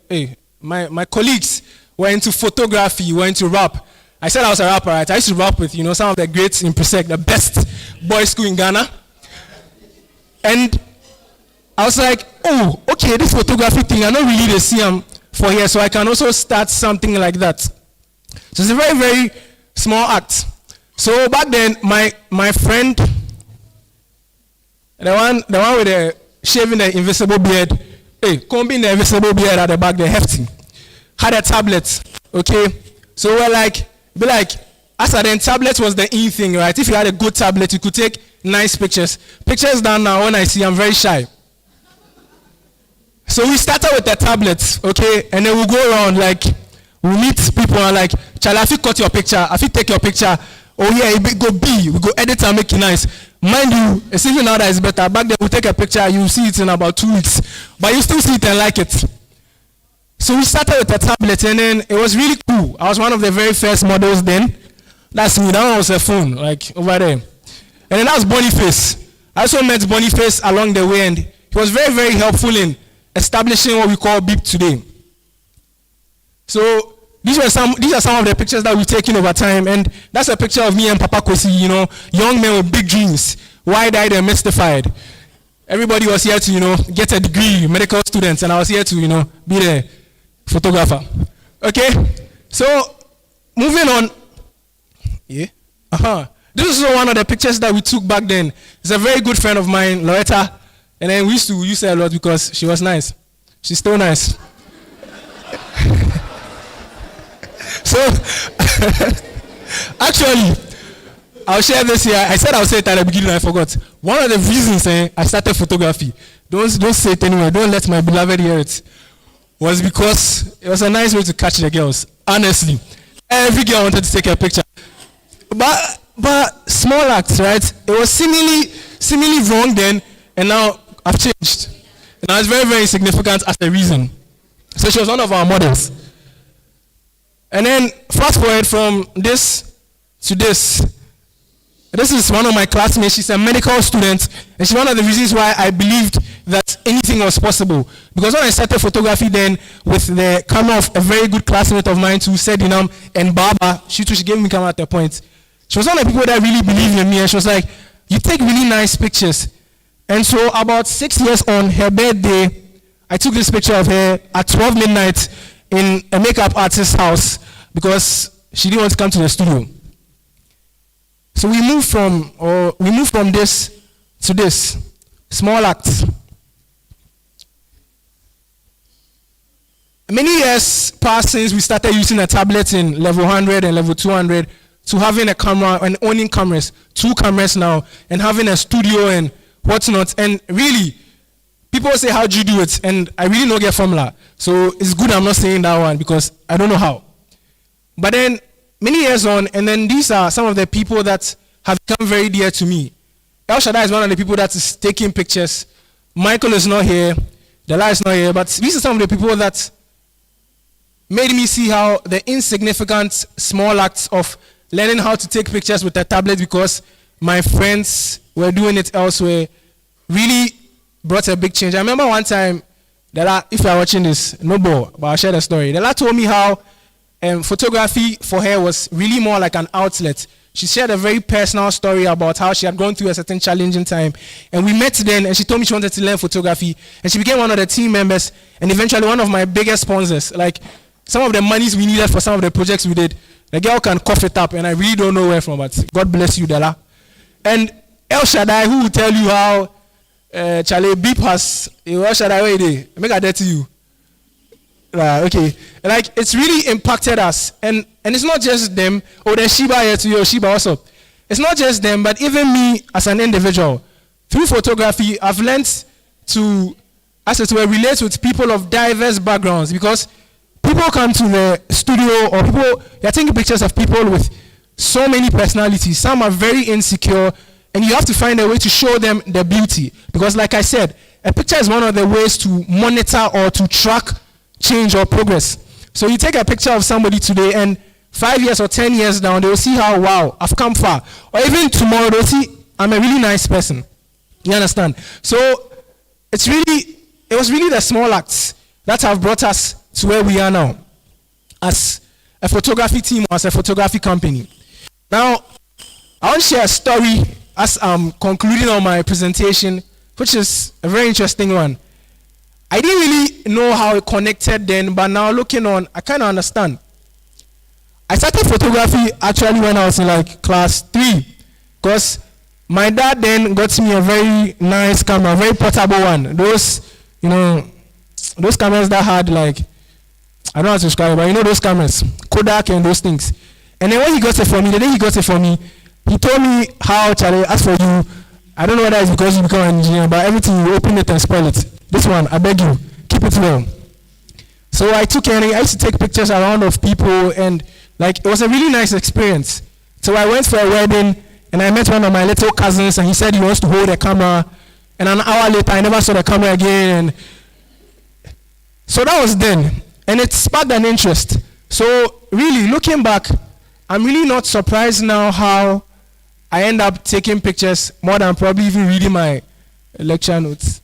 my colleagues were into photography, were into rap. I said I was a rapper, right? I used to rap with, some of the greats in Presec, the best boys school in Ghana. And I was like, oh, okay, this photography thing, I don't really see them for here, so I can also start something like that. So it's a very, very small act. So back then, my friend, the one with the shaving the invisible beard, combing the invisible beard at the back, the hefty, had a tablet, okay? So we're like, as then tablet was the in thing, right? If you had a good tablet, you could take nice pictures. Pictures down now, when I see, I'm very shy. So we started with the tablets, okay? And then we'll go around, like, we'll meet people and like, Charlie, if you cut your picture, if you take your picture, oh yeah, it go B, we go edit and make it nice. Mind you, it's even now that it's better. Back then, we'll take a picture, you see it in about 2 weeks. But you still see it and like it. So we started with the tablet, and then it was really cool. I was one of the very first models then. That's me, that one was a phone, like, over there. And then that was Boniface. I also met Boniface along the way, and he was very, very helpful in establishing what we call BIP today. So these are some of the pictures that we've taken over time, and that's a picture of me and Papa Kofi, young men with big dreams, wide-eyed and mystified. Everybody was here to, get a degree, medical students, and I was here to, be the photographer. Okay? So, moving on. Yeah? This is one of the pictures that we took back then. It's a very good friend of mine, Loretta. And then we used to use her a lot because she was nice. She's still nice. So, actually, I'll share this here. I said I'll say it at the beginning, I forgot. One of the reasons I started photography, don't say it anywhere, don't let my beloved hear it, was because it was a nice way to catch the girls. Honestly, every girl wanted to take a picture. But small acts, right? It was seemingly wrong then, and now I've changed. And now it's very, very significant as a reason. So she was one of our models. And then fast forward from this to this. This is one of my classmates. She's a medical student, and she's one of the reasons why I believed that anything was possible. Because when I started photography then with the camera of a very good classmate of mine too, Sedinam and Baba, she gave me camera at a point. She was one of the people that really believed in me, and she was like, you take really nice pictures. And so about 6 years on her birthday, I took this picture of her at 12 midnight in a makeup artist's house because she didn't want to come to the studio. So we moved from this to this. Small acts. Many years passed since we started using a tablet in level 100 and level 200 to having a camera and owning cameras, 2 cameras now, and having a studio and whatnot. And really, people say, how do you do it? And I really don't get formula. So it's good I'm not saying that one because I don't know how. But then many years on, and then these are some of the people that have become very dear to me. El Shaddai is one of the people that is taking pictures. Michael is not here. Dela is not here. But these are some of the people that made me see how the insignificant small acts of learning how to take pictures with a tablet because my friends were doing it elsewhere really brought a big change. I remember one time, Dela, if you are watching this, no ball, but I'll share the story. Dela told me how photography for her was really more like an outlet. She shared a very personal story about how she had gone through a certain challenging time. And we met then, and she told me she wanted to learn photography. And she became one of the team members, and eventually one of my biggest sponsors. Like, some of the monies we needed for some of the projects we did, the girl can cough it up, and I really don't know where from, but God bless you, Dela. And El Shaddai, who will tell you how Charlie Beep has, El Shaddai, where they make a debt to you. Okay, like it's really impacted us, and it's not just them. Oh, there's Sheba here to you, Sheba, what's up? It's not just them, but even me as an individual. Through photography, I've learned to, as it were, relate with people of diverse backgrounds because people come to the studio or people, you're taking pictures of people with so many personalities. Some are very insecure, and you have to find a way to show them the beauty because, like I said, a picture is one of the ways to monitor or to track change or progress. So you take a picture of somebody today and 5 years or 10 years down, they will see how, wow, I've come far. Or even tomorrow, they'll see I'm a really nice person. You understand? So it was really the small acts that have brought us to where we are now as a photography team, as a photography company. Now, I want to share a story as I'm concluding on my presentation, which is a very interesting one. I didn't really know how it connected then, but now looking on, I kind of understand. I started photography actually when I was in like class 3, because my dad then got me a very nice camera, a very portable one. Those, those cameras that had like, I don't know how to describe it, but you know those cameras, Kodak and those things. And then when he got it for me, the day he got it for me, he told me how, Charlie, as for you, I don't know whether it's because you become an engineer, but everything you open it and spoil it. This one, I beg you, keep it well. So I took it, and I used to take pictures around of people, and like it was a really nice experience. So I went for a wedding, and I met one of my little cousins, and he said he wants to hold a camera. And an hour later, I never saw the camera again. And so that was then, and it sparked an interest. So really, looking back, I'm really not surprised now how I end up taking pictures more than probably even reading my lecture notes.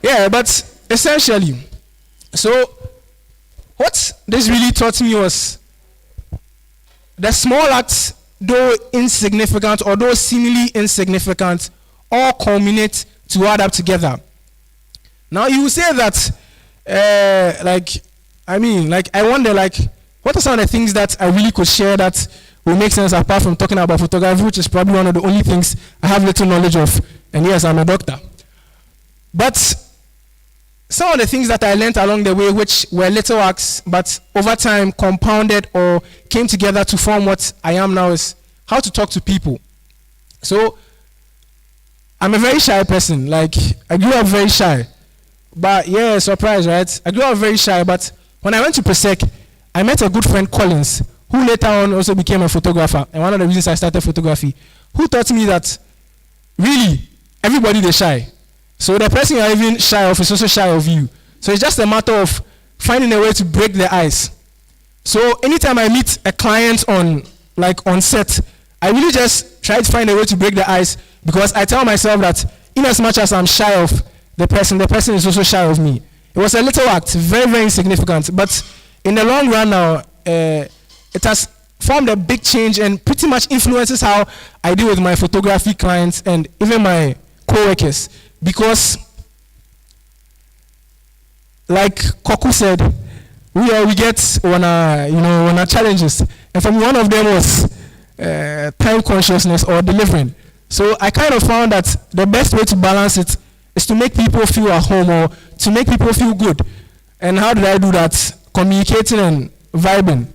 Yeah, but essentially, so what this really taught me was the small acts, though insignificant or though seemingly insignificant, all culminate to add up together. Now you will say that, I wonder, what are some of the things that I really could share that will make sense apart from talking about photography, which is probably one of the only things I have little knowledge of, and yes, I'm a doctor. But some of the things that I learned along the way, which were little acts, but over time compounded or came together to form what I am now, is how to talk to people. So I'm a very shy person. Like, I grew up very shy. But yeah, surprise, right? I grew up very shy, but when I went to Presec, I met a good friend, Collins, who later on also became a photographer. And one of the reasons I started photography, who taught me that really, everybody is shy. So the person you're even shy of is also shy of you. So it's just a matter of finding a way to break the ice. So anytime I meet a client on set, I really just try to find a way to break the ice, because I tell myself that in as much as I'm shy of the person is also shy of me. It was a little act, very, very insignificant, but in the long run now, it has formed a big change and pretty much influences how I deal with my photography clients and even my co-workers. Because, like Koku said, we get on our challenges, and for me one of them was time consciousness or delivering. So I kind of found that the best way to balance it is to make people feel at home or to make people feel good. And how did I do that? Communicating and vibing.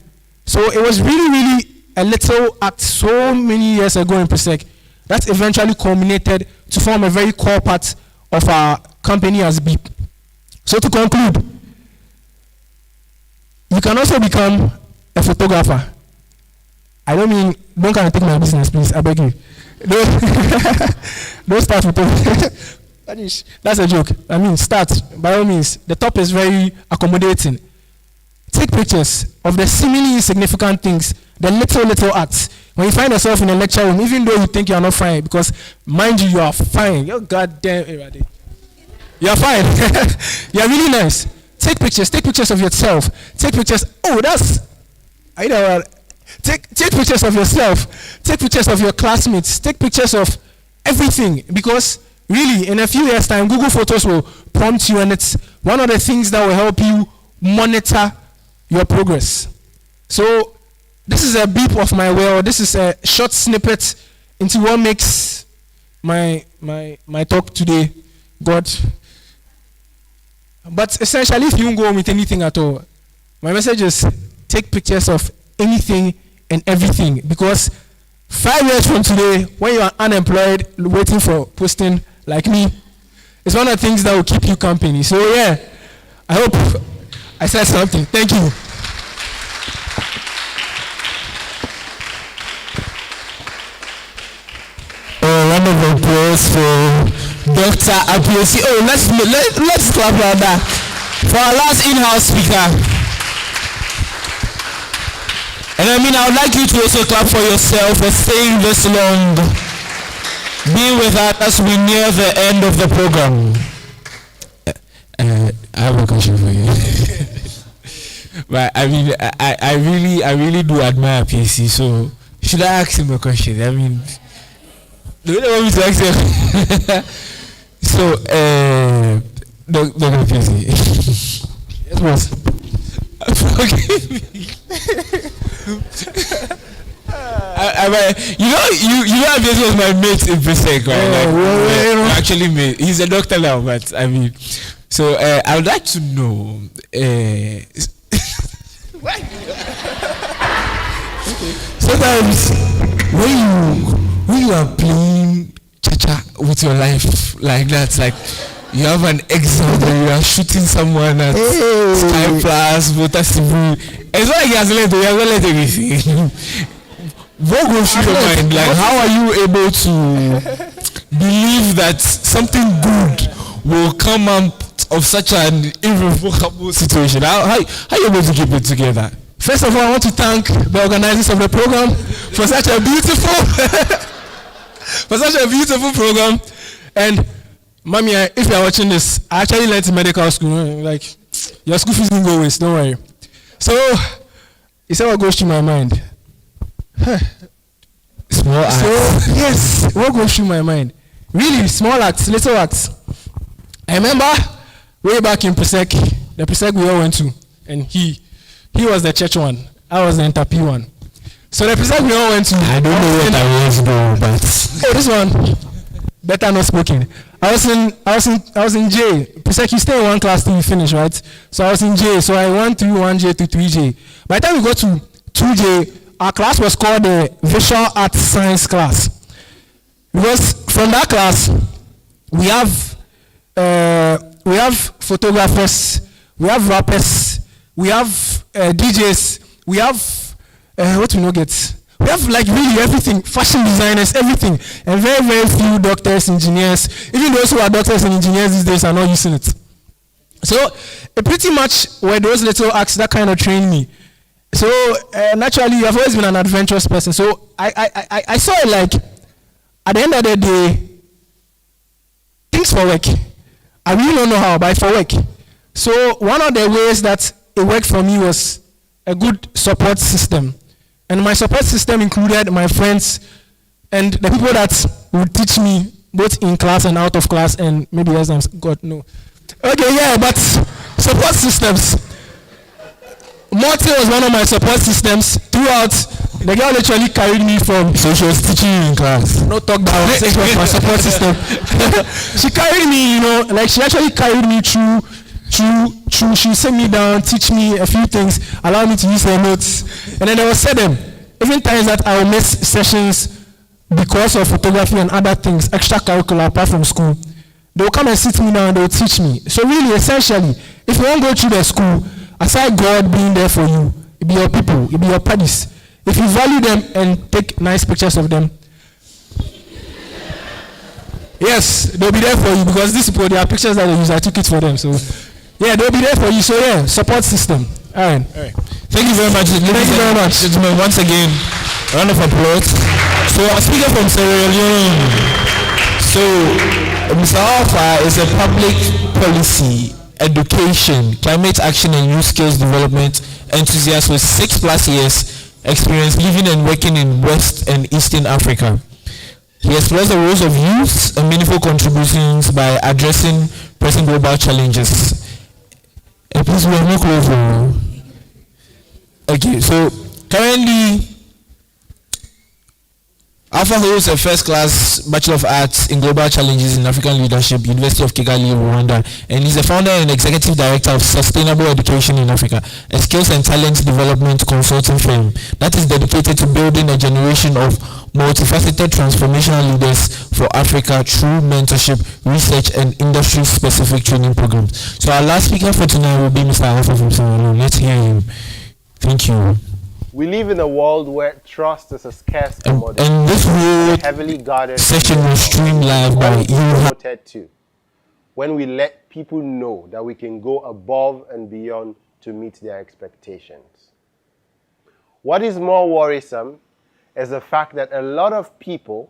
So it was really, really a little act so many years ago in Presec that eventually culminated to form a very core part of our company as BIP. So to conclude, you can also become a photographer. I don't mean, don't come and take my business, please, I beg you. Don't start photography. That's a joke. I mean, start, by all means. The top is very accommodating. Take pictures of the seemingly insignificant things, the little acts. When you find yourself in a lecture room, even though you think you are not fine, because mind you, you are fine. You're goddamn everybody. You are fine. You are really nice. Take pictures of yourself. Take pictures. Oh, that's. I know. Take pictures of yourself. Take pictures of your classmates. Take pictures of everything, because really, in a few years' time, Google Photos will prompt you, and it's one of the things that will help you monitor your progress. So, this is a beep of my world. This is a short snippet into what makes my talk today God. But essentially, if you don't go on with anything at all, my message is take pictures of anything and everything, because 5 years from today, when you are unemployed, waiting for posting like me, it's one of the things that will keep you company. So yeah, I hope I said something. Thank you. Round of applause for Dr. Apiosi. Oh, let's clap for that. For our last in-house speaker. And I mean, I would like you to also clap for yourself for staying this long, being with us as we near the end of the program. I have a question for you. But I mean, I really do admire PC. So should I ask him a question? I mean, do you want me to ask him? So, Dr. PC. Yes, boss. Forgive me. You know, this was my mate in Presec, right? Like, actually, mate. He's a doctor now, but I mean, so I would like to know. Sometimes when you are playing cha-cha with your life like that, like you have an exam and you are shooting someone at Sky Plus, Water Civil. It's not like he hasn't learned everything. What goes through your mind? Like, how are you able to believe that something good will come out of such an irrevocable situation? How are you able to keep it together? First of all, I want to thank the organizers of the program for such a beautiful program. And Mommy, if you are watching this, I actually went to medical school. Like, your school fees didn't go waste, don't worry. So, you said what goes through my mind? Small acts. So, yes, what goes through my mind? Really, small acts, little acts. I remember way back in Presec, the Presec we all went to, and he was the church one, I was the Interp one. So the Presec we all went to. I don't know what I was doing, but oh, this one, better not spoken. I was in J. Presec, you stay in one class till you finish, right? So I was in J. So I went through 1J to 3J. By the time we got to 2J, our class was called the Visual Arts Science class. Because from that class, we have photographers, we have rappers, we have DJs, we have what we not get. We have like really everything, fashion designers, everything, and very, very few doctors, engineers. Even those who are doctors and engineers these days are not using it. So pretty much were those little acts that kind of trained me. So naturally, I've always been an adventurous person. So I saw it like, at the end of the day, things for work. I really don't know how, but for work. So one of the ways that it worked for me was a good support system. And my support system included my friends and the people that would teach me both in class and out of class, and maybe exams. God, no. Okay, yeah, but support systems. Morty was one of my support systems throughout. The girl literally carried me from. So she was teaching you in class. No talk down. It was my support system. She carried me, like she actually carried me through. She sat me down, teach me a few things, allow me to use her notes, and then there was certain even times that I will miss sessions because of photography and other things, extracurricular apart from school. They'll come and sit me down and they'll teach me. So really, essentially, if you won't go through the school, aside God being there for you, it be your people, it be your buddies. If you value them and take nice pictures of them, yes, they'll be there for you because these people, there are pictures that they use. I took it for them. So, yeah, they'll be there for you. So, yeah, support system. All right. Thank you very much. Thank you very much. Gentlemen, once again, round of applause. So, our speaker from Sierra Leone. So, Mr. Alpha is a public policy, education, climate action, and youth skills development enthusiast with 6+ years experience living and working in West and Eastern Africa. He explores the roles of youth and meaningful contributions by addressing present global challenges. Please, we are more closer. Okay, so currently, Alpha holds a first-class Bachelor of Arts in Global Challenges in African Leadership, University of Kigali, Rwanda, and he's the founder and executive director of Sustainable Education in Africa, a skills and talent development consulting firm that is dedicated to building a generation of multifaceted transformational leaders for Africa through mentorship, research, and industry-specific training programs. So our last speaker for tonight will be Mr. Alpha from Sierra Leone. Let's hear him. Thank you. We live in a world where trust is a scarce commodity. And this whole heavily guarded session was streamed live by you. When we let people know that we can go above and beyond to meet their expectations. What is more worrisome is the fact that a lot of people,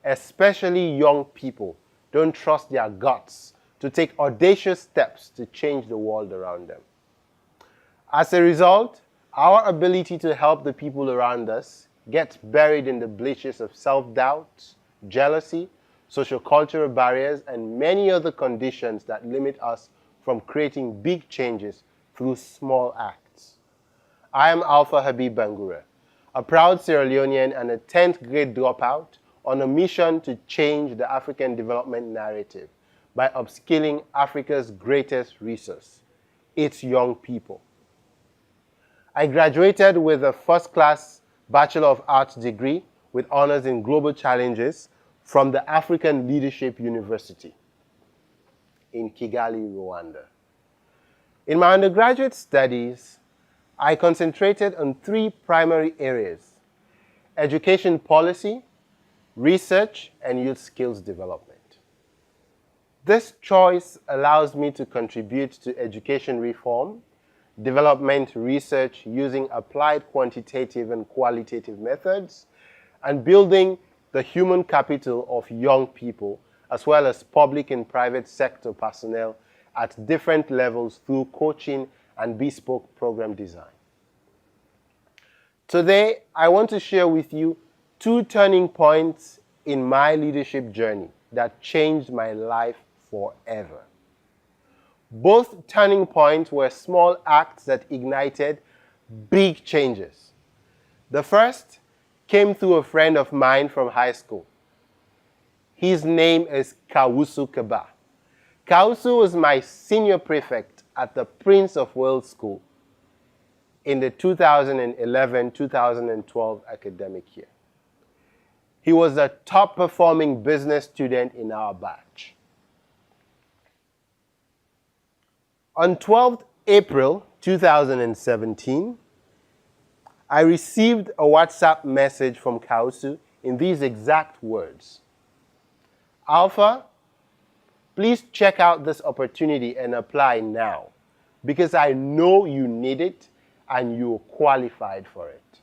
especially young people, don't trust their guts to take audacious steps to change the world around them. As a result, our ability to help the people around us gets buried in the bleachers of self-doubt, jealousy, social-cultural barriers, and many other conditions that limit us from creating big changes through small acts. I am Alpha Habib Bangura, a proud Sierra Leonean and a 10th grade dropout on a mission to change the African development narrative by upskilling Africa's greatest resource, its young people. I graduated with a first-class Bachelor of Arts degree with honors in global challenges from the African Leadership University in Kigali, Rwanda. In my undergraduate studies, I concentrated on 3 primary areas: education policy, research, and youth skills development. This choice allows me to contribute to education reform, development research using applied quantitative and qualitative methods, and building the human capital of young people, as well as public and private sector personnel at different levels through coaching and bespoke program design. Today, I want to share with you 2 turning points in my leadership journey that changed my life forever. Both turning points were small acts that ignited big changes. The first came through a friend of mine from high school. His name is Kawusu Kaba. Kawusu was my senior prefect at the Prince of Wales School in the 2011-2012 academic year. He was a top-performing business student in our batch. On 12th April 2017, I received a WhatsApp message from Kawusu in these exact words: Alpha, please check out this opportunity and apply now, because I know you need it and you're qualified for it.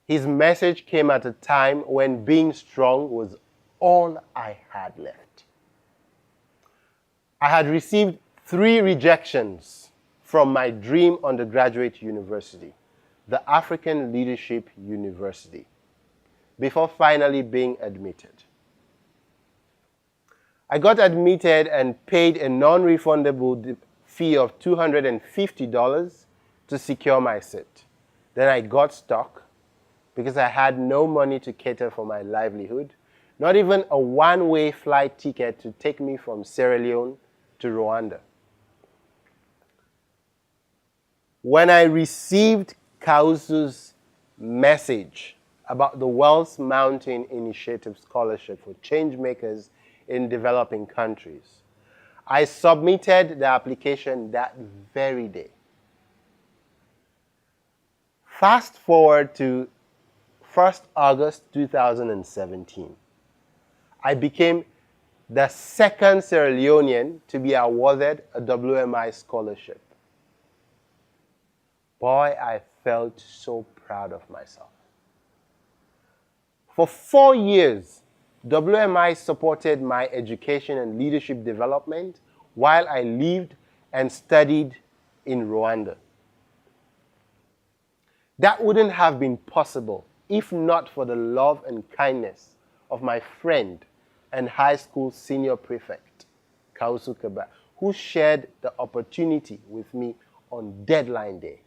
His message came at a time when being strong was all I had left. I had received 3 rejections from my dream undergraduate university, the African Leadership University, before finally being admitted. I got admitted and paid a non-refundable fee of $250 to secure my seat. Then I got stuck because I had no money to cater for my livelihood, not even a one-way flight ticket to take me from Sierra Leone to Rwanda. When I received Kawusu's message about the Wells Mountain Initiative Scholarship for Changemakers in Developing Countries. I submitted the application that very day. Fast forward to 1st August 2017. I became the second Sierra Leonean to be awarded a WMI scholarship. Boy, I felt so proud of myself. For 4 years, WMI supported my education and leadership development while I lived and studied in Rwanda. That wouldn't have been possible if not for the love and kindness of my friend and high school senior prefect, Kausu Kaba, who shared the opportunity with me on deadline day.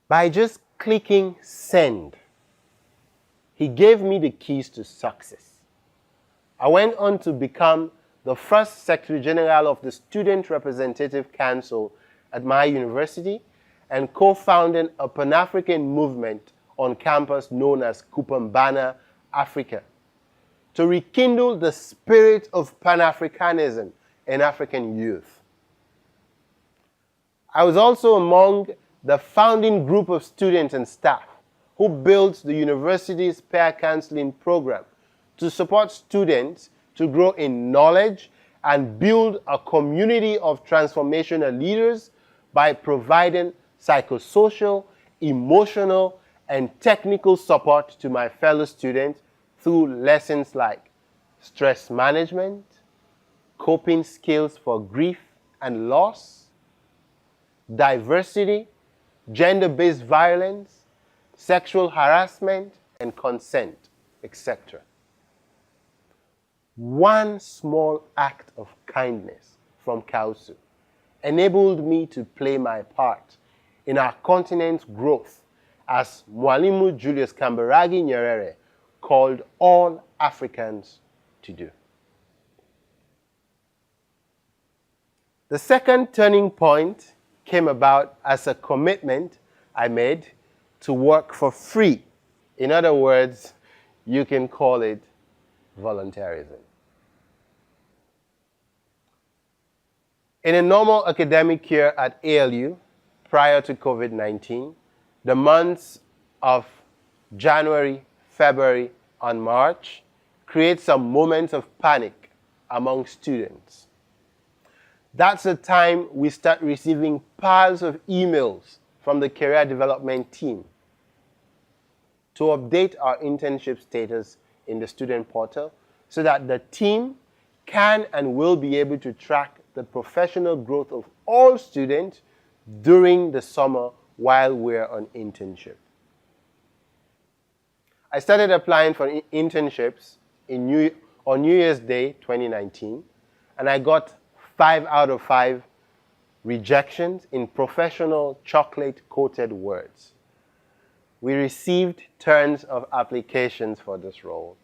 By just clicking send, he gave me the keys to success. I went on to become the first Secretary General of the Student Representative Council at my university and co-founded a Pan-African movement on campus known as Kupambana Africa to rekindle the spirit of Pan-Africanism in African youth. I was also among the founding group of students and staff who built the university's peer counseling program to support students to grow in knowledge and build a community of transformational leaders by providing psychosocial, emotional, and technical support to my fellow students through lessons like stress management, coping skills for grief and loss, diversity, gender-based violence, sexual harassment, and consent, etc. One small act of kindness from Kausu enabled me to play my part in our continent's growth, as Mwalimu Julius Kambarage Nyerere called all Africans to do. The second turning point came about as a commitment I made to work for free. In other words, you can call it volunteerism. In a normal academic year at ALU, prior to COVID-19, the months of January, February, and March create some moments of panic among students. That's the time we start receiving piles of emails from the career development team to update our internship status in the student portal so that the team can and will be able to track the professional growth of all students during the summer while we're on internship. I started applying for internships on New Year's Day 2019, and I got 5 out of 5 rejections in professional chocolate-coated words. We received tons of applications for this role.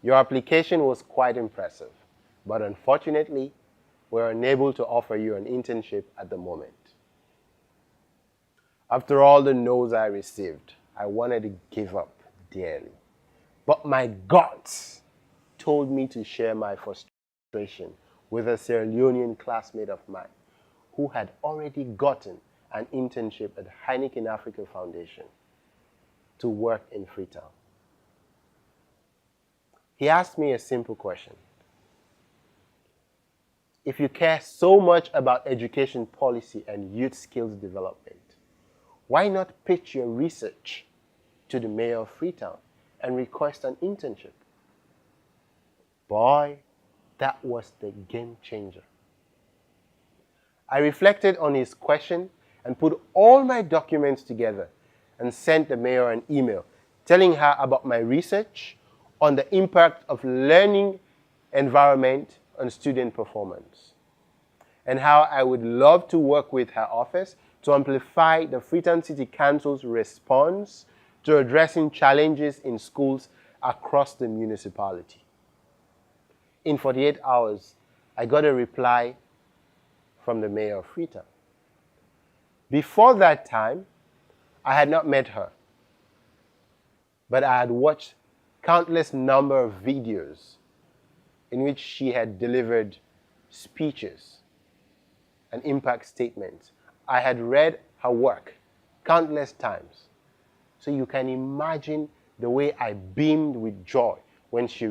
Your application was quite impressive, but unfortunately, we're unable to offer you an internship at the moment. After all the no's I received, I wanted to give up dearly. But my guts told me to share my frustration with a Sierra Leonean classmate of mine who had already gotten an internship at Heineken Africa Foundation to work in Freetown. He asked me a simple question. If you care so much about education policy and youth skills development, why not pitch your research to the mayor of Freetown and request an internship? Boy, that was the game changer. I reflected on his question and put all my documents together and sent the mayor an email telling her about my research on the impact of learning environment on student performance, and how I would love to work with her office to amplify the Freetown City Council's response to addressing challenges in schools across the municipality. In 48 hours, I got a reply from the mayor of Freetown. Before that time, I had not met her, but I had watched countless number of videos in which she had delivered speeches and impact statements. I had read her work countless times. So you can imagine the way I beamed with joy when she